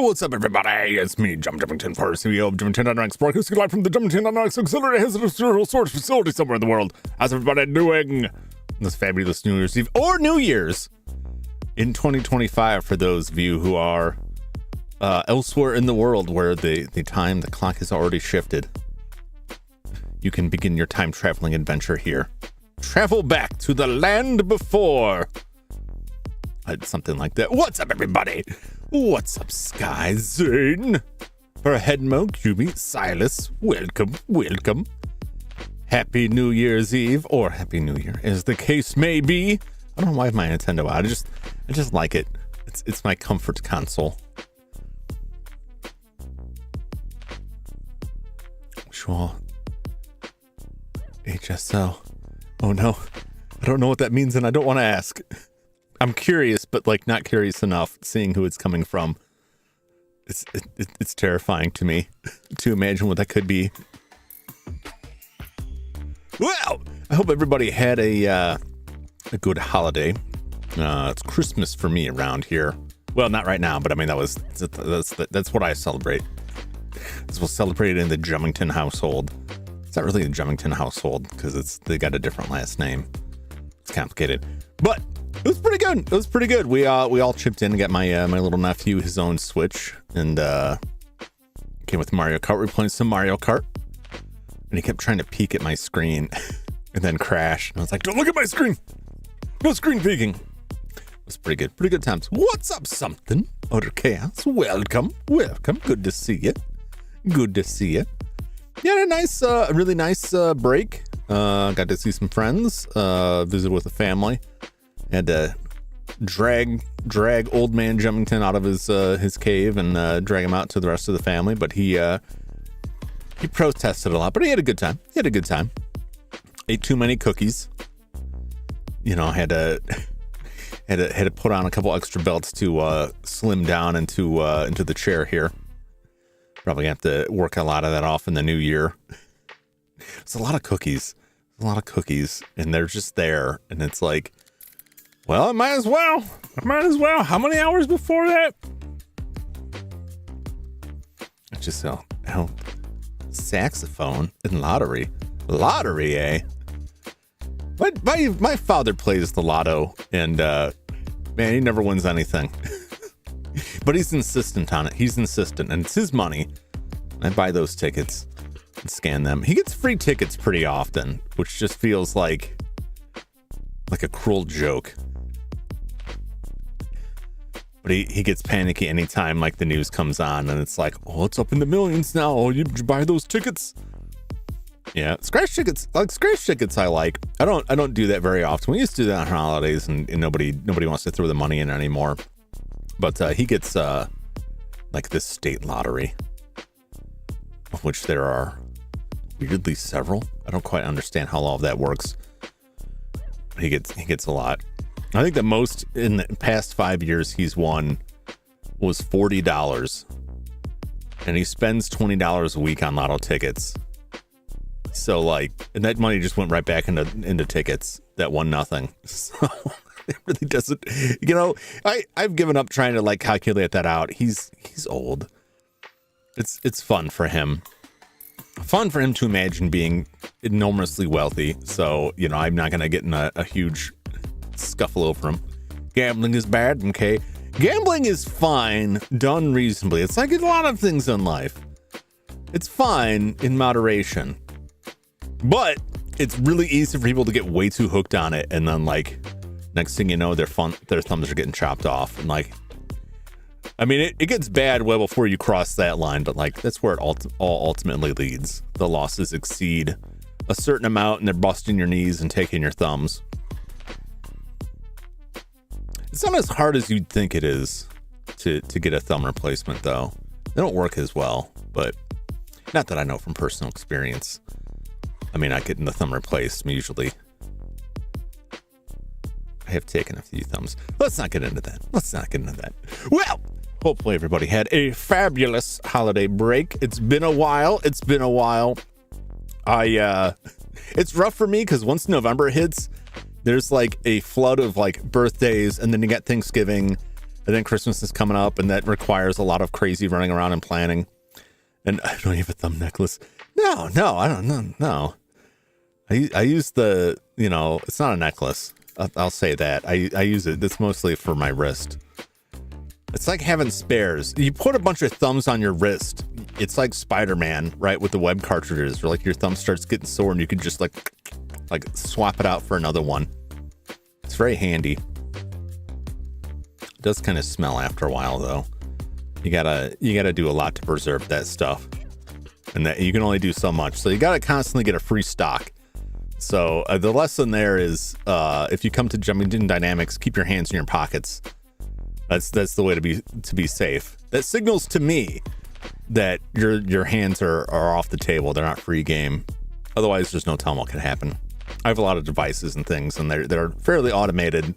What's up, everybody? It's me, Jum Jumington, CEO of Jumington Dynamics, broadcasting live from the Jumington Dynamics Auxiliary Hazardous Storage Facility somewhere in the world. How's everybody doing this fabulous New Year's Eve or New Year's in 2025 for those of you who are elsewhere in the world where the clock has already shifted? You can begin your time traveling adventure here. Travel back to the land before. Something like that. What's up, everybody? What's up, Sky Zane? For Headmo, Cubie, Silas, welcome. Happy New Year's Eve, or Happy New Year, as the case may be. I don't know why I have my Nintendo out. I just like it. It's my comfort console. Sure. HSO. Oh no. I don't know what that means and I don't want to ask. I'm curious, but like not curious enough, seeing who it's coming from. It's terrifying to me to imagine what that could be. Well, I hope everybody had a good holiday. It's Christmas for me around here. Well, not right now, but I mean that's what I celebrate. This was celebrated in the Jumington household. It's not really the Jumington household because they got a different last name. It's complicated, but it was pretty good. We all chipped in and got my my little nephew his own Switch, and came with Mario Kart. We were playing some Mario Kart, and he kept trying to peek at my screen and then crash. And I was like, "Don't look at my screen! No screen peeking." It was pretty good times. What's up, something? Utter Chaos, welcome. Good to see you. You had a nice, really nice break. Got to see some friends. Visit with the family. Had to drag old man Jumington out of his cave and drag him out to the rest of the family. But he protested a lot, but he had a good time. Ate too many cookies. You know, had to put on a couple extra belts to slim down into the chair here. Probably have to work a lot of that off in the new year. It's a lot of cookies, and they're just there, and it's like, well, I might as well. How many hours before that? It's just so Oh, saxophone and lottery. Lottery, eh? My father plays the lotto, and man, he never wins anything. But he's insistent on it. He's insistent, and it's his money. I buy those tickets and scan them. He gets free tickets pretty often, which just feels like a cruel joke. But he gets panicky anytime like the news comes on, and it's like, oh, it's up in the millions now. Oh, you buy those tickets? Yeah, scratch tickets. Scratch tickets, I like. I don't do that very often. We used to do that on holidays, and nobody wants to throw the money in anymore. But he gets like this state lottery, of which there are weirdly several. I don't quite understand how all of that works. But he gets a lot. I think the most in the past 5 years he's won was $40, and he spends $20 a week on lotto tickets. So like, and that money just went right back into tickets that won nothing. So it really doesn't, you know, I've given up trying to like calculate that out. He's old. It's fun for him. Fun for him to imagine being enormously wealthy. So, you know, I'm not going to get in a huge scuffle over him. Gambling is bad, okay? Gambling is fine, done reasonably. It's like a lot of things in life. It's fine in moderation. But it's really easy for people to get way too hooked on it, and then like next thing you know, their thumbs are getting chopped off. And like, I mean, it gets bad well before you cross that line, but like that's where it all ultimately leads. The losses exceed a certain amount, and they're busting your knees and taking your thumbs. It's not as hard as you'd think it is to get a thumb replacement, though. They don't work as well, but not that I know from personal experience. I mean, I get the thumb replaced usually. I have taken a few thumbs. Let's not get into that. Well, hopefully everybody had a fabulous holiday break. It's been a while. It's rough for me because once November hits, there's like a flood of like birthdays, and then you got Thanksgiving, and then Christmas is coming up, and that requires a lot of crazy running around and planning. And I don't have a thumb necklace. No, I don't know. I use the, you know, it's not a necklace. I'll say that. I use it. It's mostly for my wrist. It's like having spares. You put a bunch of thumbs on your wrist. It's like Spider-Man, right? With the web cartridges, where like your thumb starts getting sore and you can just like swap it out for another one. It's very handy. It does kind of smell after a while though. You gotta do a lot to preserve that stuff, and that you can only do so much. So you gotta constantly get a free stock. So the lesson there is, if you come to Jumington Dynamics, keep your hands in your pockets. That's the way to be safe. That signals to me that your hands are off the table. They're not free game. Otherwise, there's no telling what could happen. I have a lot of devices and things, and they're fairly automated.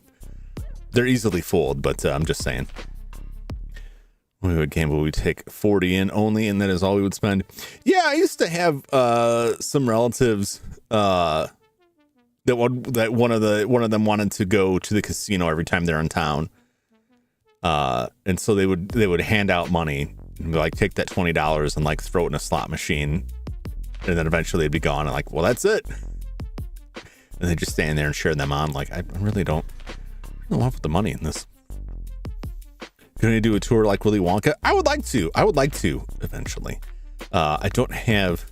They're easily fooled, but I'm just saying. We would gamble. We take 40 in only, and that is all we would spend. Yeah, I used to have some relatives that one of them wanted to go to the casino every time they're in town, and so they would hand out money and like take that $20 and like throw it in a slot machine, and then eventually they'd be gone. And like, well, that's it. And they just stand there and cheer them on. Like, I really don't want to put the money in this. Can I do a tour like Willy Wonka? I would like to eventually. I don't have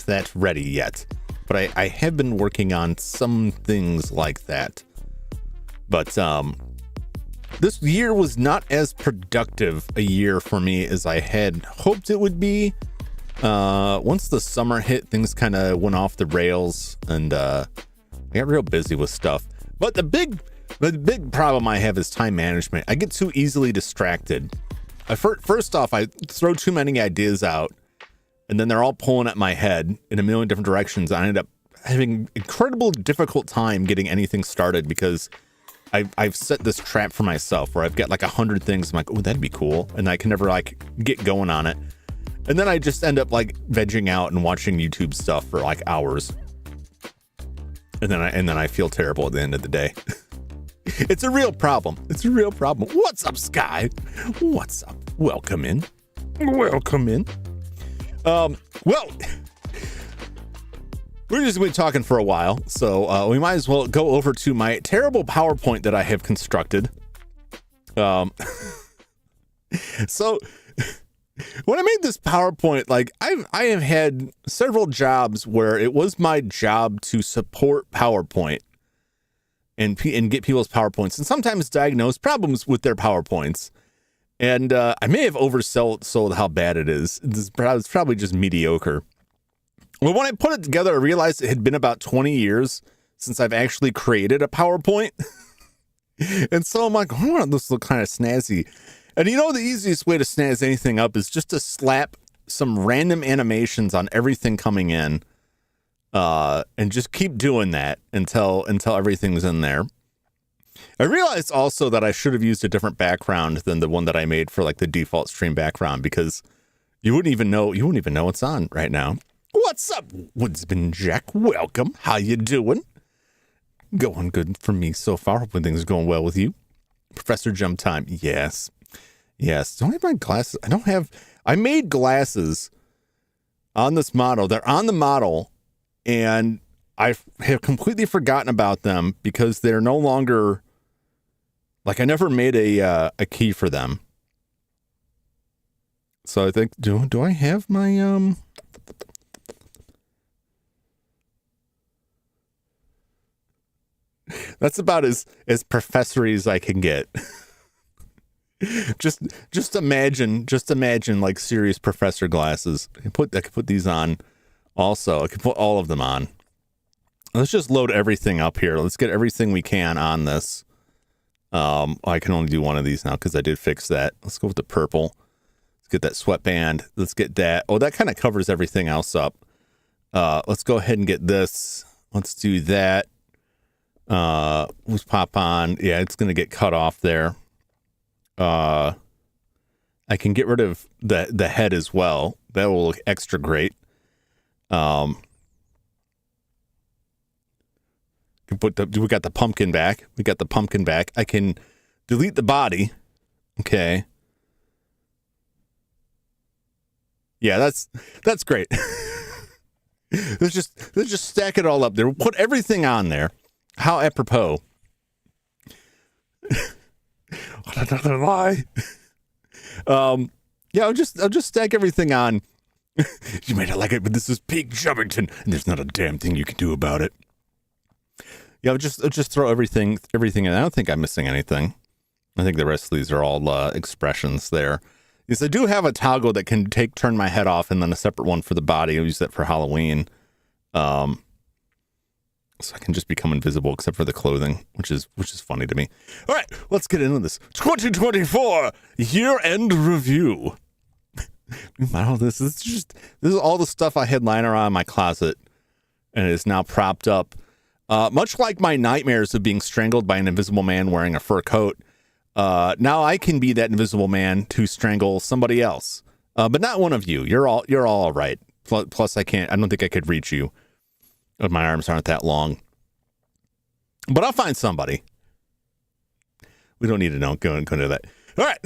that ready yet, but I have been working on some things like that. But this year was not as productive a year for me as I had hoped it would be. Once the summer hit, things kind of went off the rails, and I got real busy with stuff. But the big problem I have is time management. I get too easily distracted. First off, I throw too many ideas out, and then they're all pulling at my head in a million different directions. I end up having incredible difficult time getting anything started because I've set this trap for myself where I've got like 100 things. I'm like, oh, that'd be cool, and I can never like get going on it. And then I just end up like vegging out and watching YouTube stuff for like hours, and then I feel terrible at the end of the day. It's a real problem. What's up, Sky? What's up? Welcome in. Well, we're just going to be talking for a while, so we might as well go over to my terrible PowerPoint that I have constructed. So when I made this PowerPoint, like I have had several jobs where it was my job to support PowerPoint and get people's PowerPoints, and sometimes diagnose problems with their PowerPoints. And I may have oversold how bad it is. It's probably just mediocre. Well, when I put it together, I realized it had been about 20 years since I've actually created a PowerPoint. And so I'm like, I want this to look kind of snazzy. And you know, the easiest way to snazz anything up is just to slap some random animations on everything coming in. And just keep doing that until everything's in there. I realized also that I should have used a different background than the one that I made for like the default stream background, because you wouldn't even know it's on right now. What's up, Woodsman Jack? Welcome. How you doing? Going good for me so far. Hoping things are going well with you. Professor Jump Time. Yes. Don't I have my glasses? I made glasses on this model. They're on the model, and I have completely forgotten about them because they're no longer, like, I never made a key for them. So I think, do I have my, that's about as professory as I can get. just imagine like serious professor glasses. I could put these on also. I could put all of them on. Let's just load everything up here. Let's get everything we can on this. I can only do one of these now because I did fix that. Let's go with the purple. Let's get that sweatband. Let's get that. Oh, that kind of covers everything else up. Let's go ahead and get this. Let's do that. Let's pop on. Yeah, it's going to get cut off there. I can get rid of the head as well. That will look extra great. We got the pumpkin back. I can delete the body. Okay. Yeah, that's great. Let's just stack it all up there. We'll put everything on there. How apropos. What another lie. Yeah, I'll just stack everything on. You may not like it, but this is peak Jumington, and there's not a damn thing you can do about it. Yeah, I'll just throw everything in. I don't think I'm missing anything. I think the rest of these are all expressions there. Yes, I do have a toggle that can turn my head off, and then a separate one for the body. I'll use that for Halloween. So I can just become invisible except for the clothing, which is funny to me. All right, let's get into this 2024 year-end review. Wow, this is all the stuff I had lying around in my closet, and it is now propped up. Much like my nightmares of being strangled by an invisible man wearing a fur coat, now I can be that invisible man to strangle somebody else, but not one of you. You're all right. Plus, I don't think I could reach you. My arms aren't that long, but I'll find somebody. We don't need to know. Go into that. All right.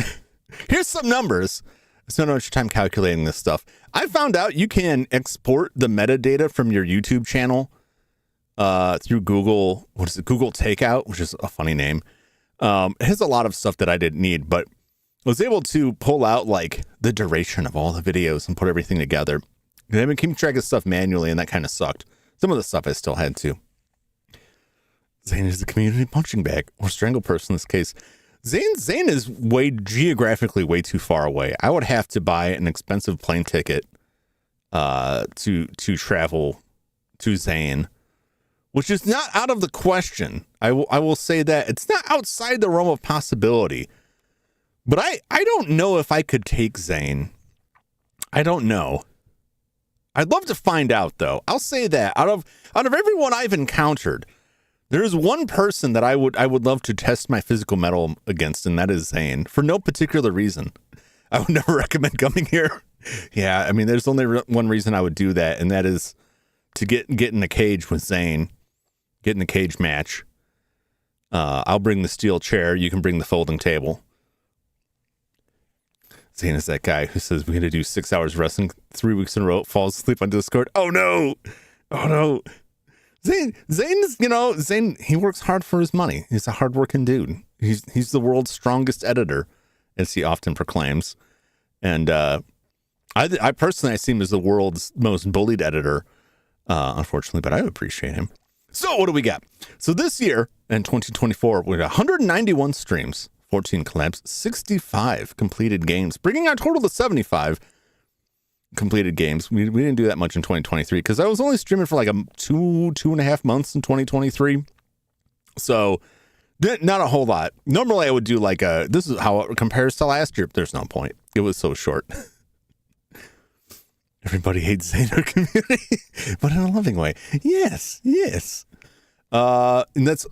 Here's some numbers. Spend much time calculating this stuff. I found out you can export the metadata from your YouTube channel through Google. What is it? Google Takeout, which is a funny name. It has a lot of stuff that I didn't need, but I was able to pull out like the duration of all the videos and put everything together. And I've been keeping track of stuff manually, and that kind of sucked. Some of the stuff I still had to. Zane is the community punching bag, or strangle person in this case. Zane is geographically way too far away. I would have to buy an expensive plane ticket to travel to Zane, which is not out of the question. I will say that it's not outside the realm of possibility. But I don't know if I could take Zane. I don't know. I'd love to find out, though. I'll say that out of everyone I've encountered, there is one person that I would love to test my physical mettle against, and that is Zane, for no particular reason. I would never recommend coming here. Yeah, I mean, there's only one reason I would do that, and that is to get in the cage with Zane, get in the cage match. I'll bring the steel chair. You can bring the folding table. Zane is that guy who says we're going to do 6 hours wrestling 3 weeks in a row, falls asleep on Discord. Oh no. Zane is, Zane, he works hard for his money. He's a hardworking dude. He's the world's strongest editor, as he often proclaims. And I personally, I see him as the world's most bullied editor, unfortunately, but I appreciate him. So what do we got? So this year, in 2024, we had 191 streams, 14 collabs, 65 completed games, bringing our total to 75 completed games. We didn't do that much in 2023 because I was only streaming for like two and a half months in 2023. So not a whole lot. Normally I would do like this is how it compares to last year. There's no point. It was so short. Everybody hates Zane in our community, but in a loving way. Yes. And that's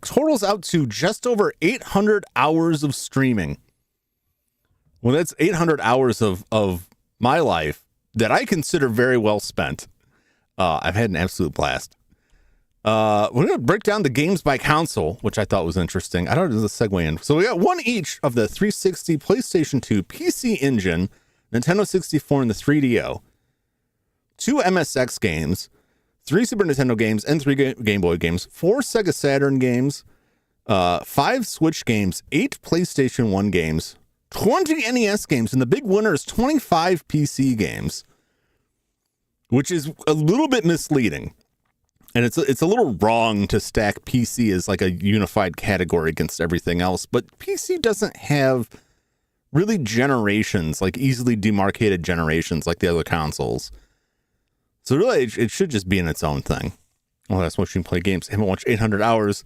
totals out to just over 800 hours of streaming. Well, that's 800 hours of my life that I consider very well spent. I've had an absolute blast. We're going to break down the games by console, which I thought was interesting. I don't know, there's a segue in. So we got one each of the 360, PlayStation 2, PC Engine, Nintendo 64, and the 3DO. 2 MSX games, 3 Super Nintendo games, and 3 Game Boy games, 4 Sega Saturn games, 5 Switch games, 8 PlayStation 1 games, 20 NES games, and the big winner is 25 PC games, which is a little bit misleading. And it's a little wrong to stack PC as like a unified category against everything else, but PC doesn't have really generations, like easily demarcated generations like the other consoles. So really, it should just be in its own thing. Well, that's what you can play games. I haven't watched 800 hours.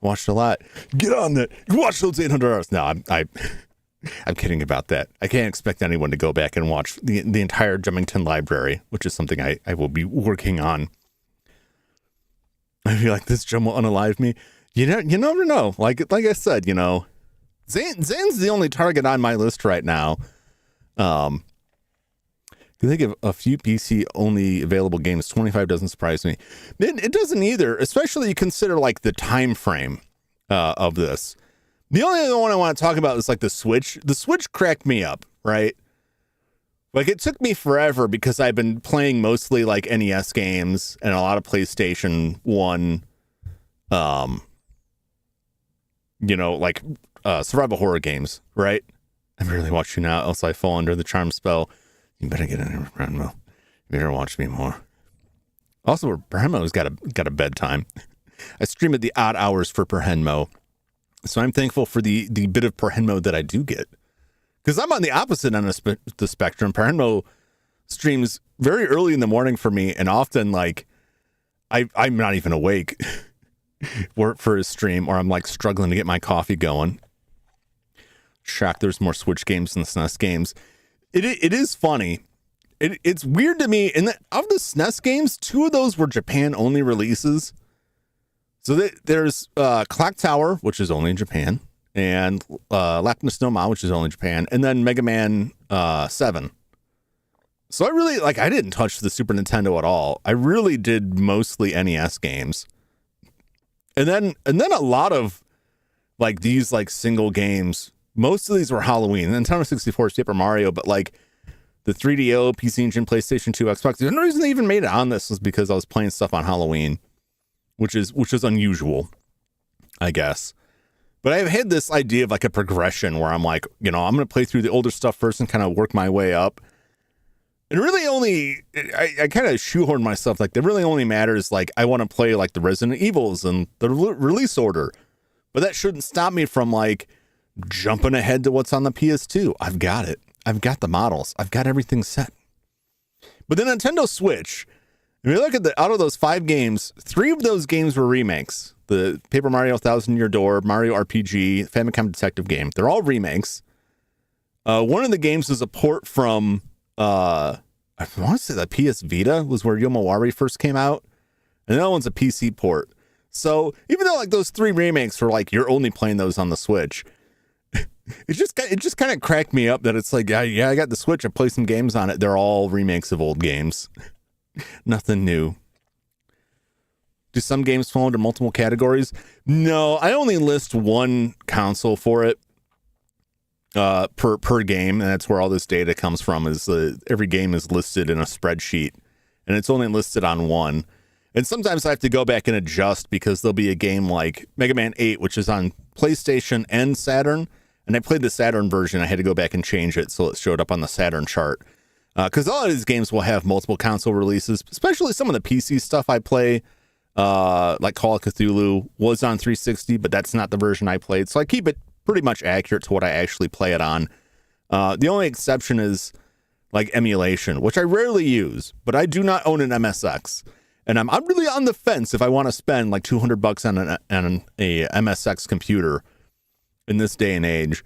Watched a lot. Get on that. Watch those 800 hours. No, I'm kidding about that. I can't expect anyone to go back and watch the entire Jumington library, which is something I will be working on. I feel like this Jum will unalive me. You never know. Like I said, Zane's the only target on my list right now. I think of a few PC only available games. 25 doesn't surprise me. It doesn't either, especially you consider like the time frame of this. The only other one I want to talk about is like the Switch. The Switch cracked me up, right? Like it took me forever because I've been playing mostly like NES games and a lot of PlayStation 1, like survival horror games, right? I'm really watching now, else I fall under the charm spell. You better get in here, Brenmo. You better watch me more. Also, Brenmo's got a bedtime. I stream at the odd hours for Perhenmo. So I'm thankful for the bit of Perhenmo that I do get. Because I'm on the opposite end of the spectrum. Perhenmo streams very early in the morning for me, and often like I'm not even awake for his stream, or I'm like struggling to get my coffee going. Shocked there's more Switch games than SNES games. It is funny. It's weird to me. And of the SNES games, 2 of those were Japan only releases. So there's Clock Tower, which is only in Japan, and Lapnis no Ma, which is only Japan, and then Mega Man 7. So I didn't touch the Super Nintendo at all. I really did mostly NES games. And then a lot of like these like single games. Most of these were Halloween. Nintendo 64 Super Mario, but like the 3DO, PC Engine, PlayStation 2, Xbox. The only reason they even made it on this was because I was playing stuff on Halloween, which is unusual, I guess. But I've had this idea of like a progression where I'm like, I'm going to play through the older stuff first and kind of work my way up. And really I kind of shoehorn myself, like, it really only matters, like, I want to play like the Resident Evils and the release order. But that shouldn't stop me from like jumping ahead to what's on the PS2. I've got it. I've got the models. I've got everything set. But the Nintendo Switch, if you look at out of those 5 games, 3 of those games were remakes. The Paper Mario Thousand Year Door, Mario RPG, Famicom Detective game. They're all remakes. One of the games is a port from, I want to say the PS Vita was where Yomawari first came out. And the other one's a PC port. So even though like those 3 remakes were like, you're only playing those on the Switch, it just kind of cracked me up that it's like, yeah, I got the Switch. I play some games on it. They're all remakes of old games. Nothing new. Do some games fall under multiple categories? No, I only list one console for it. per game, and that's where all this data comes from. Is every game is listed in a spreadsheet, and it's only listed on one. And sometimes I have to go back and adjust because there'll be a game like Mega Man 8, which is on PlayStation and Saturn. And I played the Saturn version. I had to go back and change it so it showed up on the Saturn chart. Because a lot of these games will have multiple console releases, especially some of the PC stuff I play, like Call of Cthulhu was on 360, but that's not the version I played. So I keep it pretty much accurate to what I actually play it on. The only exception is like emulation, which I rarely use, but I do not own an MSX. And I'm really on the fence if I want to spend like $200 on a MSX computer in this day and age.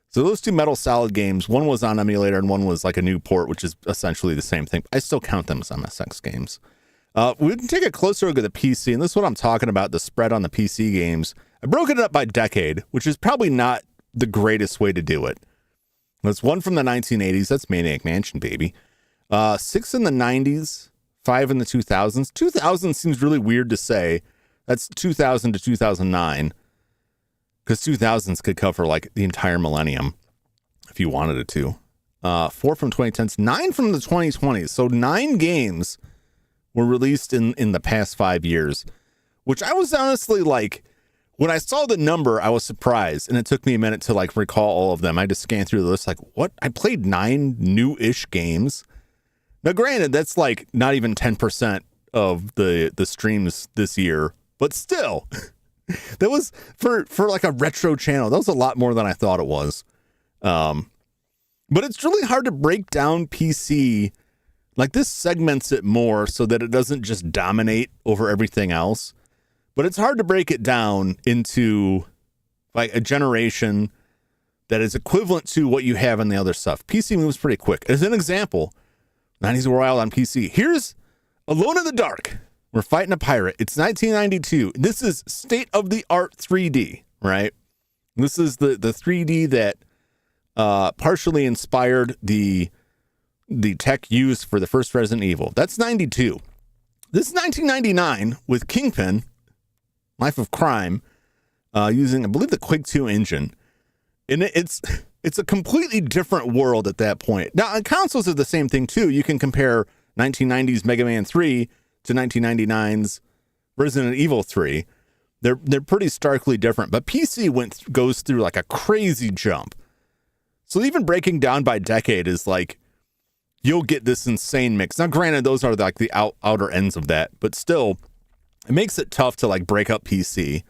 So those two Metal Solid games, one was on emulator and one was like a new port, which is essentially the same thing. I still count them as MSX games. We can take a closer look at the PC, and this is what I'm talking about, the spread on the PC games. I broke it up by decade, which is probably not the greatest way to do it. There's one from the 1980s. That's Maniac Mansion, baby. 6 in the 90s. 5 in the 2000s. 2000 seems really weird to say. That's 2000 to 2009. Because 2000s could cover like the entire millennium if you wanted it to. 4 from 2010s. 9 from the 2020s. So 9 games were released in the past 5 years. Which I was honestly like, when I saw the number, I was surprised. And it took me a minute to like recall all of them. I just scanned through the list like, what? I played 9 new-ish games? Now, granted, that's like not even 10% of the streams this year, but still, that was for like a retro channel. That was a lot more than I thought it was. But it's really hard to break down PC. Like this segments it more so that it doesn't just dominate over everything else. But it's hard to break it down into like a generation that is equivalent to what you have in the other stuff. PC moves pretty quick. As an example, 90s were wild on PC. Here's Alone in the Dark. We're fighting a pirate. It's 1992. This is state-of-the-art 3D, right? This is the 3D that partially inspired the tech used for the first Resident Evil. That's 92. This is 1999 with Kingpin, Life of Crime, using, I believe, the Quake 2 engine. And it's a completely different world at that point. Now, consoles are the same thing, too. You can compare 1990's Mega Man 3 to 1999's Resident Evil 3. They're pretty starkly different, but PC goes through like a crazy jump. So even breaking down by decade is like, you'll get this insane mix. Now, granted, those are like the outer ends of that, but still, it makes it tough to like break up PC.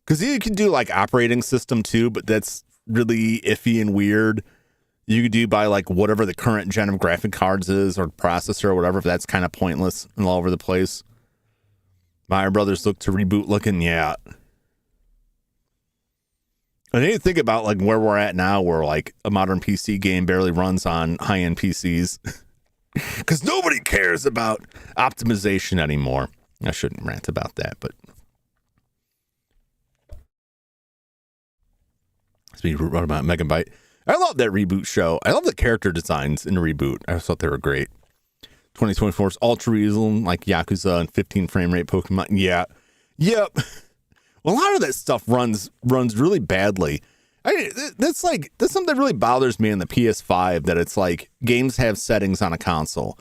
Because you can do like operating system too, but that's really iffy and weird. You could do by like whatever the current gen of graphic cards is or processor or whatever, but that's kind of pointless and all over the place. Mario Brothers look to reboot looking, yeah. I need to think about like where we're at now where like a modern PC game barely runs on high-end PCs. Because nobody cares about optimization anymore. I shouldn't rant about that, but we wrote about Megabyte. I love that reboot show. I love the character designs in the reboot. I thought they were great. 2024's Ultra Realism, like Yakuza and 15 frame rate Pokemon. Yeah. Yep. Well, a lot of that stuff runs really badly. That's something that really bothers me in the PS5, that it's like games have settings on a console.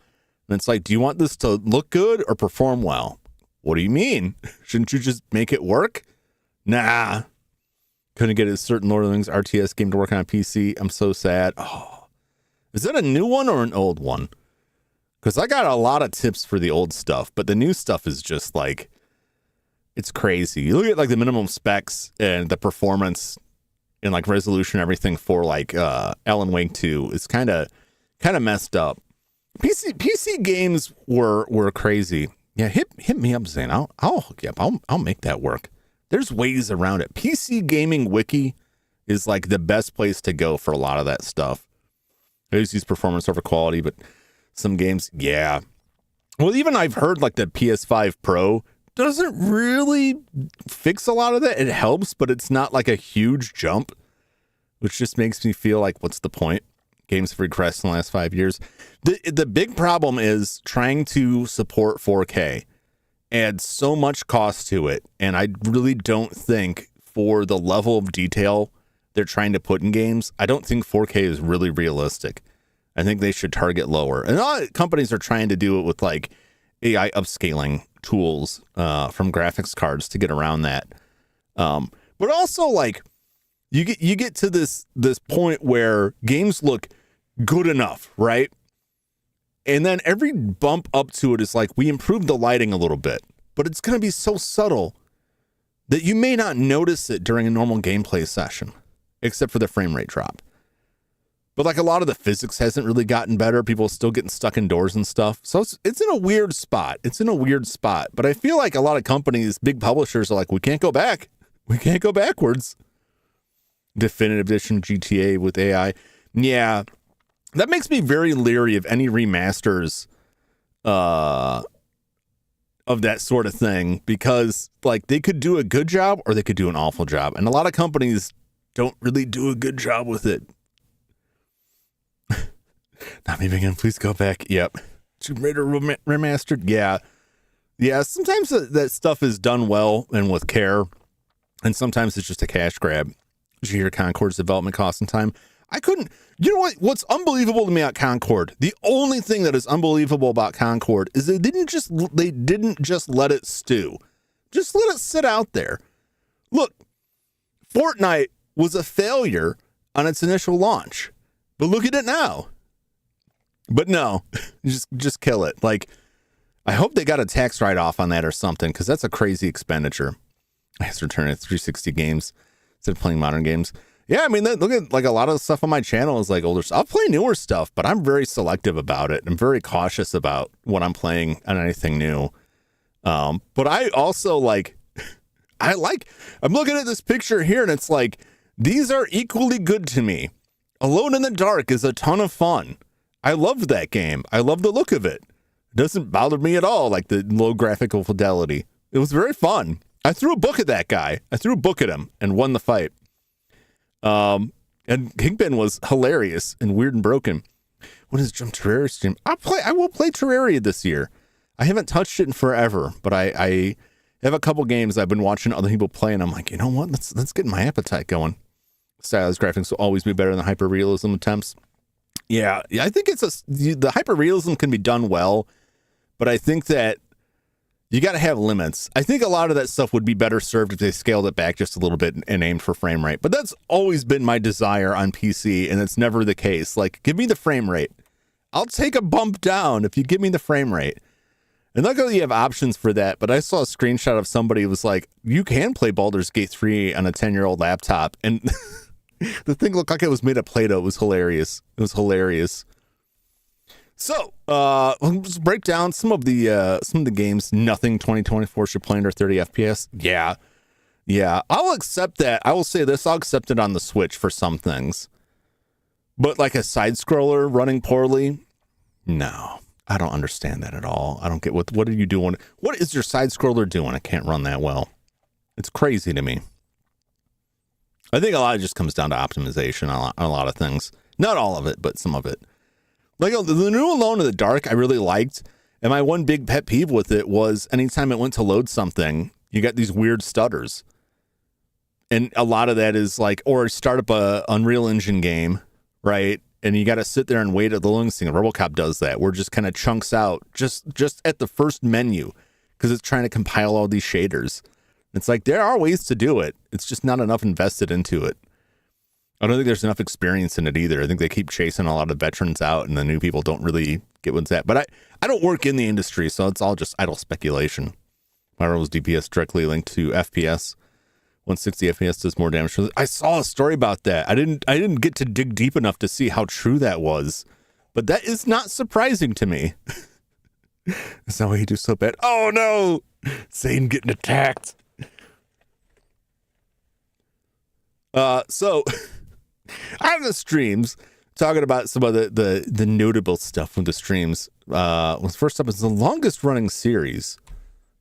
And it's like, do you want this to look good or perform well? What do you mean? Shouldn't you just make it work? Nah. Couldn't get a certain Lord of the Rings RTS game to work on a PC. I'm so sad. Oh, is that a new one or an old one? Because I got a lot of tips for the old stuff, but the new stuff is just like, it's crazy. You look at like the minimum specs and the performance and like resolution, everything for like Alan Wake 2 is kind of messed up. PC games were crazy. Yeah, hit me up, Zane. I'll hook you up. I'll make that work. There's ways around it. PC Gaming Wiki is like the best place to go for a lot of that stuff. I always use performance over quality, but some games, yeah. Well, even I've heard like the PS5 Pro doesn't really fix a lot of that. It helps, but it's not like a huge jump, which just makes me feel like, what's the point? Games have regressed in the last 5 years. The big problem is trying to support 4K. Adds so much cost to it, and I really don't think for the level of detail they're trying to put in games, I don't think 4K is really realistic. I think they should target lower. And a lot of companies are trying to do it with like AI upscaling tools from graphics cards to get around that. But also like you get to this point where games look good enough, right? And then every bump up to it is like, we improved the lighting a little bit, but it's going to be so subtle that you may not notice it during a normal gameplay session, except for the frame rate drop. But like a lot of the physics hasn't really gotten better. People are still getting stuck indoors and stuff. So it's in a weird spot. It's in a weird spot. But I feel like a lot of companies, big publishers are like, we can't go back. We can't go backwards. Definitive Edition GTA with AI. Yeah. That makes me very leery of any remasters of that sort of thing, because like they could do a good job or they could do an awful job. And a lot of companies don't really do a good job with it. Not me again. Please go back. Yep. Tomb Raider remastered. Yeah. Yeah. Sometimes that stuff is done well and with care. And sometimes it's just a cash grab. Did you hear Concord's development cost and time? I couldn't. You know what's unbelievable to me about Concord? The only thing that is unbelievable about Concord is they didn't just let it stew. Just let it sit out there. Look, Fortnite was a failure on its initial launch. But look at it now. But no, just kill it. Like, I hope they got a tax write-off on that or something, because that's a crazy expenditure. I have to return to 360 games instead of playing modern games. Yeah, I mean, look at like a lot of the stuff on my channel is like older stuff. I'll play newer stuff, but I'm very selective about it. I'm very cautious about what I'm playing on anything new. But I also like, I'm looking at this picture here and it's like, these are equally good to me. Alone in the Dark is a ton of fun. I loved that game. I love the look of it. It doesn't bother me at all, like the low graphical fidelity. It was very fun. I threw a book at that guy. I threw a book at him and won the fight. And Kingpin was hilarious and weird and broken. What is Jump Terraria stream? I will play Terraria this year. I haven't touched it in forever, but I have a couple games I've been watching other people play, and I'm like, you know what? Let's get my appetite going. Stylized graphics will always be better than hyperrealism attempts. Yeah, I think the hyperrealism can be done well, but I think that you got to have limits. I think a lot of that stuff would be better served if they scaled it back just a little bit and aimed for frame rate. But that's always been my desire on PC, and it's never the case. Like, give me the frame rate. I'll take a bump down if you give me the frame rate. And luckily you have options for that, but I saw a screenshot of somebody who was like, you can play Baldur's Gate 3 on a 10-year-old laptop, and the thing looked like it was made of Play-Doh. It was hilarious. It was hilarious. So, let's break down some of the games. Nothing 2024 should play under 30 FPS. Yeah. I'll accept that. I will say this. I'll accept it on the Switch for some things. But like a side scroller running poorly, no. I don't understand that at all. I don't get what are you doing? What is your side scroller doing? It can't run that well. It's crazy to me. I think a lot of it just comes down to optimization on a lot of things. Not all of it, but some of it. Like the new Alone in the Dark, I really liked. And my one big pet peeve with it was anytime it went to load something, you got these weird stutters. And a lot of that is like, or start up a Unreal Engine game, right? And you got to sit there and wait at the loading screen. RoboCop does that, where it just kind of chunks out just at the first menu because it's trying to compile all these shaders. It's like, there are ways to do it. It's just not enough invested into it. I don't think there's enough experience in it either. I think they keep chasing a lot of veterans out and the new people don't really get what's that. But I don't work in the industry, so it's all just idle speculation. My role's DPS directly linked to FPS. 160 FPS does more damage. I saw a story about that. I didn't get to dig deep enough to see how true that was. But that is not surprising to me. Is that why you do so bad? Oh no! Zane getting attacked. So on the streams, talking about some of the notable stuff from the streams. First up is the longest running series,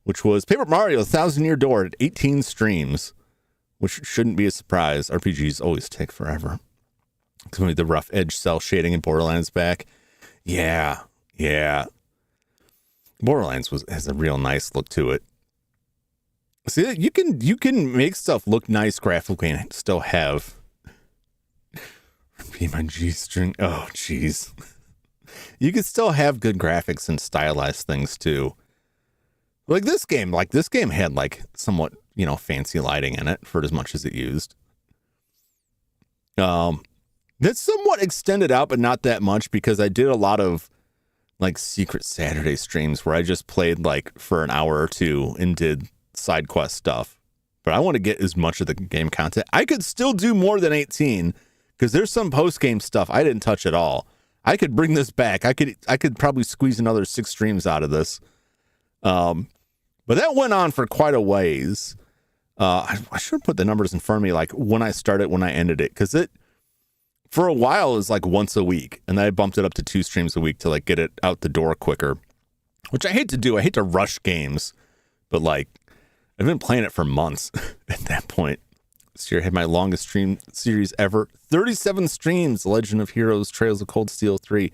which was Paper Mario: 1,000-Year Door at 18 streams, which shouldn't be a surprise. RPGs always take forever. It's going to be the rough edge cell shading in Borderlands back. Yeah. Borderlands has a real nice look to it. See, you can make stuff look nice graphically and still have PMG string. Oh, jeez. You could still have good graphics and stylized things too. Like this game had like somewhat, fancy lighting in it for as much as it used. That's somewhat extended out, but not that much because I did a lot of like secret Saturday streams where I just played like for an hour or two and did side quest stuff. But I want to get as much of the game content. I could still do more than 18 because there's some post game stuff I didn't touch at all. I could bring this back. I could probably squeeze another 6 streams out of this. But that went on for quite a ways. I should put the numbers in front of me, like when I started, when I ended it, because it for a while it was like once a week, and then I bumped it up to 2 streams a week to like get it out the door quicker, which I hate to do. I hate to rush games, but like I've been playing it for months at that point. This year I had my longest stream series ever, 37 streams. Legend of Heroes: Trails of Cold Steel 3.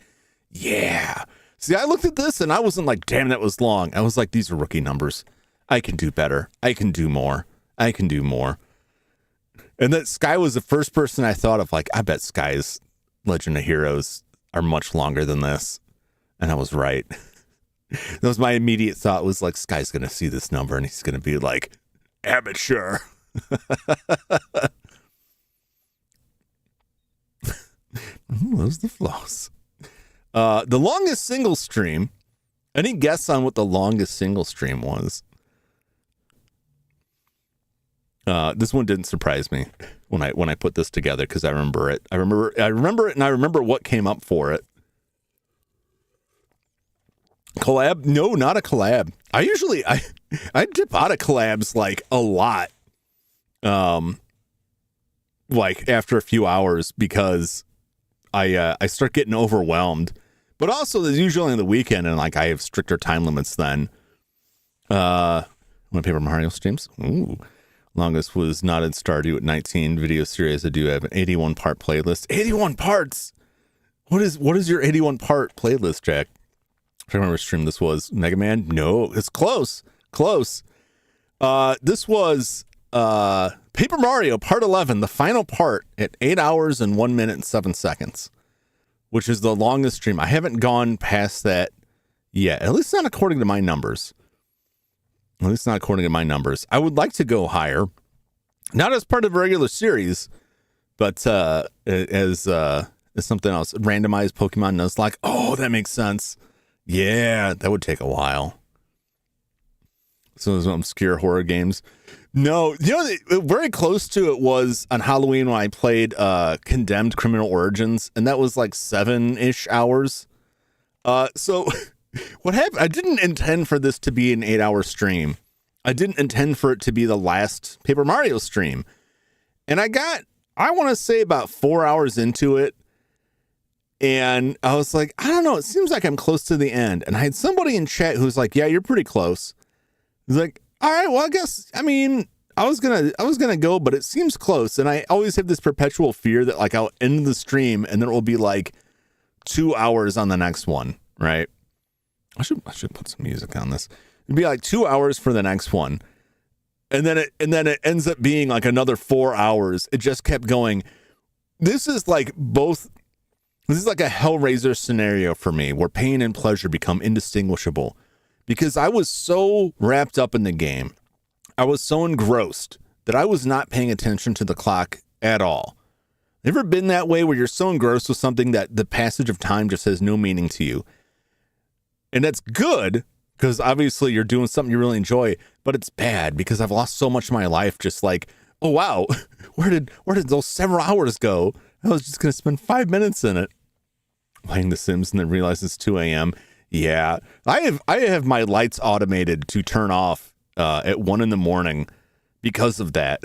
Yeah. See, I looked at this and I wasn't like, damn, that was long. I was like, these are rookie numbers. I can do better. I can do more. I can do more. And that Sky was the first person I thought of, like, I bet Sky's Legend of Heroes are much longer than this. And I was right. That was my immediate thought, was like, Sky's going to see this number and he's going to be like, amateur. Those the flaws. The longest single stream. Any guess on what the longest single stream was? This one didn't surprise me when I put this together because I remember it. I remember it, and I remember what came up for it. Collab? No, not a collab. I dip out of collabs like a lot. Like after a few hours because I start getting overwhelmed. But also, there's usually on the weekend, and like I have stricter time limits then. My Paper Mario streams. Ooh. Longest was not in Stardew at 19 video series. I do have an 81 part playlist. 81 parts. What is your 81 part playlist, Jack? I remember what stream this was. Mega Man? No, it's close. Close. This was Paper Mario Part 11, the final part, at 8 hours and 1 minute and 7 seconds, which is the longest stream. I haven't gone past that yet, at least not according to my numbers. At least not according to my numbers. I would like to go higher, not as part of a regular series, but as something else. Randomized Pokemon Nuzlocke. Oh, that makes sense. Yeah, that would take a while. Some of those obscure horror games. No, very close to it was on Halloween when I played Condemned Criminal Origins, and that was like 7-ish hours. So what happened? I didn't intend for this to be an 8-hour stream. I didn't intend for it to be the last Paper Mario stream. And I want to say about 4 hours into it, and I was like, I don't know, it seems like I'm close to the end. And I had somebody in chat who was like, yeah, you're pretty close. He's like, all right, well, I was gonna go, but it seems close. And I always have this perpetual fear that like I'll end the stream and then it will be like 2 hours on the next one, right? I should put some music on this. It'd be like 2 hours for the next one. And then it ends up being like another 4 hours. It just kept going. This is like a Hellraiser scenario for me where pain and pleasure become indistinguishable because I was so wrapped up in the game. I was so engrossed that I was not paying attention to the clock at all. Ever been that way where you're so engrossed with something that the passage of time just has no meaning to you? And that's good because obviously you're doing something you really enjoy, but it's bad because I've lost so much of my life just like, oh wow, where did those several hours go? I was just going to spend 5 minutes in it playing The Sims and then realize it's 2 a.m. Yeah, I have my lights automated to turn off at 1 a.m. because of that.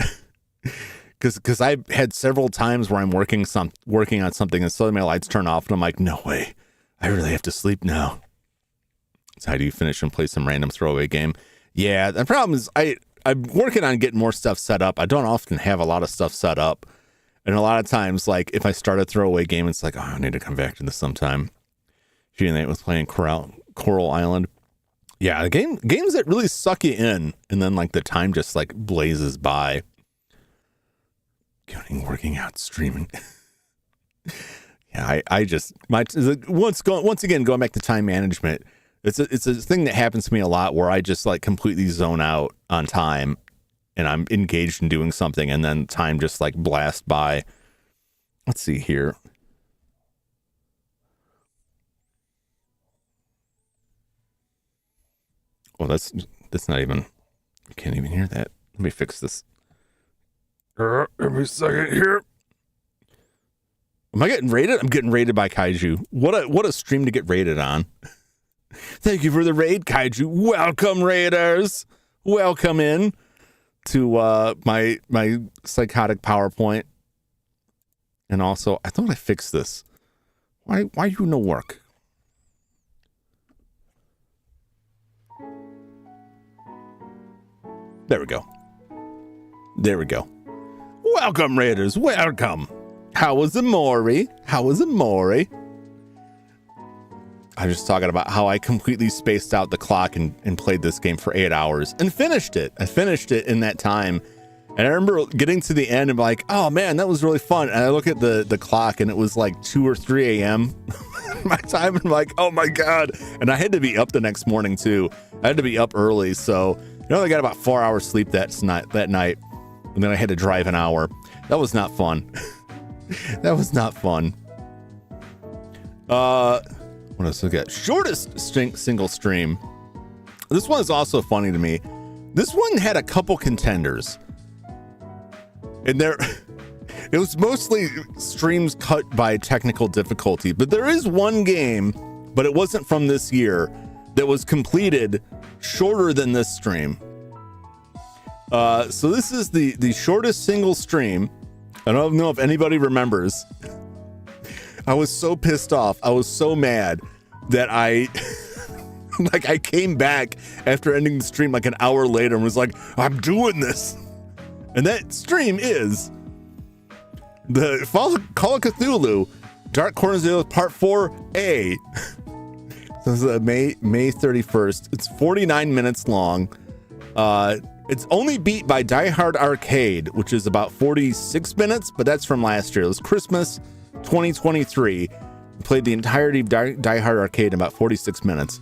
Because I've had several times where I'm working on something and suddenly my lights turn off and I'm like, no way, I really have to sleep now. So how do you finish and play some random throwaway game? Yeah, the problem is I'm working on getting more stuff set up. I don't often have a lot of stuff set up. And a lot of times, like, if I start a throwaway game, it's like, oh, I need to come back to this sometime. G&A was playing Coral Island. Yeah, games that really suck you in, and then, like, the time just, like, blazes by. Working out, streaming. Yeah, I just once again going back to time management. It's a thing that happens to me a lot where I just like completely zone out on time, and I'm engaged in doing something, and then time just like blasts by. Let's see here. Well, that's not even. I can't even hear that. Let me fix this. Give me a second here. Am I getting rated? I'm getting rated by Kaiju. What a stream to get rated on. Thank you for the raid, Kaiju. Welcome, raiders. Welcome in to my psychotic PowerPoint. And also, I thought I fixed this. Why you no work? There we go. There we go. Welcome, raiders. Welcome. How was Amori? How was Amori? I was just talking about how I completely spaced out the clock and played this game for 8 hours and finished it. I finished it in that time. And I remember getting to the end and like, oh man, that was really fun. And I look at the clock and it was like 2 or 3 a.m. my time. And I'm like, oh my God. And I had to be up the next morning too. I had to be up early. So I only got about 4 hours sleep that night. And then I had to drive an hour. That was not fun. That was not fun. What else we got? Shortest single stream. This one is also funny to me. This one had a couple contenders. And it was mostly streams cut by technical difficulty. But there is one game, but it wasn't from this year, that was completed shorter than this stream. So this is the shortest single stream. I don't know if anybody remembers. I was so pissed off. I was so mad that I came back after ending the stream like an hour later and was like, I'm doing this. And that stream is the Call of Cthulhu Dark Corners of the Earth Part 4A. So this is May 31st. It's 49 minutes long. It's only beat by Die Hard Arcade, which is about 46 minutes, but that's from last year. It was Christmas 2023. I played the entirety of Die Hard Arcade in about 46 minutes.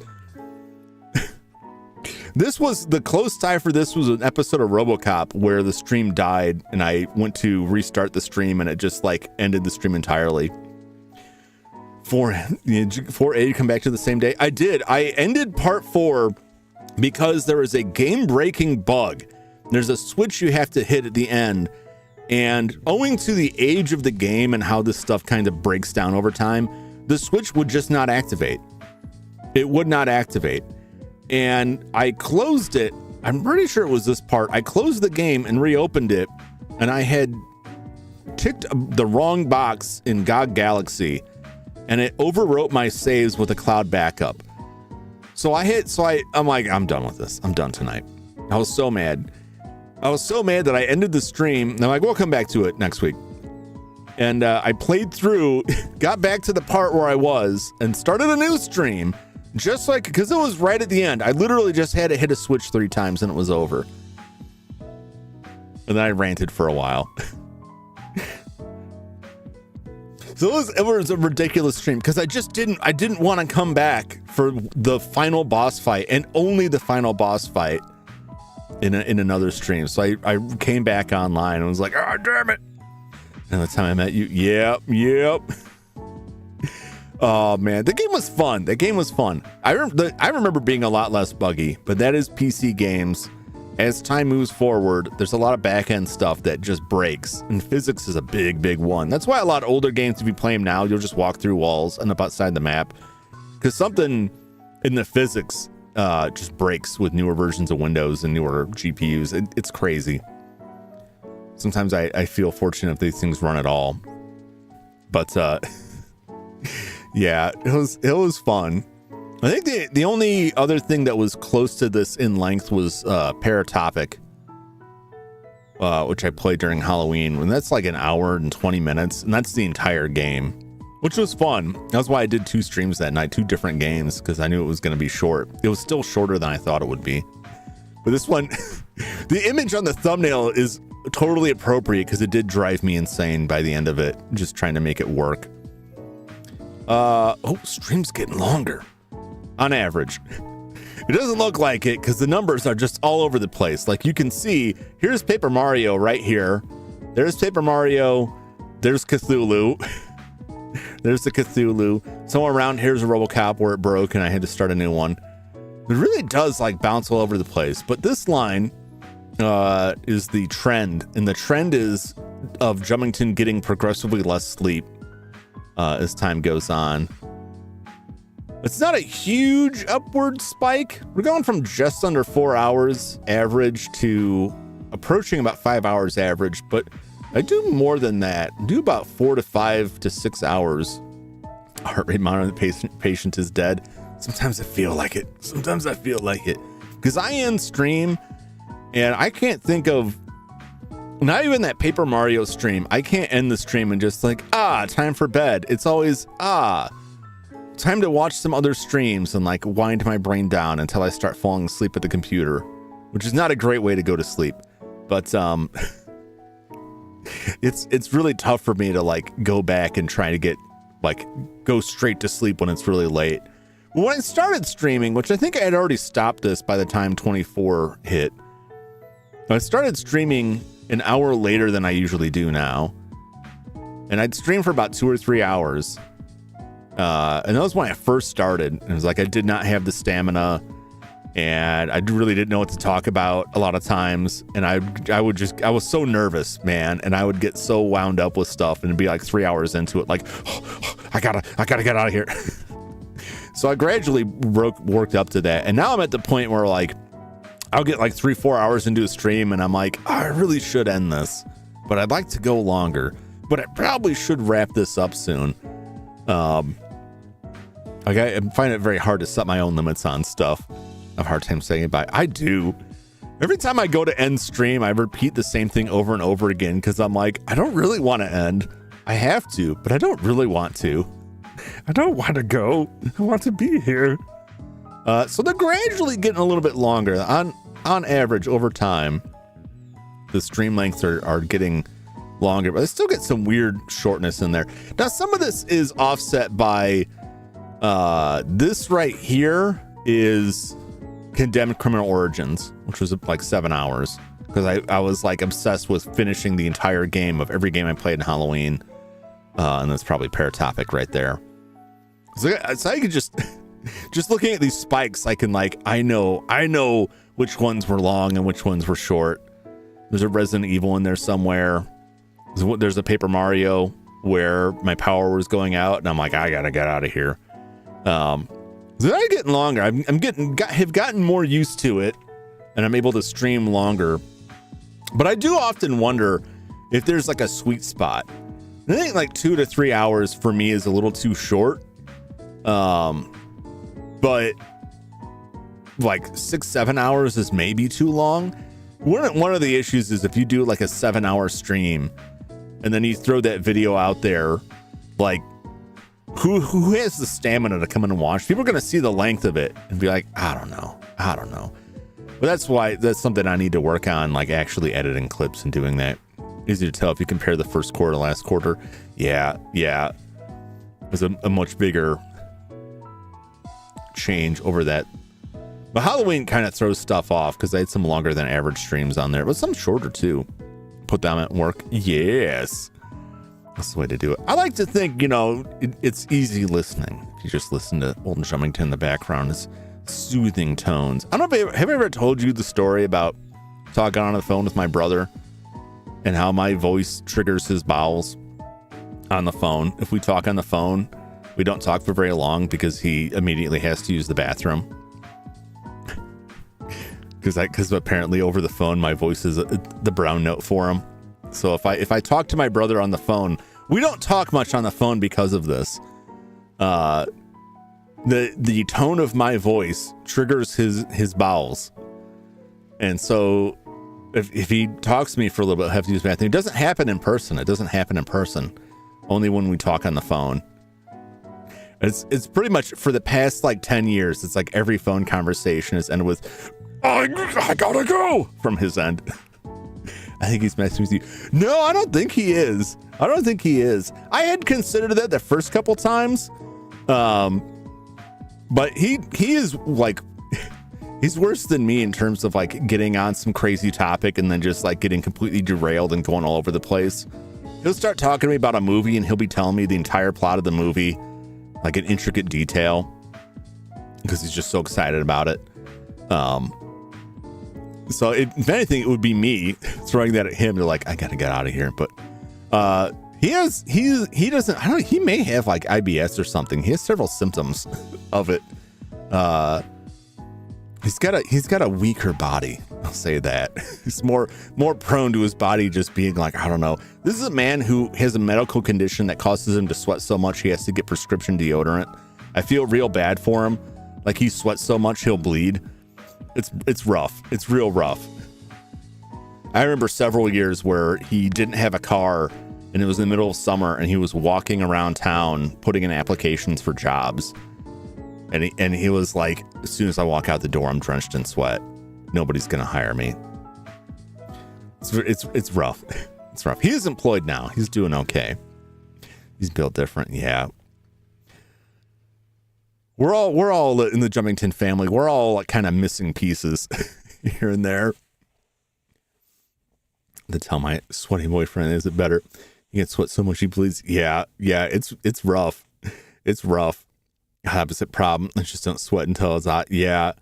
This was the close tie for this was an episode of RoboCop where the stream died and I went to restart the stream and it just like ended the stream entirely. For A to come back to the same day. I did. I ended part 4 because there is a game-breaking bug. There's a switch you have to hit at the end. And owing to the age of the game and how this stuff kind of breaks down over time, the switch would just not activate. It would not activate. And I closed it. I'm pretty sure it was this part. I closed the game and reopened it. And I had ticked the wrong box in GOG Galaxy. And it overwrote my saves with a cloud backup. I'm like, I'm done with this. I'm done tonight. I was so mad. I was so mad that I ended the stream. And I'm like, we'll come back to it next week. And I played through, got back to the part where I was, and started a new stream. Just like, because it was right at the end. I literally just had to hit a switch 3 times and it was over. And then I ranted for a while. So it was a ridiculous stream because I didn't want to come back for the final boss fight and only the final boss fight in another stream. So I came back online and was like, oh, damn it. And the time I met you, yep. Oh man, the game was fun. I remember being a lot less buggy, but that is PC games. As time moves forward, there's a lot of back-end stuff that just breaks, and physics is a big one. That's why a lot of older games, if you play them now, you'll just walk through walls, end up outside the map, because something in the physics just breaks with newer versions of Windows and newer GPUs. It's crazy. Sometimes I feel fortunate if these things run at all, but yeah, it was fun. I think the only other thing that was close to this in length was Paratopic, which I played during Halloween, and that's like an hour and 20 minutes, and that's the entire game, which was fun. That's why I did 2 streams that night, 2 different games, because I knew it was going to be short. It was still shorter than I thought it would be. But this one, the image on the thumbnail is totally appropriate because it did drive me insane by the end of it, just trying to make it work. Stream's getting longer on average. It doesn't look like it because the numbers are just all over the place. Like you can see, here's Paper Mario right here. There's Paper Mario. There's Cthulhu. There's the Cthulhu. Somewhere around here's a RoboCop where it broke and I had to start a new one. It really does like bounce all over the place. But this line is the trend. And the trend is of Jumington getting progressively less sleep as time goes on. It's not a huge upward spike. We're going from just under 4 hours average to approaching about 5 hours average, but I do more than that. I do about 4 to 5 to 6 hours. Heart rate monitor, the patient is dead. Sometimes I feel like it. Because I end stream and I can't think of, not even that Paper Mario stream. I can't end the stream and just like, time for bed. It's always, time to watch some other streams and like wind my brain down until I start falling asleep at the computer, which is not a great way to go to sleep. But it's really tough for me to like go back and try to get like go straight to sleep when it's really late. When I started streaming, which I think I had already stopped this by the time 24 hit, I started streaming an hour later than I usually do now, and I'd stream for about 2 or 3 hours. And that was when I first started. It was like I did not have the stamina and I really didn't know what to talk about a lot of times. And I was so nervous, man. And I would get so wound up with stuff and it'd be like 3 hours into it, like, I gotta get out of here. So I gradually worked up to that. And now I'm at the point where like, I'll get like 3-4 hours into a stream and I'm like, I really should end this, but I'd like to go longer, but I probably should wrap this up soon. I find it very hard to set my own limits on stuff. I have a hard time saying it, but I do. Every time I go to end stream, I repeat the same thing over and over again because I'm like, I don't really want to end. I have to, but I don't really want to. I don't want to go. I want to be here. So they're gradually getting a little bit longer. On average, over time, the stream lengths are getting longer, but I still get some weird shortness in there. Now, some of this is offset by this right here is Condemned Criminal Origins, which was like 7 hours because I was like obsessed with finishing the entire game of every game I played in Halloween. And that's probably Paratopic right there. So I could just looking at these spikes, I can like, I know which ones were long and which ones were short. There's a Resident Evil in there somewhere. There's a Paper Mario where my power was going out and I'm like, I gotta get out of here. So they're getting longer. Have gotten more used to it and I'm able to stream longer. But I do often wonder if there's like a sweet spot. I think like 2 to 3 hours for me is a little too short. But like 6-7 hours is maybe too long. One of the issues is if you do like a 7-hour stream and then you throw that video out there, like who has the stamina to come in and watch? People are going to see the length of it and be like, I don't know. But that's something I need to work on, like actually editing clips and doing that. Easy to tell if you compare the first quarter to last quarter. Yeah. It was a much bigger change over that. But Halloween kind of throws stuff off because I had some longer than average streams on there, but some shorter too. Put them at work. Yes. That's the way to do it. I like to think, it's easy listening. If you just listen to Old Jumington in the background, it's soothing tones. I don't know have I ever told you the story about talking on the phone with my brother and how my voice triggers his bowels on the phone. If we talk on the phone, we don't talk for very long because he immediately has to use the bathroom. Because apparently over the phone, my voice is the brown note for him. So if I talk to my brother on the phone, we don't talk much on the phone because of this. The tone of my voice triggers his bowels. And so if he talks to me for a little bit, I have to use the bathroom. It doesn't happen in person. Only when we talk on the phone. It's pretty much for the past like 10 years. It's like every phone conversation is ended with, I gotta go from his end. I think he's messing with you. No, I don't think he is. I don't think he is. I had considered that the first couple times. But he is like, he's worse than me in terms of like getting on some crazy topic and then just like getting completely derailed and going all over the place. He'll start talking to me about a movie and he'll be telling me the entire plot of the movie, like in intricate detail, because he's just so excited about it. So if anything, it would be me throwing that at him to like, I gotta get out of here. But he doesn't, I don't know, he may have like IBS or something. He has several symptoms of it. He's got a weaker body. I'll say that. He's more prone to his body just being like, I don't know. This is a man who has a medical condition that causes him to sweat so much he has to get prescription deodorant. I feel real bad for him. Like he sweats so much he'll bleed. It's rough. It's real rough. I remember several years where he didn't have a car and it was in the middle of summer and he was walking around town putting in applications for jobs. And he was like, as soon as I walk out the door, I'm drenched in sweat. Nobody's going to hire me. It's rough. It's rough. He is employed now. He's doing okay. He's built different. Yeah. We're all in the Jumington family. We're all like kind of missing pieces here and there. To tell my sweaty boyfriend, is it better? He gets sweat so much he bleeds. Yeah. It's rough. It's rough. Opposite problem. I just don't sweat until it's hot. Yeah.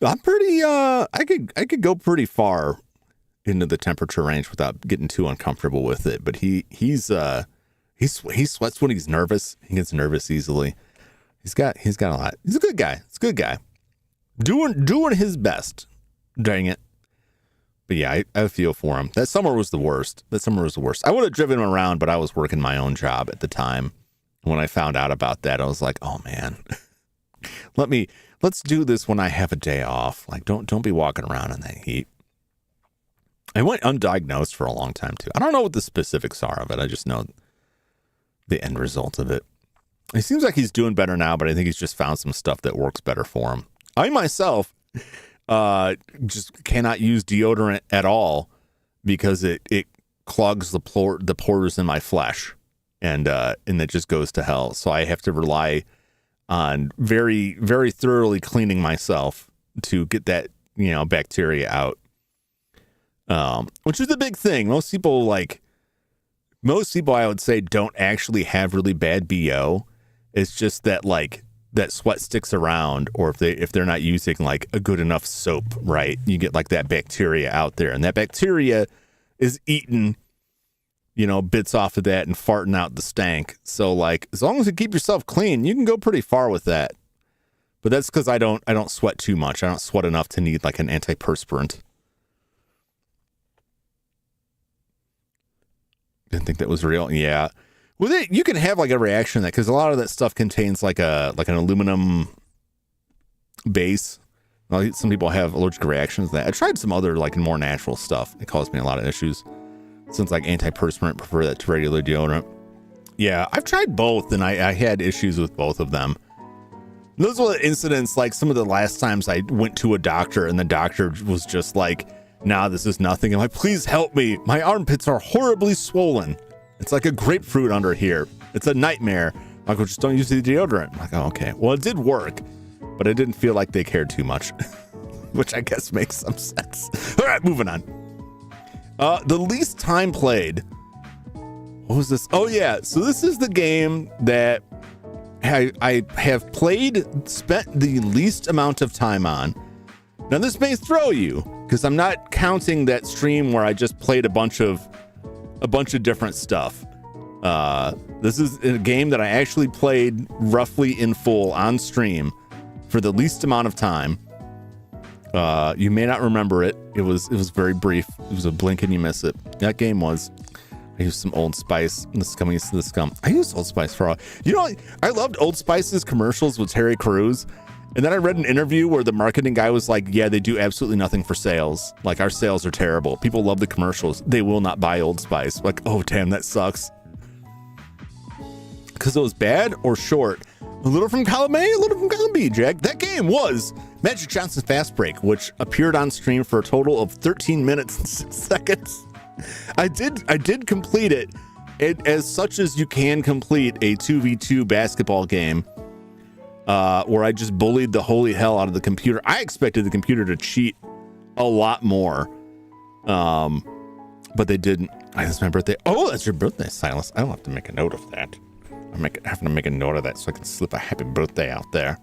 I'm pretty, I could go pretty far into the temperature range without getting too uncomfortable with it. But he sweats when he's nervous. He gets nervous easily. He's got a lot. He's a good guy. It's a good guy. Doing his best. Dang it. But yeah, I feel for him. That summer was the worst. I would have driven him around, but I was working my own job at the time. When I found out about that, I was like, oh man, let's do this when I have a day off. Like, don't be walking around in that heat. I went undiagnosed for a long time too. I don't know what the specifics are of it. I just know the end result of it. It seems like he's doing better now, but I think he's just found some stuff that works better for him. I myself just cannot use deodorant at all because it clogs the pores in my flesh. And it just goes to hell. So I have to rely on very, very thoroughly cleaning myself to get that, bacteria out. Which is a big thing. Most people, I would say, don't actually have really bad BO. It's just that that sweat sticks around, or if they're not using like a good enough soap, right? You get like that bacteria out there, and that bacteria is eating bits off of that and farting out the stank. So like, as long as you keep yourself clean, you can go pretty far with that. But that's because I don't sweat too much. I don't sweat enough to need like an antiperspirant. Didn't think that was real. Yeah. With it, you can have like a reaction to that because a lot of that stuff contains like an aluminum base. Well, some people have allergic reactions to that. I tried some other like more natural stuff. It caused me a lot of issues. Since like antiperspirant, prefer that to regular deodorant. Yeah, I've tried both and I had issues with both of them. Those were the incidents, like some of the last times I went to a doctor and the doctor was just like, nah, this is nothing. I'm like, please help me. My armpits are horribly swollen. It's like a grapefruit under here. It's a nightmare. I'm like, well, just don't use the deodorant. I'm like, oh, okay. Well, it did work, but I didn't feel like they cared too much, which I guess makes some sense. All right, moving on. The least time played. What was this? Oh yeah. So this is the game that I have spent the least amount of time on. Now this may throw you because I'm not counting that stream where I just played a bunch of different stuff. This is a game that I actually played roughly in full on stream for the least amount of time. You may not remember it. It was very brief. It was a blink and you miss it. That game was, I used some Old Spice. This is coming to the scum. I used Old Spice for all. I loved Old Spice's commercials with Terry Crews. And then I read an interview where the marketing guy was like, yeah, they do absolutely nothing for sales. Like our sales are terrible. People love the commercials. They will not buy Old Spice. Like, oh damn, that sucks. Because it was bad or short. A little from column A, a little from column B, Jack. That game was Magic Johnson's Fast Break, which appeared on stream for a total of 13 minutes and 6 seconds. I did complete it as such as you can complete a 2v2 basketball game, where I just bullied the holy hell out of the computer. I expected the computer to cheat a lot more, but they didn't. It's my birthday. Oh, that's your birthday, Silas. I'll have to make a note of that. I'm having to make a note of that so I can slip a happy birthday out there.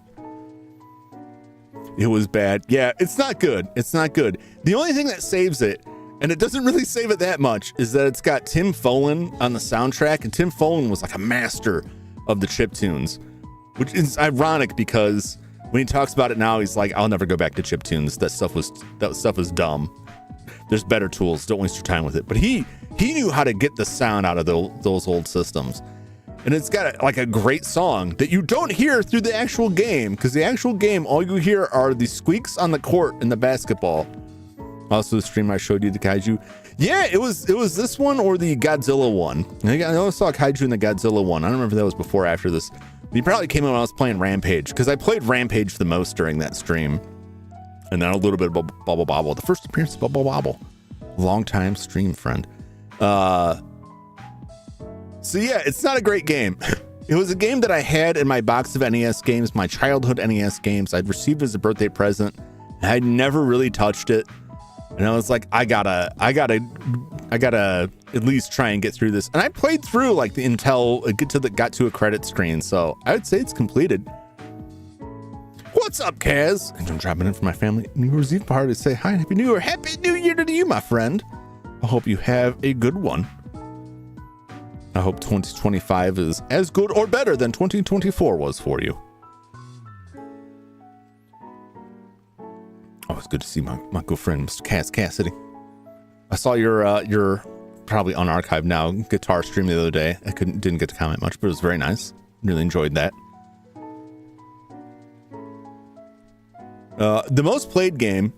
It was bad. Yeah, it's not good. It's not good. The only thing that saves it, and it doesn't really save it that much, is that it's got Tim Follin on the soundtrack, and Tim Follin was like a master of the chiptunes, which is ironic because when he talks about it now, he's like, I'll never go back to chiptunes. That stuff was dumb. There's better tools. Don't waste your time with it. But he knew how to get the sound out of those old systems. And it's got like a great song that you don't hear through the actual game, because the actual game, all you hear are the squeaks on the court in the basketball. Also, the stream I showed you, the kaiju. Yeah, it was this one or the Godzilla one. I always saw kaiju in the Godzilla one. I don't remember if that was before or after this. But he probably came in when I was playing Rampage, because I played Rampage the most during that stream. And then a little bit of Bubble Bobble. The first appearance of Bubble Bobble. Long-time stream friend. So yeah, it's not a great game. It was a game that I had in my box of NES games, my childhood NES games. I'd received as a birthday present. And I'd never really touched it. And I was like, I gotta at least try and get through this. And I played through like the got to a credit screen. So I would say it's completed. What's up, Kaz? And I'm dropping in for my family New Year's Eve party to say hi and Happy New Year. Happy New Year to you, my friend. I hope you have a good one. I hope 2025 is as good or better than 2024 was for you. Oh, it's good to see my good friend, Mr. Cass Cassidy. I saw your probably unarchived now guitar stream the other day. I didn't get to comment much, but it was very nice. Really enjoyed that. The most played game.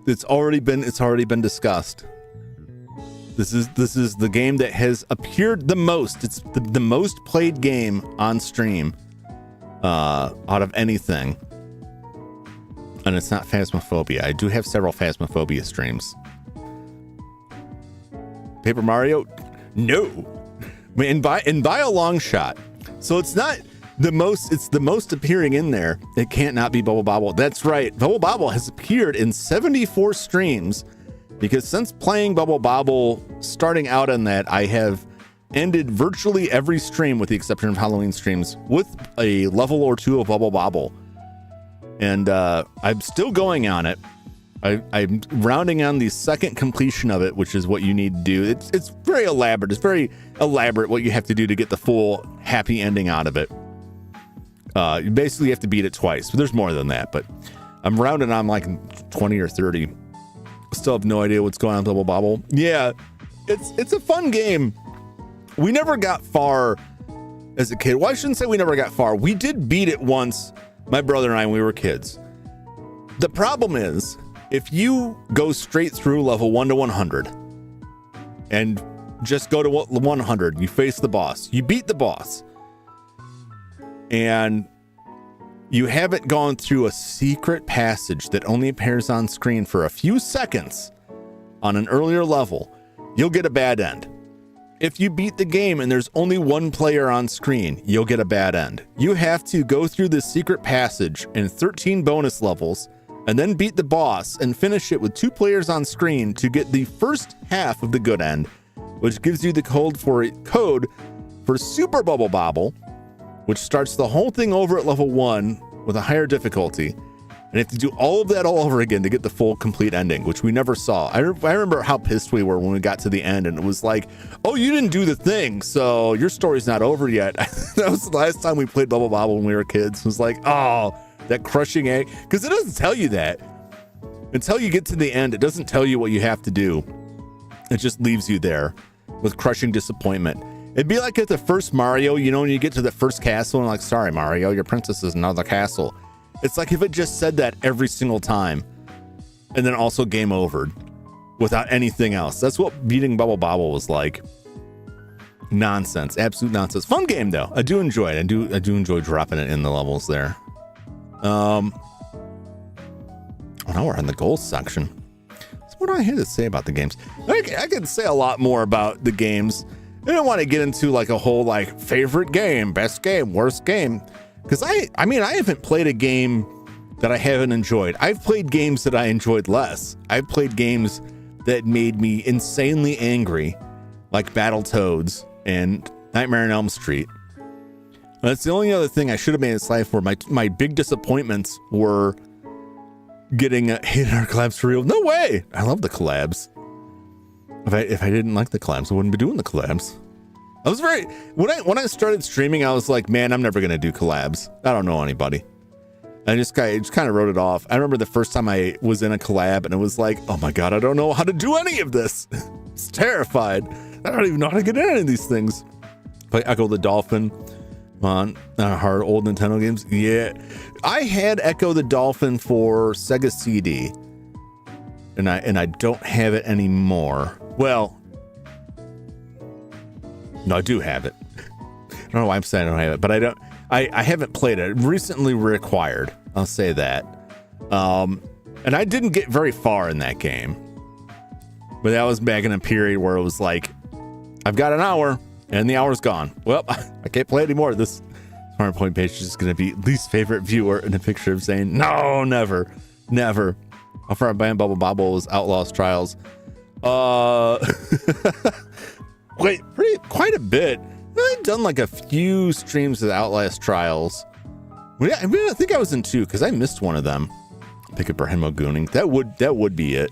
It's already been discussed. This is the game that has appeared the most. It's the most played game on stream out of anything. And it's not Phasmophobia. I do have several Phasmophobia streams. Paper Mario? No. And by a long shot. So it's not the most, it's the most appearing in there. It can't not be Bubble Bobble. That's right. Bubble Bobble has appeared in 74 streams. Because since playing Bubble Bobble, starting out on that, I have ended virtually every stream, with the exception of Halloween streams, with a level or two of Bubble Bobble. And I'm still going on it. I'm rounding on the second completion of it, which is what you need to do. It's very elaborate. It's very elaborate what you have to do to get the full happy ending out of it. You basically have to beat it twice, but there's more than that. But I'm rounding on like 20 or 30. Still have no idea what's going on with Bubble Bobble. Yeah, it's a fun game. We never got far as a kid. Well, I shouldn't say we never got far. We did beat it once, my brother and I, when we were kids. The problem is, if you go straight through level 1 to 100 and just go to 100, you face the boss, you beat the boss, and you haven't gone through a secret passage that only appears on screen for a few seconds on an earlier level, you'll get a bad end. If you beat the game and there's only one player on screen, you'll get a bad end. You have to go through this secret passage and 13 bonus levels, and then beat the boss and finish it with 2 players on screen to get the first half of the good end, which gives you the code for Super Bubble Bobble, which starts the whole thing over at level 1 with a higher difficulty. And you have to do all of that all over again to get the full complete ending, which we never saw. I remember how pissed we were when we got to the end and it was like, oh, you didn't do the thing, so your story's not over yet. That was the last time we played Bubble Bobble when we were kids. It was like, oh, that crushing egg. Because it doesn't tell you that. Until you get to the end, it doesn't tell you what you have to do. It just leaves you there with crushing disappointment. It'd be like at the first Mario, you know, when you get to the first castle and like, sorry, Mario, your princess is in another castle. It's like if it just said that every single time and then also game over without anything else. That's what beating Bubble Bobble was like. nonsense, absolute nonsense. Fun game though. I do enjoy it. I do enjoy dropping it in the levels there. Oh, now we're in the goals section. So what do I have to say about the games? I can say a lot more about the games. I don't want to get into like a whole like favorite game, best game, worst game, because I mean I haven't played a game that I haven't enjoyed. I've played games that I enjoyed less. I've played games that made me insanely angry, like Battletoads and Nightmare on Elm Street. That's the only other thing I should have made this life for. My big disappointments were getting hit our collabs for real. No way. I love the collabs. If I didn't like the collabs, I wouldn't be doing the collabs. I was when I started streaming, I was like, man, I'm never gonna do collabs. I don't know anybody. I just kind of wrote it off. I remember the first time I was in a collab and it was like, oh my God, I don't know how to do any of this. It's terrified. I don't even know how to get in any of these things. Play Echo the Dolphin on hard old Nintendo games. Yeah, I had Echo the Dolphin for Sega CD, and I don't have it anymore. Well, no, I do have it. I don't know why I'm saying I don't have it, but I haven't played it. Recently reacquired, I'll say that. And I didn't get very far in that game, but that was back in a period where it was like, I've got an hour and the hour's gone. Well, I can't play anymore. This smart point page is just going to be least favorite viewer in a picture of saying, no, never. Our friend Bam Bubble Bobble was Outlaws Trials. Wait, quite a bit. I've done like a few streams of Outlast Trials. I mean, I think I was in 2 because I missed one of them. Pick up Perhenmo Gooning. That would be it.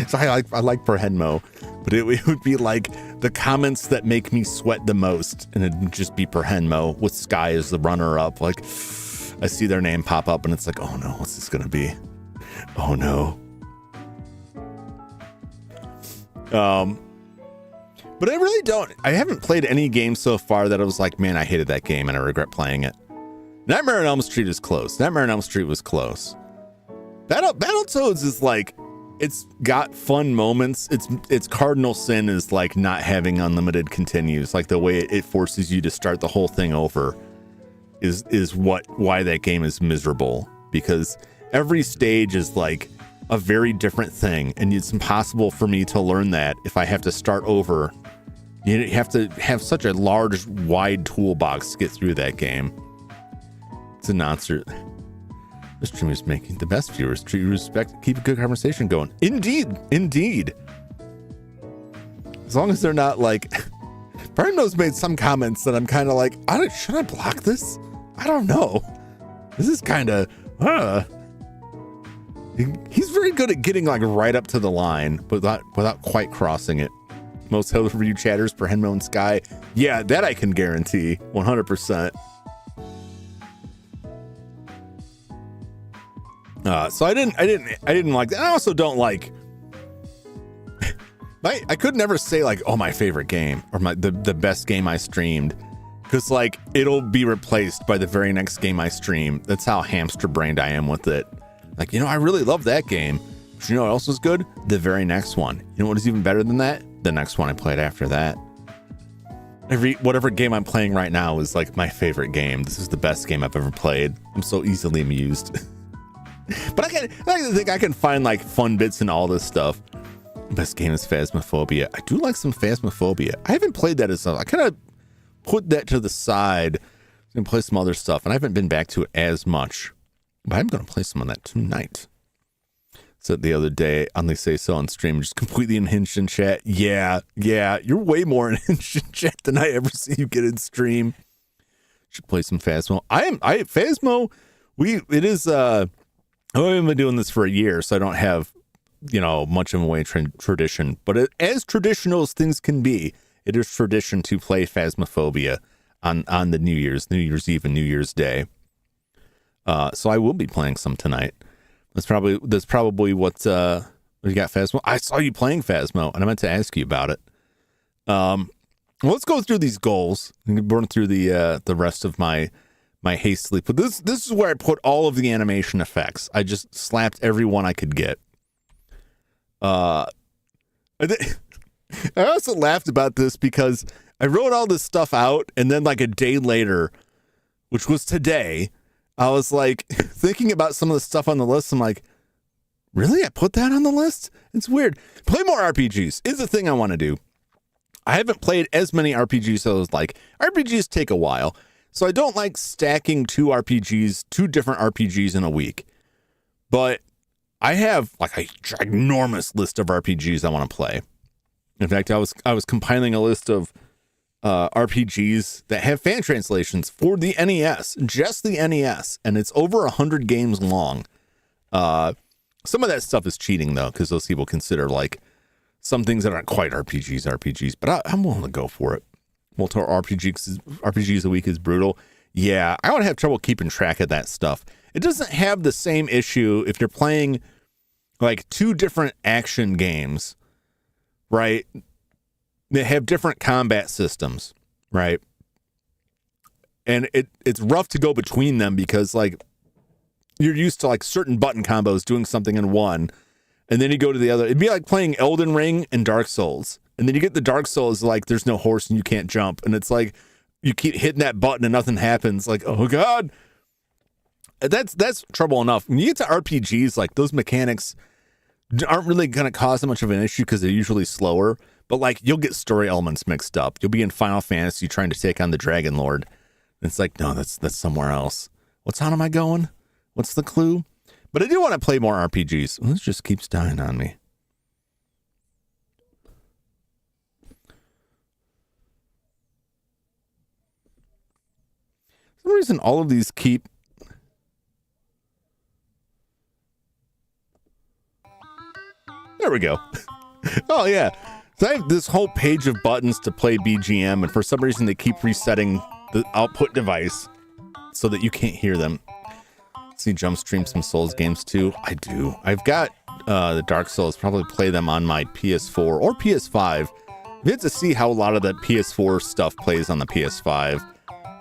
So I like Perhenmo, but it would be like the comments that make me sweat the most, and it'd just be Perhenmo with Sky as the runner up. Like I see their name pop up, and it's like, oh no, what's this gonna be? Oh no. But I haven't played any game so far that I was like, man, I hated that game and I regret playing it. Nightmare on Elm Street is close. Nightmare on Elm Street was close. Battletoads is like, it's got fun moments. Its cardinal sin is like not having unlimited continues. Like the way it forces you to start the whole thing over is why that game is miserable, because every stage is like a very different thing, and it's impossible for me to learn that if I have to start over. You have to have such a large, wide toolbox to get through that game. It's a nonsense. This stream is making the best viewers treat you respect, keep a good conversation going. Indeed. As long as they're not like, Brandon's made some comments that I'm kind of like, should I block this? I don't know. This is kind of, He's very good at getting like right up to the line, but without quite crossing it. Most held review chatters for Henmo and Sky. Yeah, that I can guarantee 100%. So I didn't like that. I also don't like, I could never say like, oh, my favorite game or the best game I streamed, because like it'll be replaced by the very next game I stream. That's how hamster brained I am with it. Like, I really love that game. But you know what else was good? The very next one. You know what is even better than that? The next one I played after that. Whatever game I'm playing right now is like my favorite game. This is the best game I've ever played. I'm so easily amused. But I think I can find like fun bits in all this stuff. Best game is Phasmophobia. I do like some Phasmophobia. I haven't played that as well. I kind of put that to the side and play some other stuff, and I haven't been back to it as much. But I'm going to play some of that tonight. Said the other day on They Say So on stream, just completely unhinged in chat. Yeah, you're way more unhinged in chat than I ever see you get in stream. Should play some Phasmo. Phasmo, I've only been doing this for a year, so I don't have, much of a way tradition. But as traditional as things can be, it is tradition to play Phasmophobia on the New Year's Eve and New Year's Day. So I will be playing some tonight. That's probably what you got, Phasmo. I saw you playing Phasmo, and I meant to ask you about it. Well, let's go through these goals and burn through the rest of my hastily. But this is where I put all of the animation effects. I just slapped every one I could get. I also laughed about this because I wrote all this stuff out, and then like a day later, which was today, I was like thinking about some of the stuff on the list. I'm like, really? I put that on the list? It's weird. Play more RPGs is the thing I want to do. I haven't played as many RPGs as I was like. RPGs take a while. So I don't like stacking two different RPGs in a week. But I have like a ginormous list of RPGs I want to play. In fact, I was compiling a list of RPGs that have fan translations for the NES, just the NES, and it's over 100 games long. Some of that stuff is cheating though, because those people consider like some things that aren't quite RPGs, but I'm willing to go for it. Multiple RPGs a week is brutal. Yeah, I would have trouble keeping track of that stuff. It doesn't have the same issue if you're playing like two different action games, right? They have different combat systems, right? And it's rough to go between them because like you're used to like certain button combos doing something in one, and then you go to the other. It'd be like playing Elden Ring and Dark Souls. And then you get the Dark Souls, like there's no horse and you can't jump. And it's like you keep hitting that button and nothing happens. Like, oh God. That's trouble enough. When you get to RPGs, like those mechanics aren't really going to cause that much of an issue because they're usually slower. But like you'll get story elements mixed up. You'll be in Final Fantasy trying to take on the Dragon Lord. And it's like, no, that's somewhere else. What town am I going? What's the clue? But I do want to play more RPGs. This just keeps dying on me. For some reason, all of these keep... There we go. Oh, yeah. So I have this whole page of buttons to play BGM, and for some reason, they keep resetting the output device so that you can't hear them. See Jump stream some Souls games too. I do. I've got the Dark Souls. Probably play them on my PS4 or PS5. We have to see how a lot of that PS4 stuff plays on the PS5.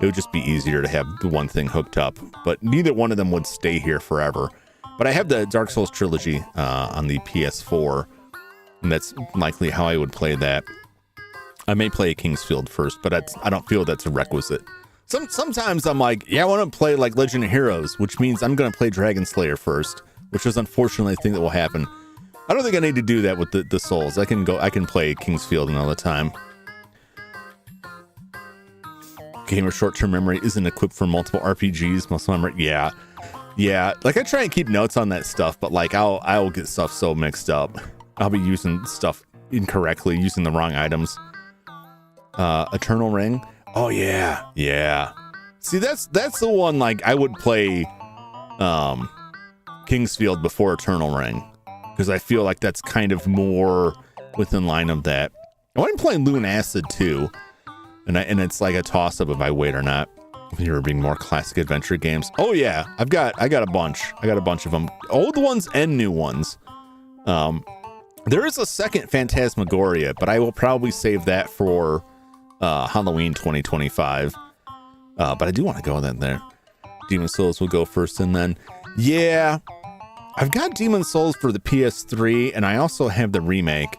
It would just be easier to have the one thing hooked up, but neither one of them would stay here forever. But I have the Dark Souls trilogy on the PS4, and that's likely how I would play that. I may play Kingsfield first, but I don't feel that's a requisite. Sometimes I'm like, yeah, I want to play like Legend of Heroes, which means I'm going to play Dragon Slayer first, which is unfortunately a thing that will happen. I don't think I need to do that with the Souls. I can play Kingsfield another time. Gamer short-term memory isn't equipped for multiple RPGs. Muscle memory, yeah. Like I try and keep notes on that stuff, but like I'll get stuff so mixed up. I'll be using stuff incorrectly, using the wrong items. Eternal Ring. Oh yeah. See, that's the one like I would play Kingsfield before Eternal Ring, because I feel like that's kind of more within line of that. I want to play Loon Acid too, and it's like a toss up if I wait or not. Here being more classic adventure games. Oh yeah, I got a bunch. I got a bunch of them, old ones and new ones. There is a second Phantasmagoria, but I will probably save that for Halloween 2025. But I do want to go then there. Demon Souls will go first, and then yeah, I've got Demon Souls for the PS3, and I also have the remake.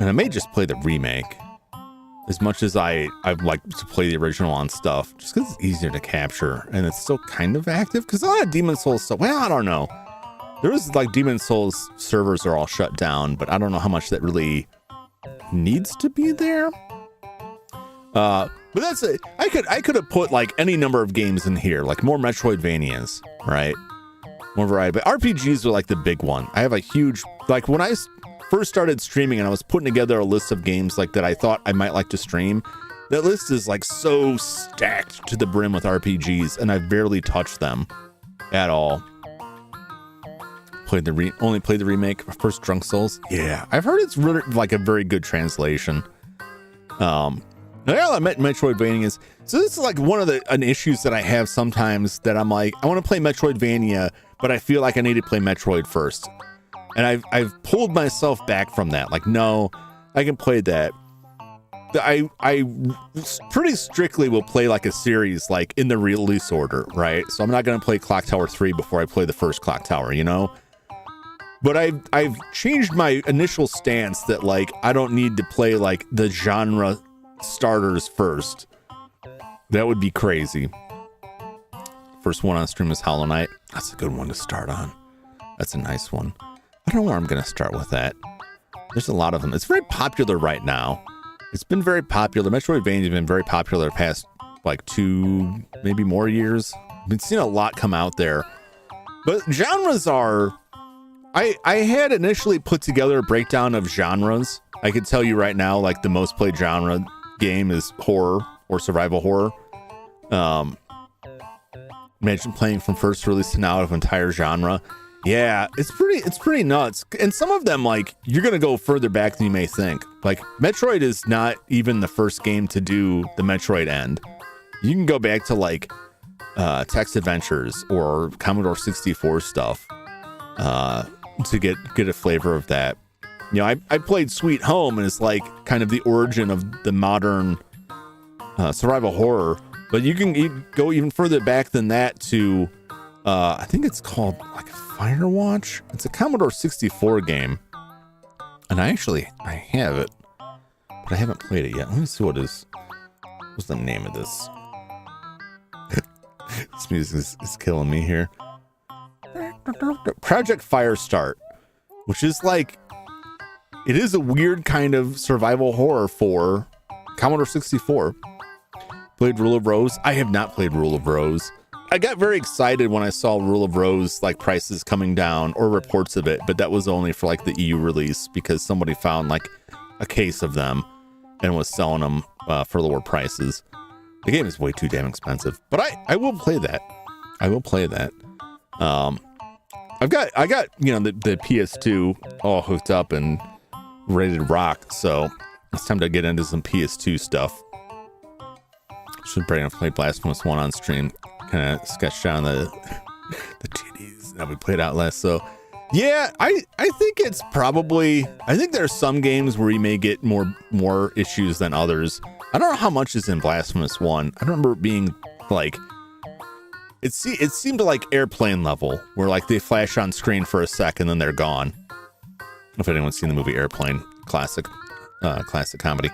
And I may just play the remake, as much as I'd like to play the original on stuff, just because it's easier to capture, and it's still kind of active. Because a lot of Demon Souls stuff, well, I don't know. There was like Demon Souls servers are all shut down, but I don't know how much that really needs to be there. But that's it. I could have put like any number of games in here, like more Metroidvanias, right? More variety. But RPGs are like the big one. I have a huge, like when I first started streaming and I was putting together a list of games like that I thought I might like to stream, that list is like so stacked to the brim with RPGs, and I've barely touched them at all. Only played the remake. First Drunk Souls. Yeah, I've heard it's really like a very good translation. Now I met Metroidvanias. So this is like one of the issues that I have sometimes, that I'm like, I want to play Metroidvania, but I feel like I need to play Metroid first. And I've pulled myself back from that. Like, no, I can play that. I pretty strictly will play like a series, like in the release order, right? So I'm not going to play Clock Tower 3 before I play the first Clock Tower, you know? But I've changed my initial stance that like I don't need to play like the genre starters first. That would be crazy. First one on stream is Hollow Knight. That's a good one to start on. That's a nice one. I don't know where I'm going to start with that. There's a lot of them. It's very popular right now. It's been very popular. Metroidvania has been very popular the past like 2, maybe more years. I've been seeing a lot come out there. But genres are... I had initially put together a breakdown of genres. I could tell you right now, like the most played genre game is horror or survival horror. Imagine playing from first release to now of entire genre. Yeah, it's pretty nuts. And some of them, like, you're gonna go further back than you may think. Like, Metroid is not even the first game to do the Metroid end. You can go back to like Text Adventures or Commodore 64 stuff to get a flavor of that. You know, I played Sweet Home, and it's like kind of the origin of the modern survival horror. But you can go even further back than that to, I think it's called like Firewatch. It's a Commodore 64 game. And I have it, but I haven't played it yet. Let me see what is, what's the name of this? This music is killing me here. Project Firestart, which is like, it is a weird kind of survival horror for Commodore 64. Played Rule of Rose. I have not played Rule of Rose. I got very excited when I saw Rule of Rose like prices coming down or reports of it, but that was only for like the EU release because somebody found like a case of them and was selling them for lower prices. The game is way too damn expensive, but I will play that. I will play that. I got you know the PS2 all hooked up and ready to rock, so it's time to get into some PS2 stuff. Should probably play Blasphemous 1 on stream. Kind of sketched down the titties that we played out last. So yeah, I think it's probably, I think there's some games where you may get more issues than others. I don't know how much is in Blasphemous 1. I remember it being like, it seemed like Airplane level, where like they flash on screen for a second then they're gone. If anyone's seen the movie Airplane, classic comedy.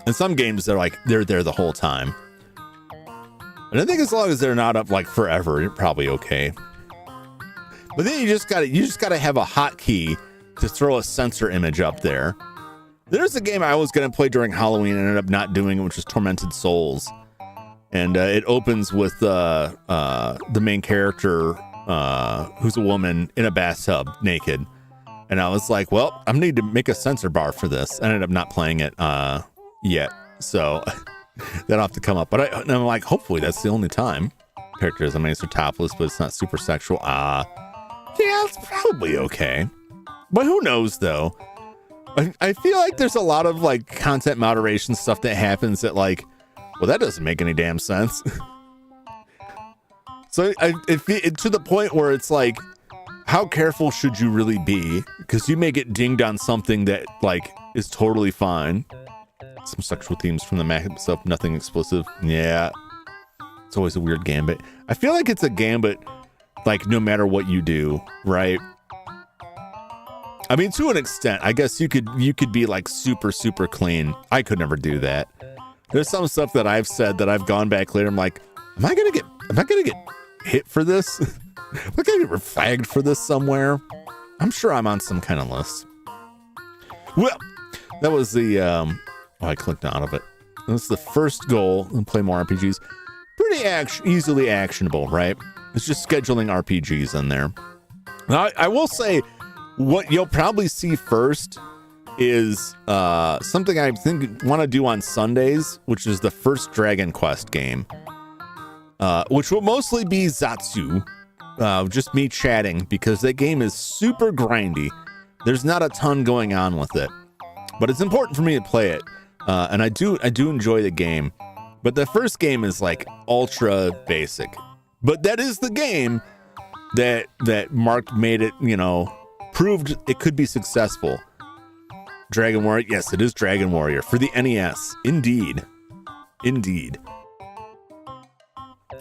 And some games they're like they're there the whole time. And I think as long as they're not up like forever, you're probably okay. But then you just gotta have a hotkey to throw a sensor image up there. There's a game I was gonna play during Halloween and ended up not doing, which is Tormented Souls. And it opens with the main character, who's a woman in a bathtub naked. And I was like, well, I need to make a sensor bar for this. I ended up not playing it yet, so that'll have to come up. But I'm like, hopefully that's the only time. Characters, I mean, it's topless, but it's not super sexual. Yeah, it's probably okay. But who knows, though? I feel like there's a lot of like content moderation stuff that happens that like, well, that doesn't make any damn sense. So it to the point where it's like, how careful should you really be? Because you may get dinged on something that like is totally fine. Some sexual themes from the Mac stuff, nothing explicit. Yeah, it's always a weird gambit. I feel like it's a gambit, like no matter what you do, right? I mean, to an extent, I guess you could be like super clean. I could never do that. There's some stuff that I've said that I've gone back later. I'm like, am I gonna get hit for this? Am I gonna get flagged for this somewhere? I'm sure I'm on some kind of list. Well, that was the I clicked out of it. That's the first goal and play more RPGs. Pretty easily actionable, right? It's just scheduling RPGs in there. Now, I will say what you'll probably see first is something I think want to do on Sundays, which is the first Dragon Quest game, which will mostly be Zatsu, just me chatting, because that game is super grindy. There's not a ton going on with it, but it's important for me to play it. And I do enjoy the game, but the first game is like ultra basic, but that is the game that Mark made it, you know, proved it could be successful. Dragon Warrior. Yes, it is Dragon Warrior for the NES. Indeed.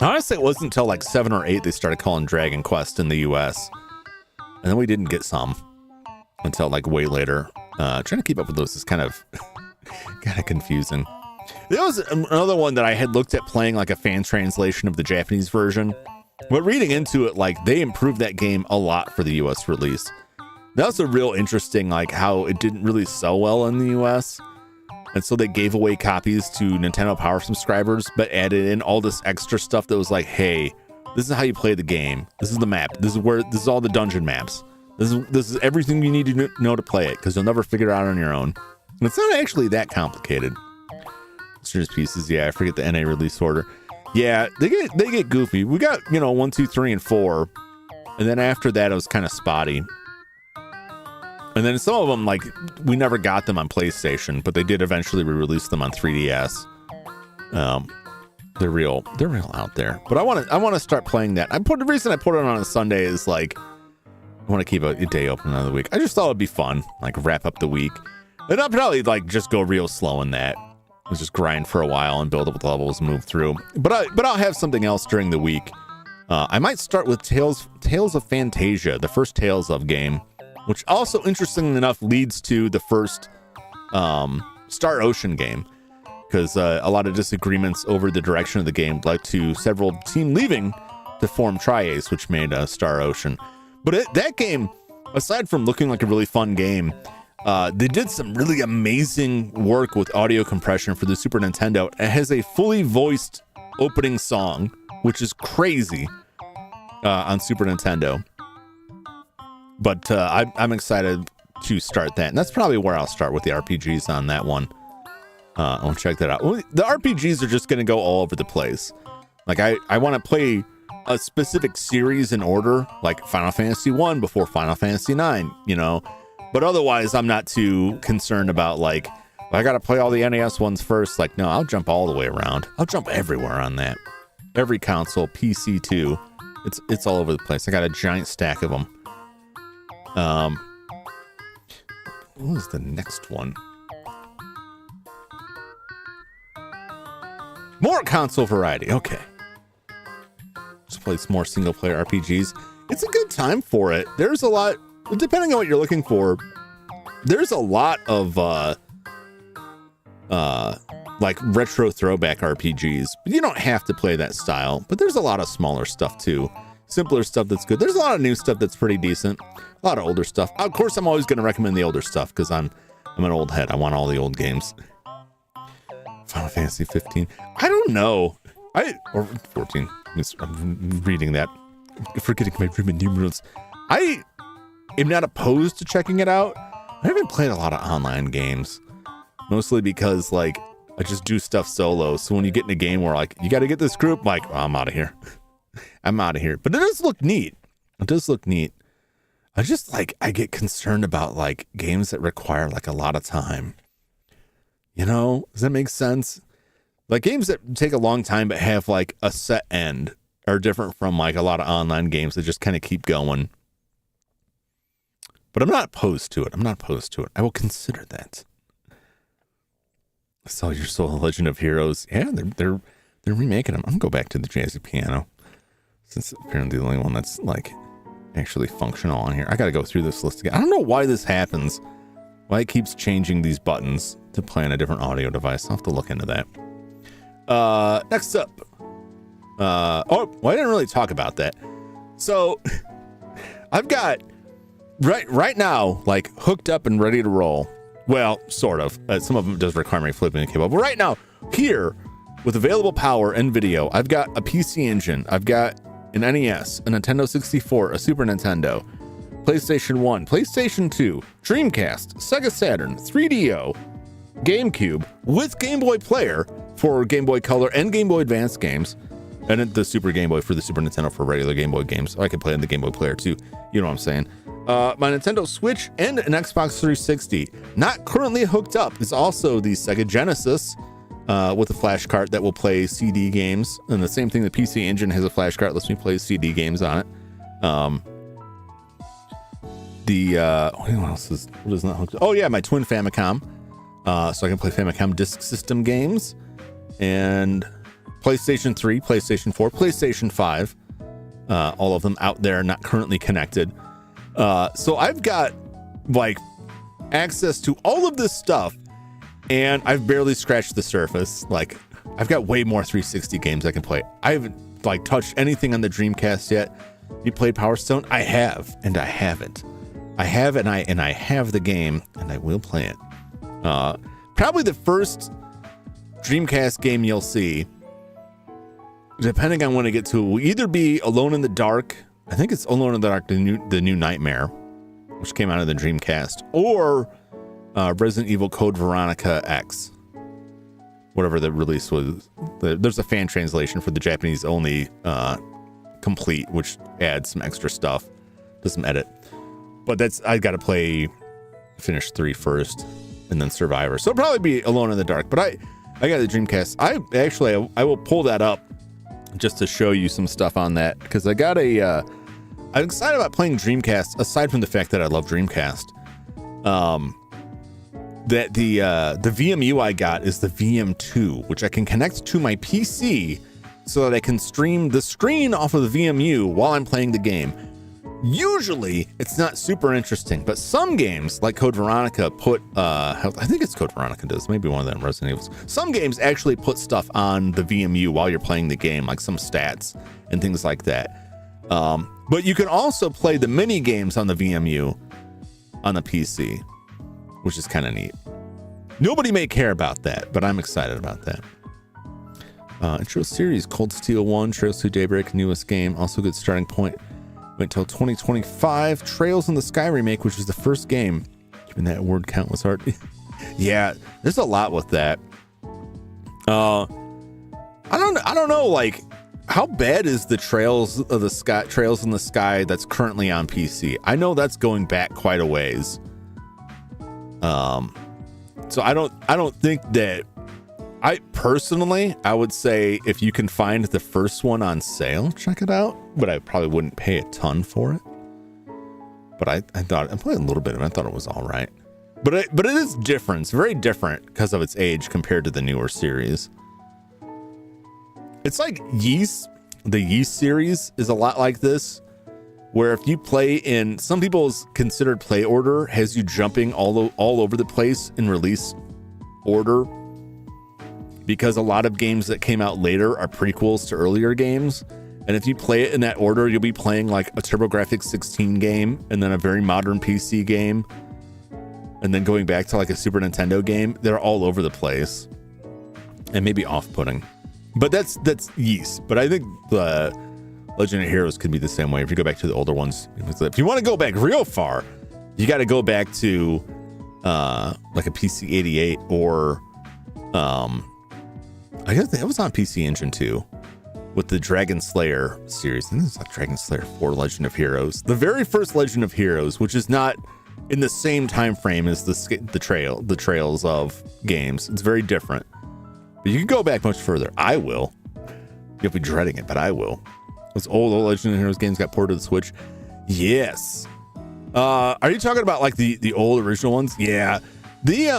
Honestly, it wasn't until like 7 or 8 they started calling Dragon Quest in the US. and then we didn't get some until like way later. Trying to keep up with those is kind of confusing. There was another one that I had looked at playing like a fan translation of the Japanese version, but reading into it, like they improved that game a lot for the US release. That was a real interesting, like how it didn't really sell well in the US. And so they gave away copies to Nintendo Power subscribers, but added in all this extra stuff that was like, hey, this is how you play the game. This is the map. This is all the dungeon maps. This is everything you need to know to play it, because you'll never figure it out on your own. And it's not actually that complicated. Series pieces, yeah, I forget the NA release order. Yeah, they get goofy. We got, 1, 2, 3, and 4. And then after that, it was kind of spotty. And then some of them, like, we never got them on PlayStation, but they did eventually re-release them on 3DS. They're real out there. But I want to start playing that. The reason I put it on a Sunday is like I want to keep a day open another week. I just thought it'd be fun, like wrap up the week. And I'll probably like just go real slow in that. Let's just grind for a while and build up the levels and move through. But I'll have something else during the week. I might start with Tales of Fantasia, the first Tales of game, which also, interestingly enough, leads to the first Star Ocean game, because a lot of disagreements over the direction of the game led to several team leaving to form Tri-Ace, which made Star Ocean. But that game, aside from looking like a really fun game, they did some really amazing work with audio compression for the Super Nintendo. It has a fully voiced opening song, which is crazy on Super Nintendo. But I'm excited to start that. And that's probably where I'll start with the RPGs on that one. I'll check that out. The RPGs are just going to go all over the place. Like I want to play a specific series in order, like Final Fantasy 1 before Final Fantasy 9, But otherwise, I'm not too concerned about like, I got to play all the NES ones first. Like, no, I'll jump all the way around. I'll jump everywhere on that. Every console, PC too. It's all over the place. I got a giant stack of them. What was the next one? More console variety. Okay. Just play some more single player RPGs. It's a good time for it. There's a lot, depending on what you're looking for, there's a lot of like retro throwback RPGs. You don't have to play that style, but there's a lot of smaller stuff too. Simpler stuff that's good. There's a lot of new stuff that's pretty decent. A lot of older stuff. Of course, I'm always going to recommend the older stuff because I'm an old head. I want all the old games. Final Fantasy 15. I don't know. Or 14. I'm reading that. Forgetting my Roman numerals. I am not opposed to checking it out. I haven't played a lot of online games. Mostly because, like, I just do stuff solo. So when you get in a game where, like, you got to get this group, I'm like, oh, I'm out of here. I'm out of here. But it does look neat. It does look neat. I just, like, I get concerned about, like, games that require, like, a lot of time. Does that make sense? Like, games that take a long time but have, like, a set end are different from, like, a lot of online games that just kind of keep going. But I'm not opposed to it. I will consider that. Soul Your Soul, Legend of Heroes. Yeah, they're remaking them. I'm going to go back to the Jazzy Piano, since apparently the only one that's, like, actually functional on here. I got to go through this list again. I don't know why this happens. Why it keeps changing these buttons to play on a different audio device. I'll have to look into that. Next up. I didn't really talk about that. So I've got right now, like, hooked up and ready to roll. Well, sort of. Some of them does require me flipping the cable. But right now, here, with available power and video, I've got a PC Engine. I've got an NES, a Nintendo 64, a Super Nintendo, PlayStation 1, PlayStation 2, Dreamcast, Sega Saturn, 3DO, GameCube, with Game Boy Player for Game Boy Color and Game Boy Advance games, and the Super Game Boy for the Super Nintendo for regular Game Boy games. I can play on the Game Boy Player too. You know what I'm saying? My Nintendo Switch and an Xbox 360. Not currently hooked up is also the Sega Genesis with a flash cart that will play CD games. And the same thing, the PC Engine has a flash cart that lets me play CD games on it. What is not hooked up? Oh yeah, my twin Famicom. So I can play Famicom Disk System games. And PlayStation 3, PlayStation 4, PlayStation 5. All of them out there, not currently connected. So I've got like access to all of this stuff, and I've barely scratched the surface. Like, I've got way more 360 games I can play. I haven't like touched anything on the Dreamcast yet. You played Power Stone? I have, and I haven't. I have, and I have the game, and I will play it. Probably the first Dreamcast game you'll see, depending on when I get to it, will either be Alone in the Dark. I think it's Alone in the Dark, the new Nightmare, which came out of the Dreamcast, or Resident Evil Code Veronica X, whatever the release was. There's a fan translation for the Japanese only complete, which adds some extra stuff, does some edit. But I got to finish 3 first, and then Survivor. So it'll probably be Alone in the Dark. But I got the Dreamcast. I will pull that up just to show you some stuff on that, because I got I'm excited about playing Dreamcast, aside from the fact that I love Dreamcast. That the VMU I got is the VM2, which I can connect to my PC so that I can stream the screen off of the VMU while I'm playing the game. Usually it's not super interesting, but some games like Code Veronica I think it's Code Veronica does, maybe one of them Resident Evils. Some games actually put stuff on the VMU while you're playing the game, like some stats and things like that. But you can also play the mini games on the VMU on the PC, which is kind of neat. Nobody may care about that, but I'm excited about that. Intro series, Cold Steel 1, Trails to Daybreak, newest game, also good starting point. Went till 2025. Trails in the Sky remake, which was the first game. Given that word countless art. Yeah, there's a lot with that. I don't know, like, how bad is the Trails in the Sky that's currently on PC? I know that's going back quite a ways. So I don't think that, I would say if you can find the first one on sale, check it out. But I probably wouldn't pay a ton for it. But I thought, I played a little bit of it. I thought it was all right. But it is different. It's very different because of its age compared to the newer series. It's like Yeast. The Yeast series is a lot like this, where if you play in, some people's considered play order has you jumping all over the place in release order, because a lot of games that came out later are prequels to earlier games. And if you play it in that order, you'll be playing like a TurboGrafx 16 game, and then a very modern PC game, and then going back to like a Super Nintendo game. They're all over the place and maybe off-putting. But that's Yeast. But I think the Legend of Heroes could be the same way if you go back to the older ones. If you want to go back real far, you got to go back to like a PC 88 or I guess it was on PC Engine 2 with the Dragon Slayer series. And this is like Dragon Slayer 4 Legend of Heroes. The very first Legend of Heroes, which is not in the same time frame as the Trails of games. It's very different. But you can go back much further. I will. You'll be dreading it, but I will. Those old Legend of Heroes games got ported to the Switch. Yes. Are you talking about like the old original ones? Yeah. The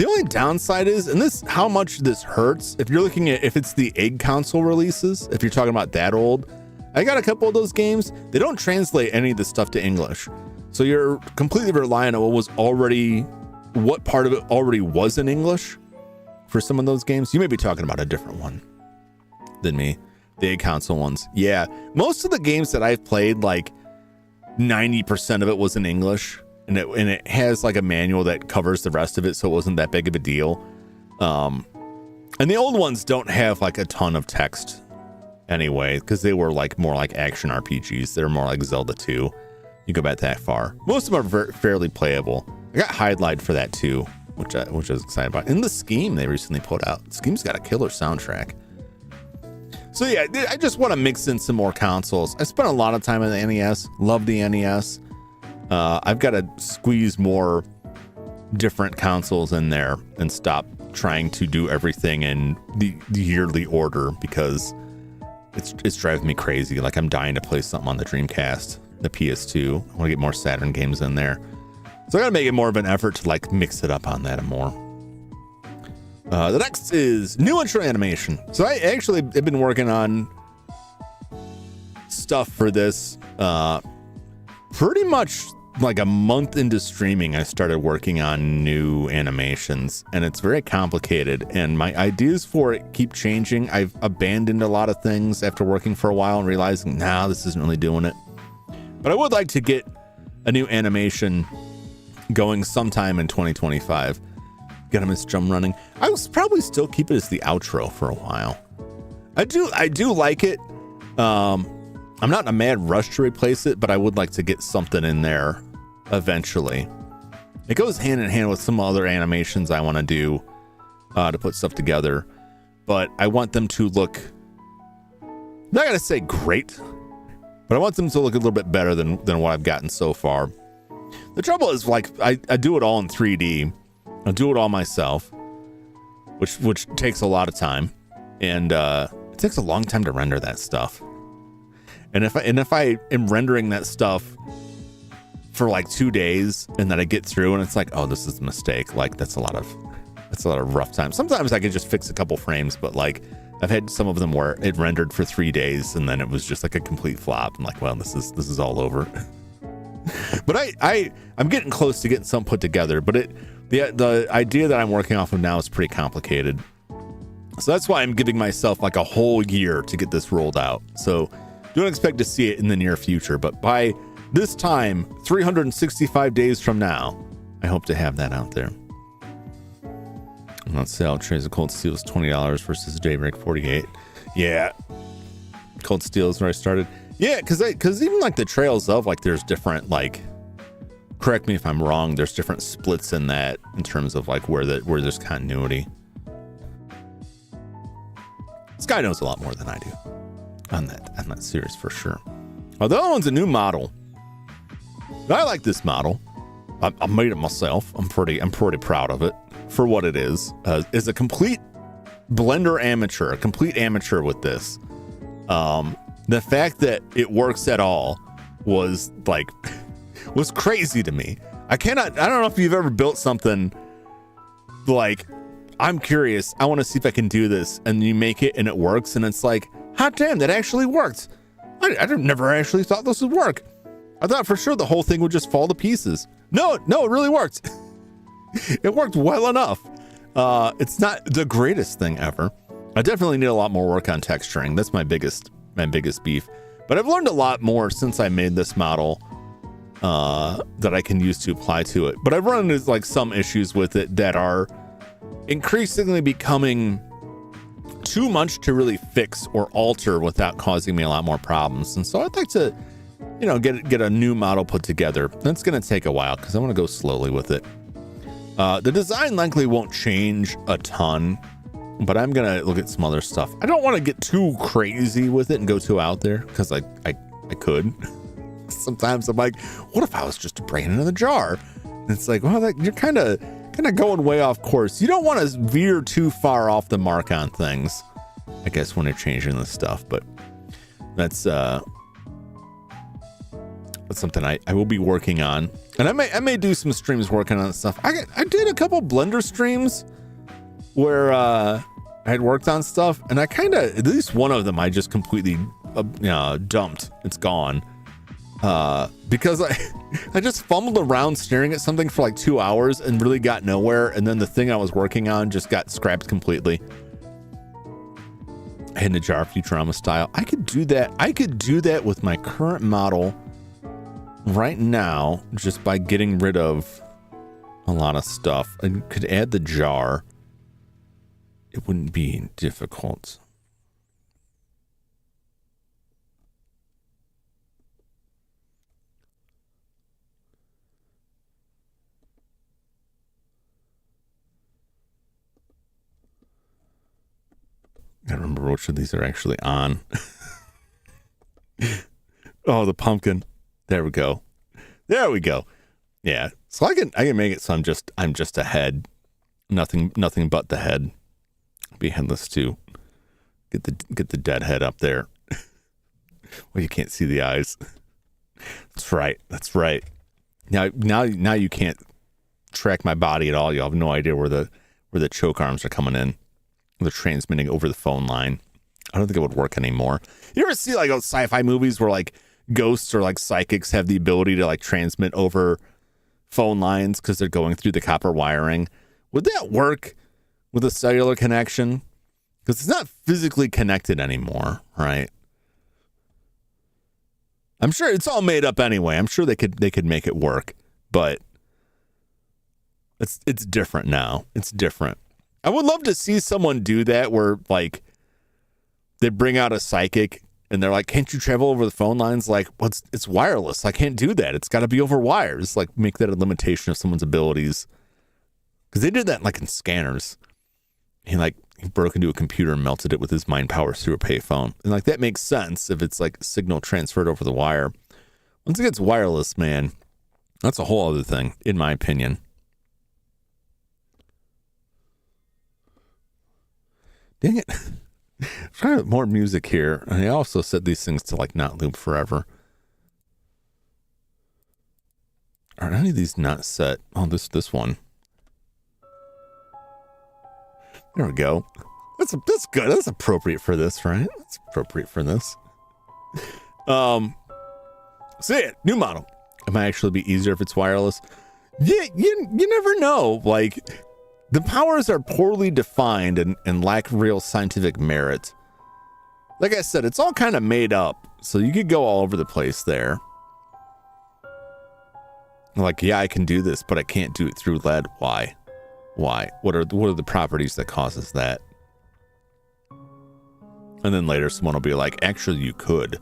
only downside is, and this, how much this hurts, if you're looking at, if it's the egg console releases, if you're talking about that old, I got a couple of those games. They don't translate any of the stuff to English. So you're completely relying on what part of it already was in English for some of those games. You may be talking about a different one than me. The egg console ones. Yeah. Most of the games that I've played, like 90% of it was in English. And it has like a manual that covers the rest of it, so it wasn't that big of a deal. And the old ones don't have like a ton of text anyway, because they were like more like action RPGs. They're more like Zelda 2. You go back that far. Most of them are fairly playable. I got Highlight for that too, which I was excited about. And the Scheme they recently put out. Scheme's got a killer soundtrack. So yeah, I just want to mix in some more consoles. I spent a lot of time on the NES. Love the NES. I've got to squeeze more different consoles in there and stop trying to do everything in the yearly order, because it's driving me crazy. Like, I'm dying to play something on the Dreamcast, the PS2. I want to get more Saturn games in there. So I got to make it more of an effort to like mix it up on that and more. The next is new intro animation. So I actually have been working on stuff for this. pretty much like a month into streaming, I started working on new animations, and it's very complicated, and my ideas for it keep changing. I've abandoned a lot of things after working for a while and realizing, nah, this isn't really doing it. But I would like to get a new animation going sometime in 2025. Gotta miss Jum running. I will probably still keep it as the outro for a while. I do like it. I'm not in a mad rush to replace it, but I would like to get something in there eventually. It goes hand in hand with some other animations I want to do to put stuff together, but I want them to look, I'm not gonna say great, but I want them to look a little bit better than what I've gotten so far. The trouble is, like, I do it all in 3D. I do it all myself, which takes a lot of time, and it takes a long time to render that stuff. And if I am rendering that stuff for like 2 days and then I get through and it's like, oh, this is a mistake, like that's a lot of rough time. Sometimes I could just fix a couple frames, but like I've had some of them where it rendered for 3 days and then it was just like a complete flop. I'm like, well, this is all over. But I'm getting close to getting something put together, but the idea that I'm working off of now is pretty complicated. So that's why I'm giving myself like a whole year to get this rolled out. So don't expect to see it in the near future, but by this time, 365 days from now, I hope to have that out there. On sale, trays of Cold Steel is $20 versus Daybreak 48. Yeah, Cold Steel is where I started. Yeah, because even like the trails of like there's different, like, correct me if I'm wrong, there's different splits in that in terms of like where there's continuity. This guy knows a lot more than I do on that series for sure. Oh, the other one's a new model. I like this model. I made it myself. I'm pretty proud of it for what it is. Is a complete Blender amateur, a complete amateur with this. The fact that it works at all was like was crazy to me. I don't know if you've ever built something like, I'm curious, I want to see if I can do this, and you make it and it works, and it's like, hot damn, that actually worked. I never actually thought this would work. I thought for sure the whole thing would just fall to pieces. No, it really worked. It worked well enough. It's not the greatest thing ever. I definitely need a lot more work on texturing. That's my biggest beef. But I've learned a lot more since I made this model that I can use to apply to it. But I've run into like some issues with it that are increasingly becoming too much to really fix or alter without causing me a lot more problems. And so I'd like to, get a new model put together. That's going to take a while because I want to go slowly with it. The design likely won't change a ton, but I'm going to look at some other stuff. I don't want to get too crazy with it and go too out there because I could. Sometimes I'm like, what if I was just a brain in the jar? And it's like, well, you're kind of going way off course. You don't want to veer too far off the mark on things, I guess, when you're changing this stuff. But that's something I will be working on, and I may do some streams working on stuff. I did a couple Blender streams where I had worked on stuff, and I at least one of them I just completely dumped. It's gone because I just fumbled around staring at something for like 2 hours and really got nowhere, and then the thing I was working on just got scrapped completely. In the jar Futurama style. I could do that with my current model right now, just by getting rid of a lot of stuff. I could add the jar. It wouldn't be difficult. I don't remember which of these are actually on. Oh, the pumpkin. There we go. Yeah. So I can make it so I'm just a head. Nothing but the head. Be headless too. Get the dead head up there. Well, you can't see the eyes. That's right. Now you can't track my body at all. You have no idea where the choke arms are coming in. They're transmitting over the phone line. I don't think it would work anymore. You ever see like those sci-fi movies where like ghosts or like psychics have the ability to like transmit over phone lines because they're going through the copper wiring. Would that work with a cellular connection? Because it's not physically connected anymore, right? I'm sure it's all made up anyway. I'm sure they could make it work, but it's different now. It's different. I would love to see someone do that where like they bring out a psychic and they're like, can't you travel over the phone lines? Like, well, it's wireless. I can't do that. It's got to be over wires. Like, make that a limitation of someone's abilities. Because they did that like in Scanners. He broke into a computer and melted it with his mind power through a payphone. And like that makes sense if it's like signal transferred over the wire. Once it gets wireless, man, that's a whole other thing, in my opinion. Dang it. I'm trying to more music here. And I also set these things to like not loop forever. Are any of these not set? Oh, this one. There we go. That's good. That's appropriate for this, right? That's appropriate for this. See it. New model. It might actually be easier if it's wireless. Yeah, you never know. Like, the powers are poorly defined and lack real scientific merit. Like I said, it's all kind of made up, so you could go all over the place there. Like, yeah, I can do this, but I can't do it through lead. Why? What are the properties that causes that? And then later someone will be like, actually you could.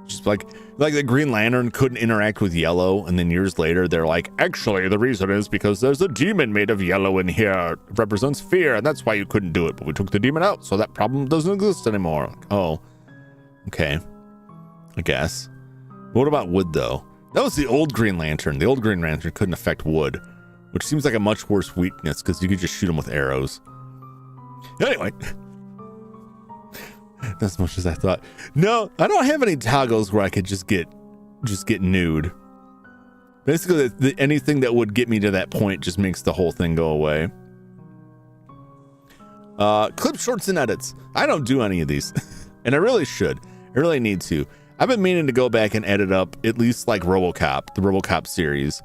Just like the Green Lantern couldn't interact with yellow, and then years later they're like, actually the reason is because there's a demon made of yellow in here. It represents fear, and that's why you couldn't do it. But we took the demon out, so that problem doesn't exist anymore. Like, oh, okay, I guess. What about wood though? That was the old Green Lantern. The old Green Lantern couldn't affect wood, which seems like a much worse weakness because you could just shoot them with arrows. Anyway. As much as I thought. No, I don't have any toggles where I could just get nude. Basically, anything that would get me to that point just makes the whole thing go away. Clip shorts and edits. I don't do any of these. And I really should. I really need to. I've been meaning to go back and edit up at least like RoboCop, the RoboCop series.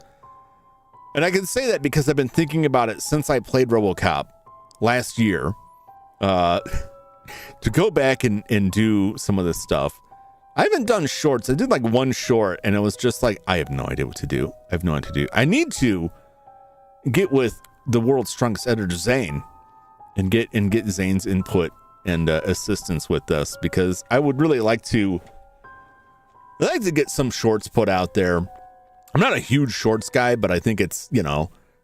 And I can say that because I've been thinking about it since I played RoboCop last year. To go back and do some of this stuff. I haven't done shorts. I did like one short and it was just like, I have no idea what to do. I need to get with the world's strongest editor, Zane, and get Zane's input and assistance with this, because I would really like to get some shorts put out there. I'm not a huge shorts guy, but I think it's, I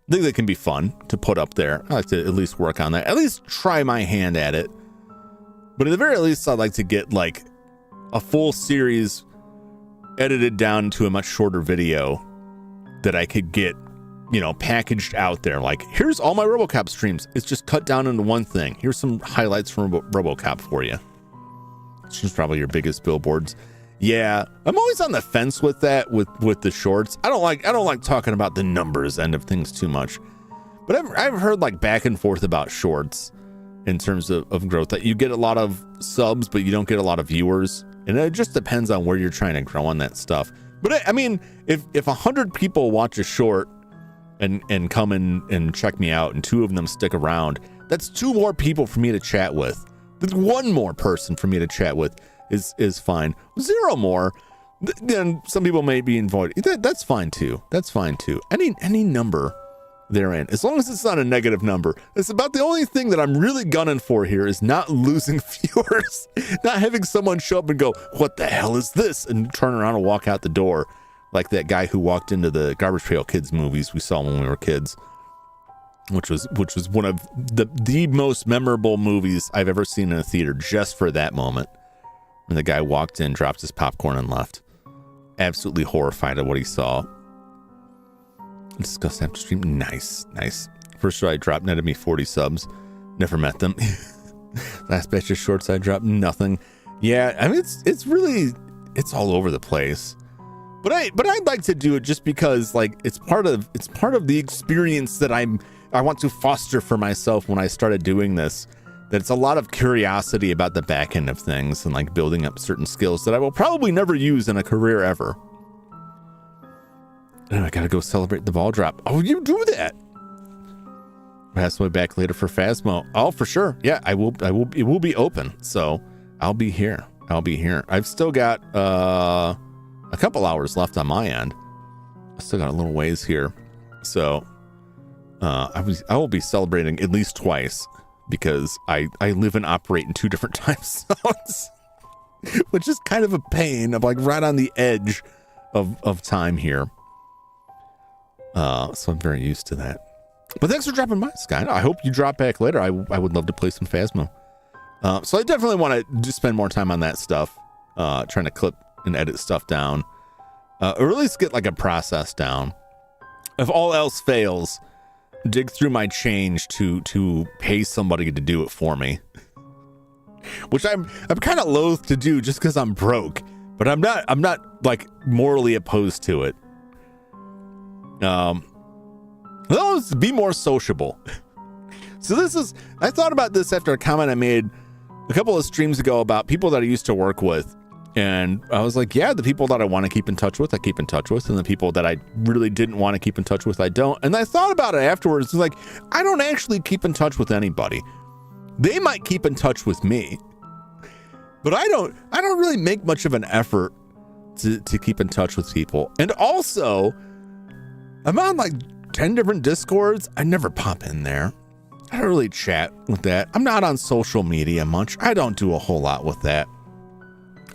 think they can be fun to put up there. I like to at least work on that. At least try my hand at it. But at the very least, I'd like to get like a full series edited down to a much shorter video that I could get, packaged out there. Like, here's all my RoboCop streams. It's just cut down into one thing. Here's some highlights from RoboCop for you. It's just probably your biggest billboards. Yeah, I'm always on the fence with that, with the shorts. I don't like talking about the numbers end of things too much. But I've heard like back and forth about shorts. In terms of growth, that you get a lot of subs, but you don't get a lot of viewers. And it just depends on where you're trying to grow on that stuff. But I mean, if 100 people watch a short and come in and check me out and 2 of them stick around, that's 2 more people for me to chat with. That's 1 more person for me to chat with is fine. 0 more, then some people may be invited. That's fine too. Any number therein, as long as it's not a negative number. It's about the only thing that I'm really gunning for here is not losing viewers, not having someone show up and go, what the hell is this, and turn around and walk out the door like that guy who walked into the Garbage Pail Kids movies we saw when we were kids, which was one of the most memorable movies I've ever seen in a theater, just for that moment when the guy walked in, dropped his popcorn and left, absolutely horrified at what he saw. Discuss after stream. Nice. First show I dropped netted me 40 subs. Never met them. Last batch of shorts I dropped, nothing. Yeah, I mean it's all over the place. But I'd like to do it just because like it's part of the experience that I want to foster for myself when I started doing this. that it's a lot of curiosity about the back end of things and like building up certain skills that I will probably never use in a career ever. And I gotta go celebrate the ball drop. Oh, you do that. Pass my back later for Phasmo. Oh, for sure. Yeah, I will. It will be open. So I'll be here. I've still got a couple hours left on my end. I still got a little ways here. So I will be celebrating at least twice because I live and operate in 2 different time zones, which is kind of a pain. I'm like right on the edge of time here. So I'm very used to that. But thanks for dropping by, Sky. I hope you drop back later. I would love to play some Phasmo. So I definitely want to just spend more time on that stuff, trying to clip and edit stuff down, or at least get like a process down. If all else fails, dig through my change to pay somebody to do it for me, which I'm kind of loath to do just because I'm broke. But I'm not like morally opposed to it. Let's be more sociable. So I thought about this after a comment I made a couple of streams ago about people that I used to work with. And I was like, yeah, the people that I want to keep in touch with, I keep in touch with. And the people that I really didn't want to keep in touch with, I don't. And I thought about it afterwards. It's like, I don't actually keep in touch with anybody. They might keep in touch with me, but I don't really make much of an effort to keep in touch with people. And also, I'm on like 10 different Discords. I never pop in there. I don't really chat with that. I'm not on social media much. I don't do a whole lot with that.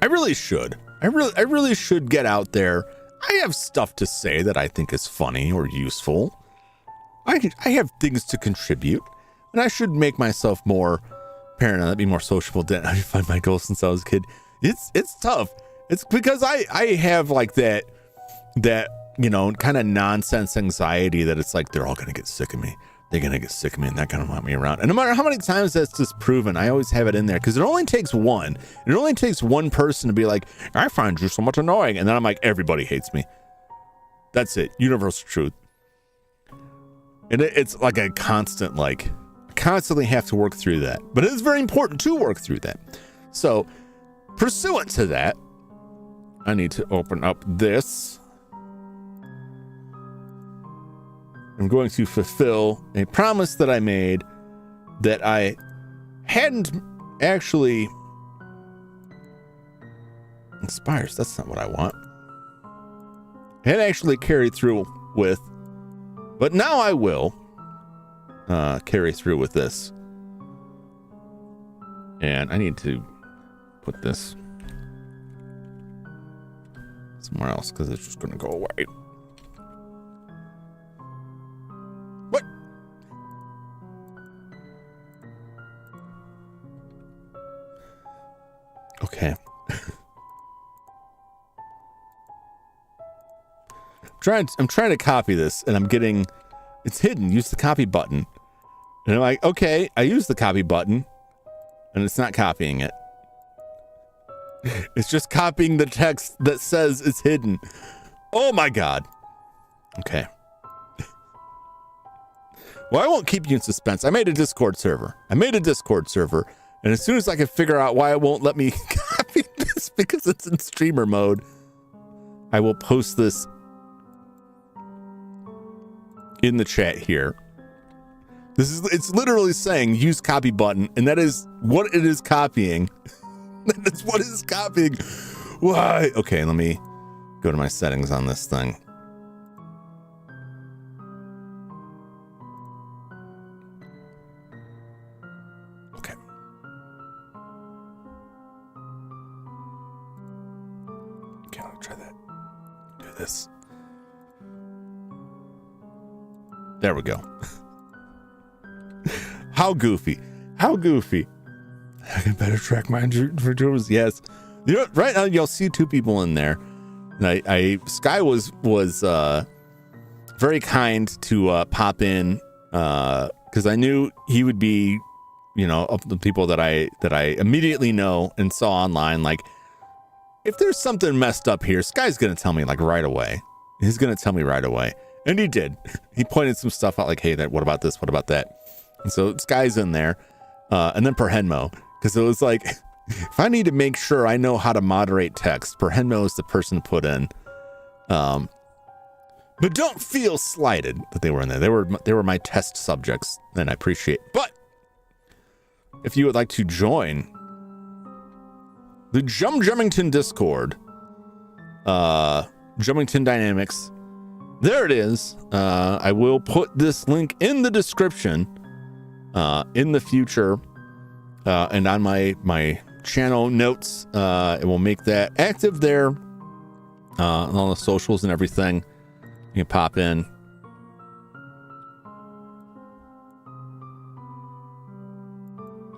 I really should. I really should get out there. I have stuff to say that I think is funny or useful. I have things to contribute, and I should make myself more paranoid, be more sociable. I find my goal since I was a kid. It's tough. It's because I have like that kind of nonsense anxiety that it's like they're all gonna get sick of me. They're going to get sick of me and they're going to want me around. And no matter how many times that's disproven, I always have it in there because it only takes one. It only takes one person to be like, I find you so much annoying. And then I'm like, everybody hates me. That's it. Universal truth. And it's like a constant, constantly have to work through that. But it is very important to work through that. So pursuant to that, I need to open up this. I'm going to fulfill a promise that I made that I hadn't actually inspires. That's not what I want. I hadn't actually carried through with, but now I will carry through with this. And I need to put this somewhere else because it's just going to go away. What? Okay. I'm trying to copy this and I'm getting, it's hidden. Use the copy button. And I'm like, okay, I use the copy button and it's not copying it. It's just copying the text that says it's hidden. Oh my God. Okay. Well, I won't keep you in suspense. I made a Discord server. And as soon as I can figure out why it won't let me copy this because it's in streamer mode, I will post this in the chat here. It's literally saying use copy button, and that is what it is copying. That's what it is copying. Why? Okay, let me go to my settings on this thing. Okay. Okay, I'll try that. Do this. There we go. How goofy. How goofy. I can better track my viewers. Yes. You know, right now you'll see two people in there. And Sky was very kind to pop in because I knew he would be, you know, of the people that I immediately know and saw online. Like, if there's something messed up here, Sky's gonna tell me like right away. He's gonna tell me right away. And he did. He pointed some stuff out like, hey, what about this? What about that? And so Sky's in there. and then Perhenmo, because it was like, if I need to make sure I know how to moderate text, Perhenmo is the person to put in. But don't feel slighted that they were in there. They were my test subjects, and I appreciate. But if you would like to join the Jum Jumington Discord, Jumington Dynamics, there it is. I will put this link in the description in the future, and on my channel notes. It will make that active there on all the socials and everything. You can pop in.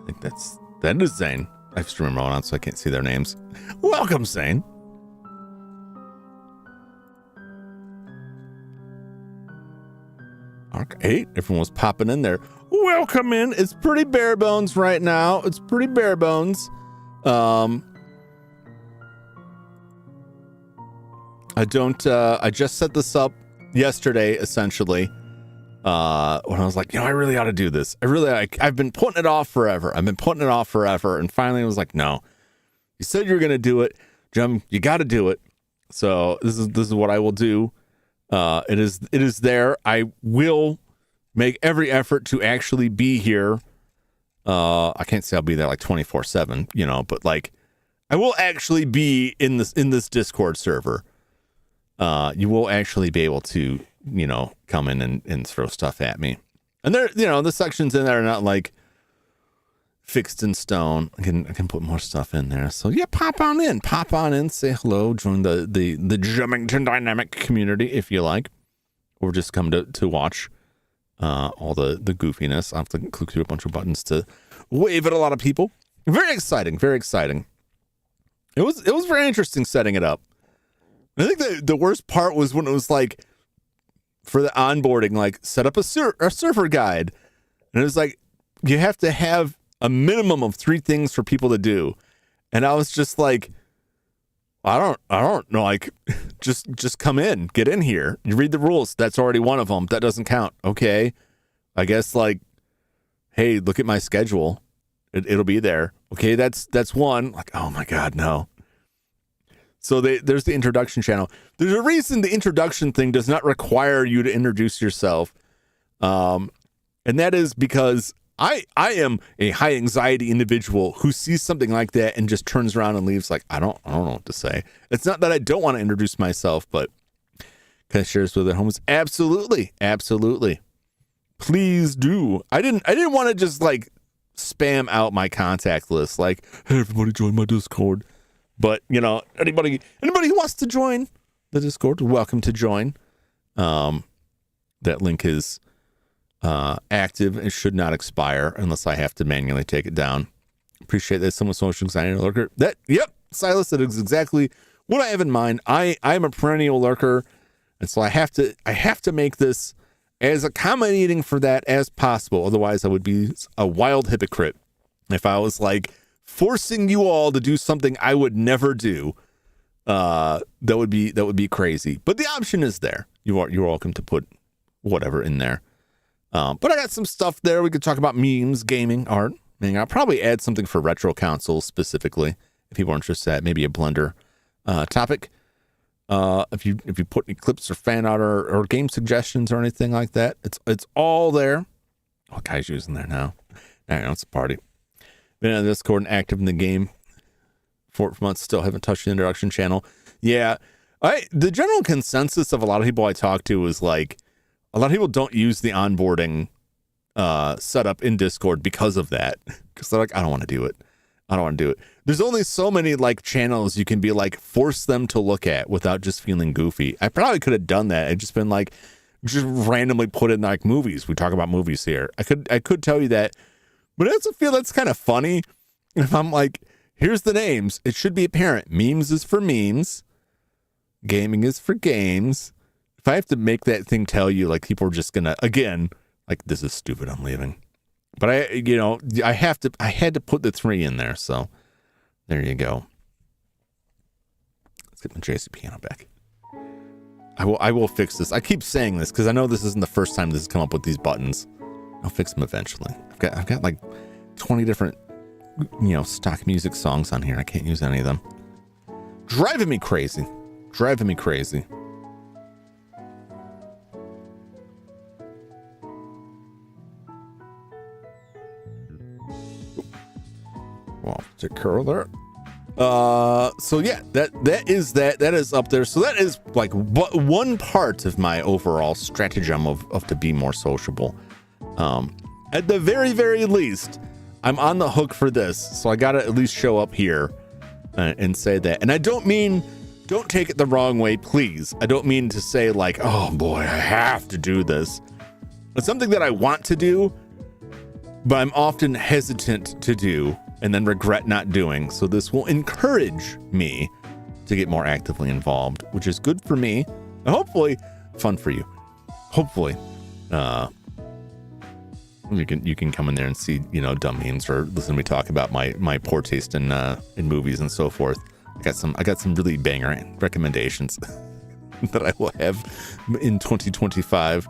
I think that is Zane. I have stream mode on, so I can't see their names. Welcome, Zane. Arc 8, everyone was popping in there. Welcome in. It's pretty bare bones right now. It's pretty bare bones. I just set this up yesterday, essentially. When I was like, I really ought to do this. I've been putting it off forever. And finally I was like, no, you said you were going to do it. Jum, you got to do it. So this is what I will do. It is there. I will make every effort to actually be here. I can't say I'll be there like 24/7, but like I will actually be in this Discord server. You will actually be able to, come in and throw stuff at me. And there, the sections in there are not like fixed in stone. I can put more stuff in there. So yeah, pop on in, say hello, join the Jumington Dynamic community if you like, or just come to watch all the goofiness. I have to click through a bunch of buttons to wave at a lot of people. Very exciting, very exciting. It was very interesting setting it up. I think the worst part was when it was like, for the onboarding, like set up a server guide. And it was like, you have to have a minimum of 3 things for people to do. And I was just like, I don't know, like, just come in, get in here. You read the rules. That's already one of them. That doesn't count. Okay. I guess like, hey, look at my schedule. It'll be there. Okay. That's one. Like, oh my God, no. So there's the introduction channel. There's a reason the introduction thing does not require you to introduce yourself. And that is because I am a high anxiety individual who sees something like that and just turns around and leaves like, I don't know what to say. It's not that I don't want to introduce myself, but can I share this with their homies? Absolutely. Absolutely. Please do. I didn't want to just like spam out my contact list. Like, hey, everybody join my Discord. But, anybody who wants to join the Discord, welcome to join. That link is active and should not expire unless I have to manually take it down. Appreciate that someone's social anxiety lurker. Silas, that is exactly what I have in mind. I'm a perennial lurker, and so I have to make this as accommodating for that as possible. Otherwise, I would be a wild hypocrite if I was like forcing you all to do something I would never do. That would be crazy. But the option is there. You're welcome to put whatever in there. But I got some stuff there. We could talk about memes, gaming, art. I'll probably add something for retro consoles specifically if people are interested. Maybe a Blender topic. If you put any clips or fan art or game suggestions or anything like that, it's all there. Oh, Kai's using there now. It's a party. Been on Discord and active in the game for months. Still haven't touched the introduction channel. Yeah, the general consensus of a lot of people I talk to is like, a lot of people don't use the onboarding setup in Discord because of that. Because they're like, I don't want to do it. There's only so many like channels you can be like, force them to look at without just feeling goofy. I probably could have done that. I'd just been like, just randomly put in like movies. We talk about movies here. I could tell you that. But I also feel that's kind of funny. If I'm like, here's the names. It should be apparent. Memes is for memes. Gaming is for games. If I have to make that thing tell you, like, people are just going to, again, like, this is stupid, I'm leaving. But I had to put the 3 in there. So there you go. Let's get my JC piano back. I will fix this. I keep saying this because I know this isn't the first time this has come up with these buttons. I'll fix them eventually. I've got like 20 different, stock music songs on here. I can't use any of them. Driving me crazy. Well, take care of that. So yeah, that is up there. So that is like one part of my overall stratagem of to be more sociable. At the very, very least, I'm on the hook for this. So I got to at least show up here and say that. And I don't take it the wrong way, please. I don't mean to say like, oh boy, I have to do this. It's something that I want to do, but I'm often hesitant to do and then regret not doing. So this will encourage me to get more actively involved, which is good for me and hopefully fun for you. Hopefully, you can come in there and see, dumb memes or listen to me talk about my poor taste in movies and so forth. I got some really banger recommendations that I will have in 2025.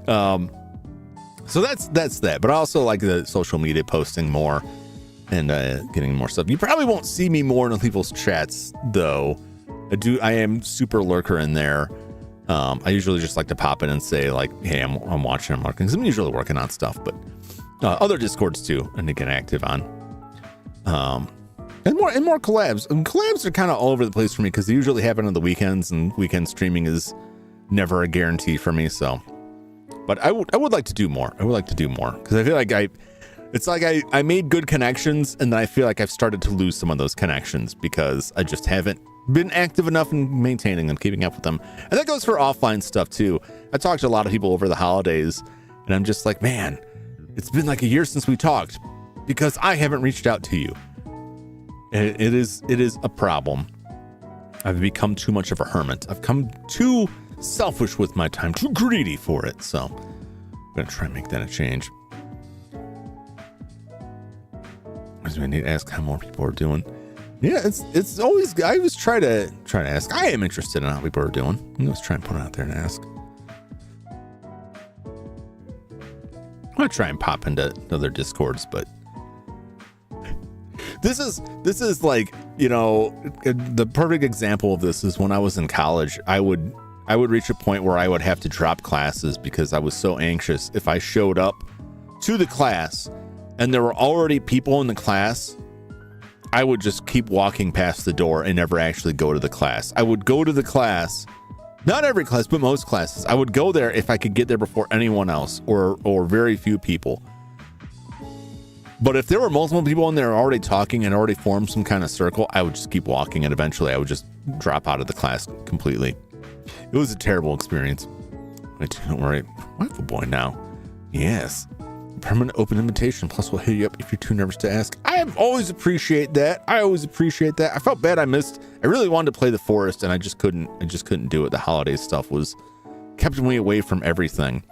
So that's that. But I also like the social media posting more and getting more stuff. You probably won't see me more in people's chats though. I am super lurker in there. I usually just like to pop in and say like, hey, I'm watching, I'm working, because I'm usually working on stuff, but other Discords too, and to get active on. And more collabs. And collabs are kind of all over the place for me because they usually happen on the weekends, and weekend streaming is never a guarantee for me. So, but I would like to do more. I would like to do more because I feel like I made good connections, and then I feel like I've started to lose some of those connections because I just haven't been active enough in maintaining and keeping up with them. And that goes for offline stuff too. I talked to a lot of people over the holidays, and I'm just like, man, it's been like a year since we talked because I haven't reached out to you. And it is a problem. I've become too much of a hermit. I've come too selfish with my time, too greedy for it. So I'm gonna try and make that a change. I need to ask how more people are doing. Yeah, it's always, I always try to ask. I am interested in how people are doing. I'm just trying to put it out there and ask. I'm gonna try and pop into other Discords, but this is like, the perfect example of this is when I was in college. I would reach a point where I would have to drop classes because I was so anxious. If I showed up to the class and there were already people in the class, I would just keep walking past the door and never actually go to the class. I would go to the class, not every class, but most classes. I would go there if I could get there before anyone else or very few people. But if there were multiple people in there already talking and already formed some kind of circle, I would just keep walking, and eventually I would just drop out of the class completely. It was a terrible experience. Wait, don't worry. I have a boy now. Yes. Permanent open invitation, plus we'll hit you up if you're too nervous to ask. I always appreciate that. I felt bad I really wanted to play the forest, and I just couldn't do it. The holiday stuff kept me away from everything.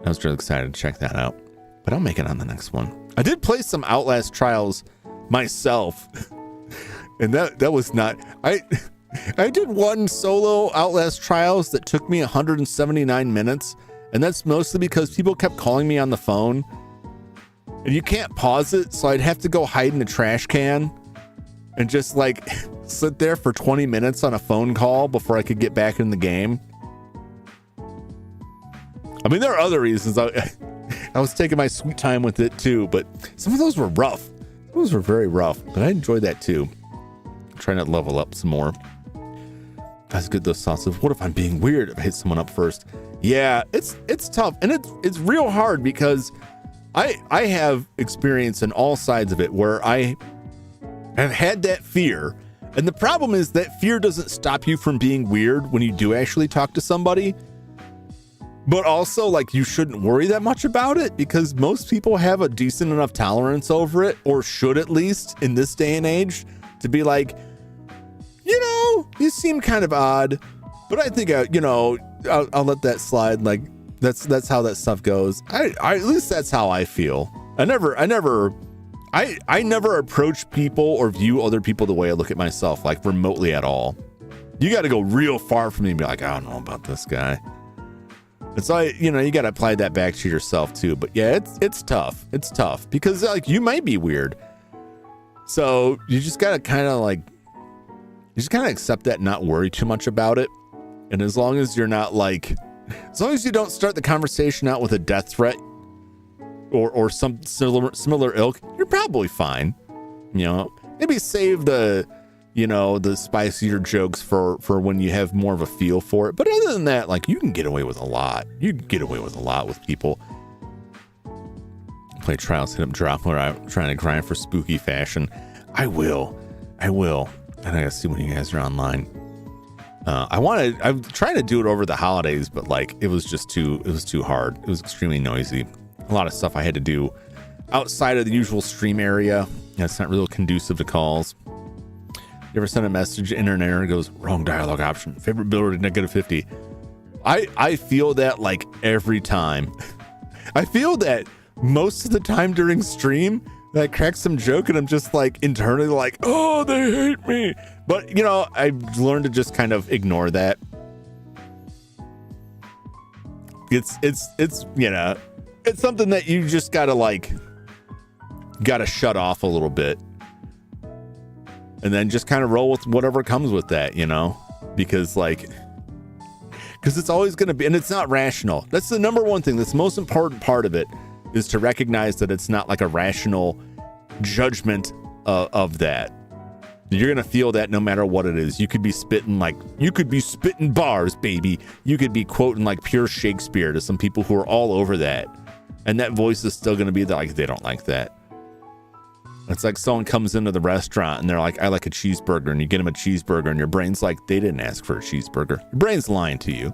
I was really excited to check that out, but I'll make it on the next one. I did play some Outlast Trials myself, and that was not, I did one solo Outlast Trials that took me 179 minutes. And that's mostly because people kept calling me on the phone and you can't pause it. So I'd have to go hide in a trash can and just like sit there for 20 minutes on a phone call before I could get back in the game. I mean, there are other reasons. I was taking my sweet time with it too, but some of those were rough. Those were very rough, but I enjoyed that too. I'm trying to level up some more. That's good. Those thoughts of what if I'm being weird if I hit someone up first? Yeah, it's tough, and it's real hard because I have experience in all sides of it where I have had that fear, and the problem is that fear doesn't stop you from being weird when you do actually talk to somebody, but also like you shouldn't worry that much about it because most people have a decent enough tolerance over it, or should at least in this day and age, to be like, you seem kind of odd, but I think I'll let that slide. Like that's how that stuff goes. I at least that's how I feel. I never approach people or view other people the way I look at myself, like remotely at all. You got to go real far from me and be like, I don't know about this guy. It's like, you got to apply that back to yourself too. But yeah, it's tough. It's tough because like you might be weird. So you just got to kind of accept that and not worry too much about it. And as long as you're not as long as you don't start the conversation out with a death threat or some similar ilk, you're probably fine. Maybe save the spicier jokes for when you have more of a feel for it. But other than that, you can get away with a lot. You can get away with a lot with people. Play trials, hit up drop where I'm trying to grind for spooky fashion. I will. And I gotta see when you guys are online. I'm trying to do it over the holidays, but it was too hard. It was extremely noisy. A lot of stuff I had to do outside of the usual stream area. It's not real conducive to calls. You ever send a message in an error and goes, wrong dialogue option, favorite builder to -50. I feel that every time. I feel that most of the time during stream, I crack some joke and I'm just internally oh, they hate me. But I've learned to just kind of ignore that. It's something that you just gotta shut off a little bit. And then just kind of roll with whatever comes with that, because it's always going to be, and it's not rational. That's the number one thing. That's the most important part of it, is to recognize that it's not a rational judgment of that. You're going to feel that no matter what it is. You could be spitting bars, baby. You could be quoting pure Shakespeare to some people who are all over that. And that voice is still going to be they don't like that. It's like someone comes into the restaurant and they're like, I like a cheeseburger, and you get them a cheeseburger and your brain's like, they didn't ask for a cheeseburger. Your brain's lying to you.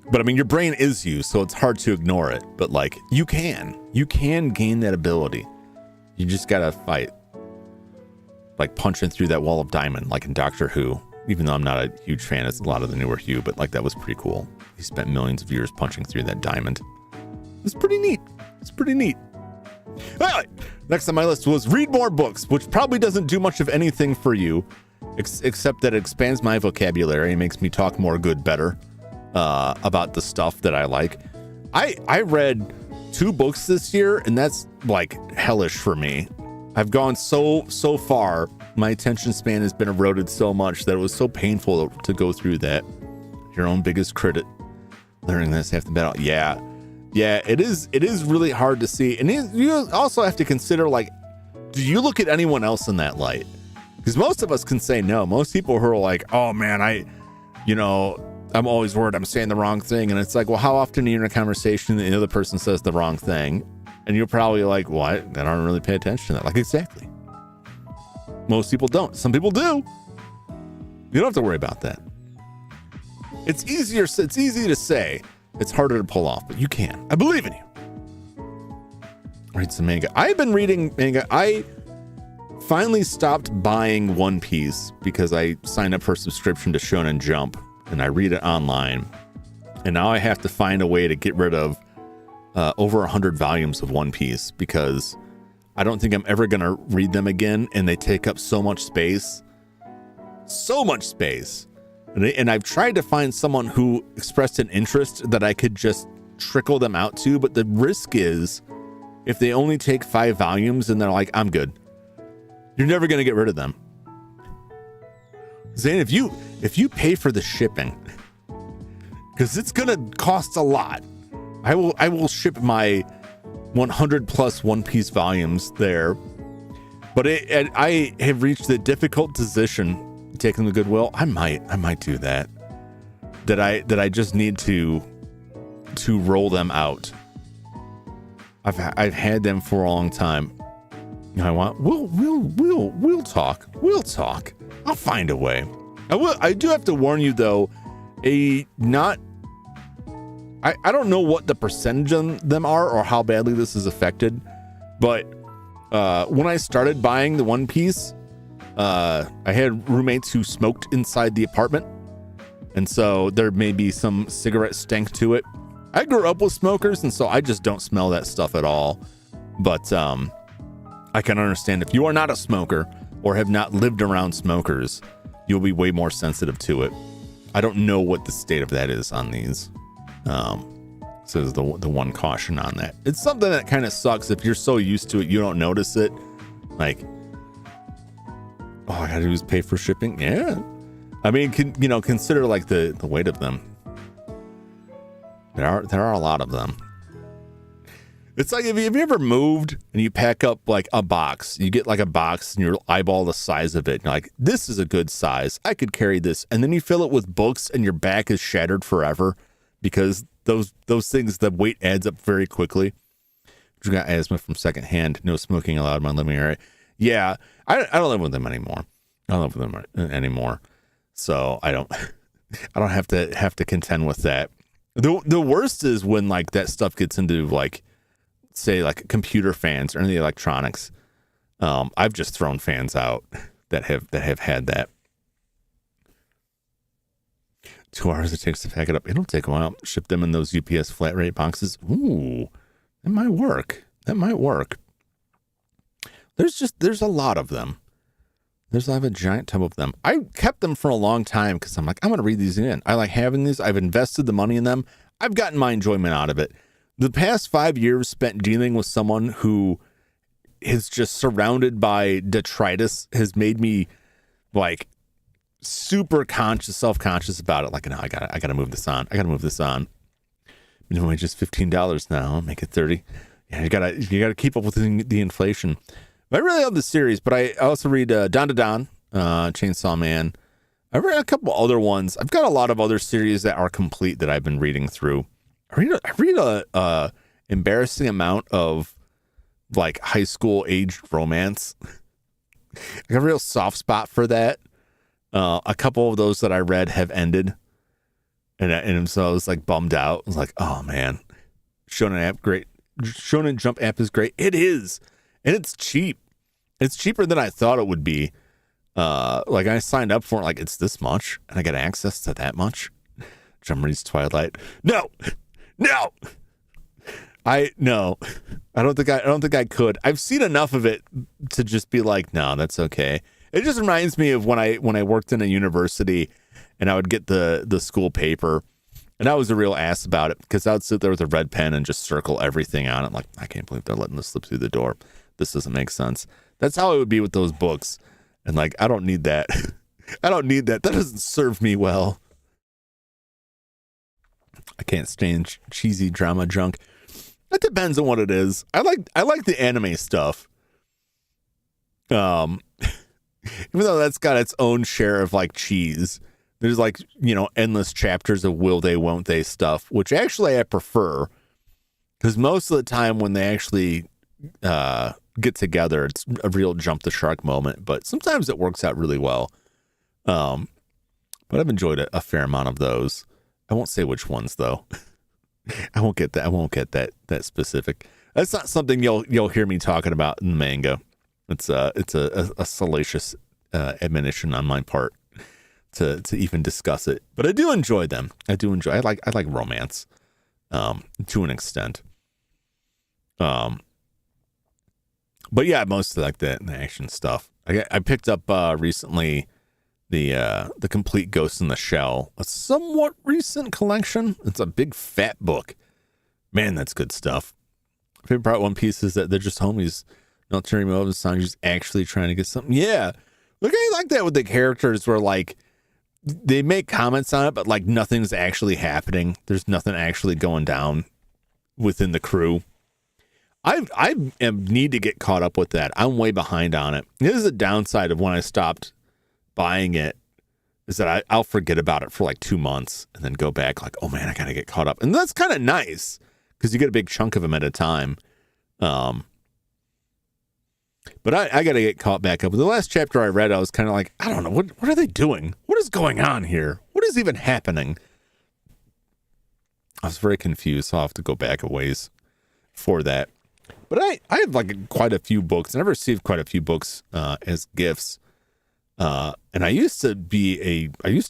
But your brain is you, so it's hard to ignore it. But you can gain that ability. You just gotta fight. Punching through that wall of diamond, in Doctor Who. Even though I'm not a huge fan of a lot of the newer Who, but that was pretty cool. He spent millions of years punching through that diamond. It's pretty neat. All right, next on my list was read more books, which probably doesn't do much of anything for you, except that it expands my vocabulary and makes me talk more better about the stuff that I like. I read 2 books this year, and that's hellish for me. I've gone so far. My attention span has been eroded so much that it was so painful to go through that. Your own biggest critic. Learning this half the battle. Yeah, it is really hard to see. And you also have to consider, do you look at anyone else in that light? Because most of us can say no. Most people who are oh man, I'm always worried I'm saying the wrong thing. And it's well, how often are you in a conversation and the other person says the wrong thing? And you're probably well, I don't really pay attention to that. Exactly. Most people don't. Some people do. You don't have to worry about that. It's easy to say. It's harder to pull off, but you can. I believe in you. Read some manga. I've been reading manga. I finally stopped buying One Piece because I signed up for a subscription to Shonen Jump, and I read it online. And now I have to find a way to get rid of over 100 volumes of One Piece because I don't think I'm ever going to read them again, and they take up so much space. So much space. And I've tried to find someone who expressed an interest that I could just trickle them out to, but the risk is if they only take 5 volumes and they're I'm good, you're never going to get rid of them. Zane, if you pay for the shipping, because it's going to cost a lot, I will ship my 100 plus One Piece volumes there. But I have reached the difficult decision, taking the Goodwill. I might do that. That I just need to roll them out. I've had them for a long time. We'll talk. I'll find a way. I do have to warn you though. I don't know what the percentage of them are or how badly this is affected, but when I started buying the One Piece, I had roommates who smoked inside the apartment, and so there may be some cigarette stank to it. I grew up with smokers, and so I just don't smell that stuff at all. But I can understand if you are not a smoker or have not lived around smokers, you'll be way more sensitive to it. I don't know what the state of that is on these. So is the one caution on that. It's something that kind of sucks if you're so used to it you don't notice it. Like, all I gotta do is pay for shipping. Yeah, I mean, consider like the weight of them. There are a lot of them. It's like, have you ever moved and you pack up like a box? You get like a box and you eyeball the size of it. And you're like, this is a good size. I could carry this. And then you fill it with books and your back is shattered forever because those things, the weight adds up very quickly. You got asthma from secondhand. No smoking allowed in my living area. Yeah, I don't live with them anymore. I don't live with them anymore. So I don't have to contend with that. The worst is when like that stuff gets into like, say like computer fans or any electronics. I've just thrown fans out that have had that. 2 hours it takes to pack it up. It'll take a while. Ship them in those UPS flat rate boxes. Ooh, that might work. There's a lot of them. I have a giant tub of them. I kept them for a long time because I'm like, I'm going to read these in. I like having these. I've invested the money in them. I've gotten my enjoyment out of it. The past 5 years spent dealing with someone who is just surrounded by detritus has made me like super self-conscious about it. Like, no, I gotta move this on. Minimum wage is $15 now. I'll make it 30. Yeah, you gotta keep up with the inflation. I really love the series, but I also read Don to Don, Chainsaw Man. I read a couple other ones. I've got a lot of other series that are complete that I've been reading through. I read a embarrassing amount of like high school aged romance. I got a real soft spot for that. A couple of those that I read have ended, and so I was like bummed out. I was like, oh man, Shonen Jump app is great. It is, and it's cheap. It's cheaper than I thought it would be. Like I signed up for it, like it's this much, and I got access to that much. Jump reads Twilight. No. I don't think I could. I've seen enough of it to just be like, no, that's okay. It just reminds me of when I worked in a university and I would get the school paper, and I was a real ass about it because I would sit there with a red pen and just circle everything on it. Like, I can't believe they're letting this slip through the door. This doesn't make sense. That's how it would be with those books. And like, I don't need that. That doesn't serve me well. I can't stand cheesy drama junk. It depends on what it is. I like the anime stuff. Even though that's got its own share of like cheese, there's like, endless chapters of will they, won't they stuff, which actually I prefer because most of the time when they actually get together, it's a real jump the shark moment, but sometimes it works out really well. But I've enjoyed a fair amount of those. I won't say which ones though. I won't get that specific. That's not something you'll hear me talking about in the manga. It's a salacious admonition on my part to even discuss it. But I do enjoy them. I like romance to an extent. But yeah, mostly like the action stuff. I picked up recently the complete Ghost in the Shell, a somewhat recent collection. It's a big fat book. Man, that's good stuff. My favorite part of One Piece is that they're just homies. Military mode and Sanji's actually trying to get something. Yeah. Look, I like that with the characters where like they make comments on it, but like nothing's actually happening. There's nothing actually going down within the crew. I need to get caught up with that. I'm way behind on it. This is the downside of when I stopped buying it, is that I'll forget about it for like 2 months and then go back like, oh man, I gotta get caught up. And that's kind of nice because you get a big chunk of them at a time. But I got to get caught back up. The last chapter I read, I was kind of like, I don't know, what are they doing? What is going on here? What is even happening? I was very confused, so I'll have to go back a ways for that. But I have like quite a few books, and I've received quite a few books as gifts. And I used to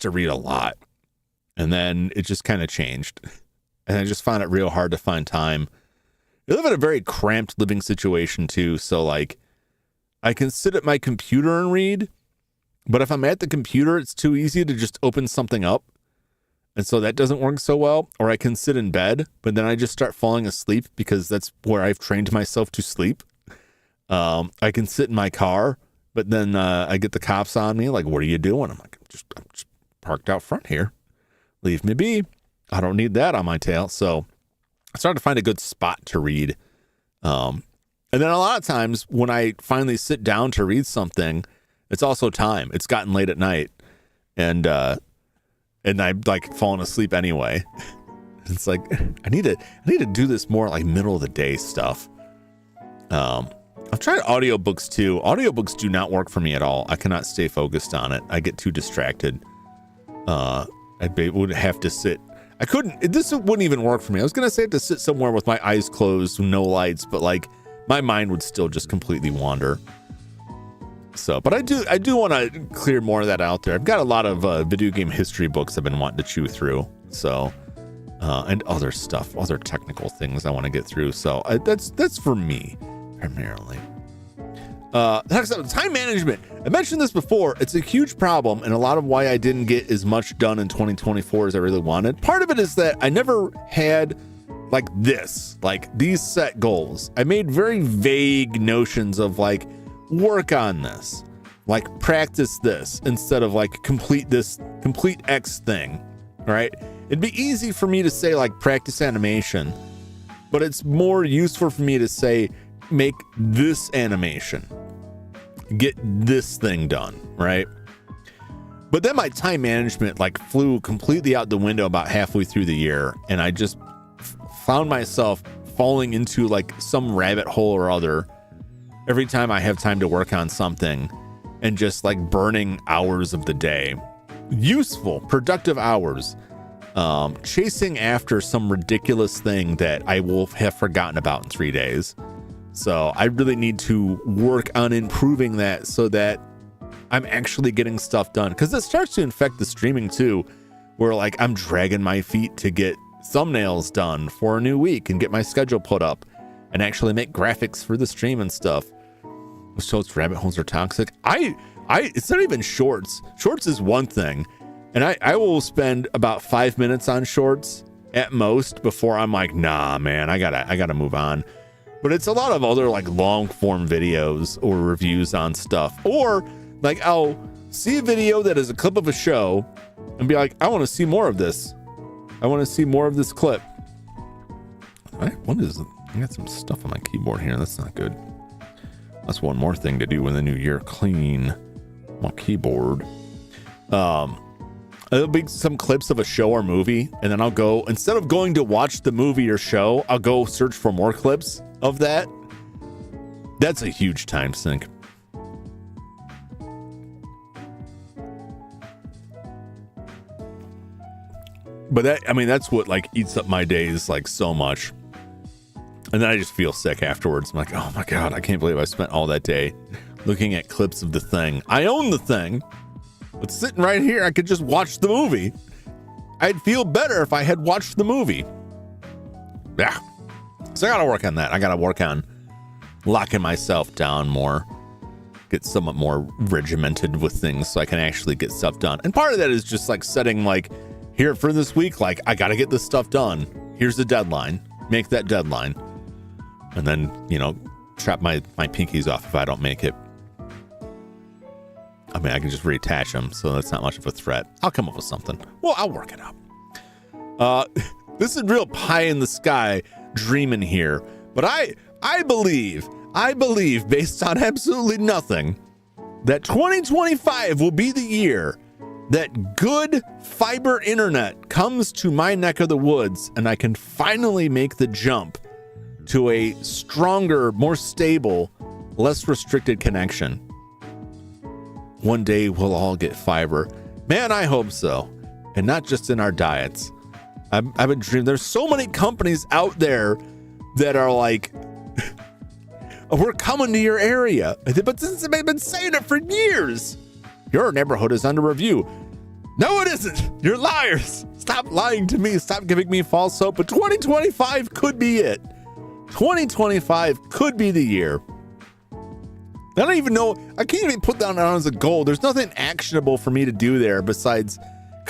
read a lot, and then it just kind of changed. And I just found it real hard to find time. I live in a very cramped living situation too, so like, I can sit at my computer and read, but if I'm at the computer, it's too easy to just open something up And so that doesn't work so well. Or I can sit in bed, but then I just start falling asleep because that's where I've trained myself to sleep. I can sit in my car, but then I get the cops on me. Like, what are you doing? I'm just parked out front here. Leave me be. I don't need that on my tail. So I started to find a good spot to read. And then a lot of times when I finally sit down to read something, it's also time. It's gotten late at night. And I'm like falling asleep anyway. It's like, I need to do this more like middle of the day stuff. I've tried audiobooks too. Audiobooks do not work for me at all. I cannot stay focused on it. I get too distracted. I would have to sit. This wouldn't even work for me. I was going to say I have to sit somewhere with my eyes closed, no lights, but like my mind would still just completely wander. So, but I do want to clear more of that out there. I've got a lot of video game history books I've been wanting to chew through. So, and other stuff, other technical things I want to get through. So that's for me primarily. Next up, time management. I mentioned this before. It's a huge problem and a lot of why I didn't get as much done in 2024 as I really wanted. Part of it is that I never had like these set goals. I made very vague notions of like, work on this, like practice this instead of like complete X thing, right? It'd be easy for me to say like practice animation, but it's more useful for me to say make this animation, get this thing done, right? But then my time management like flew completely out the window about halfway through the year, and I just found myself falling into like some rabbit hole or other every time I have time to work on something, and just like burning hours of the day, useful, productive hours, chasing after some ridiculous thing that I will have forgotten about in 3 days. So I really need to work on improving that so that I'm actually getting stuff done, because it starts to infect the streaming too, where like I'm dragging my feet to get thumbnails done for a new week and get my schedule put up and actually make graphics for the stream and stuff. So it's rabbit holes are toxic. It's not even shorts. Shorts is one thing, and I will spend about 5 minutes on shorts at most before I'm like, nah, man, I gotta move on. But it's a lot of other like long form videos or reviews on stuff, or like I'll see a video that is a clip of a show and be like, I want to see more of this. I want to see more of this clip. What is it? I got some stuff on my keyboard here. That's not good. That's one more thing to do in the new year. Clean my keyboard. There'll be some clips of a show or movie, and then I'll go, instead of going to watch the movie or show, I'll go search for more clips of that. That's a huge time sink. But that's what like eats up my days like so much. And then I just feel sick afterwards. I'm like, oh my God, I can't believe I spent all that day looking at clips of The Thing. I own The Thing. It's sitting right here. I could just watch the movie. I'd feel better if I had watched the movie. Yeah. So I got to work on that. I got to work on locking myself down more. Get somewhat more regimented with things so I can actually get stuff done. And part of that is just like setting like, here for this week, like I got to get this stuff done. Here's the deadline. Make that deadline. And then, trap my pinkies off if I don't make it. I mean, I can just reattach them, so that's not much of a threat. I'll come up with something. Well, I'll work it up. This is real pie in the sky dreaming here, but I believe, based on absolutely nothing, that 2025 will be the year that good fiber internet comes to my neck of the woods, and I can finally make the jump to a stronger, more stable, less restricted connection. One day we'll all get fiber. Man, I hope so. And not just in our diets. I've been dreaming. There's so many companies out there that are like, we're coming to your area. But since they've been saying it for years. Your neighborhood is under review. No, it isn't. You're liars. Stop lying to me. Stop giving me false hope. But 2025 could be it. 2025 could be the year. I don't even know. I can't even put that down as a goal. There's nothing actionable for me to do there besides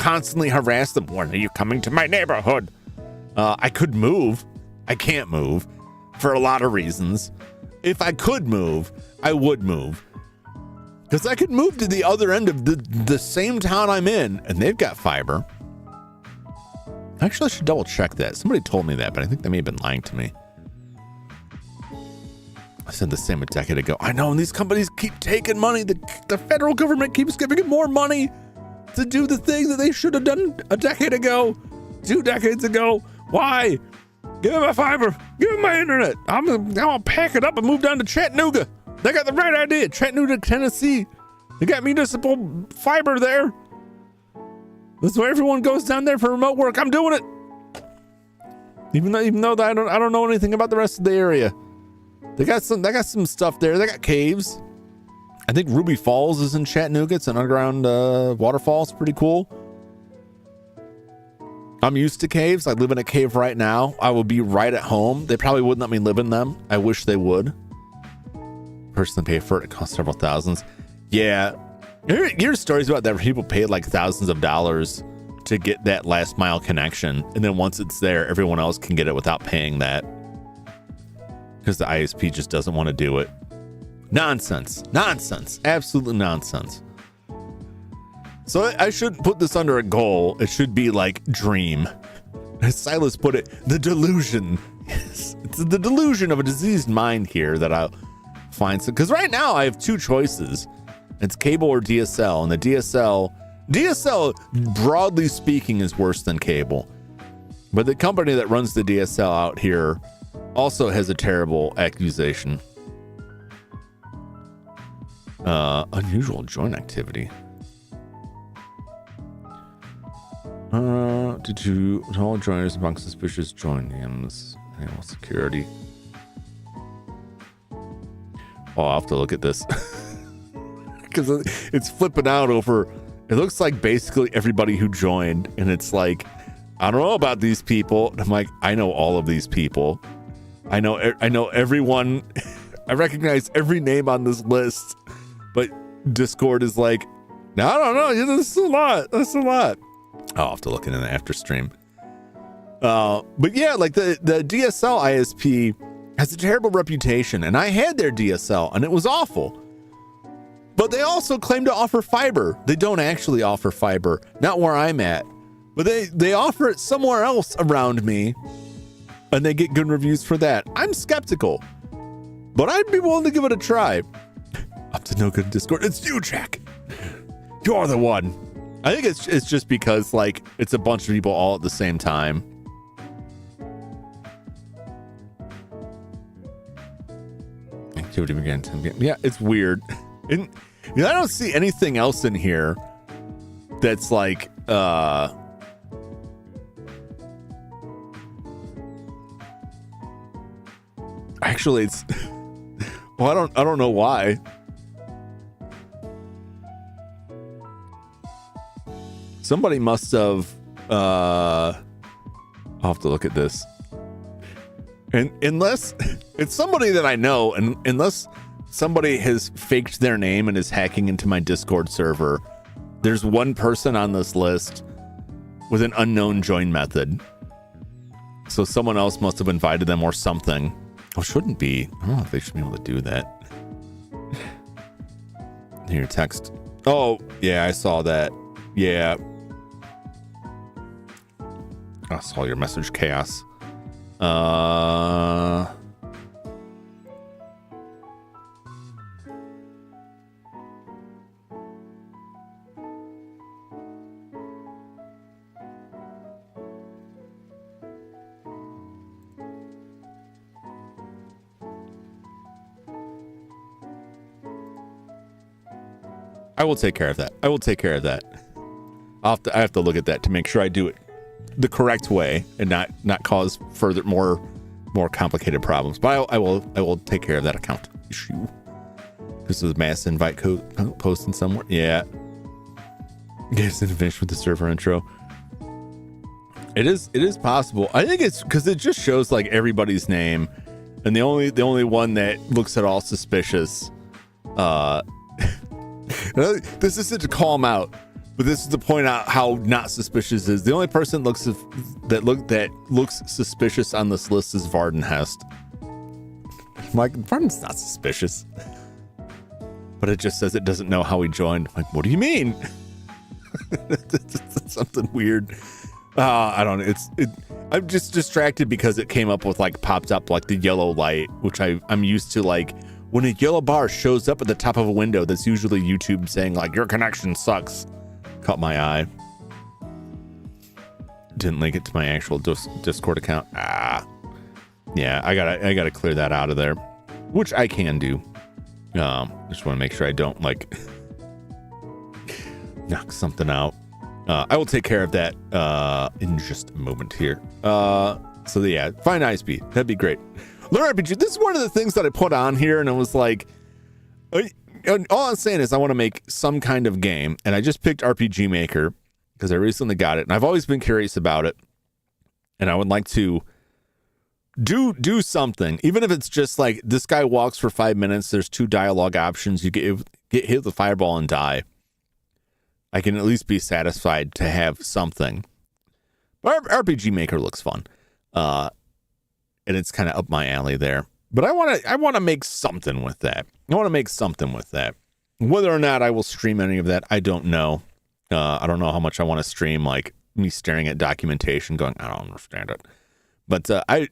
constantly harass them. When are you coming to my neighborhood? I could move. I can't move for a lot of reasons. If I could move, I would move. Because I could move to the other end of the same town I'm in, and they've got fiber. Actually, I should double check that. Somebody told me that, but I think they may have been lying to me. I said the same a decade ago. I know, and these companies keep taking money. The federal government keeps giving it more money to do the thing that they should have done a decade ago, 2 decades ago. Why? Give me my fiber. Give me my internet. I'm gonna pack it up and move down to Chattanooga. They got the right idea. Chattanooga, Tennessee. They got municipal fiber there. That's why everyone goes down there for remote work. I'm doing it. Even though I don't know anything about the rest of the area. They got some stuff there. They got caves. I think Ruby Falls is in Chattanooga. It's an underground waterfall. It's pretty cool. I'm used to caves. I live in a cave right now. I would be right at home. They probably wouldn't let me live in them. I wish they would. Person pay for it. It costs several thousands. Yeah. Here's stories about that where people paid like thousands of dollars to get that last mile connection. And then once it's there, everyone else can get it without paying that. Because the ISP just doesn't want to do it. Nonsense. Absolute nonsense. So I shouldn't put this under a goal. It should be like dream. As Silas put it, the delusion. Yes, it's the delusion of a diseased mind here that I'll find some. Because right now I have 2 choices. It's cable or DSL. And the DSL, broadly speaking, is worse than cable. But the company that runs the DSL out here also has a terrible accusation. Unusual joint activity. Did you all joiners among suspicious join names? Animal security. Oh, I'll have to look at this. Because it's flipping out over, it looks like basically everybody who joined, and it's like, I don't know about these people. And I'm like, I know all of these people. I know everyone. I recognize every name on this list, but Discord is like, no, I don't know. This is a lot. That's a lot. I'll have to look in the after stream. But yeah, like the DSL ISP has a terrible reputation, and I had their DSL, and it was awful. But they also claim to offer fiber. They don't actually offer fiber, not where I'm at, but they offer it somewhere else around me, and they get good reviews for that. I'm skeptical, but I'd be willing to give it a try. Up to no good Discord. It's you, Jack. You're the one. I think it's just because like it's a bunch of people all at the same time. Activity began 10 p.m. Yeah, it's weird. And I don't see anything else in here that's like actually it's well, I don't know why. Somebody must have I'll have to look at this. And unless it's somebody that I know, and unless somebody has faked their name and is hacking into my Discord server, there's one person on this list with an unknown join method. So someone else must have invited them or something. Oh, shouldn't be. I don't know if they should be able to do that. Here, text. Oh, yeah, I saw that. Yeah. I saw your message, Chaos. I will take care of that. I have to look at that to make sure I do it the correct way and not cause further more complicated problems. But I will take care of that account issue. This is a mass invite code posting somewhere. Yeah. Guys didn't finish with the server intro. It is possible. I think it's because it just shows like everybody's name, and the only one that looks at all suspicious. This isn't to call them out, But this is to point out how not suspicious it is. The only person that looks suspicious on this list is Vardenhest. Like, Varden's not suspicious. But it just says it doesn't know how he joined. I'm like, what do you mean? It's something weird. I don't know. I'm just distracted because it came up with like popped up like the yellow light, which I'm used to. Like when a yellow bar shows up at the top of a window, that's usually YouTube saying like your connection sucks. Caught my eye. Didn't link it to my actual Discord account. Yeah, I gotta clear that out of there, which I can do. Just want to make sure I don't like knock something out. I will take care of that in just a moment here. So yeah, find ISP. That'd be great. Learn RPG. This is one of the things that I put on here, and it was like, all I'm saying is I want to make some kind of game, and I just picked RPG Maker because I recently got it, and I've always been curious about it, and I would like to do something, even if it's just like this guy walks for 5 minutes. There's 2 dialogue options. You get hit with the fireball and die. I can at least be satisfied to have something. But RPG Maker looks fun, and it's kind of up my alley there. But I want to make something with that. Whether or not I will stream any of that, I don't know. I don't know how much I want to stream, like me staring at documentation, going, I don't understand it. But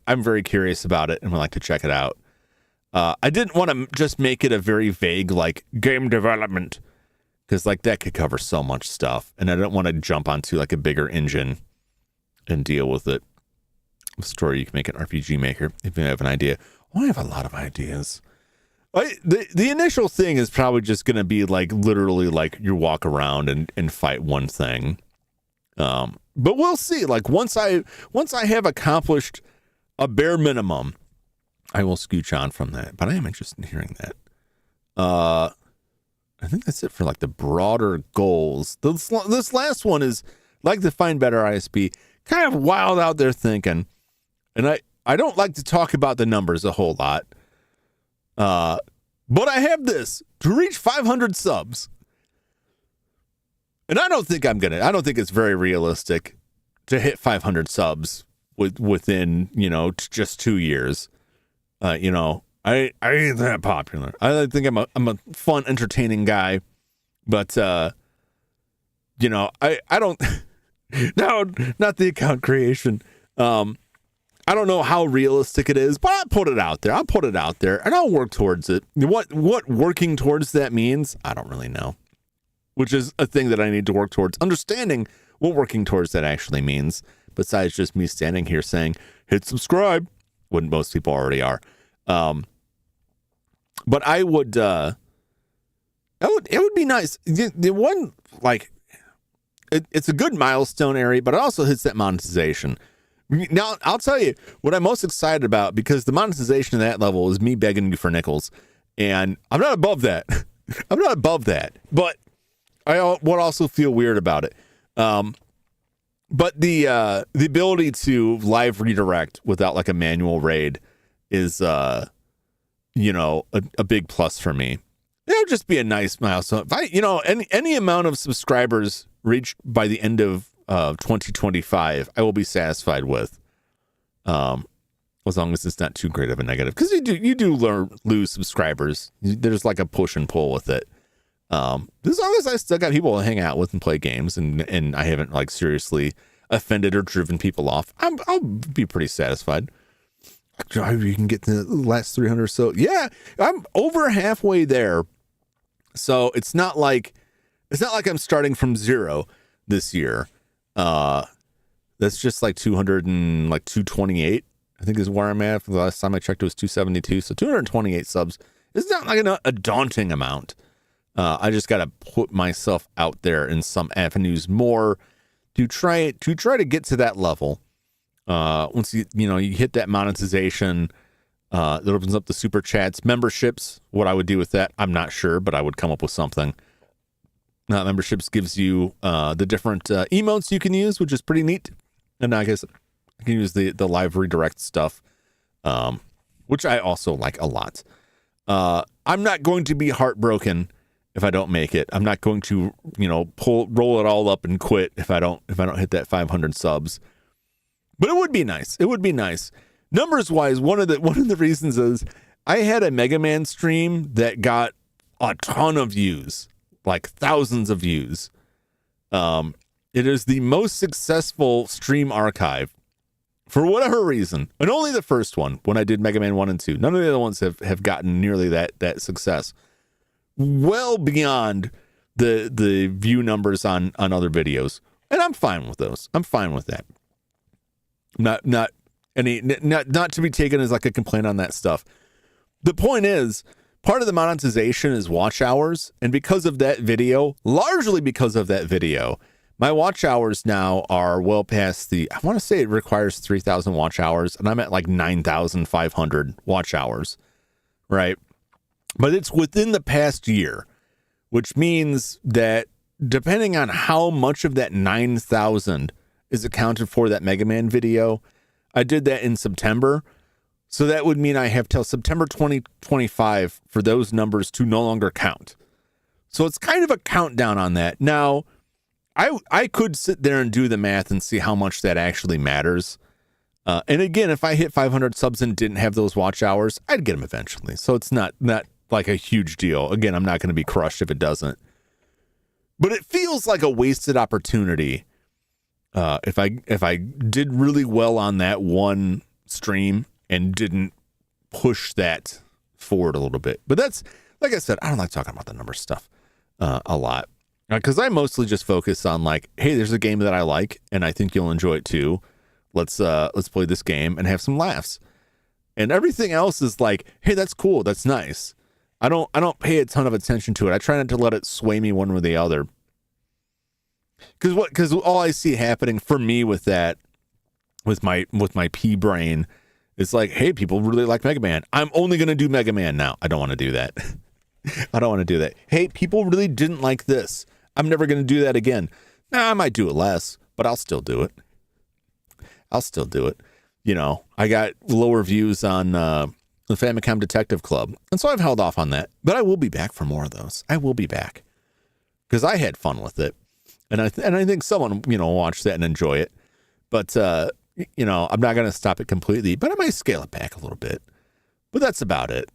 I'm very curious about it and would like to check it out. I didn't want to just make it a very vague like game development, because like that could cover so much stuff, and I don't want to jump onto like a bigger engine and deal with it. A story you can make an RPG Maker if you have an idea. I have a lot of ideas. The initial thing is probably just going to be like literally like you walk around and fight one thing. But we'll see. Like once I have accomplished a bare minimum, I will scooch on from that. But I am interested in hearing that. I think that's it for like the broader goals. This last one is like the Find Better ISP, kind of wild out there thinking. And I don't like to talk about the numbers a whole lot. But I have this to reach 500 subs. And I don't think it's very realistic to hit 500 subs within, just 2 years. I ain't that popular. I think I'm a fun, entertaining guy, but I don't. No, not the account creation. I don't know how realistic it is, but I'll put it out there, and I'll work towards it. What working towards that means, I don't really know. Which is a thing that I need to work towards, understanding what working towards that actually means. Besides just me standing here saying, hit subscribe, when most people already are. But it would be nice. The one, like, it's a good milestone area, but it also hits that monetization. Now, I'll tell you what I'm most excited about, because the monetization at that level is me begging you for nickels. And I'm not above that. But I would also feel weird about it. But the ability to live redirect without like a manual raid is, a big plus for me. It would just be a nice milestone. If any amount of subscribers reached by the end of 2025, I will be satisfied with, as long as it's not too great of a negative, because you do lose subscribers. There's like a push and pull with it. As long as I still got people to hang out with and play games, and I haven't like seriously offended or driven people off, I'll be pretty satisfied. You can get the last 300 or so. Yeah, I'm over halfway there. So it's not like I'm starting from zero this year. That's just like 228, I think is where I'm at. The last time I checked, it was 272. So 228 subs is not like a daunting amount. I just got to put myself out there in some avenues more to try to get to that level. Once you hit that monetization, that opens up the super chats, memberships. What I would do with that, I'm not sure, but I would come up with something. Memberships gives you the different emotes you can use, which is pretty neat. And I guess I can use the live redirect stuff, which I also like a lot. I'm not going to be heartbroken if I don't make it. I'm not going to, roll it all up and quit if I don't hit that 500 subs. But it would be nice. It would be nice. Numbers wise, one of the reasons is I had a Mega Man stream that got a ton of views, like thousands of views. It is the most successful stream archive for whatever reason, and only the first one when I did Mega Man 1 and 2. None of the other ones have gotten nearly that success. Well beyond the view numbers on other videos, and I'm fine with those. I'm fine with that. Not to be taken as like a complaint on that stuff. The point is, part of the monetization is watch hours, and because of that video, largely because of that video, my watch hours now are well past I want to say it requires 3,000 watch hours, and I'm at like 9,500 watch hours, right? But it's within the past year, which means that depending on how much of that 9,000 is accounted for that Mega Man video, I did that in September. So that would mean I have till September 2025 for those numbers to no longer count. So it's kind of a countdown on that. Now, I could sit there and do the math and see how much that actually matters. And again, if I hit 500 subs and didn't have those watch hours, I'd get them eventually. So it's not like a huge deal. Again, I'm not going to be crushed if it doesn't. But it feels like a wasted opportunity if I did really well on that one stream and didn't push that forward a little bit. But that's, like I said, I don't like talking about the number stuff a lot. Because I mostly just focus on like, hey, there's a game that I like and I think you'll enjoy it too. Let's play this game and have some laughs. And everything else is like, hey, that's cool, that's nice. I don't pay a ton of attention to it. I try not to let it sway me one way or the other. Because all I see happening for me with that, with my pea brain, is like, hey, people really like Mega Man. I'm only gonna do Mega Man now. I don't want to do that. I don't want to do that. Hey, people really didn't like this. I'm never going to do that again. Nah, I might do it less, but I'll still do it. I got lower views on the Famicom Detective Club, and so I've held off on that. But I will be back for more of those. I will be back because I had fun with it, and I think someone will watch that and enjoy it. But I'm not going to stop it completely, but I might scale it back a little bit. But that's about it.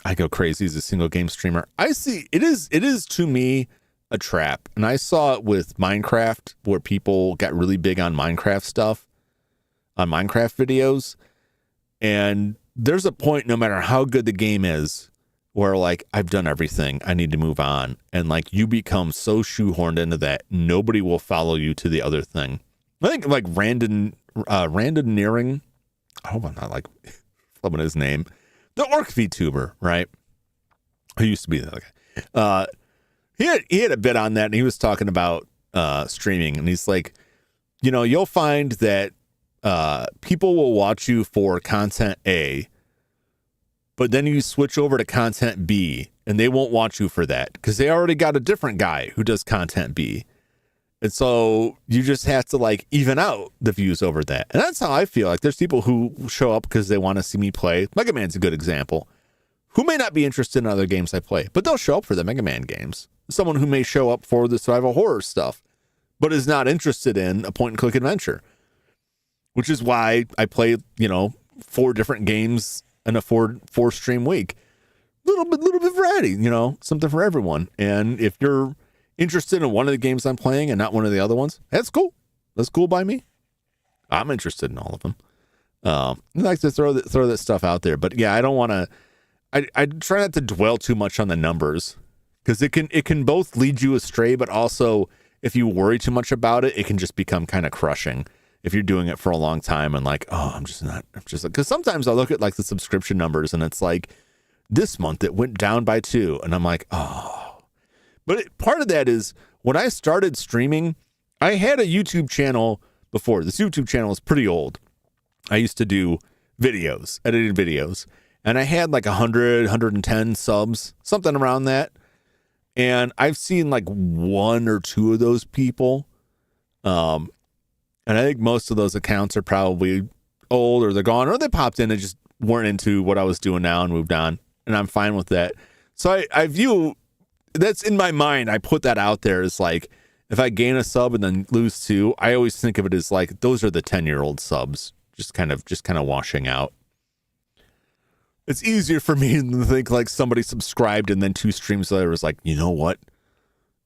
I go crazy as a single game streamer. I see it is to me a trap. And I saw it with Minecraft, where people got really big on Minecraft stuff, on Minecraft videos. And there's a point, no matter how good the game is, where like, I've done everything, I need to move on. And like, you become so shoehorned into that, nobody will follow you to the other thing. I think like Randoneering, I hope I'm not like flipping his name. The orc VTuber, right? Who used to be that guy. He had a bit on that, and he was talking about streaming, and he's like, you'll find that people will watch you for content A, but then you switch over to content B, and they won't watch you for that because they already got a different guy who does content B. And so you just have to like even out the views over that. And that's how I feel. Like there's people who show up because they want to see me play. Mega Man's a good example. Who may not be interested in other games I play, but they'll show up for the Mega Man games. Someone who may show up for the survival horror stuff, but is not interested in a point and click adventure. Which is why I play, 4 different games in a four stream week. Little bit variety, something for everyone. And if you're interested in one of the games I'm playing and not one of the other ones, that's cool. That's cool by me. I'm interested in all of them. I like to throw that stuff out there, but yeah, I don't want to. I try not to dwell too much on the numbers because it can both lead you astray, but also if you worry too much about it, it can just become kind of crushing if you're doing it for a long time and like, I'm just because sometimes I look at like the subscription numbers and it's like this month it went down by 2, and I'm like, But part of that is when I started streaming, I had a YouTube channel before. This YouTube channel is pretty old. I used to do videos, edited videos, and I had like 100, 110 subs, something around that. And I've seen like 1 or 2 of those people. And I think most of those accounts are probably old or they're gone or they popped in and just weren't into what I was doing now and moved on. And I'm fine with that. So I view that's in my mind. I put that out there as like, if I gain a sub and then lose 2, I always think of it as like, those are the 10-year-old subs just kind of washing out. It's easier for me to think like somebody subscribed and then 2 streams later was like, you know what?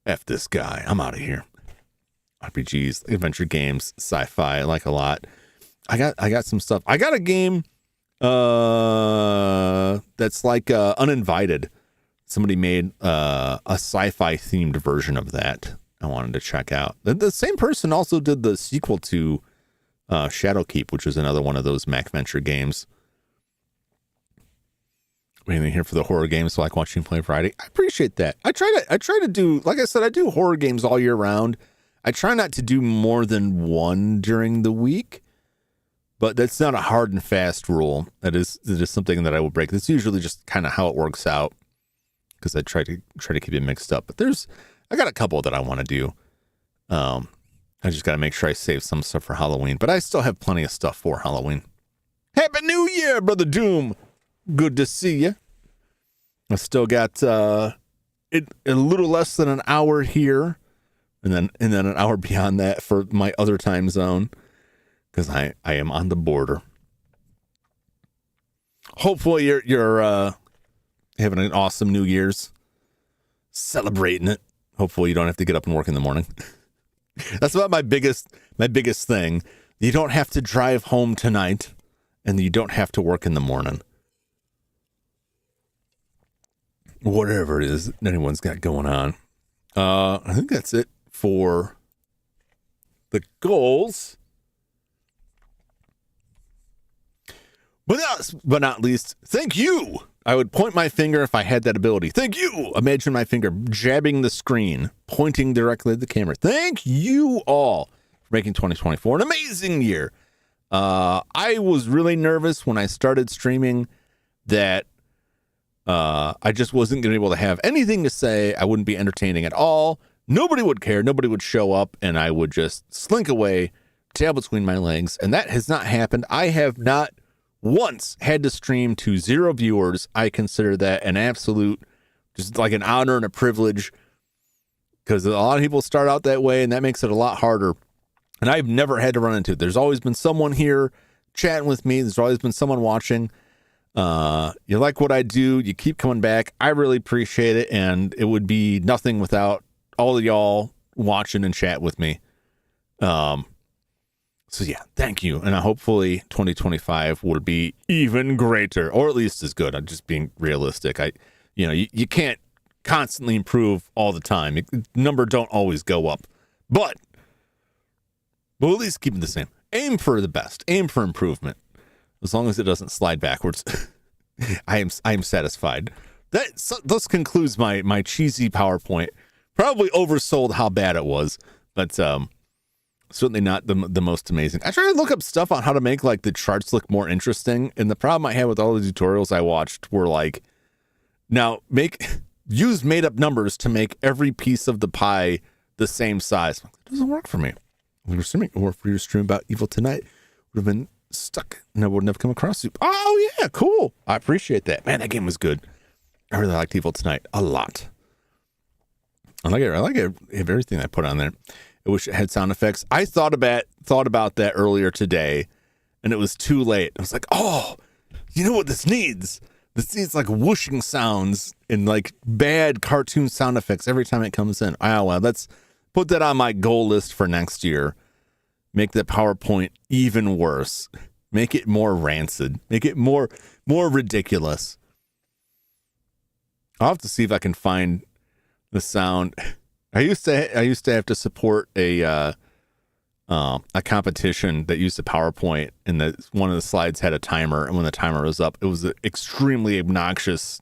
F this guy. I'm out of here. RPGs, adventure games, sci-fi, I like a lot. I got some stuff. I got a game that's like Uninvited. Somebody made a sci-fi themed version of that I wanted to check out. The same person also did the sequel to Shadowkeep, which is another one of those Mac Venture games. Anything here for the horror games, so like watching Play Friday. I appreciate that. I try to do, like I said, I do horror games all year round. I try not to do more than one during the week, but that's not a hard and fast rule. It is something that I will break. That's usually just kind of how it works out, because I try to keep it mixed up. But I got a couple that I want to do. I just got to make sure I save some stuff for Halloween, but I still have plenty of stuff for Halloween. Happy New Year, Brother Doom. Good to see you. I still got a little less than an hour here, and then an hour beyond that for my other time zone, because I am on the border. Hopefully you're having an awesome New Year's, celebrating it. Hopefully you don't have to get up and work in the morning. That's about my biggest thing. You don't have to drive home tonight, and you don't have to work in the morning. Whatever it is anyone's got going on. I think that's it for the goals. But last but not least, thank you. I would point my finger if I had that ability. Thank you. Imagine my finger jabbing the screen, pointing directly at the camera. Thank you all for making 2024 an amazing year. I was really nervous when I started streaming that I just wasn't going to be able to have anything to say. I wouldn't be entertaining at all. Nobody would care. Nobody would show up, and I would just slink away, tail between my legs. And that has not happened. I have not once had to stream to 0 viewers. I consider that an absolute, just like an honor and a privilege, because a lot of people start out that way, and that makes it a lot harder. And I've never had to run into it. There's always been someone here chatting with me. There's always been someone watching. You like what I do. You keep coming back. I really appreciate it. And it would be nothing without all of y'all watching and chat with me. So yeah, thank you. And hopefully 2025 will be even greater, or at least as good. I'm just being realistic. You can't constantly improve all the time. Number don't always go up, but we'll at least keep it the same. Aim for the best. Aim for improvement. As long as it doesn't slide backwards, I am satisfied. This concludes my cheesy PowerPoint. Probably oversold how bad it was, but certainly not the most amazing. I tried to look up stuff on how to make like the charts look more interesting, and the problem I had with all the tutorials I watched were like, use made up numbers to make every piece of the pie the same size. It doesn't work for me. When we're streaming, or if we were streaming about Evil Tonight, would have been stuck and I wouldn't have come across you. Oh yeah, cool. I appreciate that. Man, that game was good. I really liked Evil Tonight a lot. I like everything I put on there. I wish it had sound effects. I thought about that earlier today, and it was too late. I was like, oh, you know what this needs? This needs like whooshing sounds and like bad cartoon sound effects every time it comes in. Oh well, let's put that on my goal list for next year. Make the PowerPoint even worse. Make it more rancid. Make it more ridiculous. I'll have to see if I can find the sound. I used to have to support a competition that used a PowerPoint, and one of the slides had a timer, and when the timer was up, it was an extremely obnoxious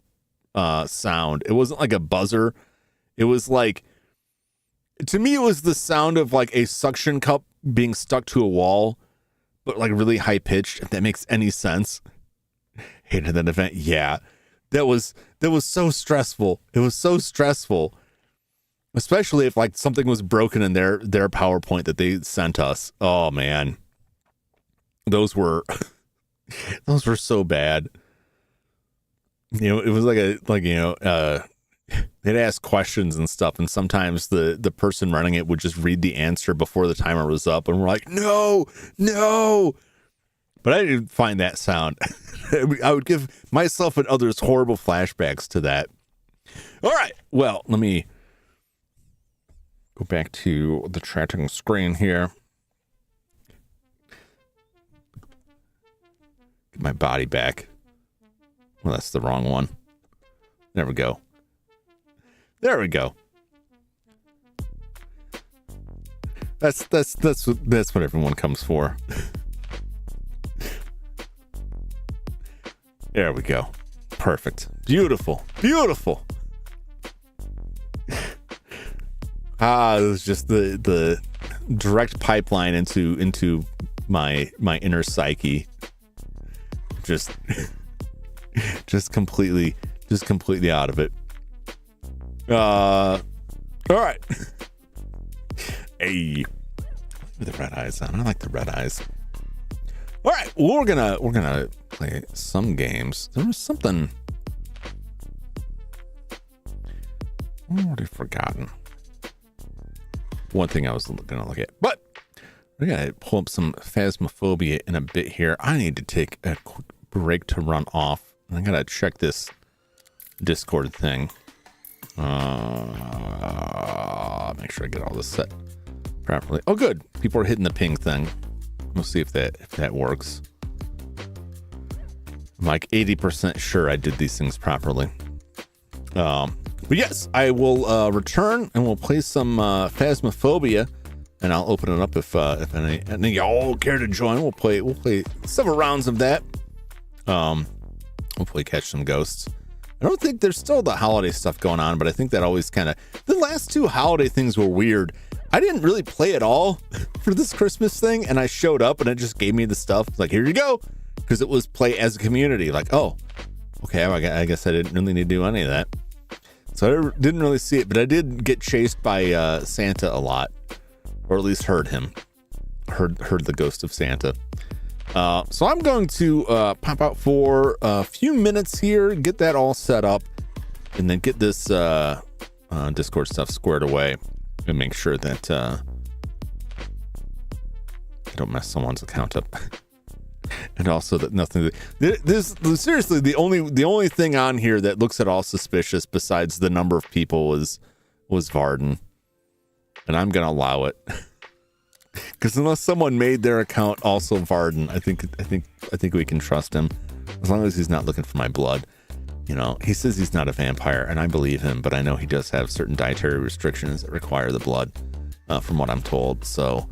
sound. It wasn't like a buzzer. It was like, to me, it was the sound of like a suction cup being stuck to a wall, but like really high pitched, if that makes any sense. Hated that event. Yeah. That was so stressful. It was so stressful. Especially if like something was broken in their PowerPoint that they sent us. Oh man. Those were so bad. it was they'd ask questions and stuff, and sometimes the person running it would just read the answer before the timer was up, and we're like, no. But I didn't find that sound. I would give myself and others horrible flashbacks to that. All right, well, let me go back to the chatting screen here. Get my body back. Well, that's the wrong one. There we go. That's what everyone comes for. There we go. Perfect. Beautiful. It was just the direct pipeline into my inner psyche. Just completely out of it. All right. Hey, with the red eyes on. I like the red eyes. All right, well, we're gonna play some games. There was something I've already forgotten. One thing I was gonna look at, but we gotta pull up some Phasmophobia in a bit here. I need to take a quick break to run off. I gotta check this Discord thing. Make sure I get all this set properly. Oh, good. People are hitting the ping thing. We'll see if that works. I'm like 80% sure I did these things properly. But yes, I will return and we'll play some Phasmophobia, and I'll open it up if any y'all care to join. We'll play several rounds of that. Hopefully catch some ghosts. I don't think there's still the holiday stuff going on, but I think that always kind of, the last two holiday things were weird. I didn't really play at all for this Christmas thing, and I showed up and it just gave me the stuff. Like, here you go. Because it was play as a community. Like, oh, okay, I guess I didn't really need to do any of that. So I didn't really see it, but I did get chased by Santa a lot. Or at least heard him. Heard the ghost of Santa. So I'm going to pop out for a few minutes here, get that all set up, and then get this Discord stuff squared away and make sure that I don't mess someone's account up. And also that nothing. This seriously, the only thing on here that looks at all suspicious besides the number of people was Varden, and I'm gonna allow it. Because unless someone made their account also Varden, I think we can trust him, as long as he's not looking for my blood. You know, he says he's not a vampire, and I believe him, but I know he does have certain dietary restrictions that require the blood, from what I'm told. So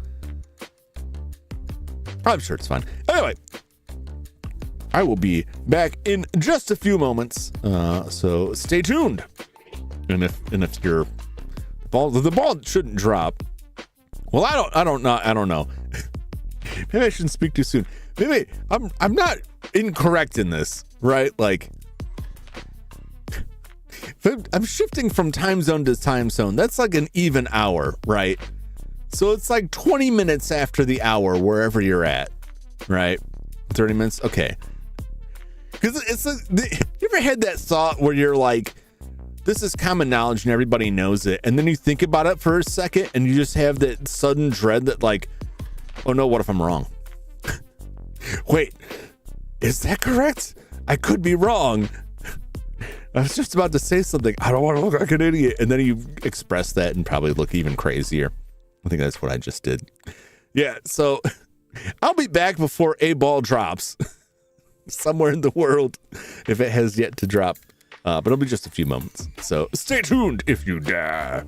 I'm sure it's fine. Anyway, I will be back in just a few moments. So stay tuned. And if the ball shouldn't drop. Well, I don't know. Maybe I shouldn't speak too soon. Maybe I'm not incorrect in this, right? Like, I'm shifting from time zone to time zone. That's like an even hour, right? So it's like 20 minutes after the hour wherever you're at, right? 30 minutes, okay. Because it's like, you ever had that thought where you're like, this is common knowledge and everybody knows it, and then you think about it for a second and you just have that sudden dread that, like, oh no, what if I'm wrong? Wait, is that correct? I could be wrong. I was just about to say something. I don't want to look like an idiot. And then you express that and probably look even crazier. I think that's what I just did. Yeah, so I'll be back before a ball drops somewhere in the world, if it has yet to drop. But it'll be just a few moments. So stay tuned if you dare.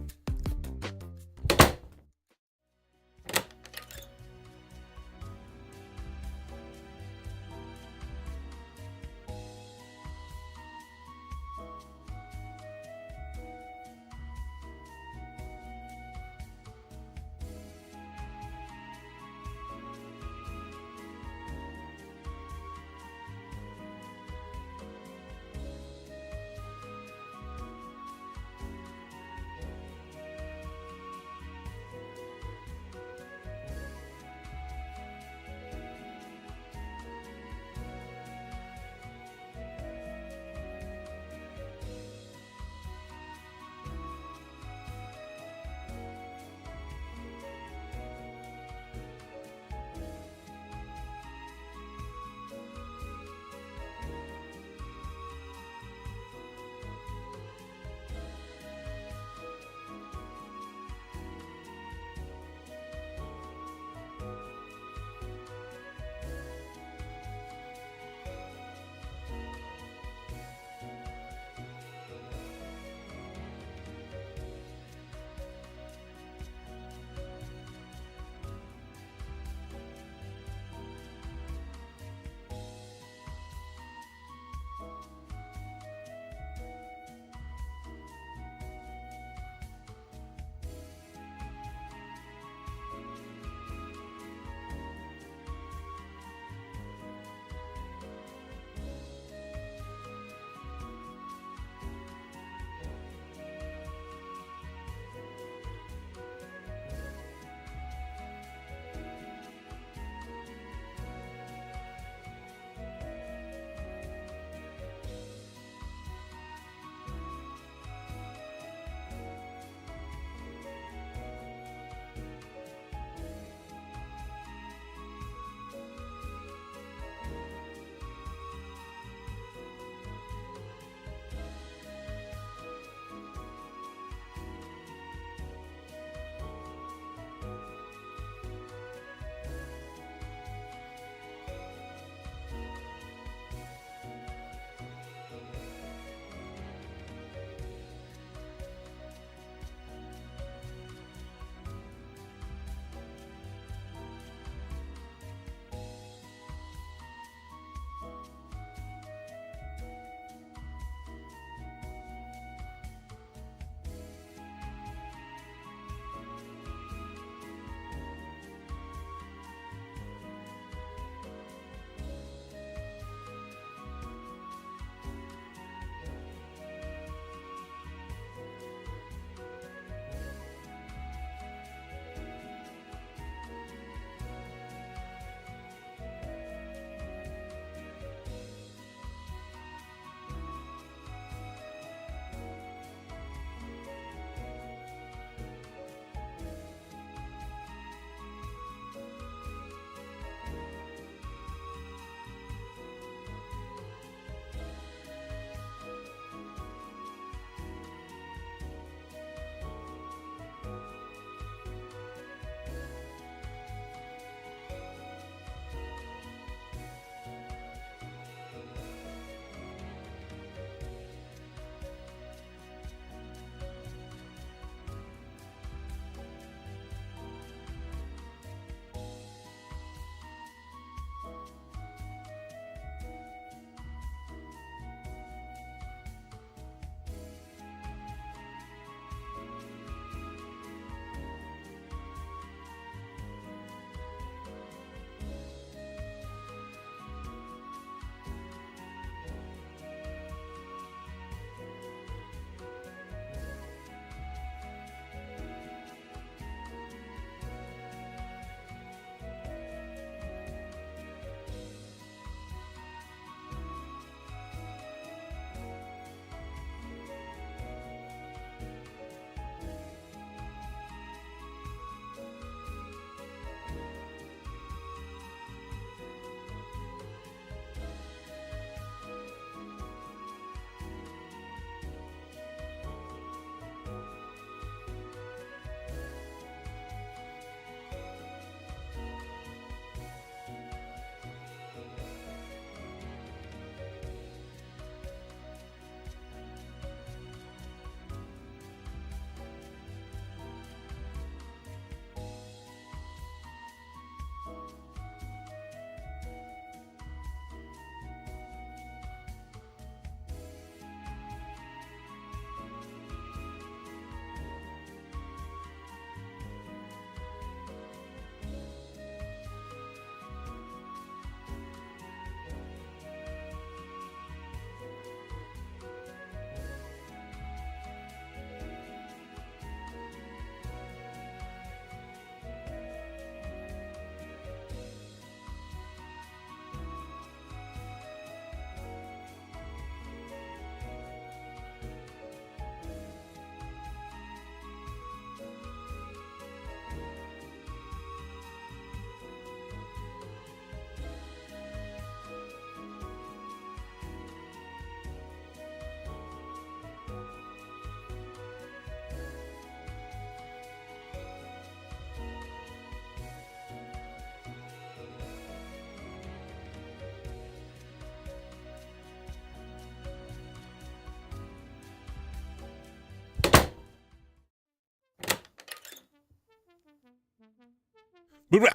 Hey,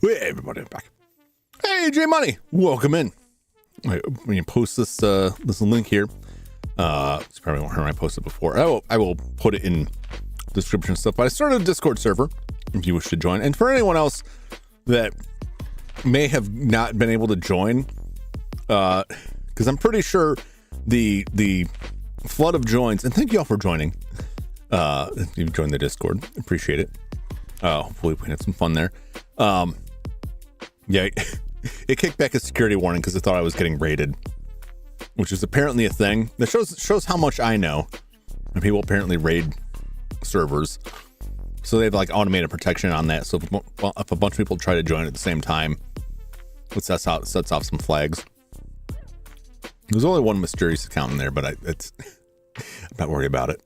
everybody, I'm back. Hey, J Money, welcome in. When you post this this link here, it's probably won't hurt when I posted it before. I will put it in description and stuff. But I started a Discord server if you wish to join. And for anyone else that may have not been able to join, because I'm pretty sure the flood of joins, and thank you all for joining. If you've joined the Discord, appreciate it. Hopefully we had some fun there. Yeah, it kicked back a security warning because it thought I was getting raided, which is apparently a thing. That shows how much I know. And people apparently raid servers, so they have like automated protection on that. So if a bunch of people try to join at the same time, it sets off some flags. There's only one mysterious account in there, but I'm not worried about it.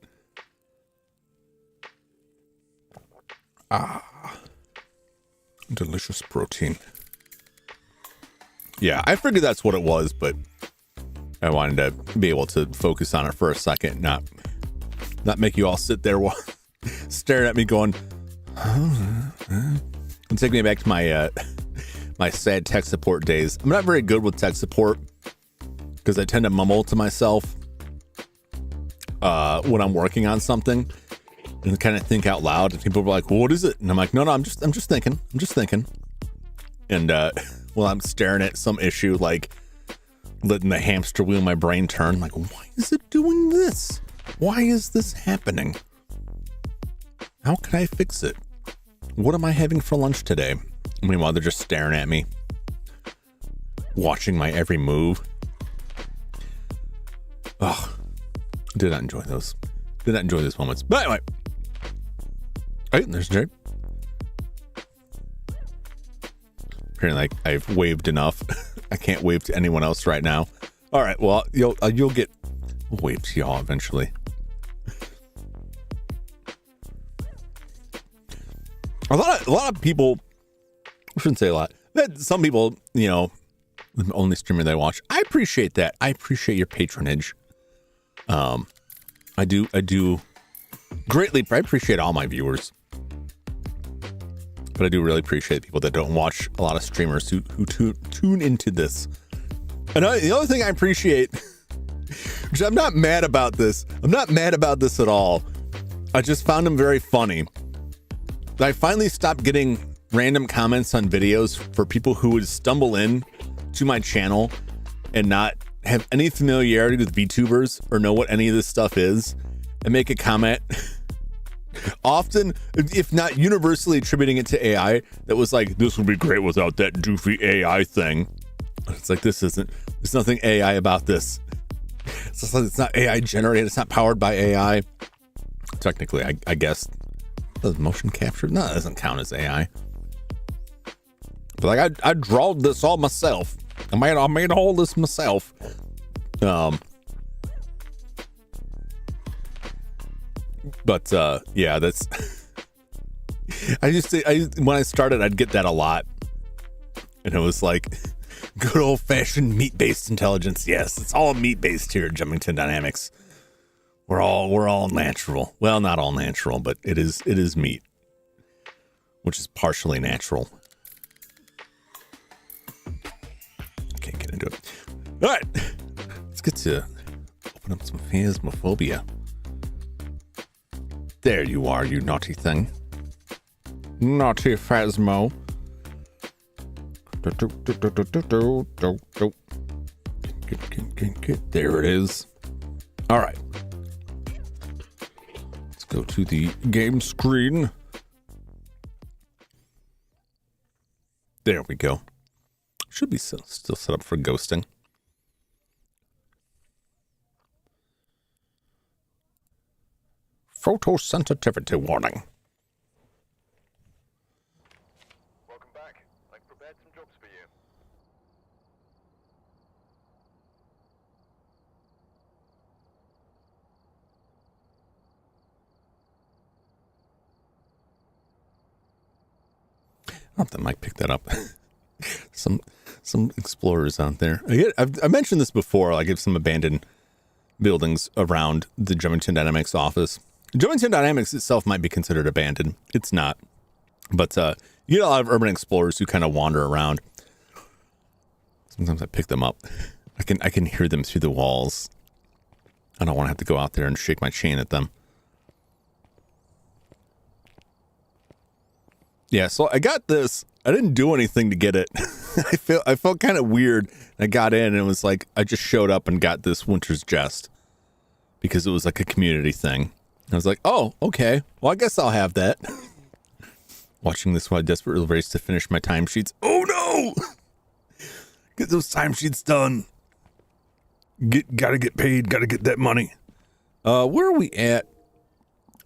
Delicious protein. Yeah, I figured that's what it was, but I wanted to be able to focus on it for a second, not make you all sit there while staring at me going, and take me back to my my sad tech support days. I'm not very good with tech support because I tend to mumble to myself when I'm working on something and kind of think out loud. And people are like, well, what is it? And I'm like, no, I'm just thinking. And while I'm staring at some issue, like letting the hamster wheel in my brain turn, like, why is it doing this? Why is this happening? How can I fix it? What am I having for lunch today? Meanwhile, they're just staring at me, watching my every move. Oh, did not enjoy those. Did not enjoy those moments. But anyway, hey, there's Jay. Apparently, I've waved enough. I can't wave to anyone else right now. All right, well, you'll get a wave to y'all eventually. A lot of people, I shouldn't say a lot, but some people, you know, the only streamer they watch. I appreciate that. I appreciate your patronage. I do greatly. I appreciate all my viewers, but I do really appreciate people that don't watch a lot of streamers who tune into this. And the other thing I appreciate, which I'm not mad about this. I'm not mad about this at all. I just found them very funny. I finally stopped getting random comments on videos for people who would stumble in to my channel and not have any familiarity with VTubers or know what any of this stuff is and make a comment, often, if not universally attributing it to AI, that was like, this would be great without that doofy AI thing. It's like, there's nothing AI about this. It's not AI generated. It's not powered by AI. Technically, I guess. Does motion capture? No, that doesn't count as AI. But like, I drawed this all myself. I made all this myself. But yeah, that's. When I started, I'd get that a lot, and it was like, good old fashioned meat based intelligence. Yes, it's all meat based here at Jumington Dynamics. We're all natural. Well, not all natural, but it is meat, which is partially natural. Can't get into it. All right, let's get to open up some phasmophobia. There you are, you naughty thing. Naughty Phasmo. There it is. All right. Let's go to the game screen. There we go. Should be still set up for ghosting. Photosensitivity warning. Welcome back. I've prepared some jobs for you. I'll have to mic pick that up. some explorers out there. I mentioned this before. Like, if some abandoned buildings around the Jumington Dynamics office. Jumington Dynamics itself might be considered abandoned. It's not. But you get a lot of urban explorers who kind of wander around. Sometimes I pick them up. I can hear them through the walls. I don't want to have to go out there and shake my chain at them. Yeah, so I got this. I didn't do anything to get it. I felt kind of weird. I got in and it was like I just showed up and got this Winter's Jest because it was like a community thing. I was like, oh, okay. Well, I guess I'll have that. Watching this while I desperately race to finish my timesheets. Oh no! Get those timesheets done. Gotta get paid. Gotta get that money. Where are we at?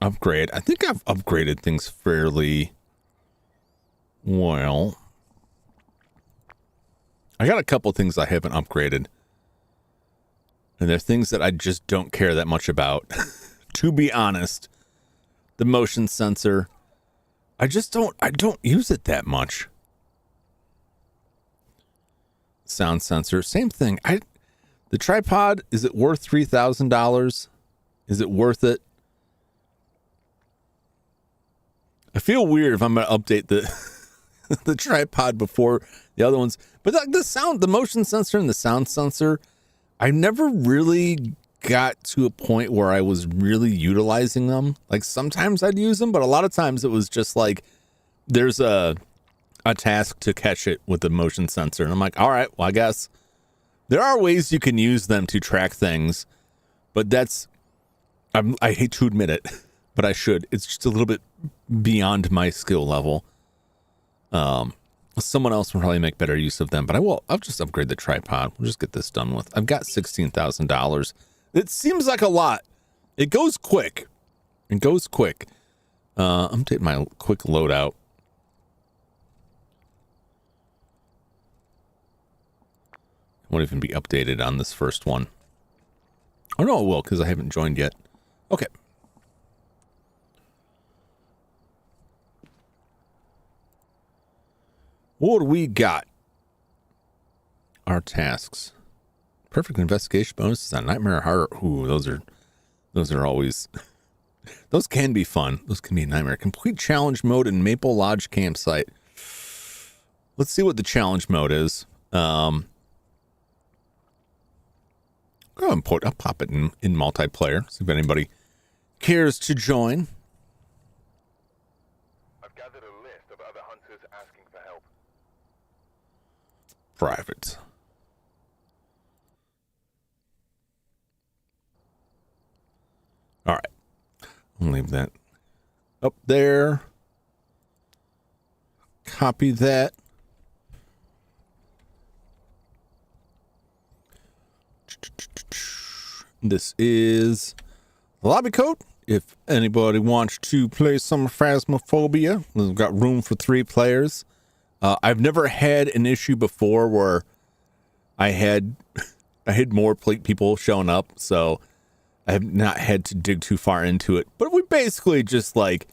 Upgrade. I think I've upgraded things fairly well. I got a couple things I haven't upgraded. And they're things that I just don't care that much about. To be honest, the motion sensor, I don't use it that much. Sound sensor, same thing. The tripod, is it worth $3,000? Is it worth it? I feel weird if I'm going to update the tripod before the other ones. But the motion sensor and the sound sensor, I never really got to a point where I was really utilizing them. Like sometimes I'd use them, but a lot of times it was just like there's a task to catch it with the motion sensor. And I'm like, all right, well, I guess there are ways you can use them to track things, but I hate to admit it, but I should. It's just a little bit beyond my skill level. Someone else will probably make better use of them, but I'll just upgrade the tripod. We'll just get this done with. I've got $16,000. It seems like a lot. It goes quick. I'm taking my quick loadout. Won't even be updated on this first one. Oh no, it will, because I haven't joined yet. Okay. What do we got? Our tasks. Perfect investigation bonuses on Nightmare Horror. Ooh, those are always those can be fun. Those can be a nightmare. Complete challenge mode in Maple Lodge campsite. Let's see what the challenge mode is. I'll pop it in multiplayer. See if anybody cares to join. I've gathered a list of other hunters asking for help. Private. All right. I'll leave that up there. Copy that. This is the lobby code. If anybody wants to play some Phasmophobia, we've got room for 3 players. I've never had an issue before where I had more people showing up, so I have not had to dig too far into it. But we basically just like,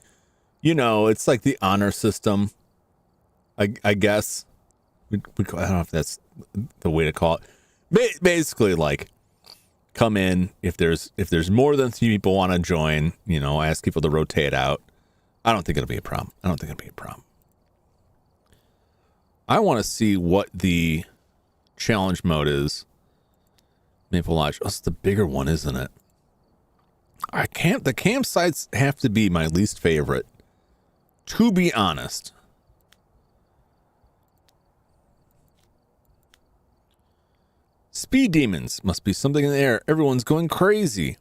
it's like the honor system, I guess. I don't know if that's the way to call it. Basically, like, come in if there's more than 3 people want to join. Ask people to rotate out. I don't think it'll be a problem. I want to see what the challenge mode is. Maple Lodge. Oh, it's the bigger one, isn't it? The campsites have to be my least favorite, to be honest. Speed demons must be something in the air. Everyone's going crazy.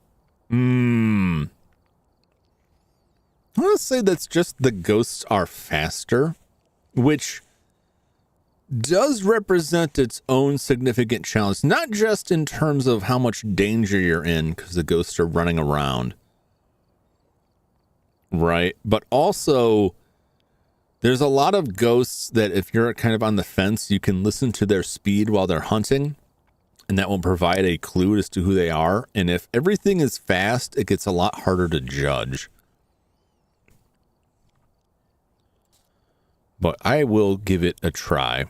I want to say that's just the ghosts are faster, which does represent its own significant challenge, not just in terms of how much danger you're in because the ghosts are running around, right? But also, there's a lot of ghosts that if you're kind of on the fence, you can listen to their speed while they're hunting, and that will provide a clue as to who they are. And if everything is fast, it gets a lot harder to judge. But I will give it a try.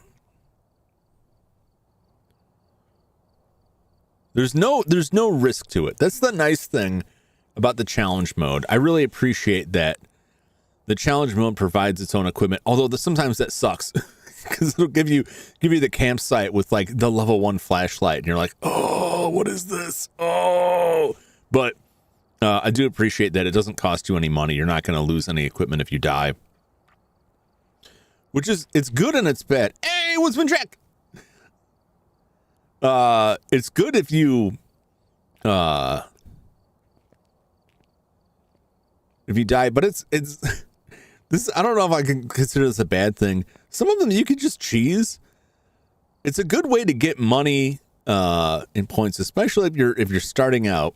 There's no risk to it. That's the nice thing about the challenge mode. I really appreciate that The challenge mode provides its own equipment, although sometimes that sucks because it'll give you the campsite with like the level 1 flashlight, and you're like, oh, what is this? Oh, but I do appreciate that it doesn't cost you any money. You're not going to lose any equipment if you die, which is it's good and it's bad. Hey, what's been Jack? It's good if you die, but it's this. I don't know if I can consider this a bad thing. Some of them you could just cheese. It's a good way to get money in points, especially if you're starting out.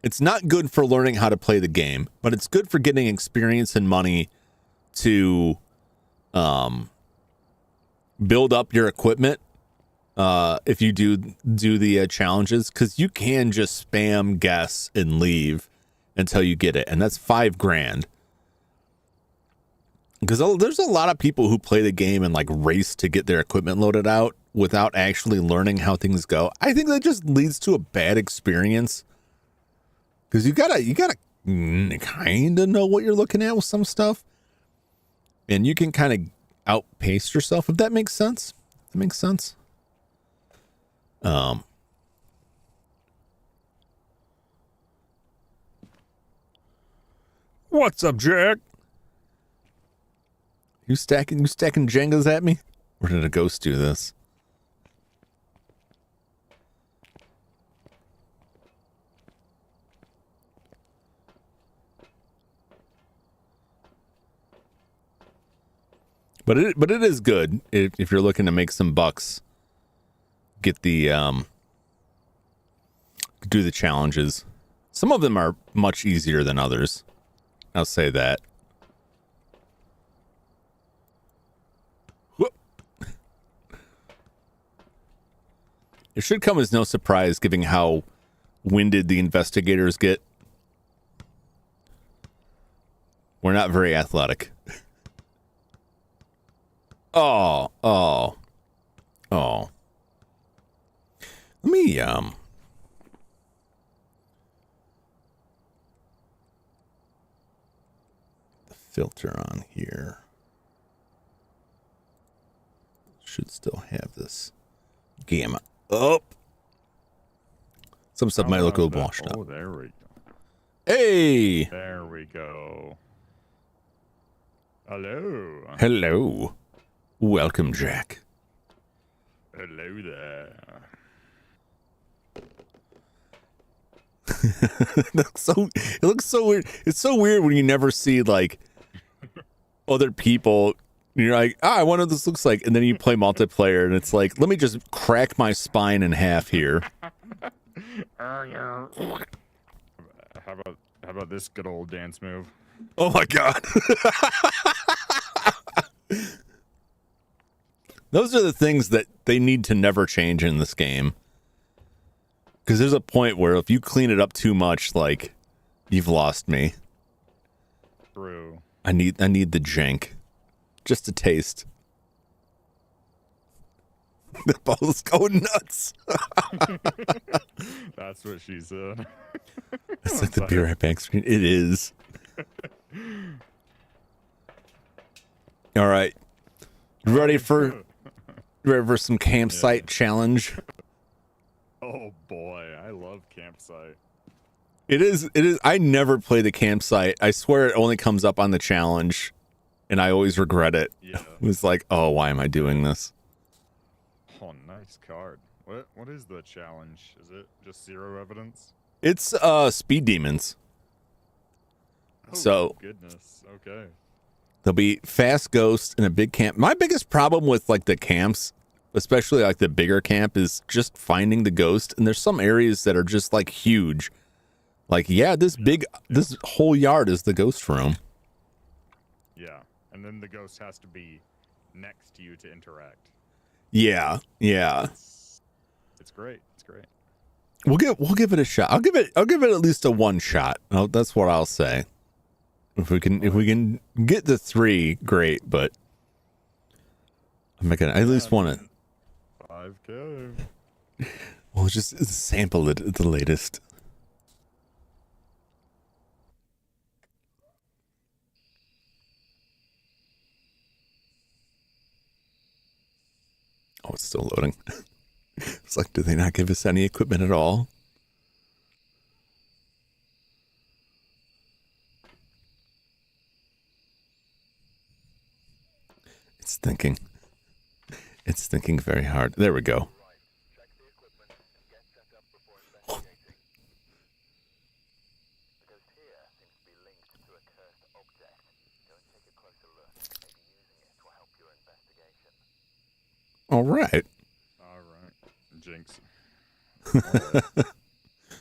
It's not good for learning how to play the game, but it's good for getting experience and money to build up your equipment. If you do the challenges, because you can just spam guess and leave until you get it, and that's $5,000. Because there's a lot of people who play the game and like race to get their equipment loaded out without actually learning how things go. I think that just leads to a bad experience. Because you gotta kind of know what you're looking at with some stuff, and you can kind of outpace yourself, if that makes sense. That makes sense. What's up, Jack? You stacking Jengas at me? Or did a ghost do this? But it is good if you're looking to make some bucks. Get the do the challenges. Some of them are much easier than others. I'll say that. Whoop. It should come as no surprise, given how winded the investigators get. We're not very athletic. Oh. Let me the filter on here. Should still have this gamma up. Some stuff might look a little washed out. Oh, there we go. Hey! There we go. Hello. Hello. Welcome, Jack. Hello there. It looks so weird. It's so weird when you never see like other people. You're like, I wonder what this looks like, and then you play multiplayer, and it's like, let me just crack my spine in half here. How about this good old dance move? Oh my god. Those are the things that they need to never change in this game. Because there's a point where if you clean it up too much, like, you've lost me. True. I need the jank. Just a taste. The ball's going nuts. That's what she said. It's like the Be Right Back screen. It is. All right. Ready for some campsite challenge? Oh boy, I love campsite. It is. I never play the campsite. I swear it only comes up on the challenge, and I always regret it. Yeah. It was like, oh, why am I doing this? Oh, nice card. What is the challenge? Is it just zero evidence? It's speed demons. Oh, So goodness. Okay. there'll be fast ghosts in a big camp. My biggest problem with like the camps, especially like the bigger camp, is just finding the ghost. And there's some areas that are just like huge. Like, yeah, this whole yard is the ghost room. Yeah, and then the ghost has to be next to you to interact. Yeah. It's great. It's great. We'll give it a shot. I'll give it at least a one shot. Oh, that's what I'll say. If we can get the 3, great. But I'm not gonna. I at least want to. 5K. We'll just sample it at the latest. Oh, it's still loading. It's like, do they not give us any equipment at all? It's thinking. It's thinking very hard. There we go. Check the equipment and get set up before investigating. The ghost here seems to be linked to a cursed object. Go and take a closer look. Maybe using it will help your investigation. All right. All right. Jinx.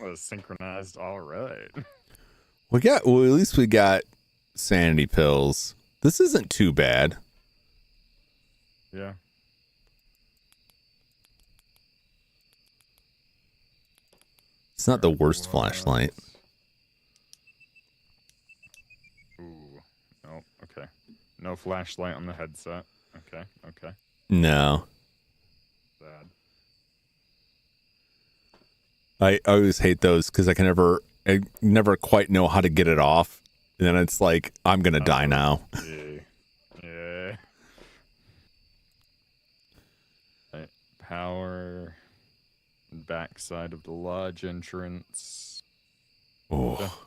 Was synchronized. All right. Well, at least we got sanity pills. This isn't too bad. Yeah. It's not the worst flashlight. Ooh. No. Okay. No flashlight on the headset. Okay. Okay. No. Bad. I always hate those because I never quite know how to get it off. And then it's like, I'm going to die now. Yeah. Yeah. Right. Power. Backside of the lodge entrance. Oh.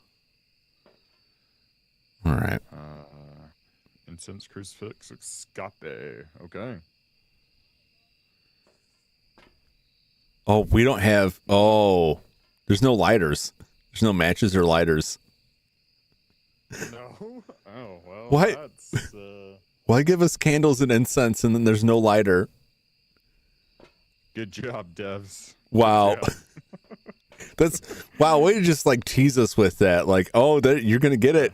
All right. Incense crucifix escape. Okay. Oh, we don't have. Oh, there's no lighters. There's no matches or lighters. No. Oh well. Why? That's, Why give us candles and incense and then there's no lighter? Good job, devs. Wow. Good job. That's wow. Way to just like tease us with that. Like, oh, you're gonna get it.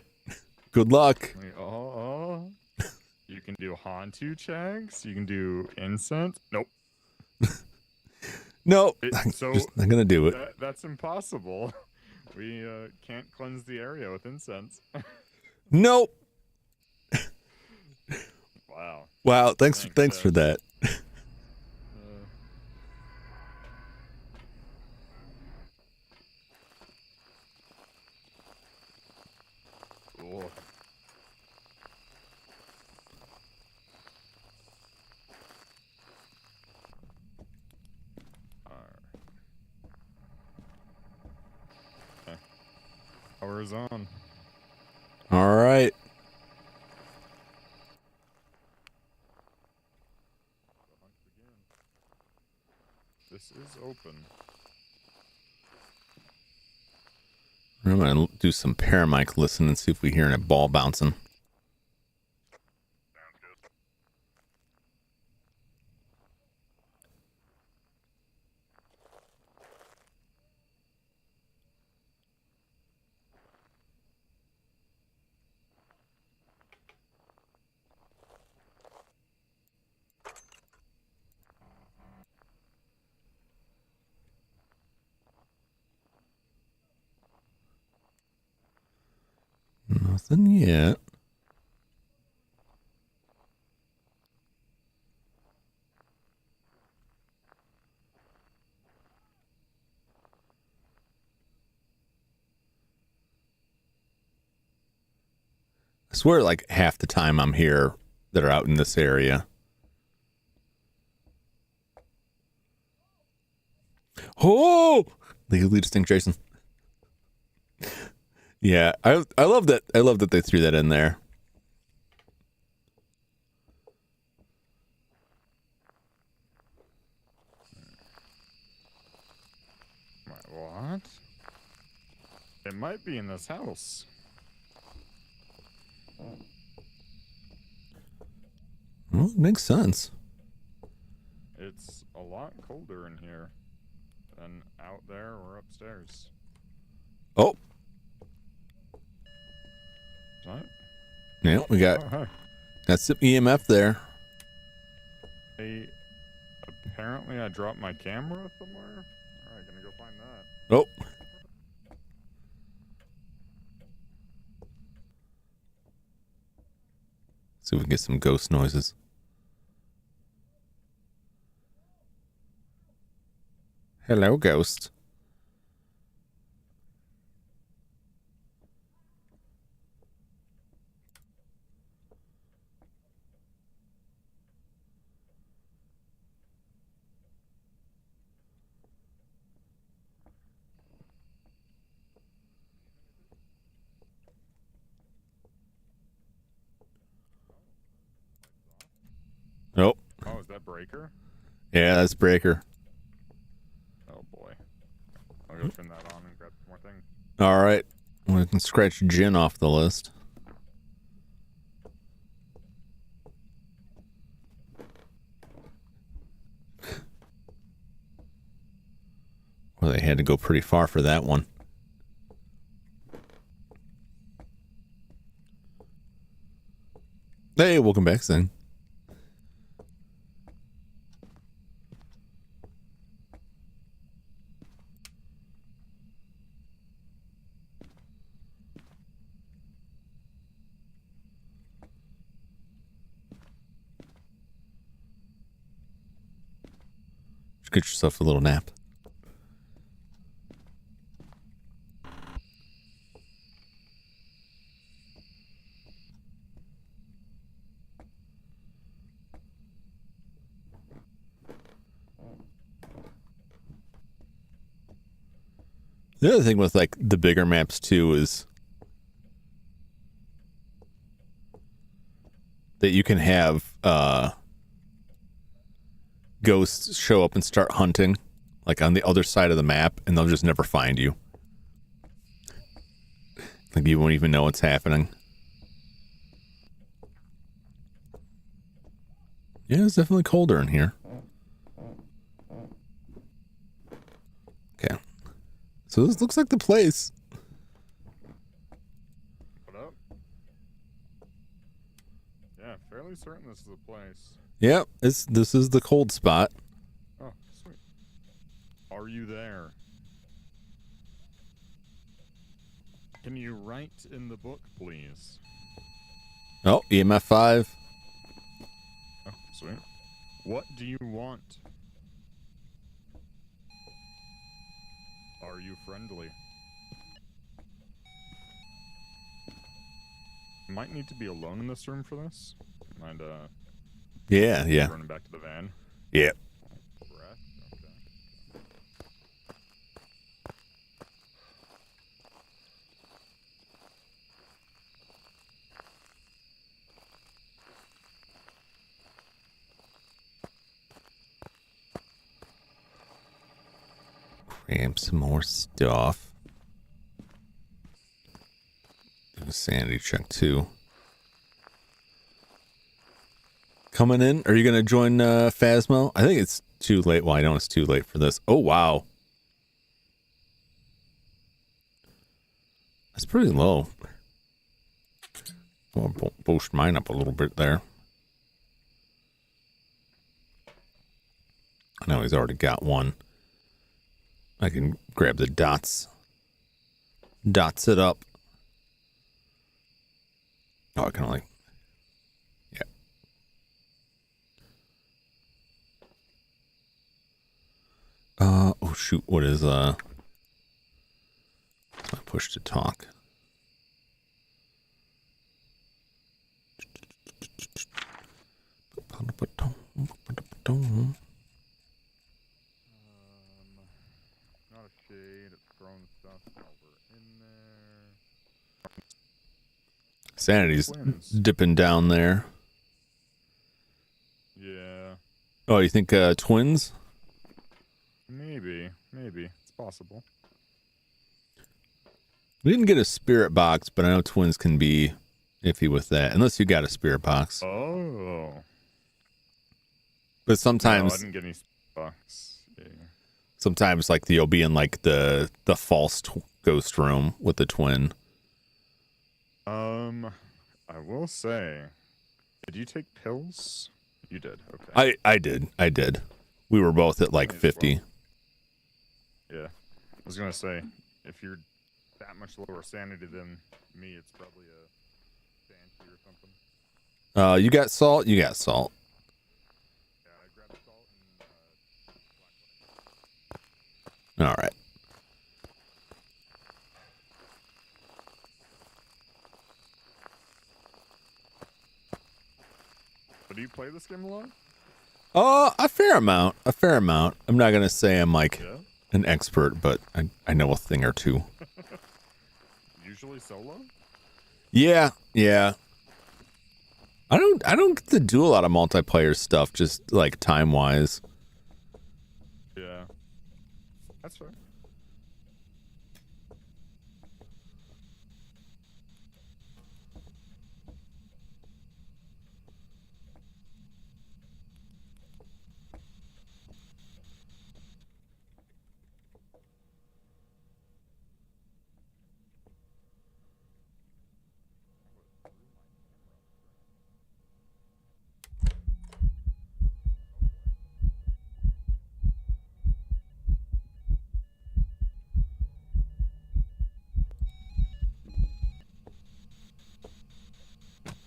Good luck. Wait, oh. You can do Hantu checks. You can do incense. Nope. No, So just not gonna do it. that's impossible. We can't cleanse the area with incense. Nope. Wow. Wow. Thanks for that. Cool. Okay. Power is on. All right. This is open. I'm gonna do some paramic listen and see if we hear a ball bouncing. Sounds good. Nothing yet. I swear, like half the time I'm here that are out in this area. Oh, legally distinct Jason. Yeah, I love that. I love that they threw that in there. Wait, what? It might be in this house. Well, it makes sense. It's a lot colder in here than out there or upstairs. Oh, What? yeah, we got Oh, hi. some EMF there. Apparently I dropped my camera somewhere. Alright, gonna go find that. Oh. See if we can get some ghost noises. Hello, ghost. breaker? Yeah, that's Breaker. Oh boy. I'll go turn that on and grab more things. All right. We can scratch Jin off the list. Well, they had to go pretty far for that one. Hey, welcome back, Zing. Just get yourself a little nap. The other thing with like the bigger maps too is that you can have ghosts show up and start hunting like on the other side of the map and they'll just never find you. Like you won't even know what's happening. Yeah, it's definitely colder in here. Okay. So this looks like the place. What up? Yeah, fairly certain this is the place. Yep, this is the cold spot. Oh, sweet. Are you there? Can you write in the book, please? Oh, EMF 5. Oh, sweet. What do you want? Are you friendly? Might need to be alone in this room for this. Mind Yeah. running back to the van. Yeah. Breath. Okay. Grab some more stuff. Do a sanity check too. Coming in? Are you going to join Phasmo? I think it's too late. Well, I know it's too late for this. Oh, wow. That's pretty low. I'll boost mine up a little bit there. I know he's already got one. I can grab the dots. Dots it up. Oh, I can only... Yeah. Oh shoot, what is my push to talk? Not a shade. It's throwing stuff over in there. Sanity's Twins. dipping down there. Yeah. Oh, you think twins? Maybe. It's possible. We didn't get a spirit box, but I know twins can be iffy with that, unless you got a spirit box. Oh. But sometimes, No, I didn't get any bucks. Yeah. sometimes like you'll be in like the false ghost room with the twin. I will say, did you take pills? You did. Okay. I did. We were both at like Might as 50. well. Yeah. I was gonna say, if you're that much lower sanity than me, it's probably a fancy or something. You got salt? You got salt. Yeah, I grabbed salt and black. All right. But do you play this game a lot? A fair amount. I'm not gonna say I'm like Yeah. an expert, but I know a thing or two. Usually solo? Yeah. I don't get to do a lot of multiplayer stuff, just like time wise. Yeah. That's fair.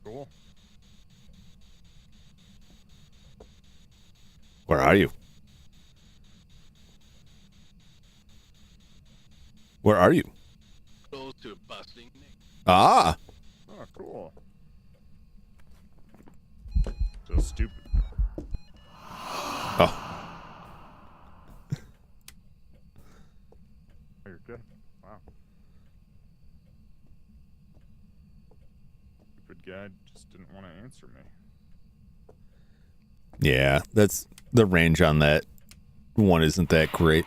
Cool. Where are you? Where are you? Close to busting. Ah, Oh, cool. So stupid. oh, Oh, you're good. Wow. Stupid guy just didn't want to answer me. yeah. That's the range on that one isn't that great.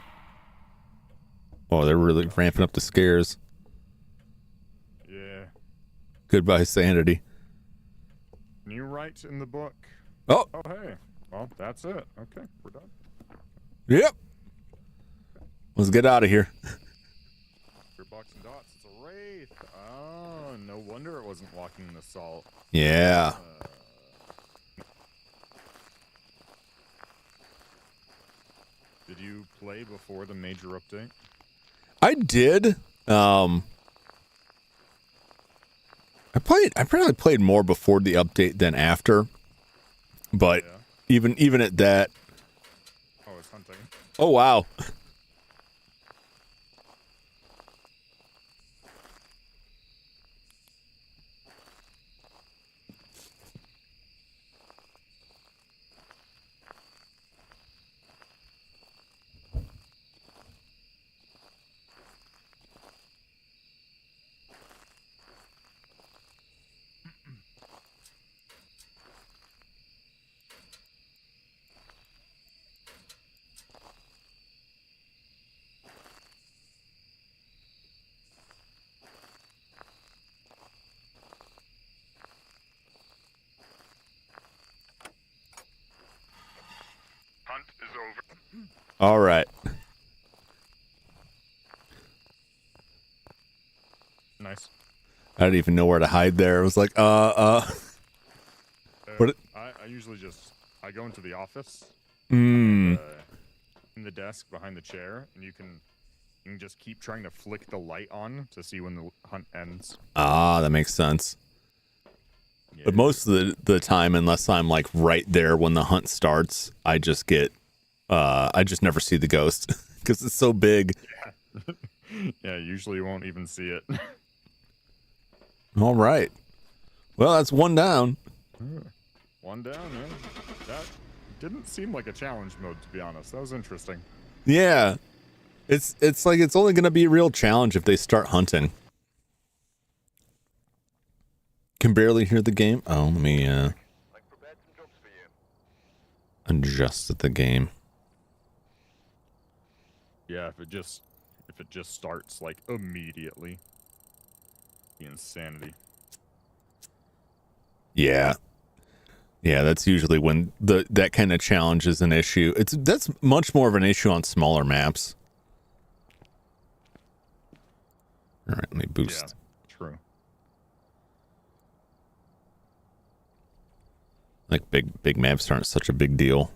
Oh, they're really ramping up the scares. Yeah. Goodbye, sanity. Can you write in the book? Oh, Oh, hey. Well, that's it. Okay, we're done. yep. Let's get out of here. Your box and dots. It's a wraith. Oh, no wonder it wasn't walking the salt. Yeah. Did you play before the major update? I did. I probably played more before the update than after. But Yeah. even at that, Oh, it's hunting. oh wow. Hunt is over. All right. Nice. I didn't even know where to hide there. It was like, What I usually just I go into the office mm, in the desk behind the chair, and you can just keep trying to flick the light on to see when the hunt ends. that makes sense. Yeah. But most of the time, unless I'm like right there when the hunt starts, I just never see the ghost because it's so big. Yeah, usually you won't even see it. All right. Well, that's one down. One down, yeah. That didn't seem like a challenge mode, to be honest. That was interesting. Yeah. It's like it's only going to be a real challenge if they start hunting. Can barely hear the game. Oh, let me I've prepared some jobs for you. adjust the game. Yeah, if it just starts like immediately. The insanity. Yeah. Yeah, that's usually when that kind of challenge is an issue. That's much more of an issue on smaller maps. All right, let me boost. Yeah, true. Like big maps aren't such a big deal.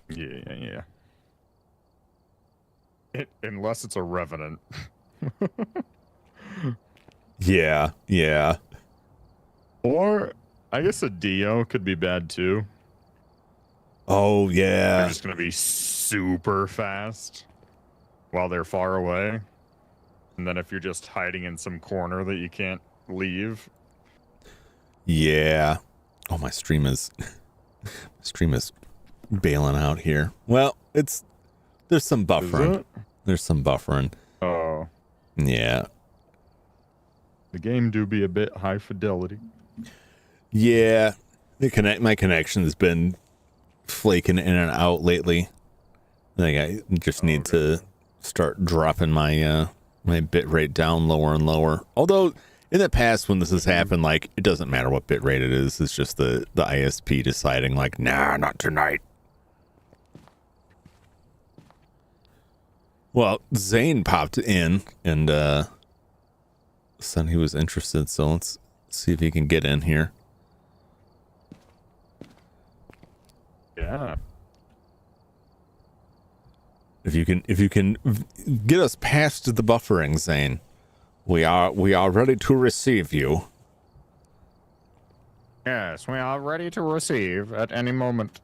Yeah. Unless it's a revenant. Yeah. Or I guess a Dio could be bad too. Oh They're yeah. just gonna be super fast while they're far away. And then if you're just hiding in some corner that you can't leave. Yeah. Oh, my stream is bailing out here. Well, there's some buffering. it? There's some buffering. Oh. Yeah. The game do be a bit high fidelity. Yeah, my connection's been flaking in and out lately. I think I just need to start dropping my my bit rate down lower and lower. Although in the past when this has happened, like it doesn't matter what bit rate it is. It's just the ISP deciding like, nah, not tonight. Well, Zane popped in and said he was interested, so let's see if he can get in here. Yeah. If you can get us past the buffering, Zane, we are ready to receive you. Yes, we are ready to receive at any moment.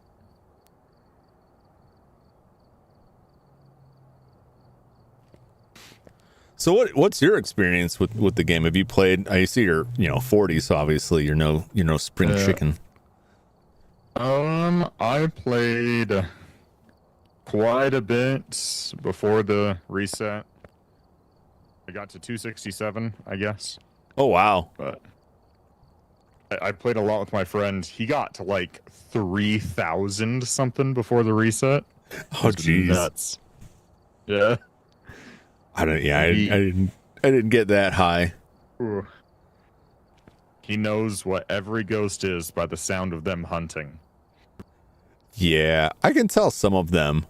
So what's your experience with the game? Have you played? I see you're 40, so obviously you're no spring chicken. I played quite a bit before the reset. I got to 267, I guess. Oh wow! But I played a lot with my friend. He got to like 3,000 something before the reset. Oh jeez, nuts. Yeah. I didn't get that high. Ooh. He knows what every ghost is by the sound of them hunting. Yeah, I can tell some of them,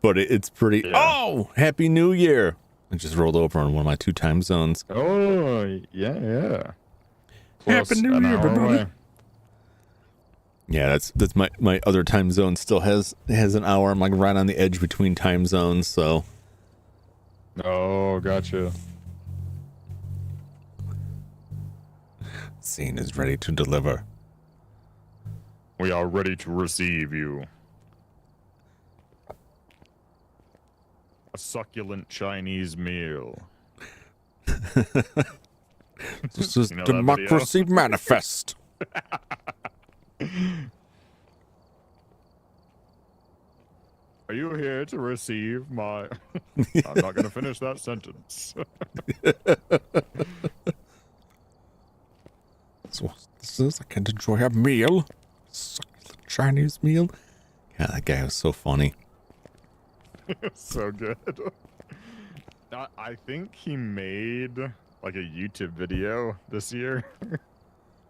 but it's pretty. Yeah. Oh, Happy New Year! I just rolled over on one of my 2 time zones. Oh, yeah. Happy New Year, everybody. Yeah, that's my other time zone still has an hour. I'm like right on the edge between time zones, so. Oh, gotcha. Scene is ready to deliver. We are ready to receive you. A succulent Chinese meal. This is Democracy Manifest. Are you here to receive my... I'm not going to finish that sentence. So this is, I can enjoy a meal. Succulent Chinese meal. Yeah, that guy was so funny. So good. I think he made like a YouTube video this year.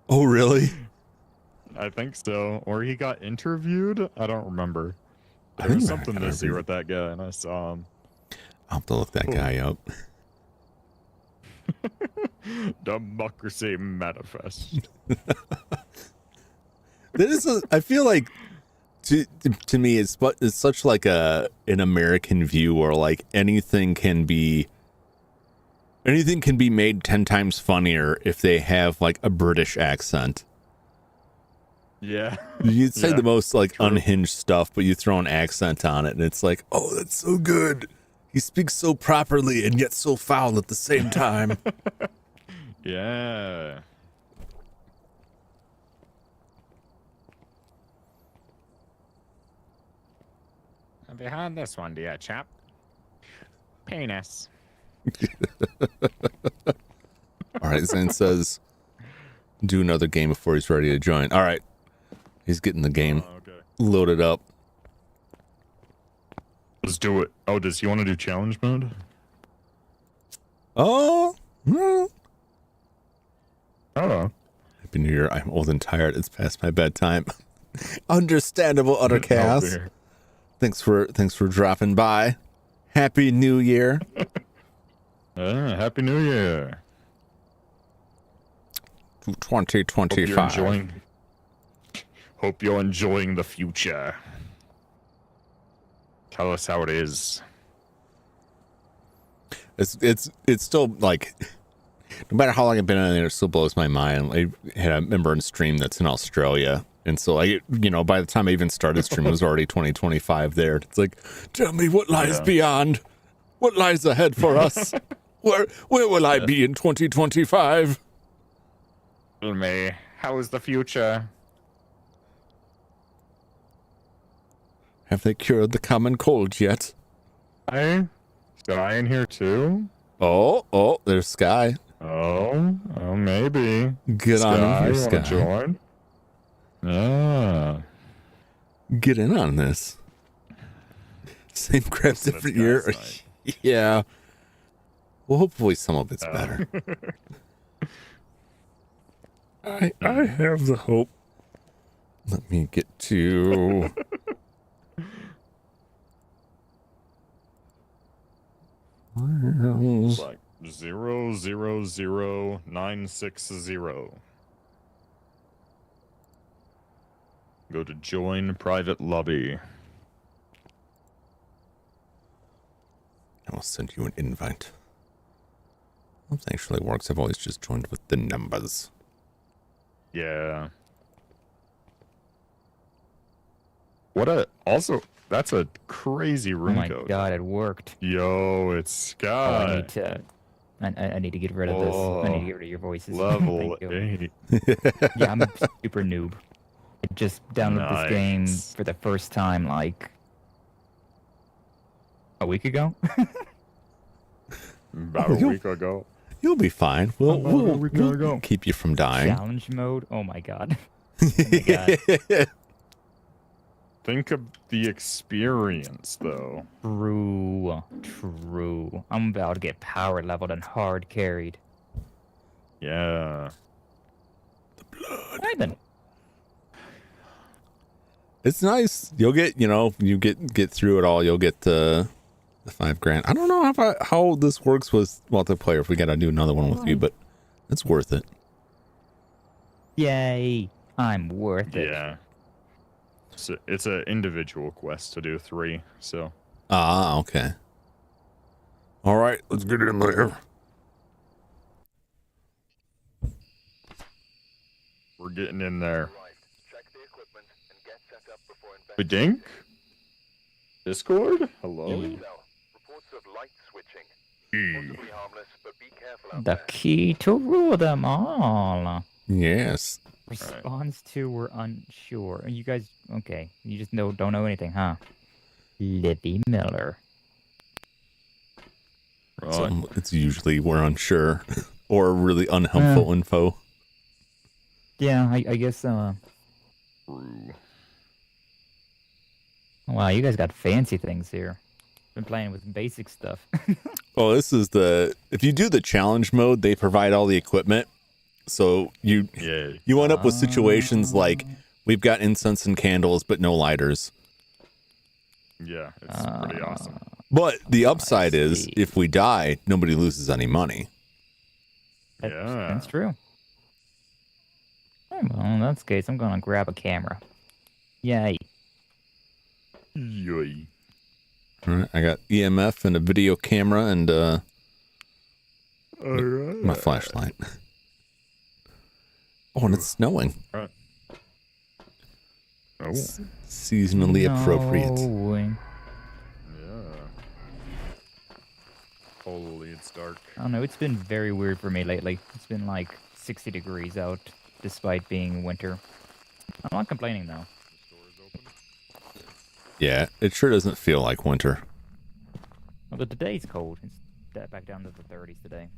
Oh, really? I think so. Or he got interviewed? I don't remember. I There was think something this year with that guy, and I saw him. I'll have to look that guy up. Democracy Manifest. I feel like to me it's such like an American view, or like anything can be made 10 times funnier if they have like a British accent. Yeah. You say Yeah, the most like true. unhinged stuff, but you throw an accent on it and it's like, oh, that's so good. He speaks so properly and yet so foul at the same time. Yeah. Have you heard this one, dear chap? Penis. All right, Zen says, do another game before he's ready to join. All right, he's getting the game loaded up. Let's do it. Oh, does he want to do challenge mode? Oh, no. Oh. Happy New Year. I'm old and tired. It's past my bedtime. Understandable, other chaos. Thanks for dropping by. Happy New Year. Happy New Year. 2025. Hope you're enjoying the future. Tell us how it is. It's still like, no matter how long I've been on there, it still blows my mind. I had a member in stream that's in Australia, and so by the time I even started stream, it was already 2025 there. It's like, tell me what lies beyond, what lies ahead for us. Where will I be in 2025? Tell me, how is the future? Have they cured the common cold yet? Hey, Sky in here too? Oh, there's Sky. Oh, maybe. Get on in here, You wanna Sky. join? Ah. Get in on this. Same crap, Listen, different it's year. guys' night. Yeah. Well, hopefully some of it's better. I have the hope. Let me get to. It's like 000960. Go to join private lobby. I will send you an invite. That actually works. I've always just joined with the numbers. Yeah. That's a crazy Oh room my code. god, it worked. Yo, it's Oh, Sky. I need to get rid of this. I need to get rid of your voices. Level Thank you. 8. Yeah, I'm a super noob. I just downloaded this game Nice. for the first time like a week ago. About Oh, a week ago. You'll be fine. We'll we're gonna go. keep you from dying. Challenge mode. Oh my god. Oh my god. Think of the experience, though. True. True. I'm about to get power leveled and hard carried. Yeah. Right then. It's nice. You'll get, you get through it all. You'll get the $5,000. I don't know how this works with multiplayer. If we gotta do another one with you, but it's worth it. Yay. I'm worth it. Yeah. So it's an individual quest to do 3, so. Ah, okay. All right, let's get in there. We're getting in there. Right. Check the equipment and get set up before Bedink? Discord? Hello? Cell. Reports of light switching. Possibly harmless, but be careful out The there. key to rule them all. Yes. Response to we're unsure. You guys, okay? You just don't know anything, huh? Libby Miller. Right. So it's usually we're unsure or really unhelpful info. Yeah, I guess. True. Wow, you guys got fancy things here. Been playing with basic stuff. Well, this is if you do the challenge mode, they provide all the equipment. So you end up with situations like we've got incense and candles, but no lighters. Yeah, it's pretty awesome. But the upside is see. if we die, nobody loses any money. Yeah. That's true. Well, in that case, I'm gonna grab a camera. Yay. Yoy. All right, I got EMF and a video camera and my flashlight. Oh, and it's snowing. Right. Oh, Seasonally appropriate. Snowing. yeah. Holy, it's dark. I don't know, it's been very weird for me lately. It's been like 60 degrees out, despite being winter. I'm not complaining though. The store is open. Yeah, it sure doesn't feel like winter. Although today's cold. It's back down to the 30s today.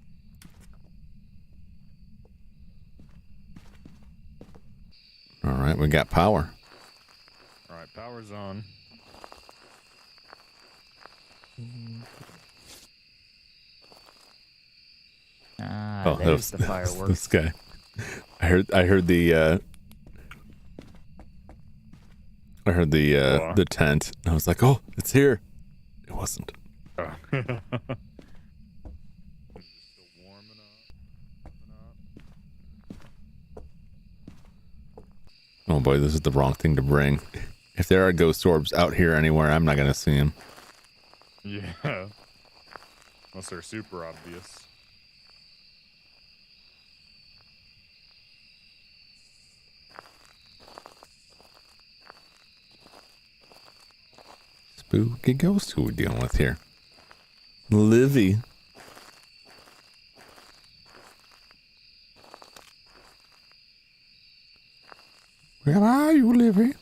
All right, we got power. All right, power's on. Ah, there's the fireworks. This guy. I heard the the tent. And I was like, oh, it's here. It wasn't. Oh. It's still warming up. Oh boy, this is the wrong thing to bring. If there are ghost orbs out here anywhere, I'm not gonna see them. Yeah. Unless they're super obvious. Spooky ghost. Who we dealing with here? Livy. Where are you, Livy?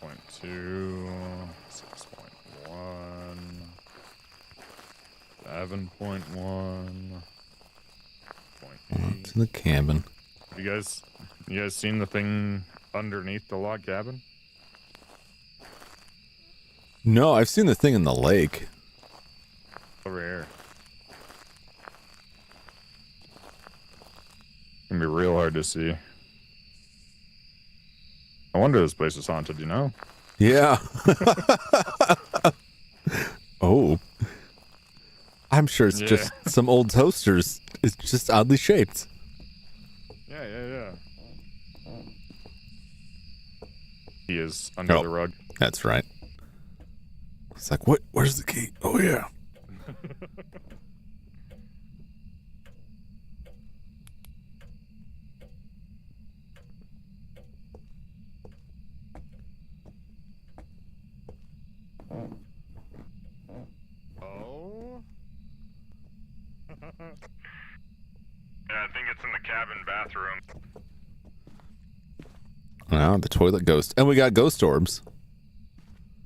.2, 6.1. 7.1. It's in the cabin. You guys seen the thing underneath the log cabin? No, I've seen the thing in the lake. Over here. Can be real hard to see. I wonder if this place is haunted, you know? Yeah. Oh. I'm sure it's just some old toasters. It's just oddly shaped. Yeah. He is under the rug. That's right. It's like, what? Where's the key? Oh, yeah. Oh? Yeah, I think it's in the cabin bathroom. Oh, the toilet ghost. And we got ghost orbs.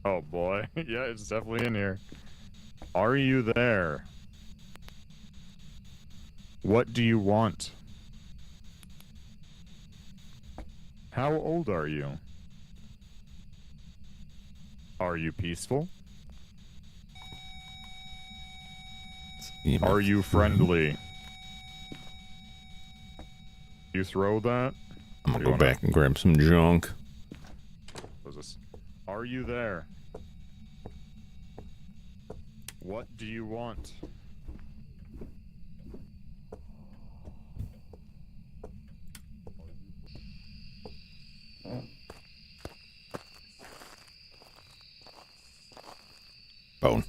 Oh boy. Yeah, it's definitely in here. Are you there? What do you want? How old are you? Are you peaceful? Are you friendly? You throw that? I'm gonna go back and grab some junk. What's this? Are you there? What do you want? Bone.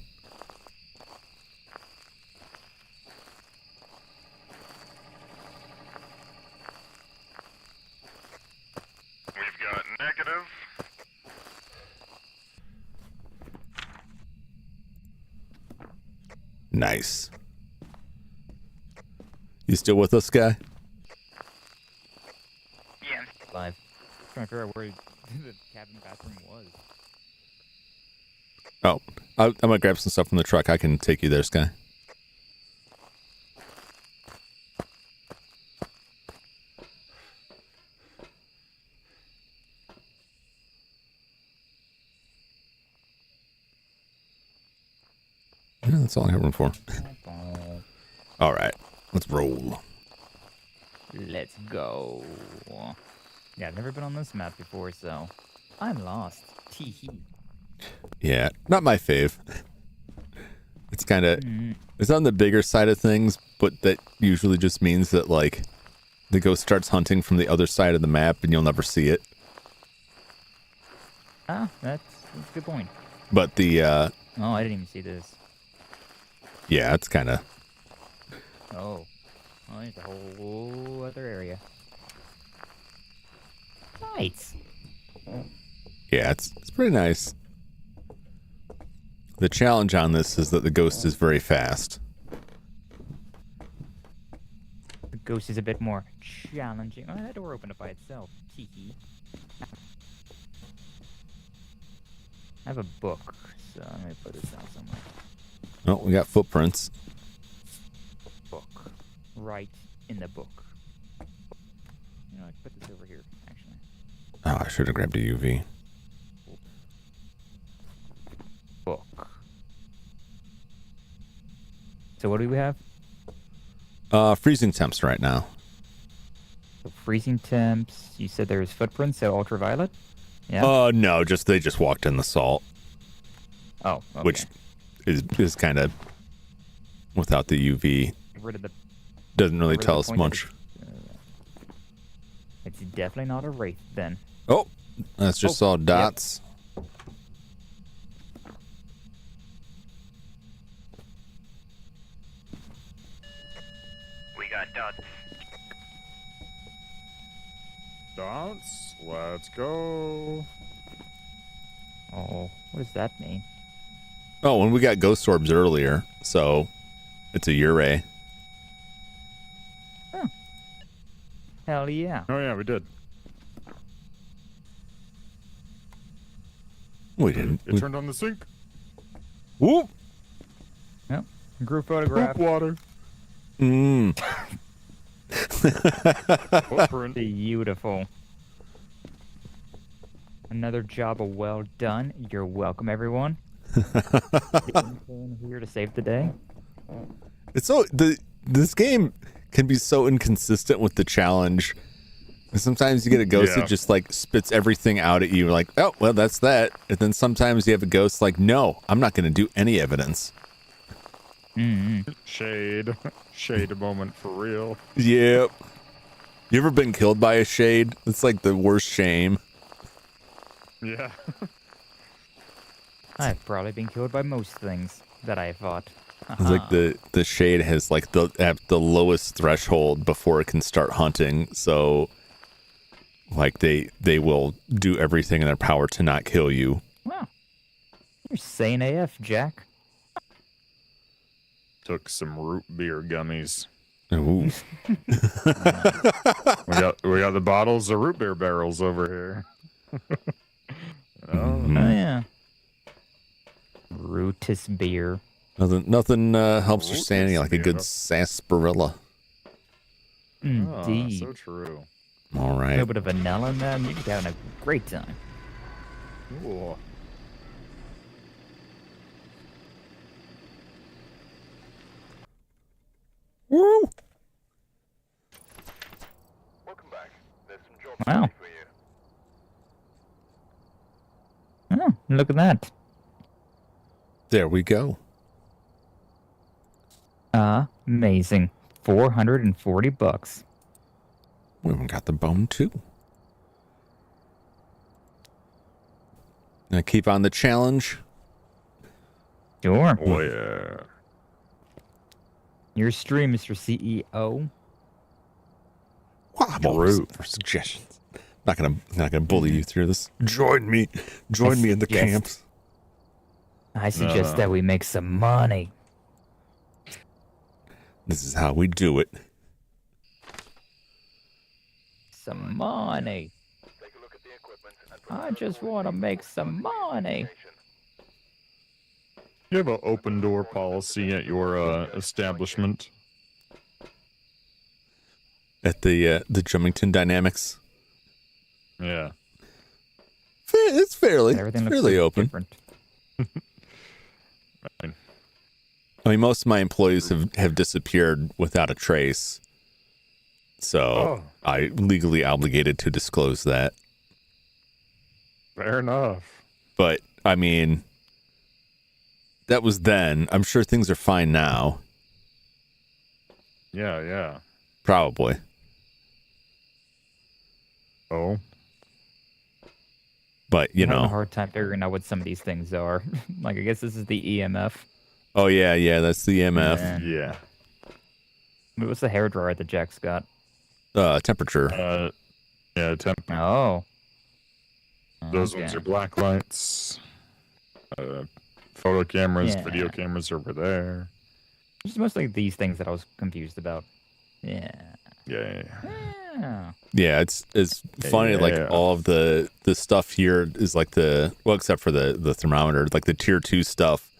We've got negative. Nice. You still with us, guy? Yeah. Live. Trying to figure out where the cabin bathroom was. Oh, I'm gonna grab some stuff from the truck. I can take you there, Sky. Yeah, that's all I have room for. All right, let's roll. Let's go. Yeah, I've never been on this map before, so I'm lost. Tee-hee. Yeah, not my fave. It's kind of, it's on the bigger side of things, but that usually just means that, like, the ghost starts hunting from the other side of the map and you'll never see it. Ah, that's a good point. But the, Oh, I didn't even see this. yeah, it's kind of, Oh, it's a whole other area. Nice. yeah, it's pretty nice. The challenge on this is that the ghost is very fast. The ghost is a bit more challenging. Oh, that door opened up by itself. Tee-hee. I have a book, so I'm going to put this out somewhere. Oh, we got footprints. Book. Right in the book. You know, I put this over here, actually. Oh, I should have grabbed a UV. Book. So what do we have? Freezing temps right now. So freezing temps. You said there's footprints, so ultraviolet? Yeah. No, they just walked in the salt, Oh, okay. which is kind of without the UV. Get rid of the Doesn't really Get rid of tell the us point of much. It's definitely not a wraith then. Oh, that's just all dots. We got dots. Dots, let's go. Oh, what does that mean? Oh, and we got ghost orbs earlier, so it's a Ure. Hell yeah. Oh yeah, we did. We didn't. It turned on the sink. Whoop. Yep. Group photograph. water. Mm. Footprint. Beautiful. Another job well done. You're welcome, everyone. Here to save the day. It's so this game can be so inconsistent with the challenge. Sometimes you get a ghost that just like spits everything out at you, like, oh well, that's that. And then sometimes you have a ghost like, no, I'm not going to do any evidence. Shade moment for real. Yep. You ever been killed by a shade? It's like the worst shame. Yeah. I've probably been killed by most things that I fought. It's like the shade has like at the lowest threshold before it can start hunting, so like they will do everything in their power to not kill you. Wow. You're sane AF, Jack. Took some root beer gummies. Ooh. We got the bottles of root beer barrels over here. Oh yeah. Rootus beer. Nothing helps your Rootless sanity like a beer. good sarsaparilla. Indeed. So true. All A right. little bit of vanilla in that, and you're just having a great time. Ooh. Woo! Welcome back. There's some jobs Wow. ready for you. Oh, look at that. There we go. Amazing. $440. We even got the bone too. Gonna keep on the challenge. Sure. Oh yeah. Your stream, Mr. CEO. Wow, I'm always for suggestions. Not gonna bully you through this. Join me in the Yes. camps. I suggest that we make some money. This is how we do it. Some money. Take a look at the equipment and I just want to make some money. You have an open door policy at your establishment. At the Jumington Dynamics. Yeah. It's fairly Everything looks fairly so open. different. I mean, most of my employees have disappeared without a trace. So I legally obligated to disclose that. Fair enough. But I mean, that was then. I'm sure things are fine now. Yeah. Probably. Oh. But you I'm having a know. hard time figuring out what some of these things are. Like, I guess this is the EMF. Oh yeah, that's the EMF. Yeah. What's the hairdryer that Jack's got? Temperature. Yeah, temp. Oh. Those ones are black lights. Photo cameras, Yeah. video cameras over there. It's mostly these things that I was confused about. Yeah. Yeah. Yeah. Yeah, it's funny. Yeah. Like all of the stuff here is like except for the thermometer, like the tier 2 stuff.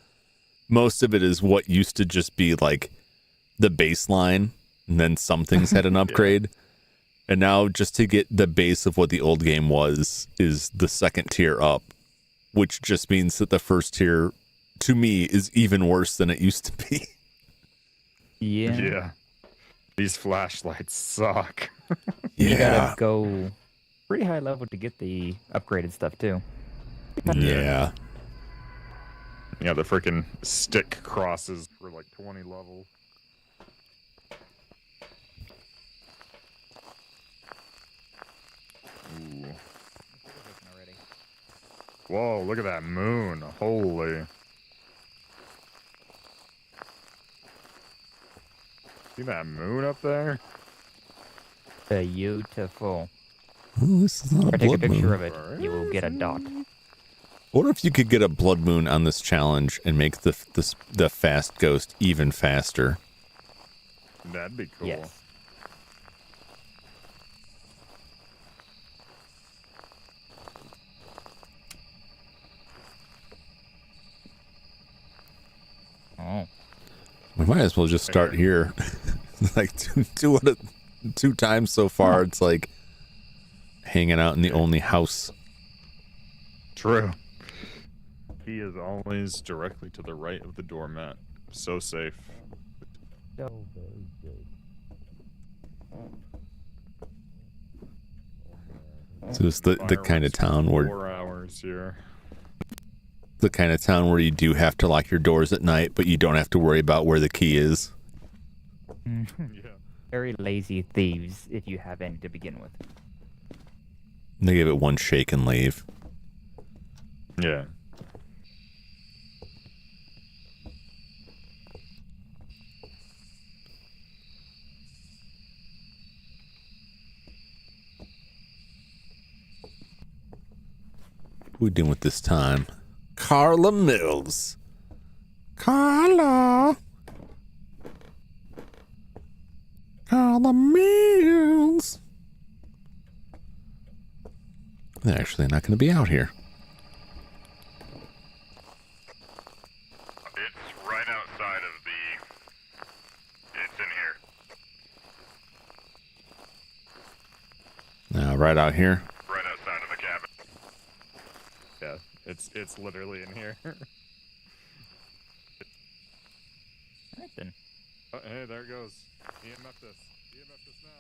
Most of it is what used to just be like the baseline, and then some things had an upgrade. And now just to get the base of what the old game was is the second tier up, which just means that the first tier, to me, is even worse than it used to be. Yeah. These flashlights suck. You gotta go pretty high level to get the upgraded stuff, too. Yeah. Yeah, the freaking stick crosses for like 20 levels. Ooh. Whoa, look at that moon. Holy. See that moon up there? Beautiful. Oh, this is not If a I take a blood picture moon. of it, you will get a dot. What if you could get a blood moon on this challenge and make the fast ghost even faster? That'd be cool. Yes. Oh. might as well just start here. Like two times so far, it's like hanging out in the only house. True. He is always directly to the right of the doormat. So safe. So very good. So it's the kind of town where 4 hours here. the kind of town where you do have to lock your doors at night, but you don't have to worry about where the key is. Yeah. Very lazy thieves, if you have any to begin with. They give it one shake and leave. Yeah. What we doing with this time? Carla Mills. Carla Mills. They're actually not going to be out here. It's right outside of the... It's in here. Right out here. Right outside of the cabin. Yeah, it's literally in here. Alright then. Oh, hey, there it goes. EMF this. EMF this now.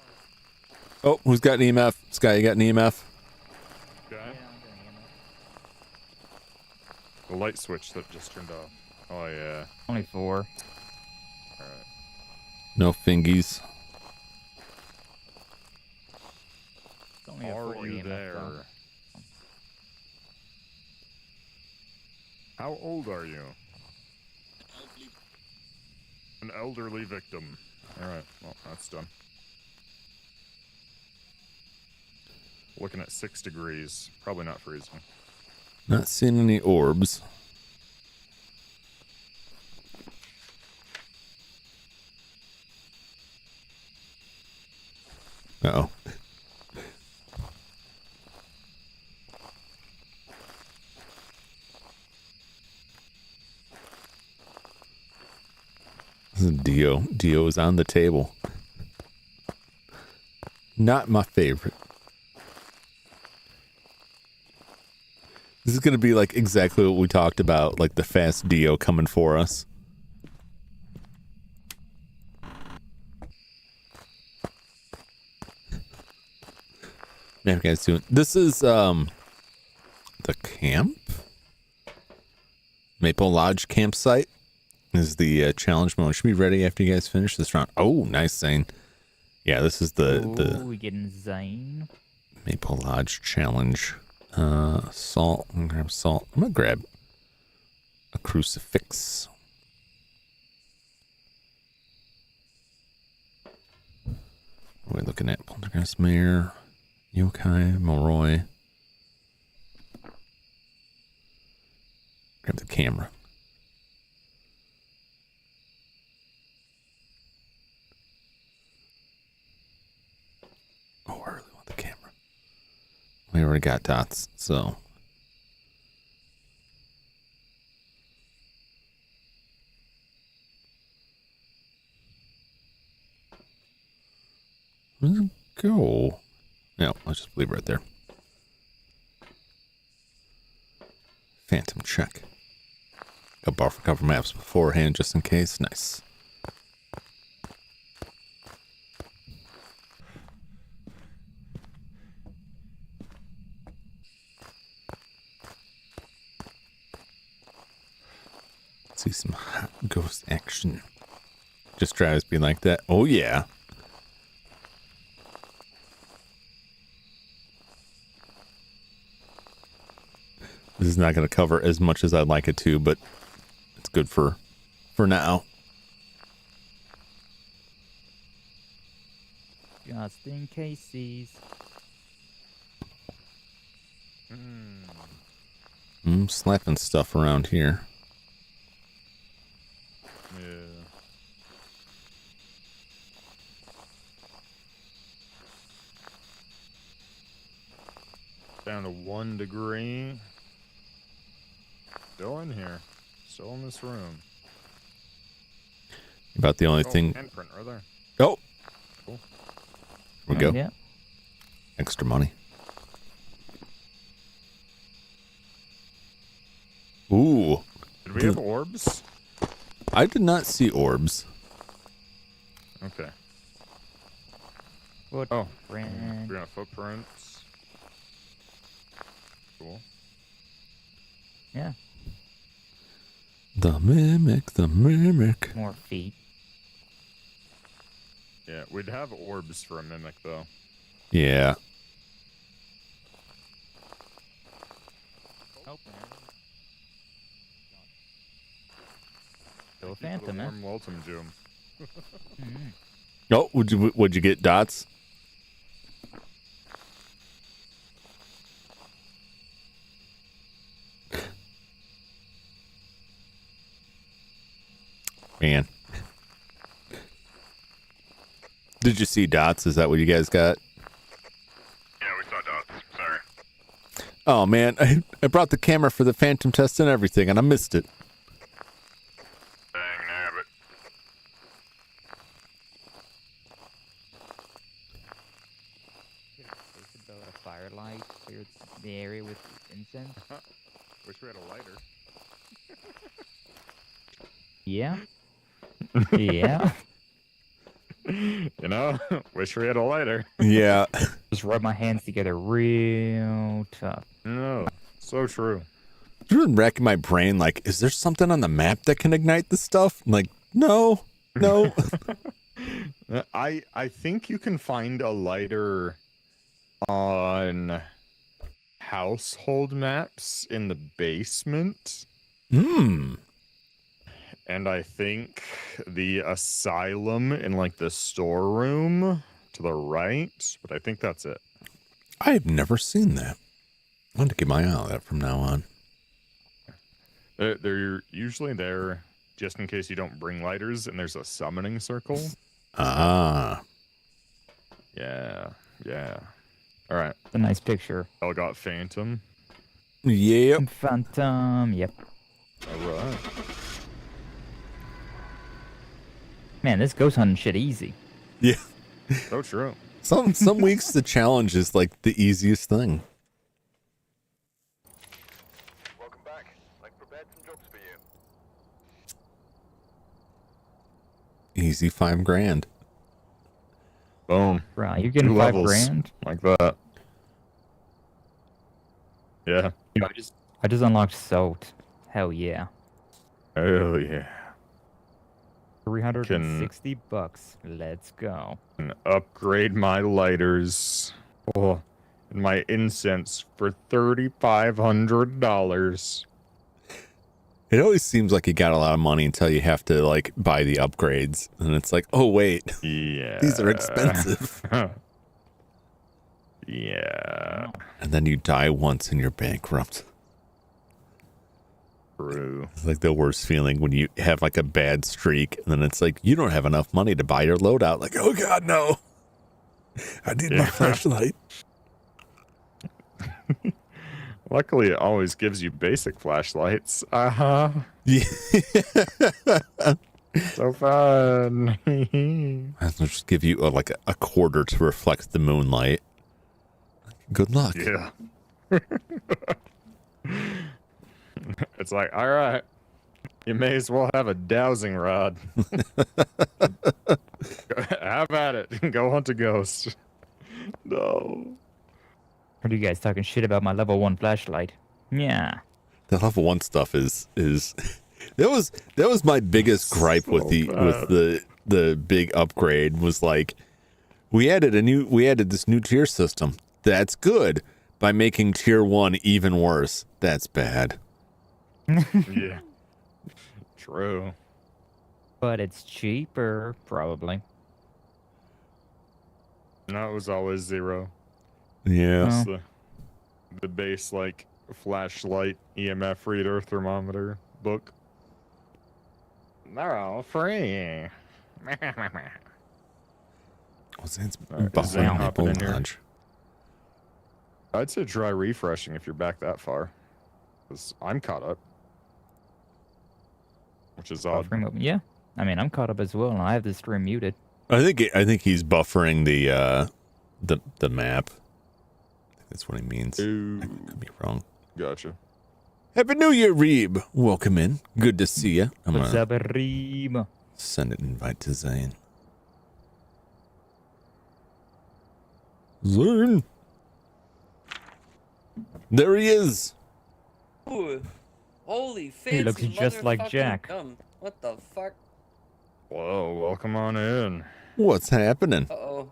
Oh, who's got an EMF? Sky, you got an EMF? Okay. Yeah, I'm doing EMF. The light switch that just turned off. Oh, yeah. Only 4. Alright. No fingies. It's only a Are 4 you EMF, there? though. How old are you? An elderly victim. Alright, well, that's done. Looking at 6 degrees. Probably not freezing. Not seeing any orbs. Uh-oh. This is Dio. Dio is on the table. Not my favorite. This is going to be like exactly what we talked about, like the fast Dio coming for us. Man, you guys doing? This is the camp? Maple Lodge campsite. This is the challenge mode. Should be ready after you guys finish this round. Oh, nice, Zane. Yeah, this is the we getting Zane. Maple Lodge challenge. Salt. I'm gonna grab salt. I'm gonna grab a crucifix. What are we looking at? Poltergeist Mayor, Yokai, Moroi. Grab the camera. Oh, I really want the camera. We already got dots, so. Where does it go? No, let's just leave it right there. Phantom check. Got bar for cover maps beforehand just in case. Nice. See some hot ghost action. Just Travis being like that. Oh yeah. This is not going to cover as much as I'd like it to, but it's good for now. Just in cases. Slapping stuff around here. Yeah. Down to 1 degree. Still in here. Still in this room. About the only thing. Handprint right there. Oh, Cool. here we go. Yeah. Extra money. Ooh, Did we have orbs? I did not see orbs. Okay. Footprint. Oh, we're gonna footprints. Cool. Yeah. The mimic, the mimic. More feet. Yeah, we'd have orbs for a mimic though. Yeah. Still a Thank you for the phantom, eh? warm welcome, Jum. Mhm. Oh, would you get dots? Man. Did you see dots? Is that what you guys got? Yeah, we saw dots. Sorry. Oh man, I brought the camera for the phantom test and everything, and I missed it. Dang nabbit. Build a firelight, clear the area with incense. Wish we had a lighter. Yeah. Yeah. You know, wish we had a lighter. Yeah. Just rub my hands together real tough. No, so true. I've been racking my brain, like, is there something on the map that can ignite this stuff? I'm like, no. I think you can find a lighter on household maps in the basement. And I think the asylum in like the storeroom to the right, but I think that's it. I have never seen that. I'm going to keep my eye on that from now on. They're usually there just in case you don't bring lighters, and there's a summoning circle. Ah. Yeah. All right. It's a nice picture. I got Phantom. Yep. Phantom. Yep. All right. Man, this ghost hunting shit easy. Yeah. So true. Some weeks the challenge is like the easiest thing. Welcome back. I've prepared some jobs for you. Easy $5,000. Boom. Right, you're getting Two $5 levels. grand. Like that. Yeah. You know, I just unlocked Salt. Hell yeah. Oh yeah. 360 bucks. Let's go. And upgrade my lighters. Oh, and my incense for $3,500. It always seems like you got a lot of money until you have to like buy the upgrades. And it's like, oh wait, Yeah. these are expensive. Yeah. And then you die once and you're bankrupt. True. It's like the worst feeling when you have like a bad streak and then it's like you don't have enough money to buy your loadout. Like, oh god, no. I need my flashlight. Luckily, it always gives you basic flashlights. Uh-huh. Yeah. So fun. I'll just give you like a quarter to reflect the moonlight. Good luck. Yeah. It's like, all right, you may as well have a dowsing rod. Have at it. Go hunt a ghost. No. What are you guys talking shit about my level 1 flashlight? Yeah. The level 1 stuff is that was my biggest gripe with the big upgrade was like we added this new tier system. That's good. By making tier 1 even worse. That's bad. Yeah. True. But it's cheaper, probably. No, it was always 0. Yeah. That's the base, like, flashlight, EMF reader, thermometer book. They're all free. What's that? Alright, is Buffalo Zane hopping Maple in here? Lodge. I'd say try refreshing if you're back that far. Because I'm caught up. Which is odd. Buffering open. Yeah. I mean, I'm caught up as well, and I have the stream muted. I think he's buffering the map. I think that's what he means. Ooh, I could be wrong. gotcha. Happy New Year, Reeb. Welcome in. Good to see you. I'm What's gonna up, Reem? send an invite to Zane. Zane. There he is. Ooh, holy fancy He looks just like motherfucking Jack. gum. What the fuck? Whoa, welcome on in. What's happening? Uh-oh.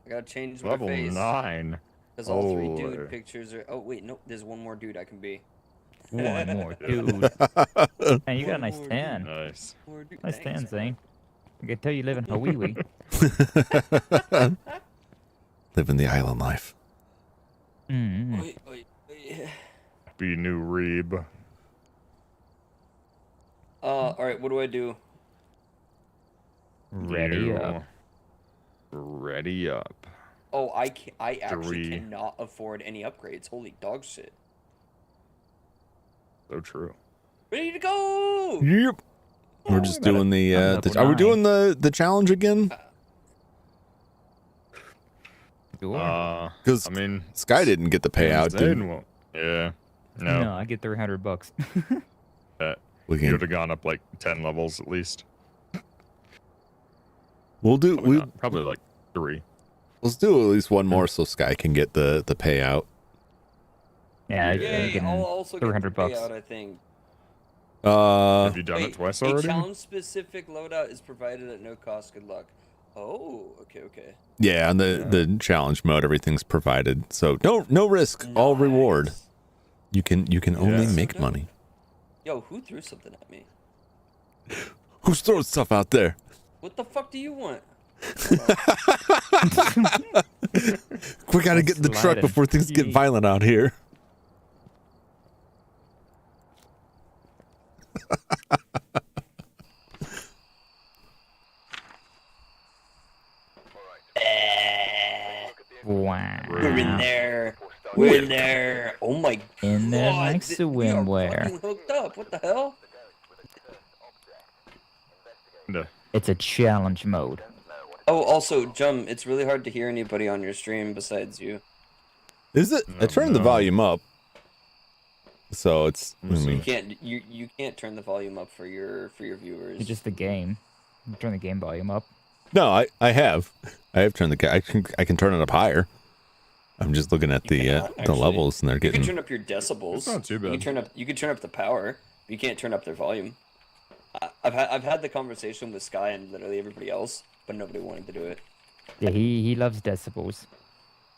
I gotta change my Level face. 9. Because all three Holy. dude pictures are... Oh, wait, nope. There's one more dude I can be. One more dude. Man, you got a nice One more tan. Nice. More dude. Nice tan, Thanks. Zane. I can tell you live in Hawaii. Living the island life. Mm-hmm. Wait, wait, wait. Be new Reeb. Alright, what do I do? Ready You up. Ready up. Oh, I actually 3. cannot afford any upgrades. Holy dog shit. So true. Ready to go! Yep. We're Oh, just we got doing the, I'm level are we 9. doing the challenge again? Sure. Because I mean, Sky didn't get the payout. Zane Did won't. Yeah. No. No, I get $300. we You can, would have gone up like 10 levels at least. we'll do Probably, we not. Probably like 3. let's do at least one more so Sky can get the payout. Yeah, I'm Yay, getting I'll also get the $300. payout, I think. Have you done it Wait, twice a already? challenge-specific loadout is provided at no cost. Good luck. Oh, okay. Yeah, on the challenge mode, everything's provided. So no risk, all reward. Nice. You can only Yeah. make So money. Yo, who threw something at me? Who's throwing stuff out there? What the fuck do you want? We gotta get in the truck Sliding. before things get Yee. violent out here. Wow. We're in there. We're in there. Oh my god. In there like we are swimwear. fucking hooked up. What the hell? No. It's a challenge mode. Oh, also, Jum, it's really hard to hear anybody on your stream besides you. Is it? I turned the no. volume up. So it's I Let's see. mean, You can't turn the volume up for your viewers. It's just the game. Turn the game volume up. no, I have turned I can turn it up higher. I'm just looking at You the cannot, the actually. levels and they're You can getting turn up your decibels. It's not too You can bad. turn up the power, but you can't turn up their volume. I've had the conversation with Sky and literally everybody else, but nobody wanted to do it. Yeah, he loves decibels.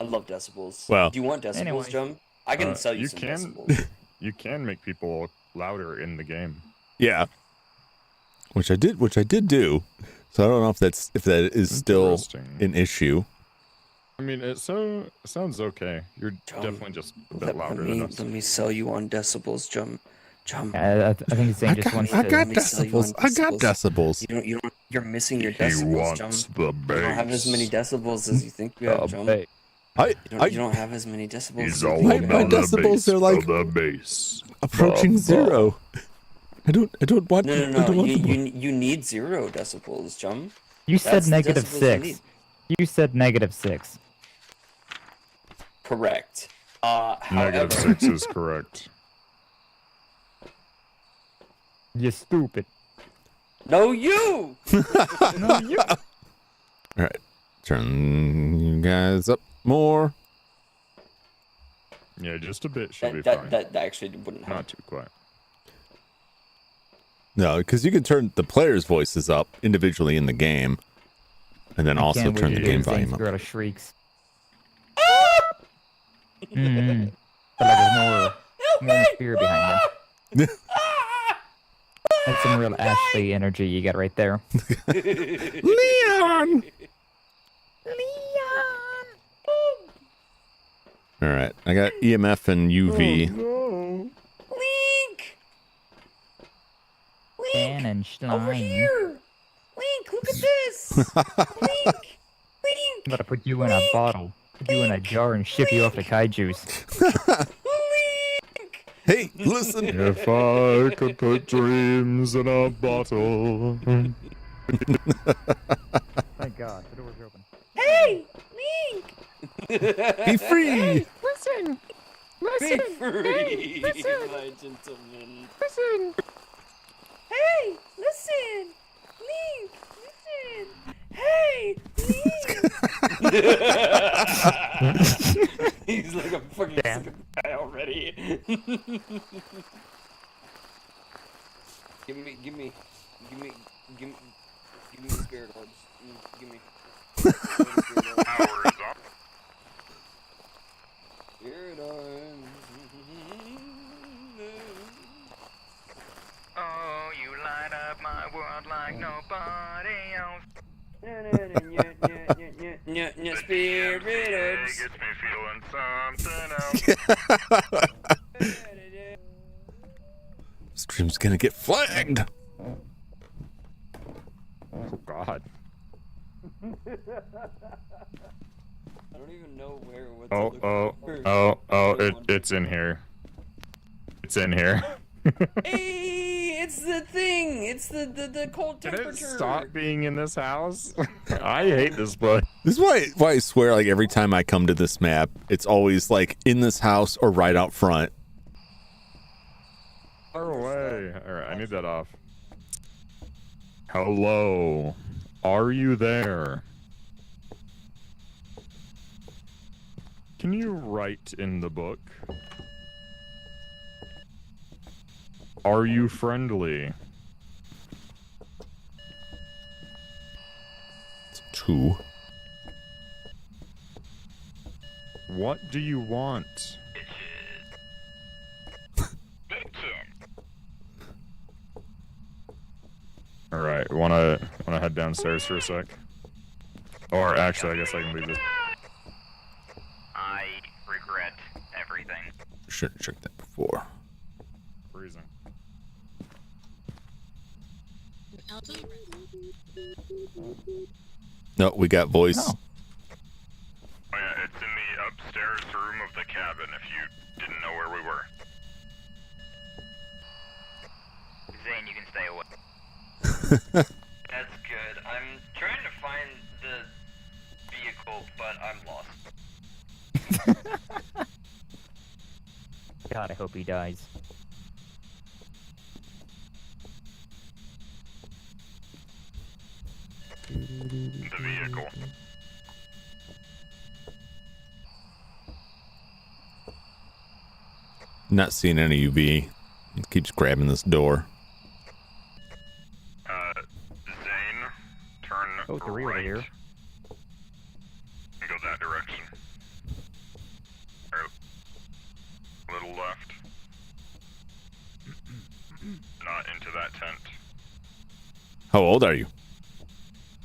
I love decibels. Well- Do you want decibels, Anyway. Jum? I can sell you you some can- decibels. You can make people louder in the game. yeah. Which I did do. So I don't know if that is still Interesting. an issue. I mean, it sounds okay. You're definitely just a bit louder than us. Let me sell you on decibels, Jum. Jum. I think he's saying just wants I to. got Let me sell you on decibels. I got decibels. You're missing your He decibels, Jum. wants the You don't have as many bass. decibels as you think you have, Oh, Jum. babe. You don't have as many decibels. He's as you all think My- you about have. my the decibels bass are like- of the bass. Approaching Ba, ba. zero. I don't want. I No. don't want You, them. you need 0 decibels, Jum. You said That's the negative decibels you 6. need. You said negative 6. Correct. Negative However, 6 is correct. You stupid. no, you. No, you. All right, turn you guys up more. Yeah, just a bit should be That, fine. that actually wouldn't help. Not too quiet. No, because you can turn the players' voices up individually in the game, and then also Can't wait turn to the hear game Zane's volume up. girl shrieks. Mm-hmm. Felt like there's more fear behind them. That's some real Ashley energy you got right there. Leon. All right, I got EMF and UV. No. Link. Dan and Over Schlein. here. Link, look at this. Link. I'm gonna put you in a bottle, put you in a jar, and ship you off to Kaiju's. Link. Hey, listen. If I could put dreams in a bottle. Thank God, the door's open. Hey, Link! Be free. Listen! Be free, my gentleman. Listen! Hey, listen! Link, listen! Hey, Link! He's like a fucking Damn. sick guy already. give me the spirit orbs. Give me. Power is up. Spirit orbs. Oh, you light up my world like nobody else. Spirit It orbs. gets me feeling something else. Stream's gonna get flagged. Oh God. I don't even know where. What to Oh, look oh, for. oh, oh, it's in here. It's in here. Hey, it's the thing. It's the cold Can temperature. it stop being in this house? I hate this place. This is why I swear, like every time I come to this map, it's always like in this house or right out front. Far away. Alright, I need that off. Hello. Are you there? Can you write in the book? Are you friendly? 2. What do you want? Alright, wanna head downstairs for a sec? Or actually, I guess I can leave this. I regret everything. Should have checked that before. Freezing. No, we got voice. Oh. Oh yeah, it's in the upstairs room of the cabin if you didn't know where we were. Zane, you can stay away. That's good. I'm trying to find the vehicle, but I'm lost. God, I hope he dies. The vehicle. Not seeing any UV. It keeps grabbing this door. Zane, turn Oh, it's a rear right. here. And go that direction. Alright. A little left. Not into that tent. How old are you?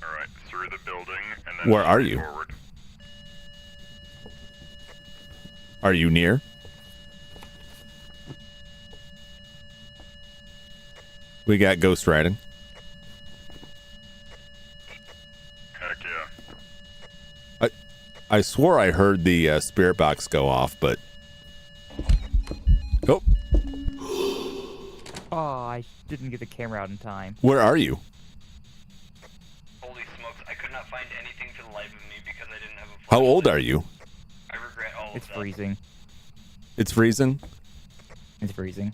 Alright, through the building and then Where are straight you? forward. Are you near? We got ghost riding. Heck yeah. I swore I heard the spirit box go off, but oh, Oh, I didn't get the camera out in time. where are you? Holy smokes! I could not find anything for the life of me because I didn't have a. How old are you? I regret all It's of that. freezing. It's freezing. It's freezing.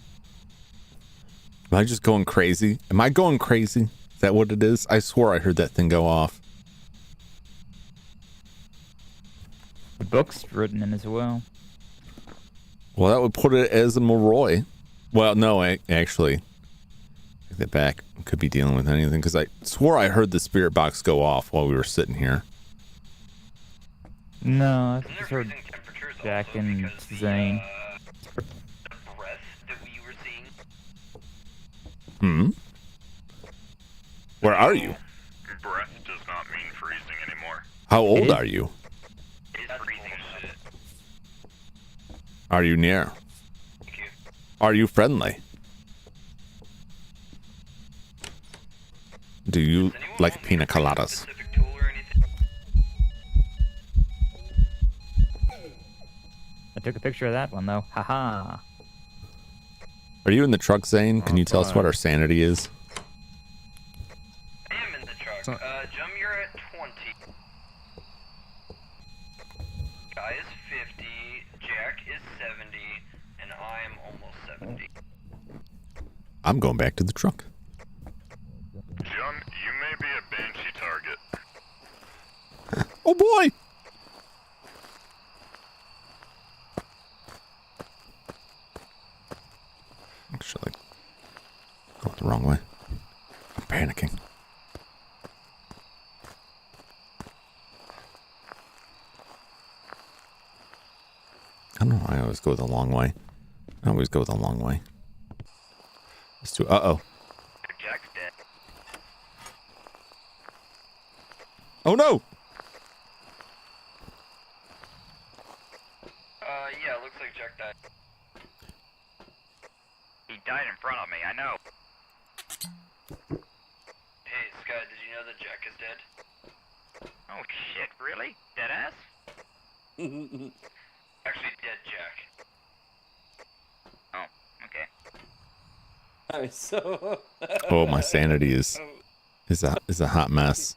Am I just going crazy? Am I going crazy? Is that what it is? I swore I heard that thing go off. The book's written in as well. Well, that would put it as a Moroi. Well, no, actually, take that back. Could be dealing with anything because I swore I heard the spirit box go off while we were sitting here. No, I Isn't there just heard freezing temperatures Jack also and because Zane. the breath that we were seeing? Hmm. Where are you? Breath does not mean freezing anymore. How old Is- are you? It's freezing as shit. Are you near? Thank you. Are you friendly? Do you Does anyone like want me pina to bring a coladas? specific tool or anything? I took a picture of that one though. Haha. Are you in the truck, Zane? Can you tell us what our sanity is? I am in the truck. Jum, you're at 20. Guy is 50. Jack is 70. And I am almost 70. I'm going back to the truck. Jum, you may be a banshee target. Oh boy! Actually, going the wrong way. I'm panicking. I don't know why I always go the long way. I always go the long way. Let's do. Uh-oh. Jack's dead. Oh no! Yeah, looks like Jack died. He died in front of me, I know. Hey, Sky, did you know that Jack is dead? Oh shit, really? Deadass? Actually, dead Jack. Oh, okay. Alright, so. Oh, my sanity is a hot mess.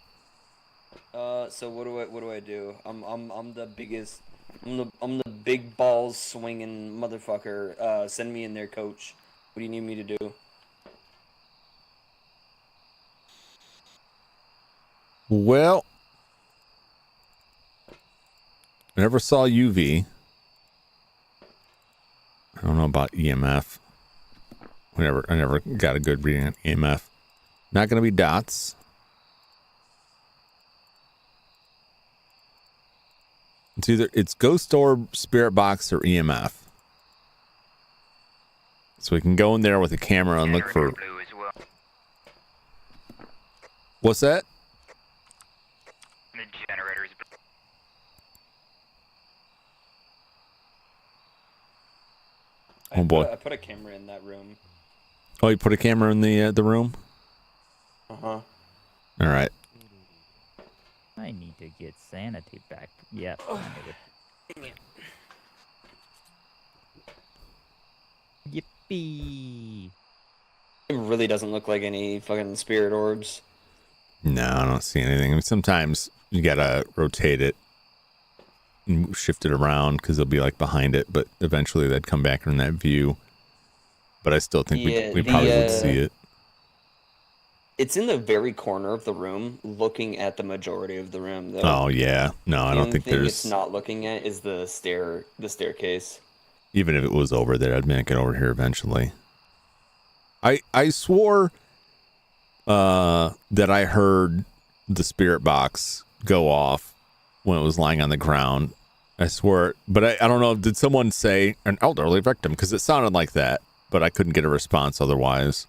So what do I do? I'm the biggest. I'm the big balls swinging motherfucker. Send me in there, coach. What do you need me to do? Well, I never saw UV. I don't know about EMF. I never got a good reading on EMF. Not going to be dots. It's ghost orb, spirit box, or EMF. So we can go in there with a camera and look for. Blue as well. What's that? The generator's blue. Oh boy! I put a camera in that room. Oh, you put a camera in the room? Uh-huh. All right. I need to get sanity back. Yep. I need it. Yippee! It really doesn't look like any fucking spirit orbs. No, I don't see anything. I mean, sometimes you gotta rotate it and shift it around because they'll be like behind it, but eventually they'd come back in that view. But I still think we probably would see it. It's in the very corner of the room, looking at the majority of the room, though. Oh yeah, no, I don't think The only thing there's. it's not looking at is the staircase. Even if it was over there, I'd make it over here eventually. I swore that I heard the spirit box go off when it was lying on the ground. I swore, but I don't know. Did someone say an elderly victim? Because it sounded like that, but I couldn't get a response otherwise.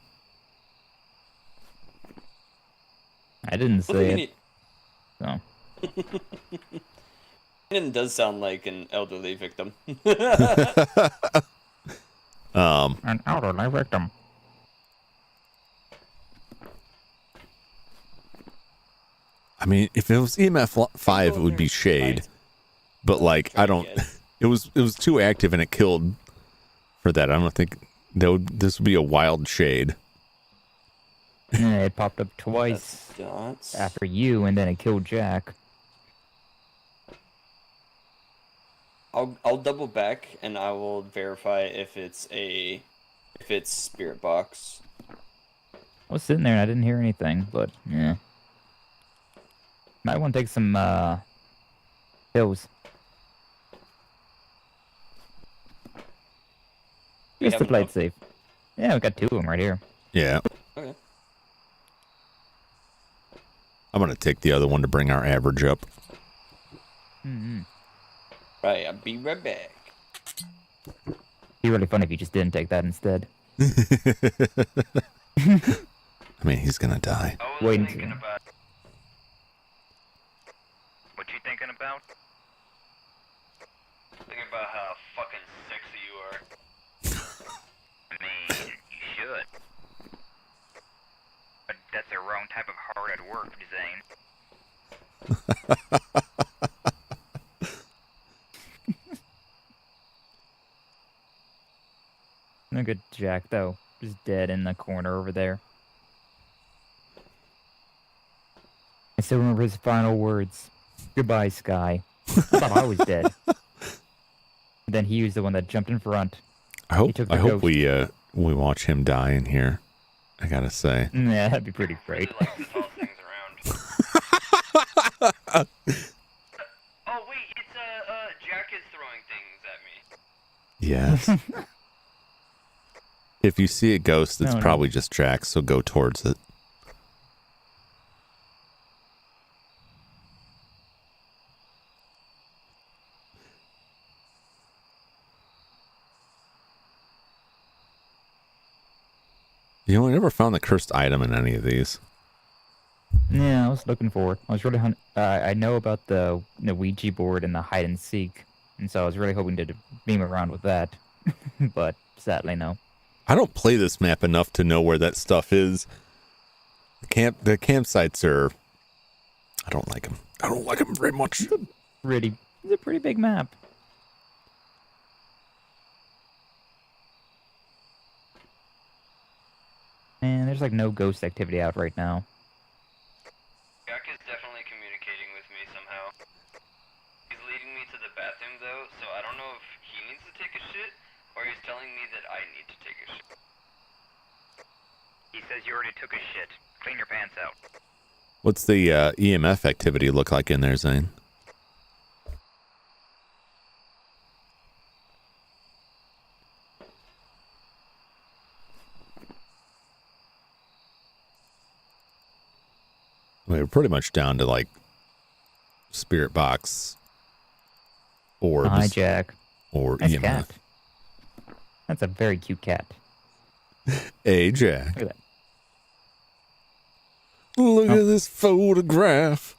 I didn't say it. So. It does sound like an elderly victim. An elderly victim. I mean, if it was EMF 5, it would be shade. But like, I don't. It was too active and it killed for that. I don't think this would be a wild shade. Yeah, it popped up twice Dots. after you, and then it killed Jack. I'll double back and I will verify if it's spirit box. I was sitting there and I didn't hear anything, but yeah. Might want to take some pills. Just to have play it enough? safe. Yeah, we got 2 of them right here. Yeah. Okay. I'm gonna take the other one to bring our average up. Mm-hmm. Right, I'll be right back. Be really fun if you just didn't take that instead. I mean, he's gonna die. I was Wait thinking until- about. What you thinking about? Thinking about how fucking sexy you are. I mean, you should. But that's the wrong type of hard at work, Zane. I could Jack, though. Just dead in the corner over there. I still remember his final words. Goodbye, Sky. I thought I was dead. Then he was the one that jumped in front. I hope took I the hope ghost. we watch him die in here. I gotta say. Yeah, that'd be pretty great. Really like to toss things around. Oh wait, it's Jack is throwing things at me. Yes. If you see a ghost, it's No, no. probably just Jack, so go towards it. You know, I never found the cursed item in any of these. Yeah, I was looking for it. I was really I know about the Ouija board and the hide and seek, and so I was really hoping to beam around with that, but sadly no. I don't play this map enough to know where that stuff is. The campsites are... I don't like them. I don't like them very much. It's a pretty big map. And there's like no ghost activity out right now. Jack is definitely communicating with me somehow. He's leading me to the bathroom though, so I don't know if he needs to take a shit or he's telling me that I need to take a shit. He says you already took a shit. Clean your pants out. What's the EMF activity look like in there, Zane? We're pretty much down to like spirit box orbs. Hi, Jack. Or Nice EMF. cat. That's a very cute cat. Hey, Jack. Look at that. Look Oh. at this photograph.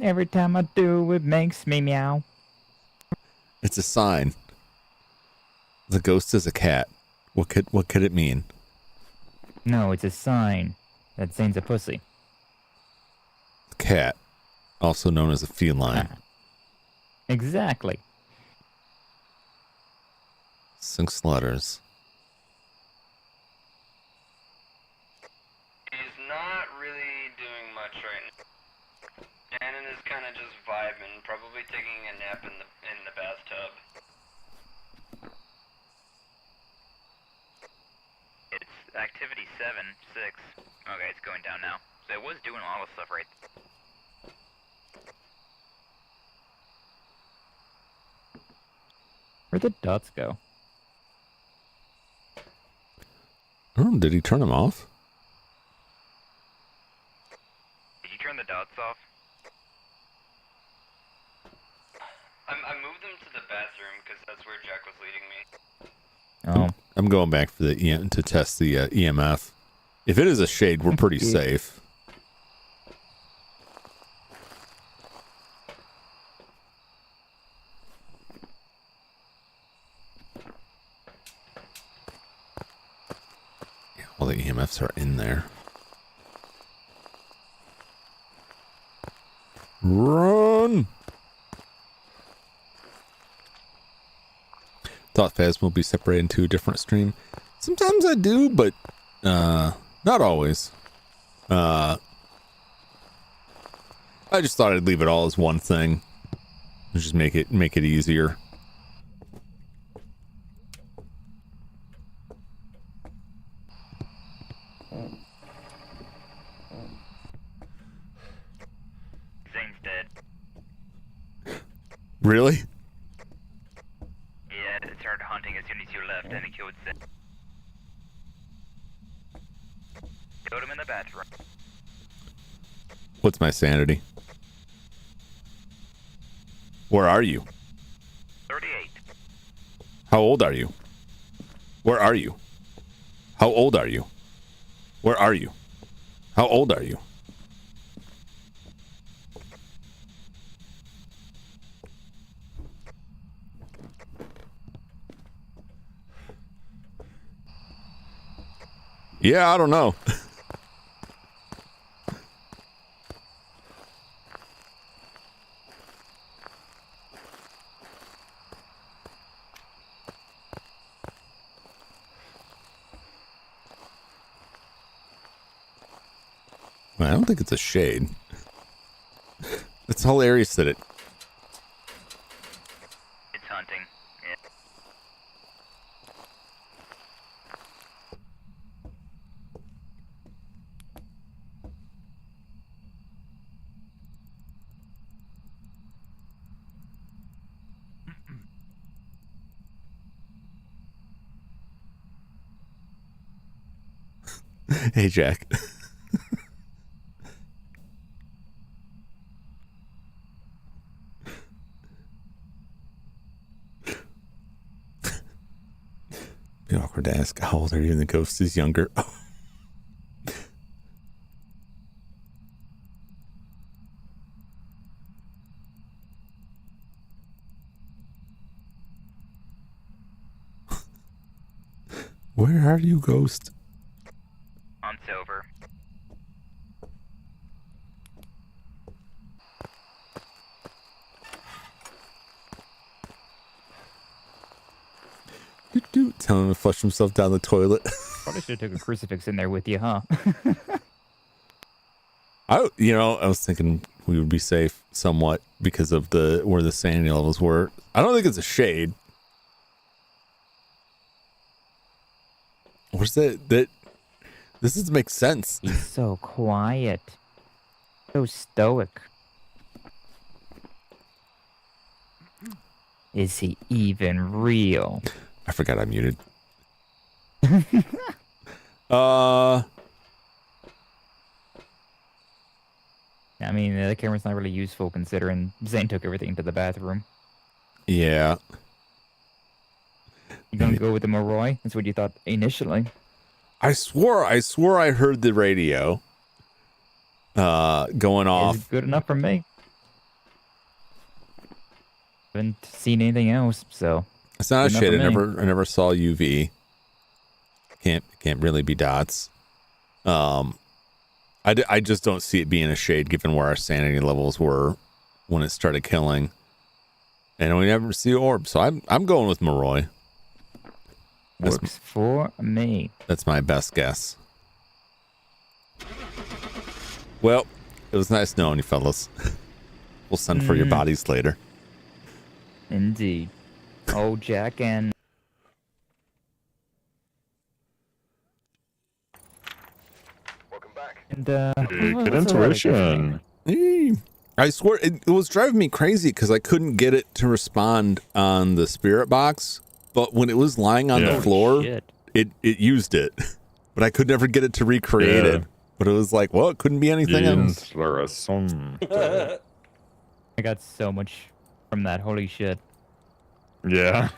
Every time I do, it makes me meow. It's a sign. The ghost is a cat. What could it mean? No, it's a sign that Zane's a pussy. Cat, also known as a feline. Ah. Exactly. 6 letters. He's not really doing much right now. Shannon is kind of just vibing, probably taking a nap in the bathtub. It's activity 7, 6. Okay, it's going down now. So it was doing a lot of stuff right. Where'd the dots go? Oh, did he turn them off? Did you turn the dots off? I moved them to the bathroom because that's where Jack was leading me. Oh, I'm going back for the to test the EMF. If it is a shade, we're pretty Yeah. safe. Yeah, all the EMFs are in there. Run! Thought Phasm will be separated into a different stream. Sometimes I do, but not always. I just thought I'd leave it all as one thing. Just make it easier. Zane's dead. Really? Yeah, it started hunting as soon as you left, and it killed Zane. Killed him in the bathroom. What's my sanity? Where are you? 38. How old are you? Where are you? How old are you? Where are you? How old are you? Yeah, I don't know. Well, I don't think it's a shade. It's hilarious that it. It's hunting. Yeah. Hey, Jack. Be awkward to ask how old are you, and the ghost is younger. Where are you, ghost? On silver. Tell him to flush himself down the toilet. Probably should have took a crucifix in there with you, huh? I was thinking we would be safe somewhat because of where the sanity levels were. I don't think it's a shade. What's that? This doesn't make sense. He's so quiet. So stoic. Is he even real? I forgot I muted. I mean, the camera's not really useful considering Zane took everything to the bathroom. Yeah. You gonna go with the Moroi? That's what you thought initially. I swore I heard the radio going off. Is good enough for me. Haven't seen anything else, so It's not a good enough shade. for me. I never saw UV. Can't really be dots. I just don't see it being a shade given where our sanity levels were when it started killing. And we never see orbs, so I'm going with Moroi. Works for me. That's my best guess. Well, it was nice knowing you fellas. We'll send for your bodies later. Indeed. Oh, Jack and Welcome back. Good what's the intuition. Hey, I swear it was driving me crazy because I couldn't get it to respond on the spirit box, but when it was lying on Yeah. the floor, Shit. it used it, but I could never get it to recreate it. But it was like, well, it couldn't be anything else. Interesting. I got so much from that. Holy shit. Yeah.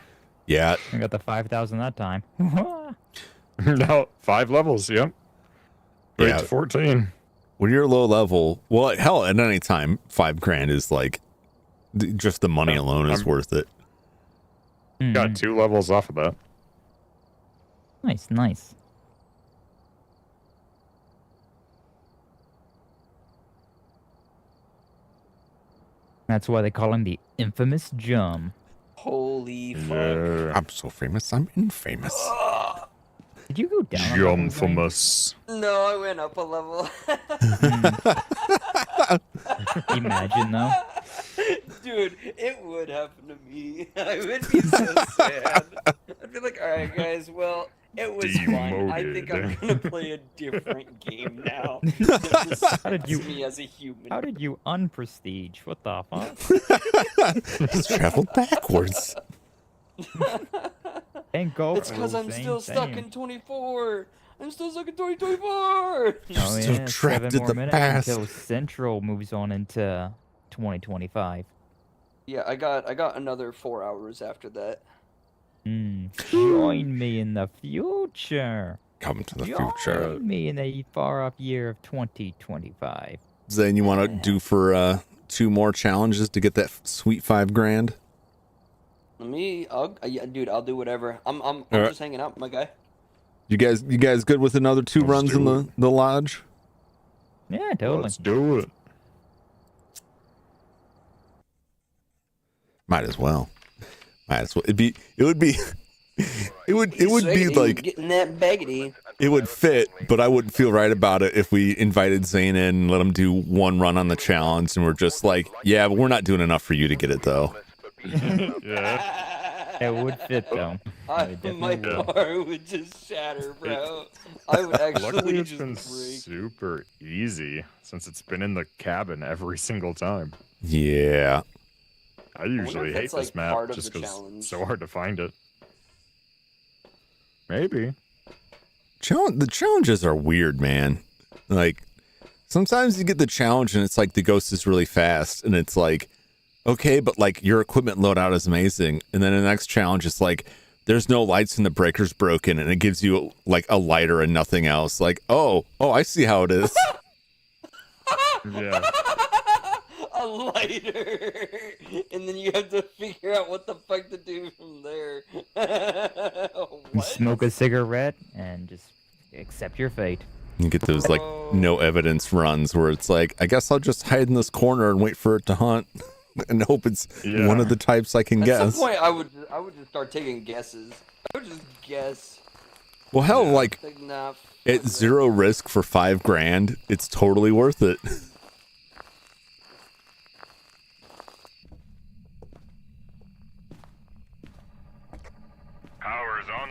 Yeah, I got the 5,000 that time. No, 5 levels. Yep. Wait, Yeah. 14. when you're low level, well, hell, at any time, $5,000 is like just the money alone is worth it. Got 2 levels off of that. Nice, nice. That's why they call him the infamous Jum. Holy fuck. Yeah. I'm so famous, I'm infamous. Did you go down? a level, Zane? Jumfamous. No, I went up a level. Imagine though. Dude, it would happen to me. I would be so sad. I'd be like, alright, guys, well, it was fun. I think I'm Demoted. gonna play a different game now. How did you? Me as a human. How did you unprestige? What the fuck? Just traveled backwards. And go. It's because I'm still stuck in 24. I'm still stuck in 2024. Oh still yeah, trapped 7 in more the minutes past. until Central moves on into 2025. Yeah, I got another 4 hours after that. Join me in the future. Come to the Join future. me in the far off year of 2025. Zane, you want to do for 2 more challenges to get that sweet $5,000? Dude, I'll do whatever. I'm All right. just hanging out, my guy. You guys good with another 2 Let's runs in do the lodge? Yeah, totally. Let's do it. Might as well. It would be So like getting that baggity. It would fit, but I wouldn't feel right about it if we invited Zane in and let him do one run on the challenge, and we're just like, yeah, but we're not doing enough for you to get it, though. Yeah. It would fit though. It My definitely would. car would just shatter, bro. I would Luckily, actually it's just been break. super easy since it's been in the cabin every single time. Yeah. I usually if hate it's, this like, map part of just the because challenge. it's so hard to find it. Maybe. The challenges are weird, man. Like, sometimes you get the challenge and it's like the ghost is really fast, and it's like, okay, but like your equipment loadout is amazing. And then the next challenge is like, there's no lights and the breaker's broken, and it gives you like a lighter and nothing else. Like, oh, I see how it is. Yeah. A lighter, and then you have to figure out what the fuck to do from there. What? Smoke a cigarette and just accept your fate. You get those like no evidence runs where it's like, I guess I'll just hide in this corner and wait for it to hunt and hope it's one of the types I can At guess. some point, I would just start taking guesses. I would just guess. Well, hell, like Like, nah, at fuck zero risk for $5,000, it's totally worth it. Power's on.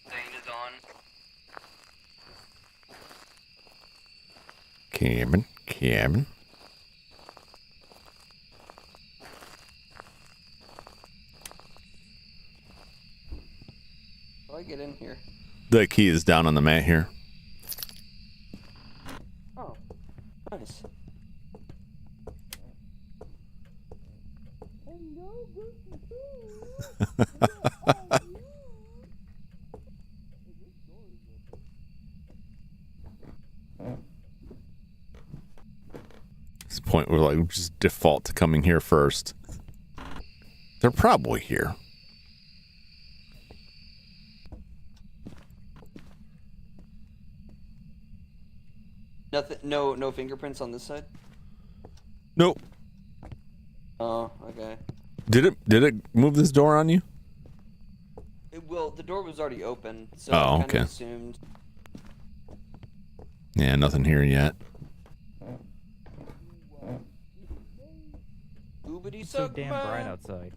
Zane is on. Cabin. How do I get in here? The key is down on the mat here. Oh, nice. This point we're like just default to coming here first. They're probably here. Nothing. No fingerprints on this side. Nope. Oh, okay. Did it move this door on you? The door was already open, so Oh, I kind okay. of assumed. Yeah, nothing here yet. Oobity It's so suck damn my- bright outside.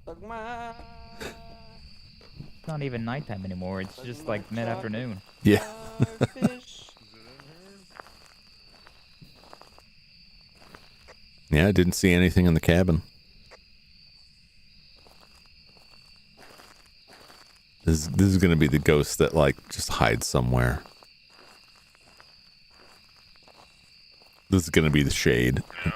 suck my- It's not even nighttime anymore. It's just like mid-afternoon. Yeah. Fish. Yeah, I didn't see anything in the cabin. This is gonna be the ghost that like just hides somewhere. This is gonna be the shade. Yep.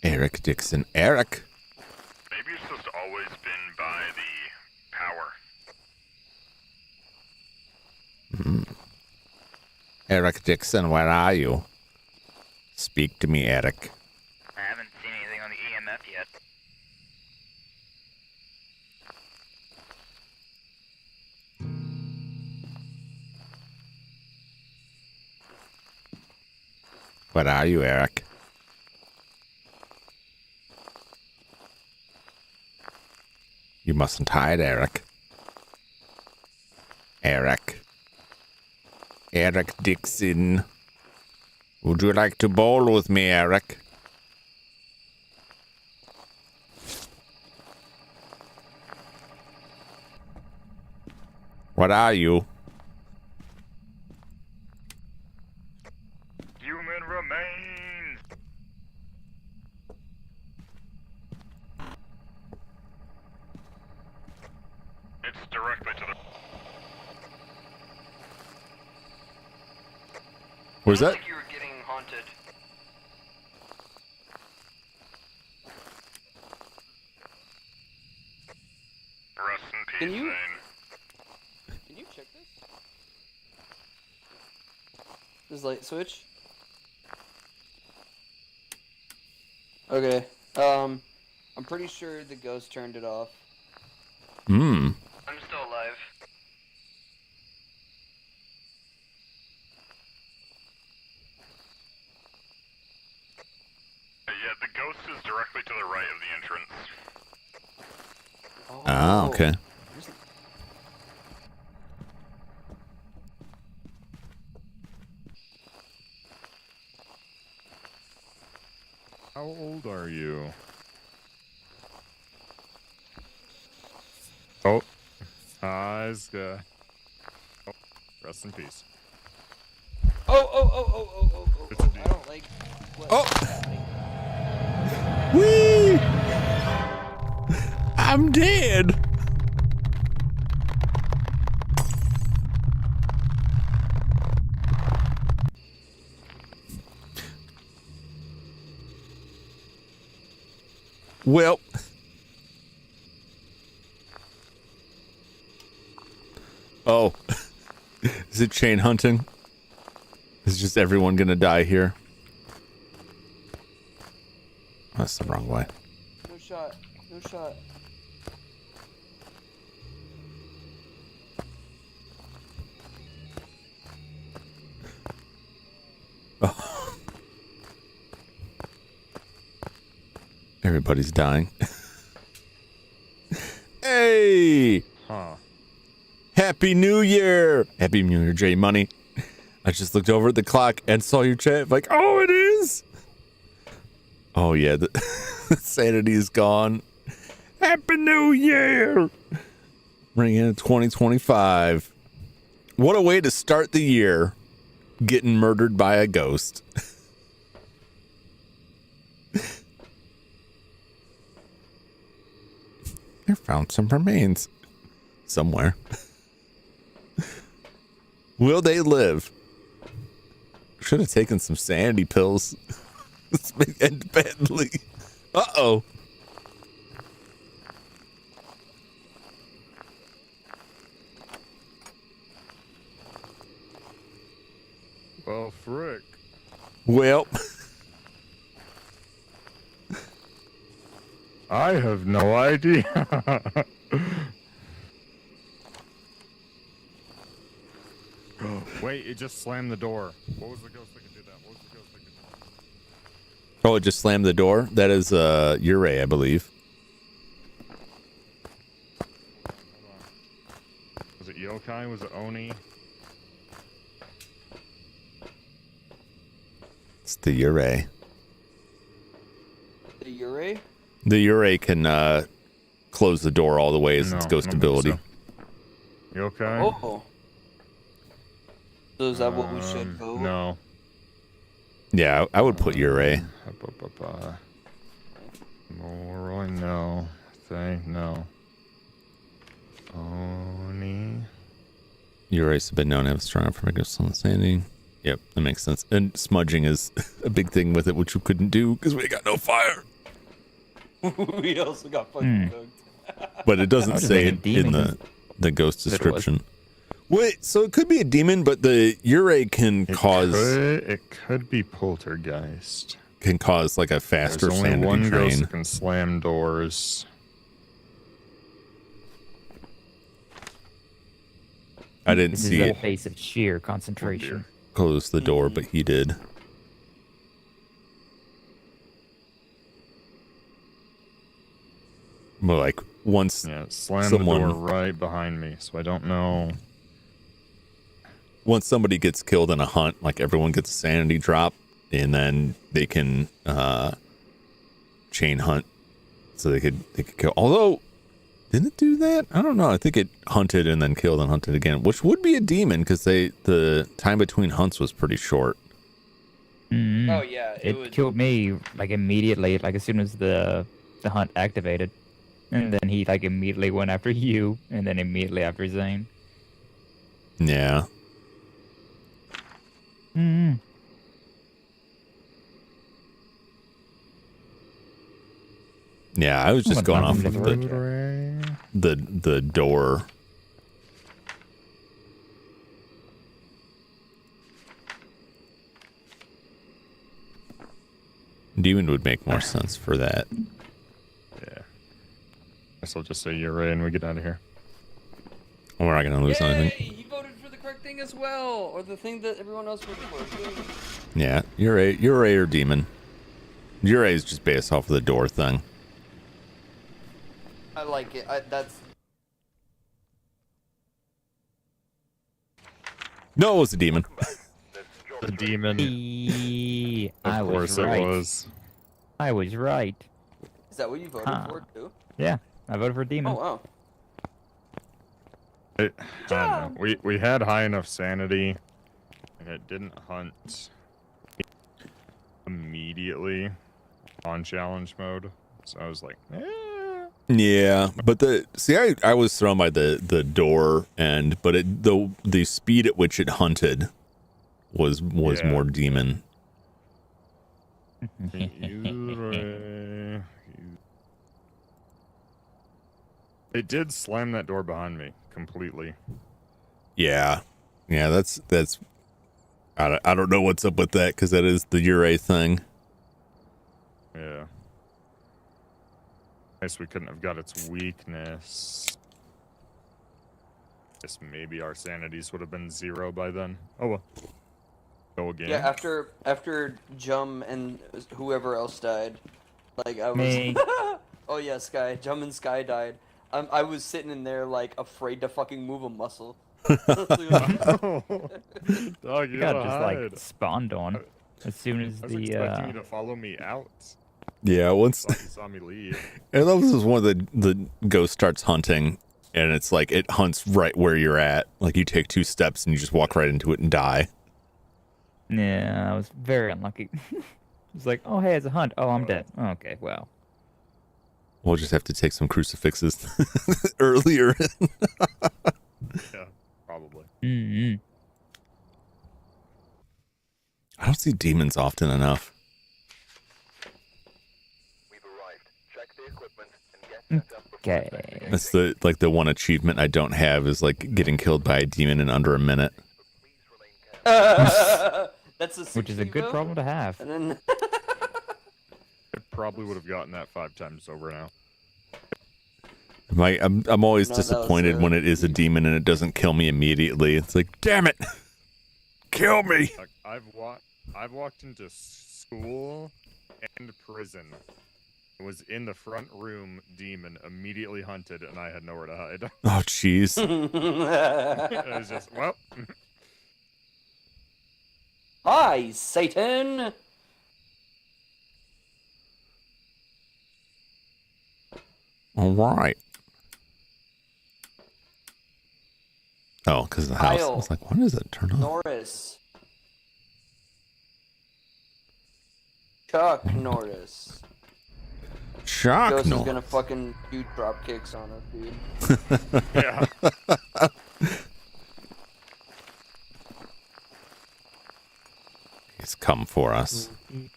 Eric Dixon. Eric. Maybe it's just always been by the power. Eric Dixon, where are you? Speak to me, Eric. I haven't seen anything on the EMF yet. Where are you, Eric? You mustn't hide, Eric. Eric. Eric Dixon. Would you like to bowl with me, Eric? What are you? Human remains. It's directly to the. Where's Sounds that? like you were getting haunted. Rest in peace, Can you- Zane. Can you check this? This light switch. Okay. I'm pretty sure the ghost turned it off. Hmm. I'm still alive. directly to the right of the entrance. Ah, okay. How old are you? Oh. Eyes, oh, rest in peace. Oh. I don't like what's happening. Whee! I'm dead. Well, oh, is it chain hunting? Is just everyone gonna die here? That's the wrong way. No shot. Oh. Everybody's dying. Hey! Huh. Happy New Year! Happy New Year, J Money. I just looked over at the clock and saw your chat. Like, oh, it is! Oh, yeah, the sanity is gone. Happy New Year! Bring in 2025. What a way to start the year. Getting murdered by a ghost. I found some remains. Somewhere. Will they live? Should have taken some sanity pills. This may end badly. Uh-oh. Well, frick. Well. I have no idea. Wait, it just slammed the door. What was the ghost that could do that? Oh, it just slammed the door? That is Ure, I believe. Hold on. Was it yokai? Was it oni? It's the Ure. The Ure? The Ure can close the door all the way as its No, ghost I don't think ability. so. Yokai? Oh. So is that what we should vote? No. Yeah, I would put Ure. Moroi, no. Say no. Oni. Ure's been known to have strong from a ghost on sanity. Yep, that makes sense. And smudging is a big thing with it, which we couldn't do because we got no fire. We also got fucking cooked. But it doesn't I was say it thinking in demon. the ghost It was. description. Wait, so it could be a demon, but the Ure can cause It could be poltergeist. like a faster There's only sanity one ghost drain. that can slam doors. I didn't This is see a it face of sheer concentration. close the door, but he did. Well, like once Yeah, it slammed someone- the door right behind me, so I don't know. once somebody gets killed in a hunt, like everyone gets a sanity drop, and then they can chain hunt, so they could kill. Although, didn't it do that? I don't know. I think it hunted and then killed and hunted again, which would be a demon because the time between hunts was pretty short. Mm. Oh yeah, It would. killed me like immediately, like as soon as the hunt activated, and then he like immediately went after you, and then immediately after Zane. Yeah. Mm. Yeah, I was just What going off happened of to the door. Demon would make more sense for that. Yeah. Guess I'll just say you're right and we get out of here. We're not gonna lose Yay! anything. He voted for the correct thing as well, or the thing that everyone else voted for. Yay. Yeah, you're a demon. Your A is just based off of the door thing. I like it. That's No, it was a demon. The demon. I Of was course it right. was. I was right. is that what you voted Huh. for too? Yeah, I voted for Oh demon. wow. I don't know. We had high enough sanity, and it didn't hunt immediately on challenge mode. So I was like, Yeah, but I was thrown by the door end, but the speed at which it hunted was Yeah. more demon. It did slam that door behind me completely. Yeah, that's I don't know what's up with that because that is the Ure thing. Yeah. Guess we couldn't have got its weakness. Guess maybe our sanities would have been 0 by then. Oh well. Go again. Yeah, after Jum and whoever else died, like I was. Me. Oh yeah, Sky. Jum and Sky died. I was sitting in there like afraid to fucking move a muscle. Dog, you Got gotta just hide. like spawned on as soon as I was expecting you the to follow me out. Yeah, once Thought you saw me leave. and that was when the ghost starts hunting, and it's like it hunts right where you're at. Like you take 2 steps and you just walk right into it and die. yeah, I was very unlucky. It's like, oh hey, it's a hunt. Oh, I'm dead. Okay, well. We'll just have to take some crucifixes earlier. Yeah, probably. Mm-hmm. I don't see demons often enough. We've arrived. Check the equipment and get set up before Okay. investigating. That's the one achievement I don't have is like getting killed by a demon in under a minute. Please remain careful. That's a Which is a good Sukivo. problem to have. And then I probably would have gotten that 5 times over now. I'm always No, that was, disappointed when it is a demon and it doesn't kill me immediately. It's like, damn it, kill me. Like, I've walked into school and prison. It was in the front room, demon immediately hunted, and I had nowhere to hide. Oh jeez. I was just, well, Hi, Satan. All right. Oh, because of the house. I Kyle. was like, when does it turn on? Norris. Chuck Norris. Shock Ghost is no. gonna fucking do drop kicks on us, dude. yeah. He's come for us. Right.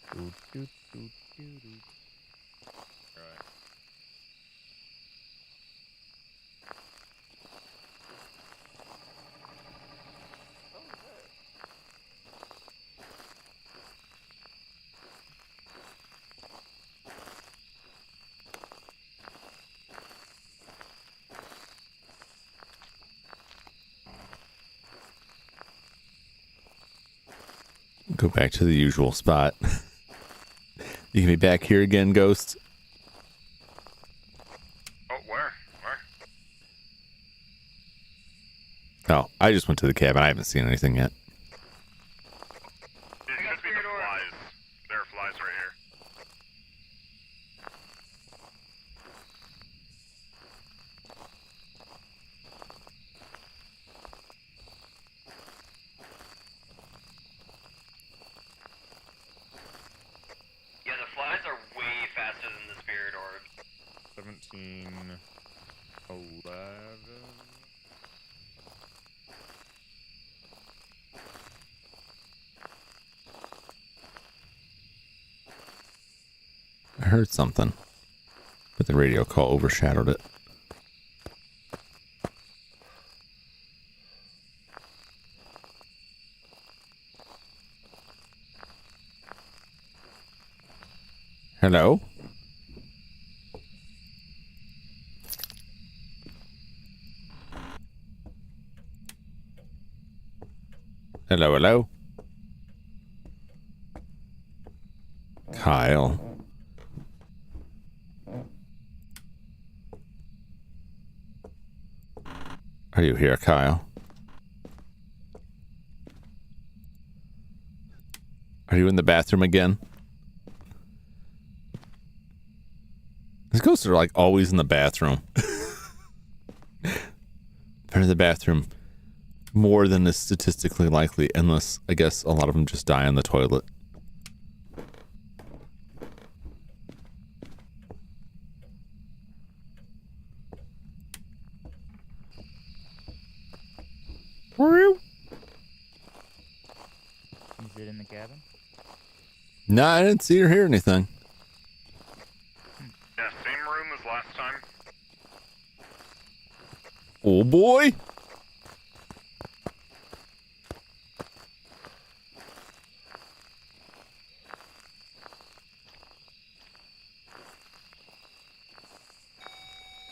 Go back to the usual spot. You can be back here again, Ghost. Oh, where? Oh, I just went to the cabin. I haven't seen anything yet. It could be the flies. There are flies right here. Yeah, the flies are way faster than the spirit orb. 17, 11. I heard something, but the radio call overshadowed it. Hello? Hello, hello? Kyle. Are you here, Kyle? Are you in the bathroom again? These ghosts are like always in the bathroom. They're in the bathroom more than is statistically likely, unless I guess a lot of them just die on the toilet. Is it in the cabin? No, I didn't see or hear anything. Yeah, same room as last time. Oh boy.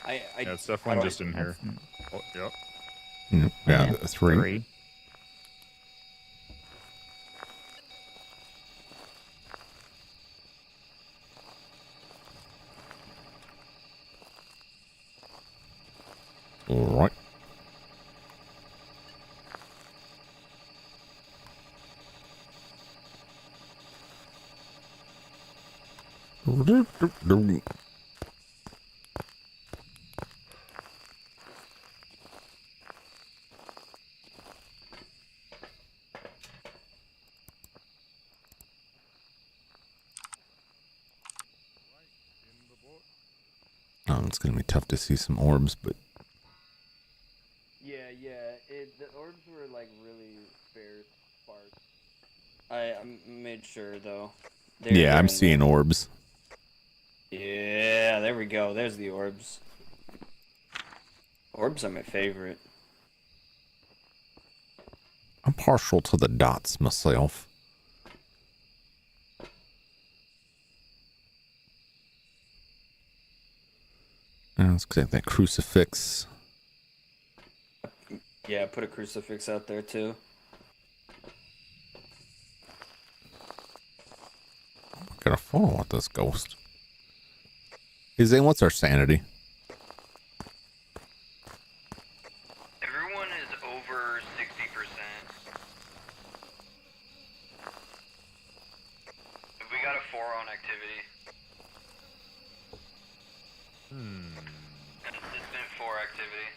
Yeah, it's definitely just in here. Oh, yep. Yeah, 3. All right. Oh, it's gonna be tough to see some orbs, but Yeah. The orbs were like really sparse. I made sure though. yeah, I'm seeing orbs. Yeah, there we go. There's the orbs. Orbs are my favorite. I'm partial to the dots myself. Let's get that crucifix. Yeah, put a crucifix out there too. I'm gonna follow with this ghost. Hey Zane, what's our sanity? Everyone is over 60%. We got a 4 on activity. Consistent 4 activity.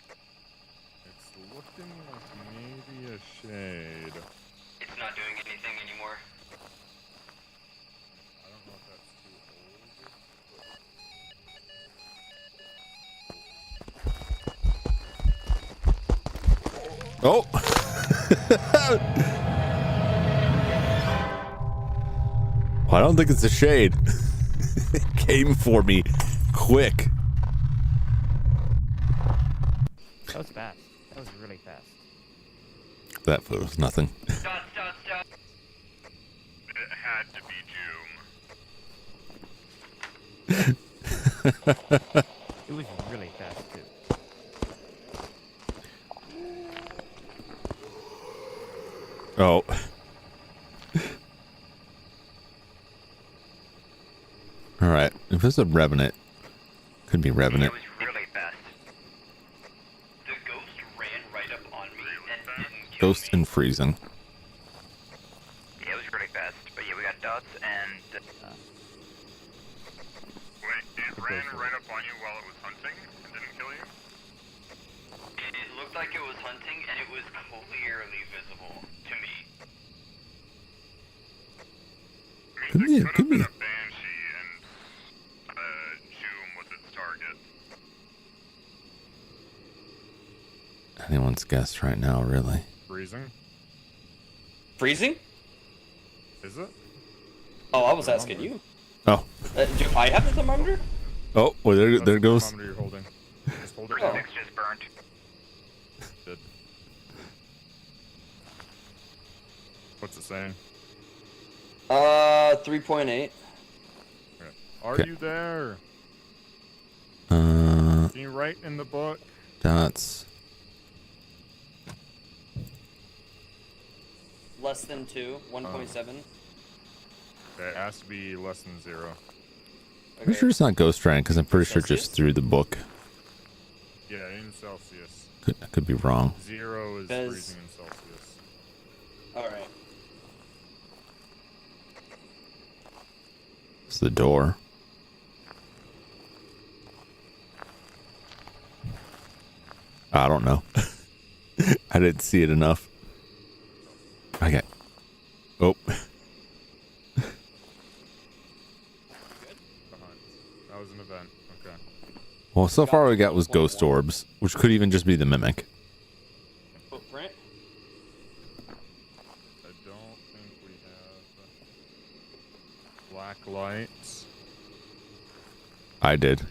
It's looking like maybe a shade. It's not doing anything anymore. I don't know if that's too old. Oh! Well, I don't think it's a shade. It came for me quick. That was fast. That was really fast. That was nothing. Stop. It had to be Jum. It was really fast too. Oh. Alright. If it's a Revenant, could be Revenant. It was really fast. The ghost ran right up on me and didn't kill Ghost me. and freezing. Yeah, it was really fast. But yeah, we got dots and Wait, it ran right up on you while it was hunting and didn't kill you? It looked like it was hunting and it was clearly visible to me. I mean, it could have been be. a Banshee and Jum was its target. Anyone's guess right now, really. Freezing? Freezing? Is it? Oh, I was asking you. Oh. Do I have the thermometer? Oh, well, there That's the goes. thermometer you're holding. Just hold it Oh. down. Six just burned. Good. What's it saying? 3.8. Okay. Are Okay. you there? Uh, Can you write in the book? dots. Less than 2. 1.7. Okay, it has to be less than 0. I'm sure it's not Ghost Ran because I'm pretty sure Celsius? just through the book. Yeah, in Celsius. I could be wrong. 0 is Bez. freezing in Celsius. All right. It's the door. I don't know. I didn't see it enough. Okay. Oh. Behind. That was an event. Okay. Well, so far we got was ghost orbs, which could even just be the mimic. Footprint. I don't think we have black lights. I did. Really?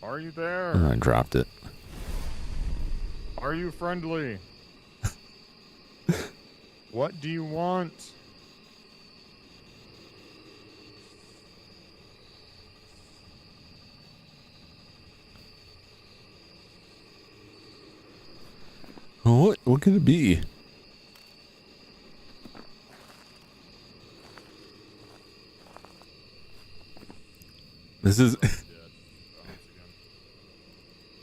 Are you there? And I dropped it. Are you friendly? What do you want? What could it be? This is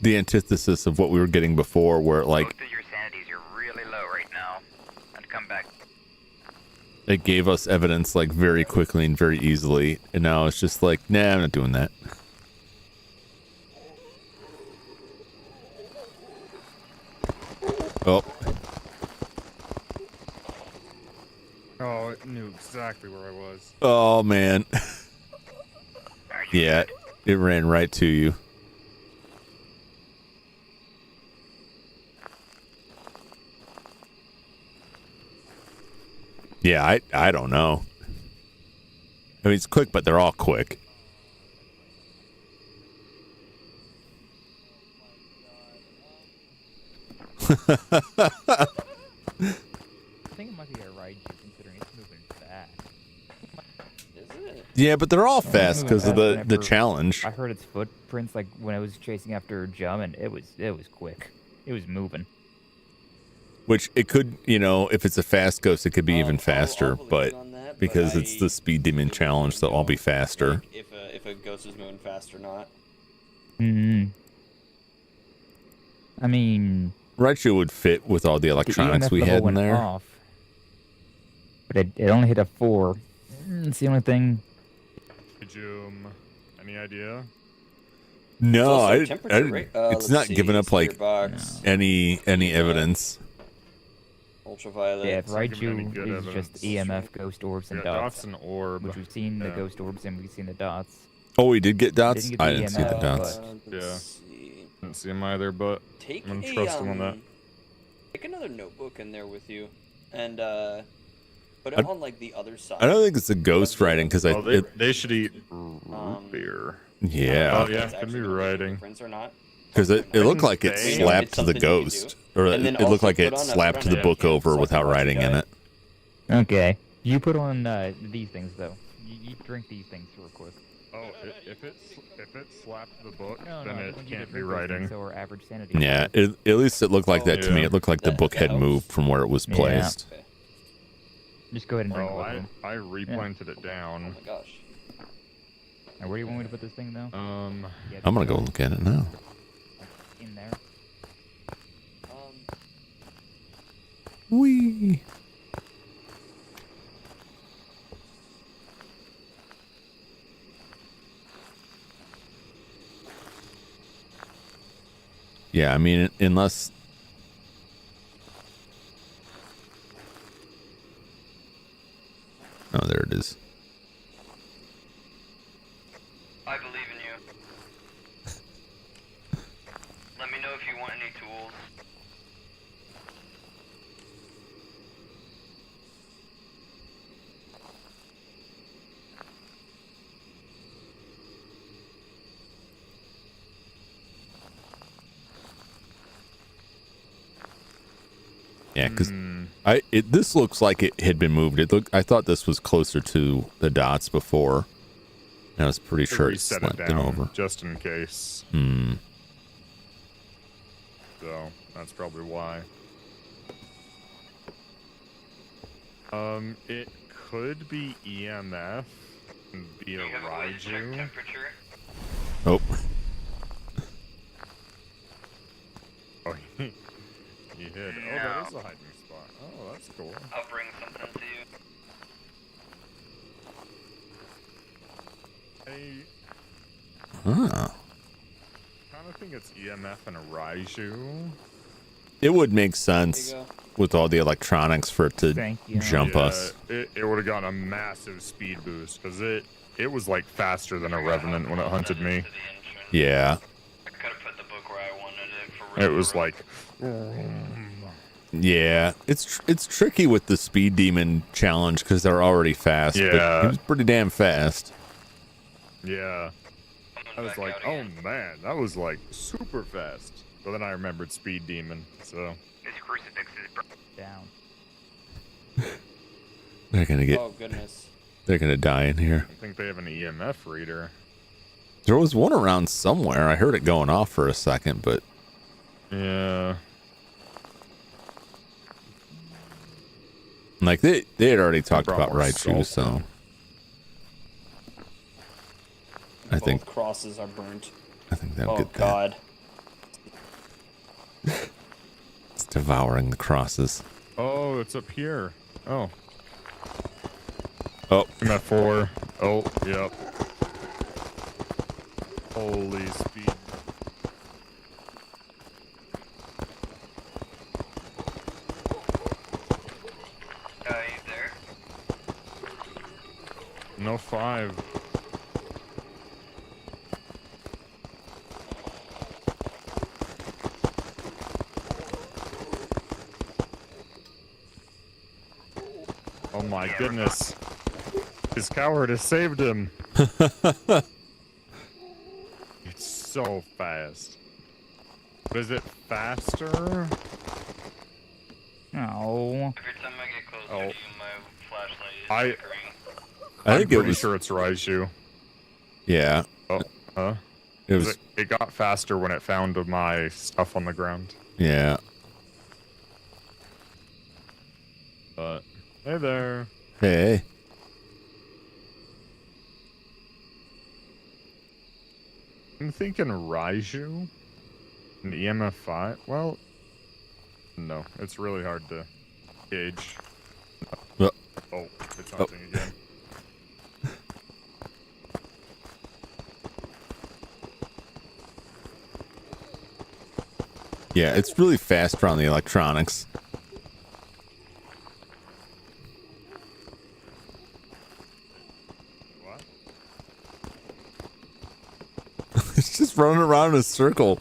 the antithesis of what we were getting before, where like Both of your sanities are really low right now. I'd come back. it gave us evidence like very quickly and very easily, and now it's just like, nah, I'm not doing that. Oh, Oh, it knew exactly where I was. oh man. Yeah, it ran right to you. Yeah, I don't know. I mean, it's quick, but they're all quick. I think it might be a ride considering it's moving fast. Is it? Yeah, but they're all fast moving because of fast the whenever challenge. I heard its footprints like when I was chasing after Jum, and it was quick. It was moving. Which it could, you know, if it's a fast ghost, it could be even I'll faster. believe But you on that, because it's the speed demon challenge, so I'll be faster. Like, if a ghost is moving fast or not. Hmm. I mean, Raichu would fit with all the the electronics EMF we level had in went there. off, but it only hit a 4. It's the only thing. Hey, Jum, any idea? No, Also temperature, right? it's let's not see, giving up spirit like box, any evidence. ultraviolet. Yeah, not giving any Raichu good is just evidence. EMF, ghost orbs, We and got dots. dots and orb. Which we've seen the Yeah. ghost orbs and we've seen the dots. Oh, we did get dots? Didn't get the I didn't see the EMF, dots. Let's Yeah. see. Didn't see him either, but Take I'm gonna a, trust him on that. Take another notebook in there with you, and put it on like the other side. I don't think it's a ghost writing because oh, they should eat root beer. yeah, Oh, yeah, could be writing. Prints or not. because it looked like it Say. slapped It's to the something you can ghost, do. or And it then looked also like put it on a- slapped put the on book a over something without about writing you in guys. it. Okay. You put on these things though. You drink these things real quick. Oh, if it slapped the book, No, then I it want you to can't be drink those things writing. So our average sanity. Yeah, at least it looked like that to me. yeah. It looked like the That book had helps. moved from where it was Yeah. placed. Okay. Just go ahead and drink Well, both of them. I replanted it Oh down. my gosh. Now, where do you want me to put this thing though? Yeah, I'm gonna go look at it now. in there. Wee. Yeah, I mean, unless. Oh, there it is. I believe in you. Let me know if you want any tools. Yeah, because this looks like it had been moved. I thought this was closer to the dots before. I was pretty To sure it reset slapped it it down, over. just in case. Hmm. So that's probably why. It could be EMF and be Do a you have a way to check Raiju. temperature? Oh. He hid. Oh, that is a hiding spot. Oh, that's cool. I'll bring something to you. I Huh. kind of think it's EMF and a Raiju. It would make There sense you go. with all the electronics for it to Thank you. jump us. It would have gotten a massive speed boost because it was like faster than a Revenant when it hunted me. To the engine. Yeah. I could have put the book where I wanted it for real. It was for real. like, Yeah. It's tricky with the speed demon challenge because they're already fast. But Yeah. he was pretty damn fast. yeah. I was Back like, out oh again. man, that was like super fast. But then I remembered Speed Demon, so. This crucifix is Down. They're gonna get. Oh goodness. They're gonna die in here. I think they have an EMF reader. There was one around somewhere. I heard it going off for a second, but Yeah. like they had already talked brought about more Raichu, salt so in. I Both think crosses are burnt. they'll Oh get that. god. It's devouring the crosses. Oh, it's up here. Oh. Oh, I'm at 4. Oh, yep. Holy speed. You there? No 5. Oh my goodness. His coward has saved him. It's so fast. But is it faster? No. Every time I get closer Oh. to you, my flashlight is I- flickering. I I'm think it pretty was. sure it's Raiju. Yeah, Oh, huh? it was. It got faster when it found my stuff on the ground. Yeah. But hey there. Hey. I'm thinking Raiju? An EMF 5? Well, no. It's really hard to gauge. Uh, Oh, it's hunting again. Yeah, it's really fast around the electronics. What? It's just running around in a circle.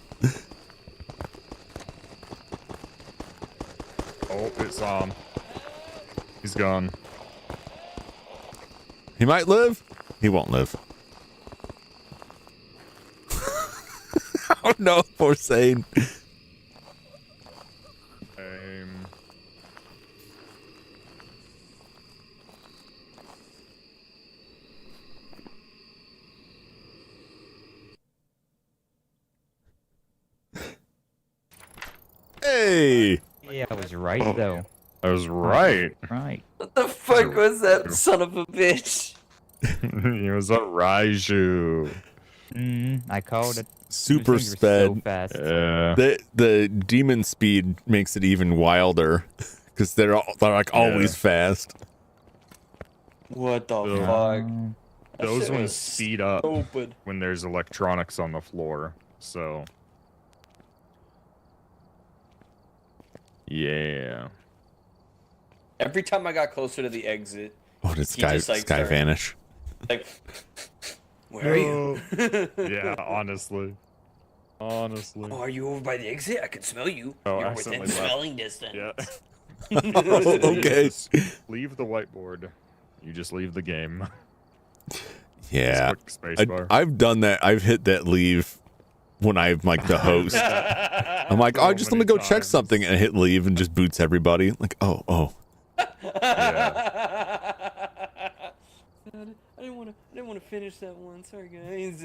Oh, it's on. He's gone. He might live. He won't live. Oh no, poor Sane. Hey. Yeah, I was right though. I was right. Right. What the fuck was that son of a bitch? He was a Raiju. I called it. Super Those things were so sped. fast. Yeah. The demon speed makes it even wilder because they're like always fast. What the Ugh. fuck? That Those shit ones was speed up stupid. when there's electronics on the floor. So. Yeah. Every time I got closer to the exit, Oh, did He Sky just, like, Sky started- vanish? like, where are you? Yeah, honestly. Honestly. Oh, are you over by the exit? I can smell you. Oh, You're accidentally within left. smelling distance. Yeah. Okay. Just leave the whiteboard. You just leave the game. Yeah. Just click spacebar. I've done that. I've hit that leave when I'm like the host. I'm like, So oh, just let me many go check times. something, and I hit leave and just boots everybody. Like, oh. Yeah. I didn't want to finish that one. Sorry, guys.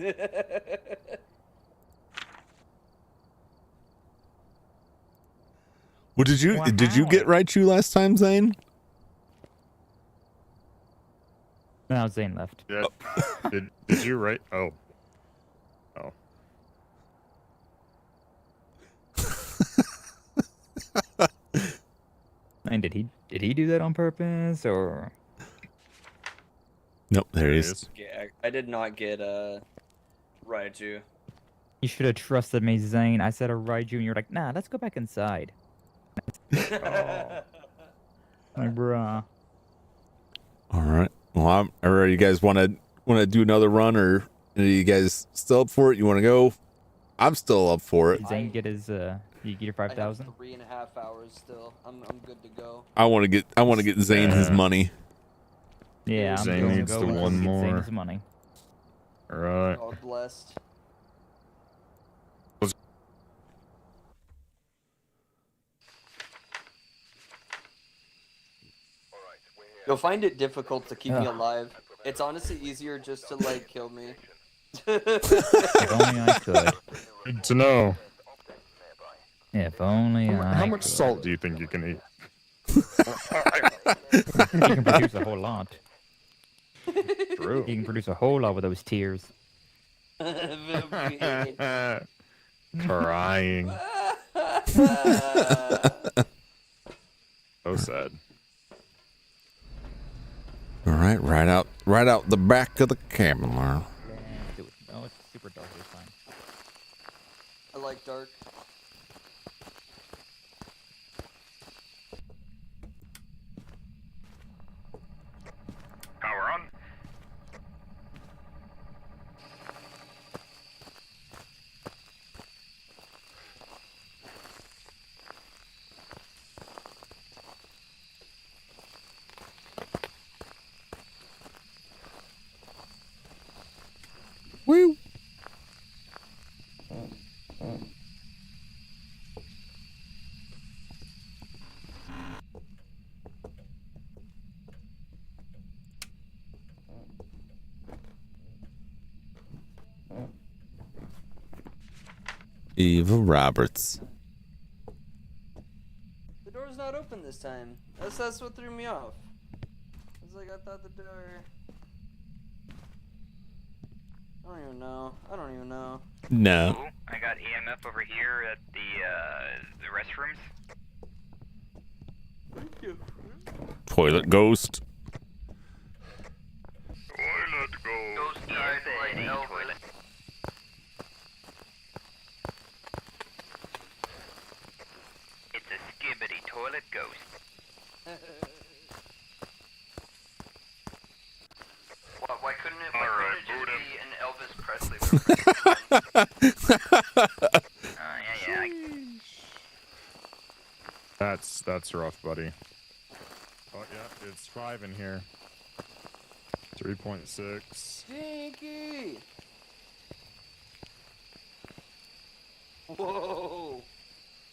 Well, did you get Raichu last time, Zane? No, Zane left. Yeah. Did you write? Oh. Oh. Zane, did he do that on purpose or? Nope, there he is. Yeah, I did not get Raiju. You should have trusted me, Zane. I said a Raiju, and you're like, nah, let's go back inside. Like, bruh. All right. Well, or you guys want to do another run, or are you guys still up for it? You want to go? I'm still up for it. Did Zane get his you get your I have 5,000? 3.5 hours still. I'm good to go. I want to get Zane his Yeah. money. Yeah, I'm Zane going to needs go the with one get Zane more. his money. All right. God blessed. You'll find it difficult to keep me Ugh. alive. It's honestly easier just to like kill me. If only I could. Good to know. If only I How much could. salt do you think you can eat? You can produce a whole lot. True. You can produce a whole lot with those tears. Crying. So sad. All right, right out the back of the cabin there. Do it. Oh, it's super dark this time. I like dark. Power on. Woo! Eva Roberts. The door's not open this time. That's what threw me off. It's like I thought the door. I don't even know. No. Ooh, I got EMF over here at the restrooms. Toilet ghost. Toilet go. Ghost died like Elvis. It's a skibbity toilet ghost. Why couldn't it? Alright, Why couldn't it boot just be an Elvis Presley? Yeah. That's rough, buddy. Oh yeah, it's 5 in here. 3.6. Stinky! Whoa!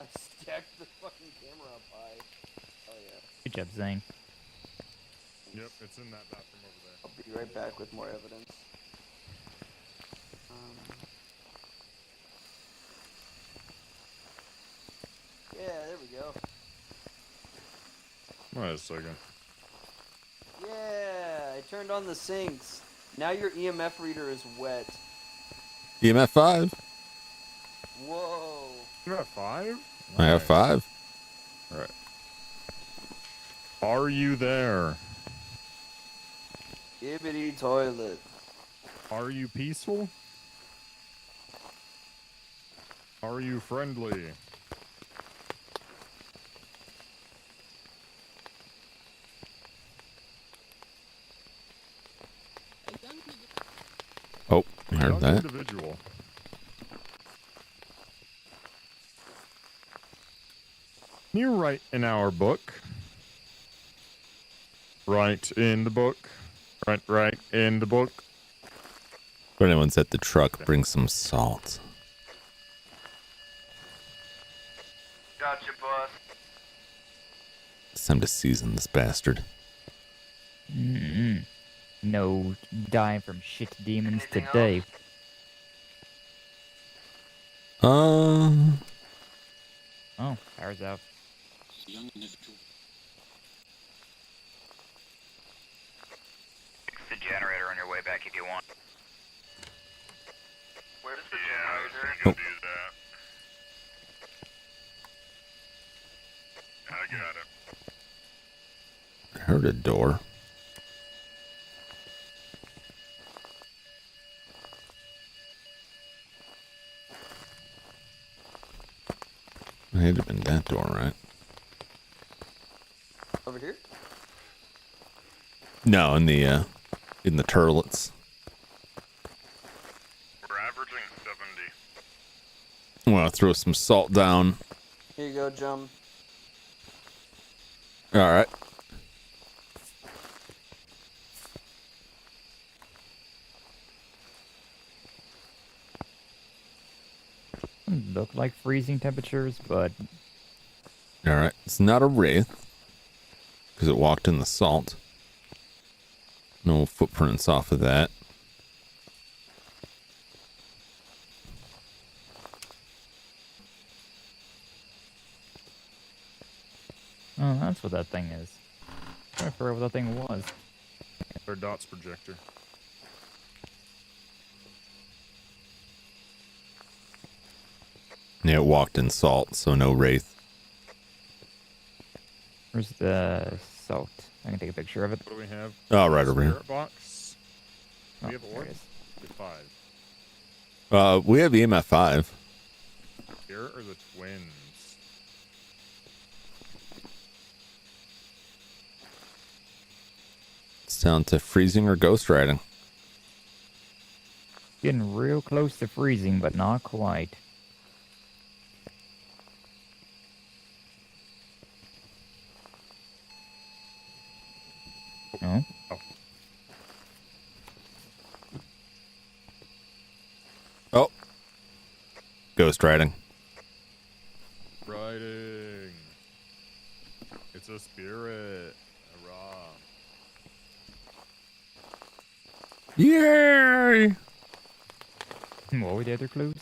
I stacked the fucking camera up high. Oh yeah. Good job, Zane. Yep, it's in that bathroom over there. I'll be right back with more evidence. Yeah, there we go. Wait a second. Yeah, I turned on the sinks. Now your EMF reader is wet. EMF 5. Whoa. You got 5? I have 5. Alright. Are you there? Gibbity toilet. Are you peaceful? Are you friendly? Oh, I heard Young that. individual. Can you write in our book? Write in the book. Write in the book. If anyone's at the truck, bring some salt. Gotcha, boss. It's time to season this bastard. No dying from shit demons Anything today. else? Oh, power's out. Fix the generator on your way back if you want. Where does the do generator? that. I got it. heard a door. It had to have been that door, right? Over here? No, in the turlets. We're averaging 70. I want to throw some salt down. Here you go, Jum. All right. Look like freezing temperatures, but All right. It's not a wraith because it walked in the salt. No footprints off of that. oh, that's what that thing is. I forgot what that thing was. Our dots projector. Yeah, it walked in salt, so no wraith. Where's the salt? I can take a picture of it. What do we have? Oh, right over here. Spirit box. Do we have there orb? it is. We have 5. We have EMF 5. Here are the twins. It's down to freezing or ghost riding. Getting real close to freezing, but not quite. Oh, Oh. Ghost riding. Riding. It's a spirit. Hurrah. Yay! what were the other clues?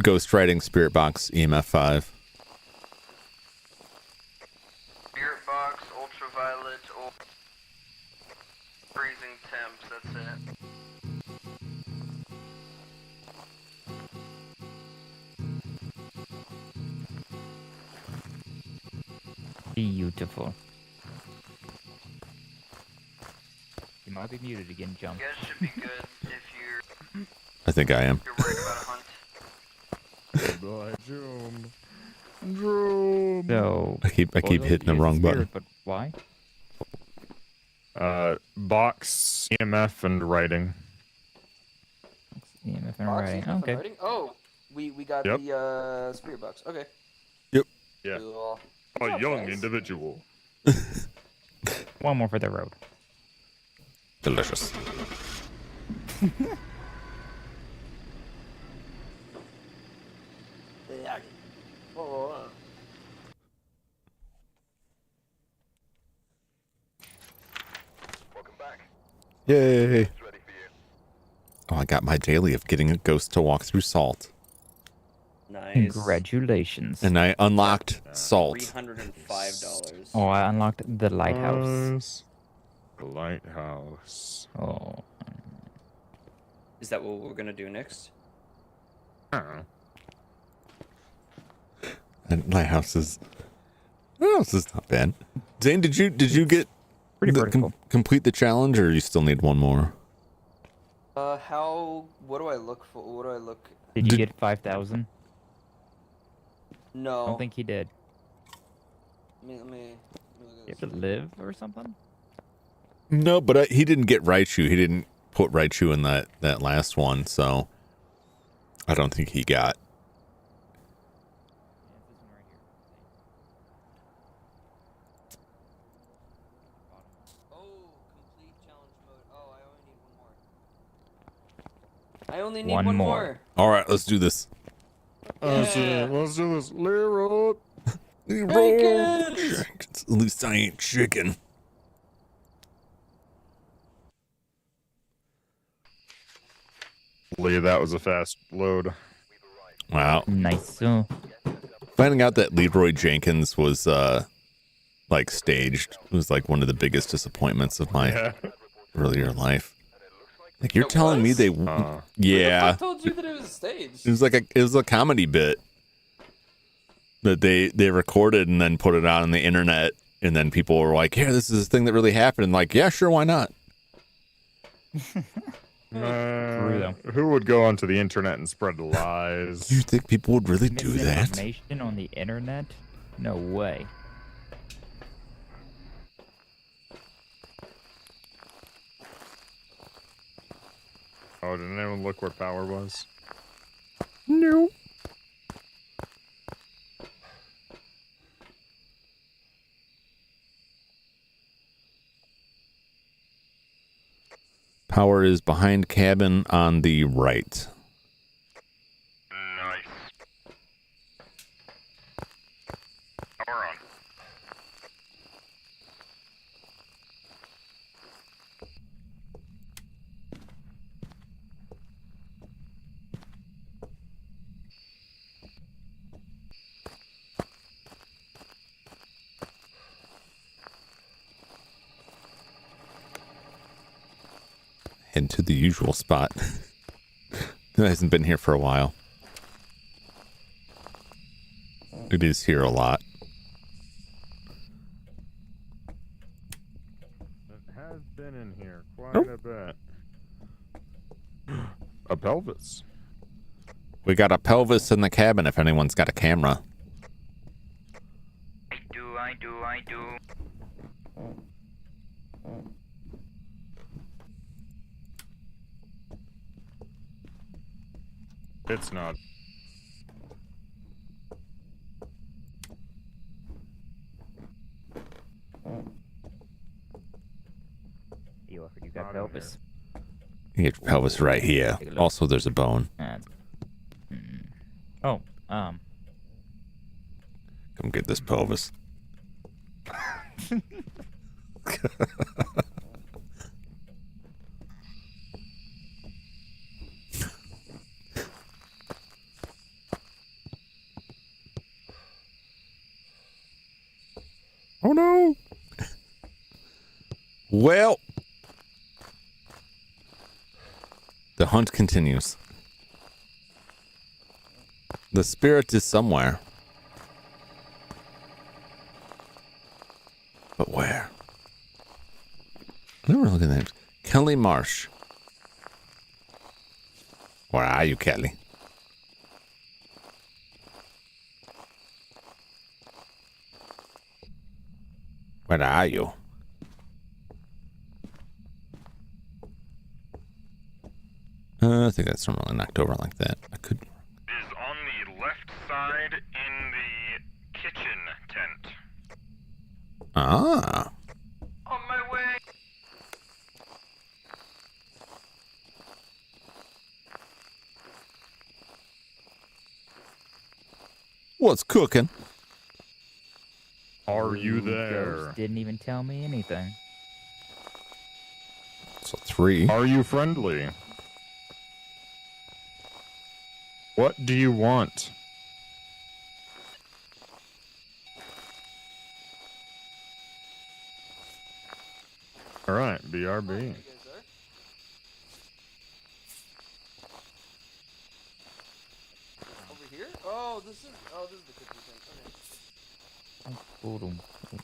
Ghost riding, spirit box, EMF 5. Spirit box, ultraviolet, freezing temps, that's it. Beautiful. You might be muted again, Jump. You guys should be good if I think I am. you're worried about a hunt. Goodbye, Jum. Jum. So I keep well, hitting the use wrong button. spirit, but why? Box, EMF, and writing. EMF and Box, writing. EMF and Okay. writing? Oh, we got Yep. the spirit box. Okay. Yeah. Cool. A job, young guys. individual. One more for the road. Delicious. Yeah. Oh, Welcome back. Yay! It's ready for you. Oh, I got my daily of getting a ghost to walk through salt. nice. Congratulations. And I unlocked salt. $305. Oh, I unlocked the lighthouse. Nice. The lighthouse. Oh. Is that what we're gonna do next? And lighthouse is not bad. Zane, did you get Pretty vertical. complete the challenge, or you still need one more? What do I look for? What do I look? Did you get 5,000? No. I don't think he did. Let me look You at have to this. live or something? No, but he didn't get Raichu. He didn't put Raichu in that last one, so I don't think he got. Oh, complete challenge mode. Oh, I only need one more. One more. All right, let's do this. Let's do this. Leroy. Chickens. At least I ain't chicken. Lee, that was a fast load. Wow. Nice. Finding out that Leroy Jenkins was like staged was like one of the biggest disappointments of my earlier life. Like you're It telling me was? they I yeah. told you that it was staged. It was a comedy bit that they recorded and then put it out on the internet And then people were like, "Yeah, this is a thing that really happened." And like, yeah, sure, why not? Who would go onto the internet and spread lies? You think people would really do that? Misinformation on the internet? No way. Oh, did anyone look where power was? No. Power is behind cabin on the right. Nice. Power on. Head to the usual spot. That hasn't been here for a while. It is here a lot. It has been in here quite a bit. A pelvis. We got a pelvis in the cabin if anyone's got a camera. I do. It's not. You offered you got Not in pelvis. You get your pelvis right here. Also, there's a bone. Oh, Come get this pelvis. Oh no. Well, the hunt continues. The spirit is somewhere. But where? I never look at names. Kelly Marsh. Where are you, Kelly? Where are you? I think that's normally knocked over like that. I could. Is on the left side in the kitchen tent. Ah. On my way. What's cooking? Are you Ghost there? didn't even tell me anything. So 3. Are you friendly? What do you want? All right, BRB. Over here? Oh, this is the kitchen tent. Boom. I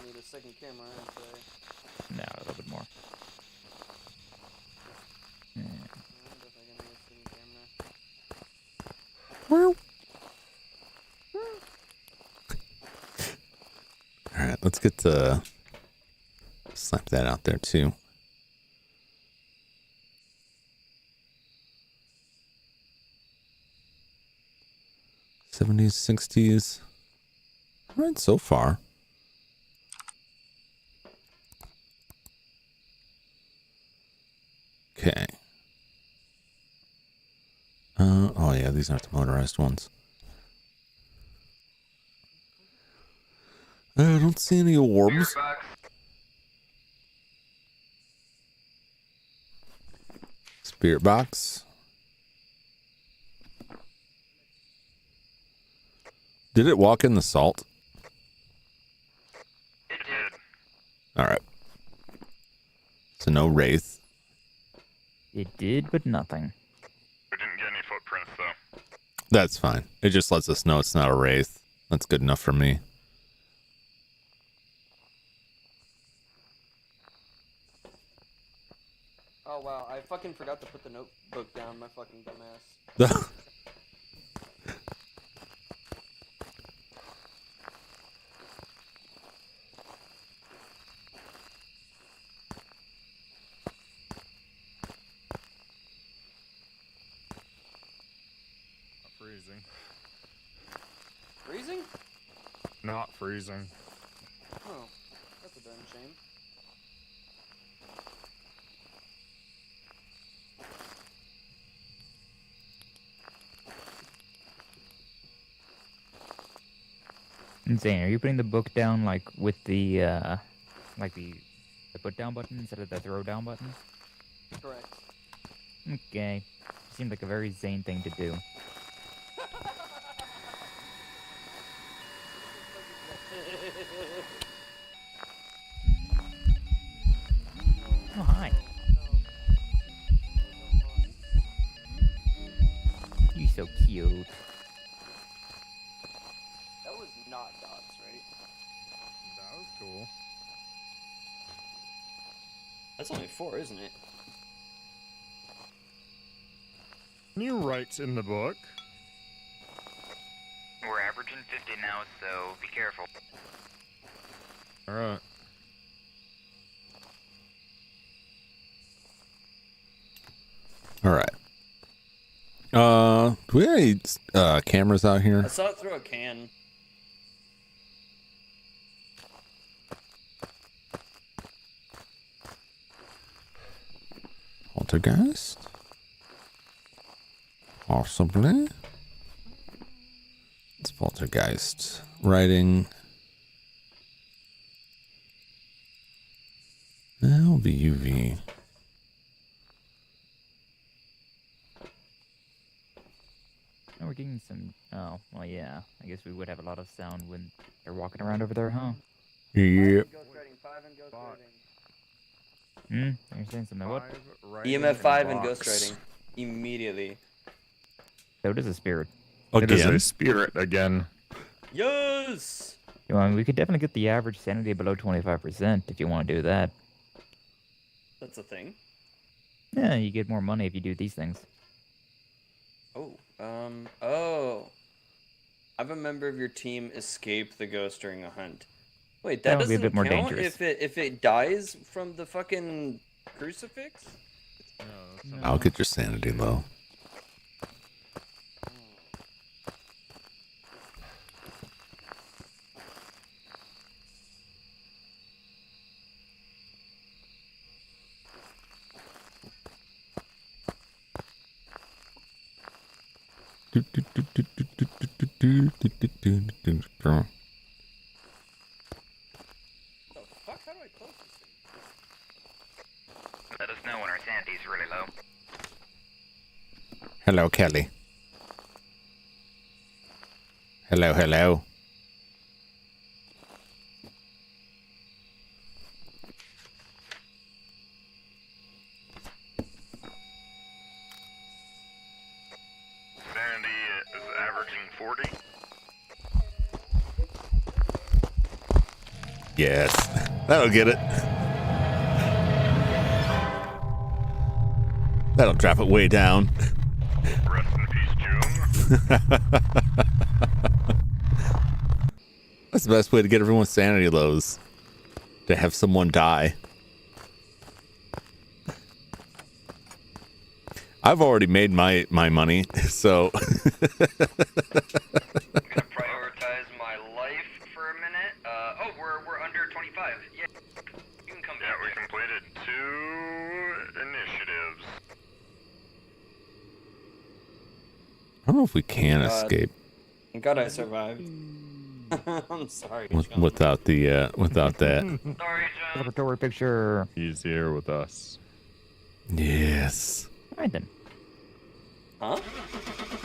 need a second camera, aren't I? No, a little bit more. Yeah. I'm definitely gonna need a second camera. Well. All right, let's get to slap that out there too. '70s, '60s. All right, so far. Okay. Oh yeah, these aren't the motorized ones. I don't see any orbs. Spirit box. Did it walk in the salt? It did. All right. So no wraith. It did, but nothing. We didn't get any footprints though. That's fine. It just lets us know it's not a wraith. That's good enough for me. Oh wow, I fucking forgot to put the notebook down, my fucking dumbass. Freezing. Freezing? Not freezing. Oh, that's a darn shame. Insane. Are you putting the book down like with the like the put down button instead of the throw down button? Correct. Okay. Seemed like a very Zane thing to do. Oh, hi. You so cute. That was not dots, right? That was cool. That's only 4, isn't it? Can you write in the book? We're averaging 50 now, so be careful. Alright. All right. Do we have any cameras out I here? saw it through a can. Poltergeist? Possibly. It's poltergeist. Writing. That'll be UV. Oh, we're getting some. Oh, well, yeah. I guess we would have a lot of sound when they're walking around over there, huh? Yep. Hmm? You're saying something? What? EMF 5 and ghostwriting. Immediately. So does a spirit. It is Again. a spirit again. Yes! You know, we could definitely get the average sanity below 25% if you want to do that. That's a thing. Yeah, you get more money if you do these things. Oh, oh. Have a member of your team escape the ghost during a hunt. Wait, that That would be a doesn't bit more count dangerous. if it dies from the fucking crucifix? I'll get your sanity low. The fuck? How do I close this thing? Let us know when our sanity's really low. Hello, Kelly. Hello, hello. Sandy is averaging 40. Yes, that'll get it. That'll drop it way down. Rest in peace, Jum. That's the best way to get everyone's sanity lows. To have someone die. I've already made my money, so I'm gonna prioritize my life for a minute. Oh, we're under 25. Yeah, you can come Yeah, back. we completed 2 initiatives. I don't know if we can God. escape Thank God I survived. I'm sorry. John. without the without that. Sorry, John. Laboratory picture. He's here with us. Yes. All right then. Huh? Alright,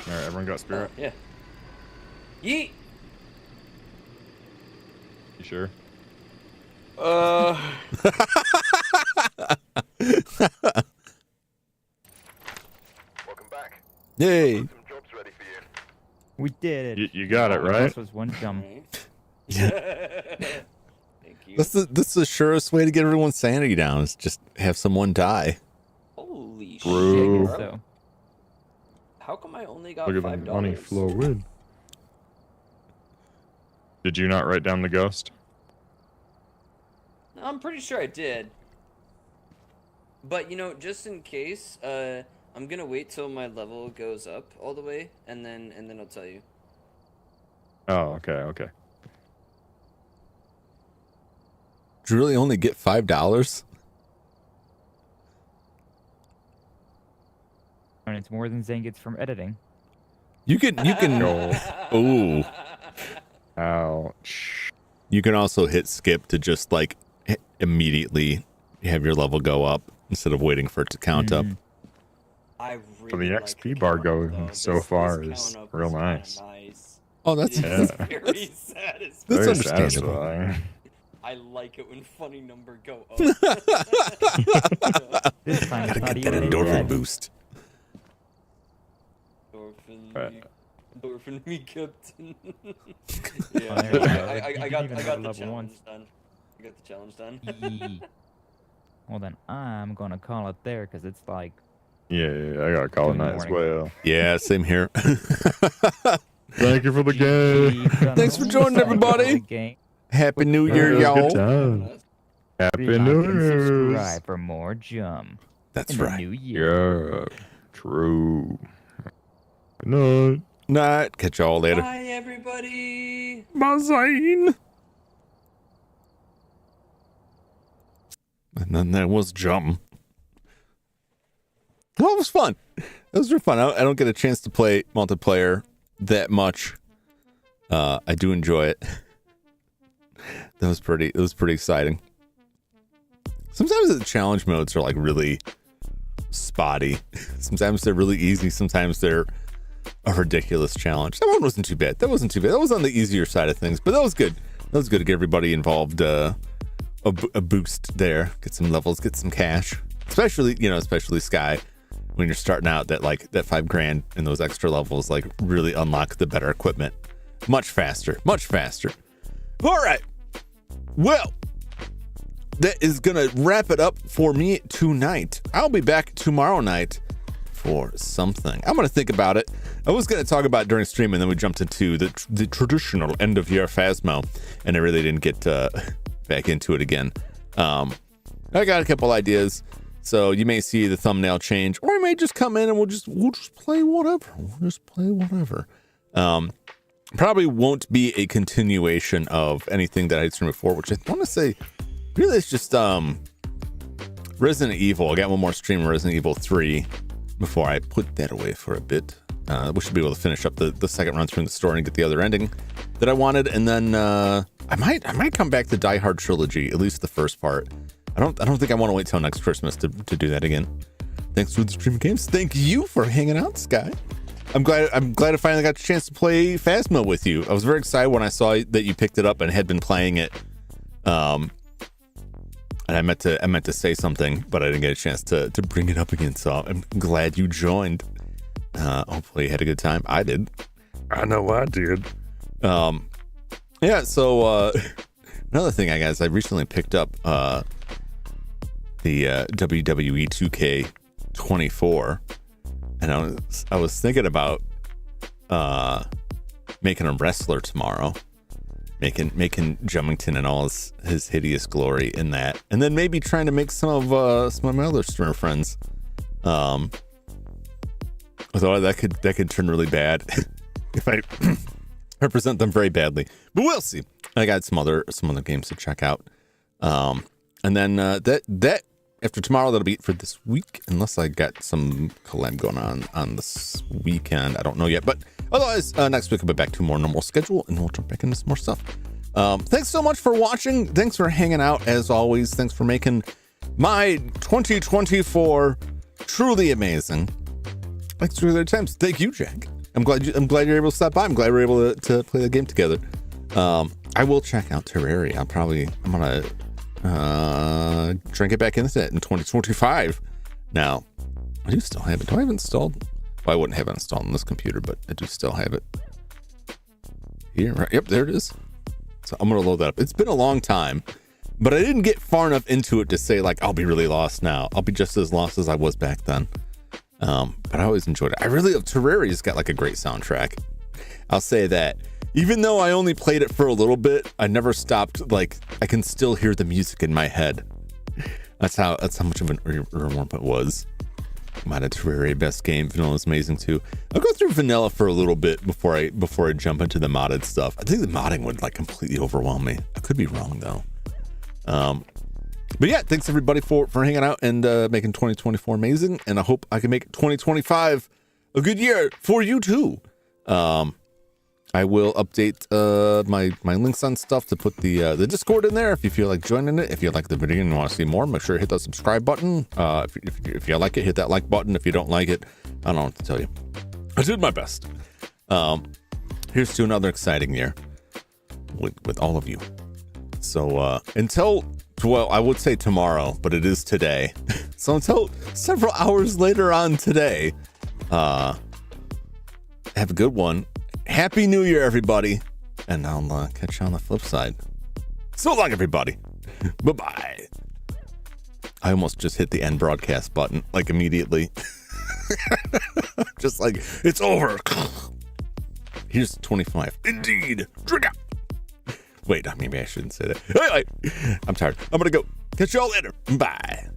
everyone got Oh, spirit? yeah. Yeet! You sure? Welcome back. Yay. Some jobs ready for you. We did it. You got it, All we right? lost was one jump. Thank you. This is the surest way to get everyone's sanity down is just have someone die. Holy Bro. shit, bro. So, How come I only got Look at $5? the money flow in. Did you not write down the ghost? I'm pretty sure I did. But you know, just in case, I'm gonna wait till my level goes up all the way, and then I'll tell you. Oh, okay. Did you really only get $5? and it's more than Zane gets from editing. You can ooh. Ouch. You can also hit skip to just like immediately have your level go up instead of waiting for it to count up. I So really the like XP bar count up, going though. so This far count is up real kinda nice. nice. Oh, that's It is that's, very satisfying. that's Very understandable. satisfying. I like it when funny number go up. This time Gotta it's not get that even endorphin dead. boost. Endorphin me, Captain. Oh, Yeah, there you go. I You got didn't even the have level challenge once. done. I got the challenge done. Yee. Well then, I'm gonna call it there because it's like Yeah, I gotta call it 2 in the night as morning. well. Yeah, same here. Thank you for the game. Thanks for joining, everybody. Happy New Year, It was a good y'all. time. Happy Like New and Year's. subscribe for more Jum. That's in the right. new year. Yeah, true. Good night. Night. Catch y'all later. Bye, everybody. Bazine. And then there was Jum. Well, it was fun. It was really fun. I don't get a chance to play multiplayer that much. I do enjoy it. It was pretty exciting. Sometimes the challenge modes are like really spotty. Sometimes they're really easy. Sometimes they're a ridiculous challenge. That one wasn't too bad. That wasn't too bad. That was on the easier side of things, but that was good. That was good to get everybody involved. A boost there. Get some levels. Get some cash. Especially Sky. When you're starting out, that $5,000 and those extra levels like really unlock the better equipment much faster. All right. Well, that is gonna wrap it up for me tonight. I'll be back tomorrow night for something. I'm gonna think about it. I was gonna talk about it during stream, and then we jumped into the traditional end of year Phasmo, and I really didn't get back into it again. I got a couple ideas. So you may see the thumbnail change, or I may just come in and we'll just play whatever. Probably won't be a continuation of anything that I streamed before, which I want to say really it's just Resident Evil. I got one more stream of Resident Evil 3 before I put that away for a bit. We should be able to finish up the second run through the story and get the other ending that I wanted, and then I might come back to Die Hard Trilogy, at least the first part. I don't think I want to wait till next Christmas to do that again. Thanks for the stream games. Thank you for hanging out, Sky. I'm glad I finally got a chance to play Phasmo with you. I was very excited when I saw that you picked it up and had been playing it. And I meant to say something, but I didn't get a chance to bring it up again. So I'm glad you joined. Hopefully you had a good time. I did. I know I did. Yeah. So another thing, guys, I recently picked up the WWE 2K24, and I was thinking about making a wrestler tomorrow, making Jumington and all his hideous glory in that, and then maybe trying to make some of my other streamer friends. Although that could turn really bad if I represent them very badly, but we'll see. I got some other games to check out, and then that after tomorrow, that'll be it for this week, unless I got some collab going on this weekend. I don't know yet, but otherwise, next week I'll be back to a more normal schedule, and we'll jump back into some more stuff. Thanks so much for watching. Thanks for hanging out, as always. Thanks for making my 2024 truly amazing. Thanks for the other times. Thank you, Jack. I'm glad you're able to stop by. I'm glad we're able to play the game together. I will check out Terraria. I'm gonna try and get back into that in 2025. Now, I do still have it. Do I have it installed? Well, I wouldn't have it installed on this computer, but I do still have it. here, right? Yep, there it is. So I'm gonna load that up. It's been a long time, but I didn't get far enough into it to say like I'll be really lost now. I'll be just as lost as I was back then. But I always enjoyed it. I really love Terraria's got like a great soundtrack. I'll say that. Even though I only played it for a little bit, I never stopped. Like I can still hear the music in my head. That's how much of an warm it was. Modded Terraria, best game. Vanilla is amazing too. I'll go through vanilla for a little bit before I jump into the modded stuff. I think the modding would like completely overwhelm me. I could be wrong though. But yeah, thanks everybody for hanging out and making 2024 amazing. And I hope I can make 2025 a good year for you too. I will update my links on stuff to put the Discord in there if you feel like joining it. If you like the video and want to see more, make sure to hit that subscribe button. If you like it, hit that like button. If you don't like it, I don't know what to tell you. I did my best. Here's to another exciting year with all of you. So until, well, I would say tomorrow, but it is today. So until several hours later on today, have a good one. Happy New Year, everybody. And I'll catch you on the flip side. So long, everybody. Bye-bye. I almost just hit the end broadcast button, like immediately. Just like, it's over. Here's 25. Indeed. Drink up. Wait, maybe I shouldn't say that. Anyway, I'm tired. I'm going to go. Catch y'all later. Bye.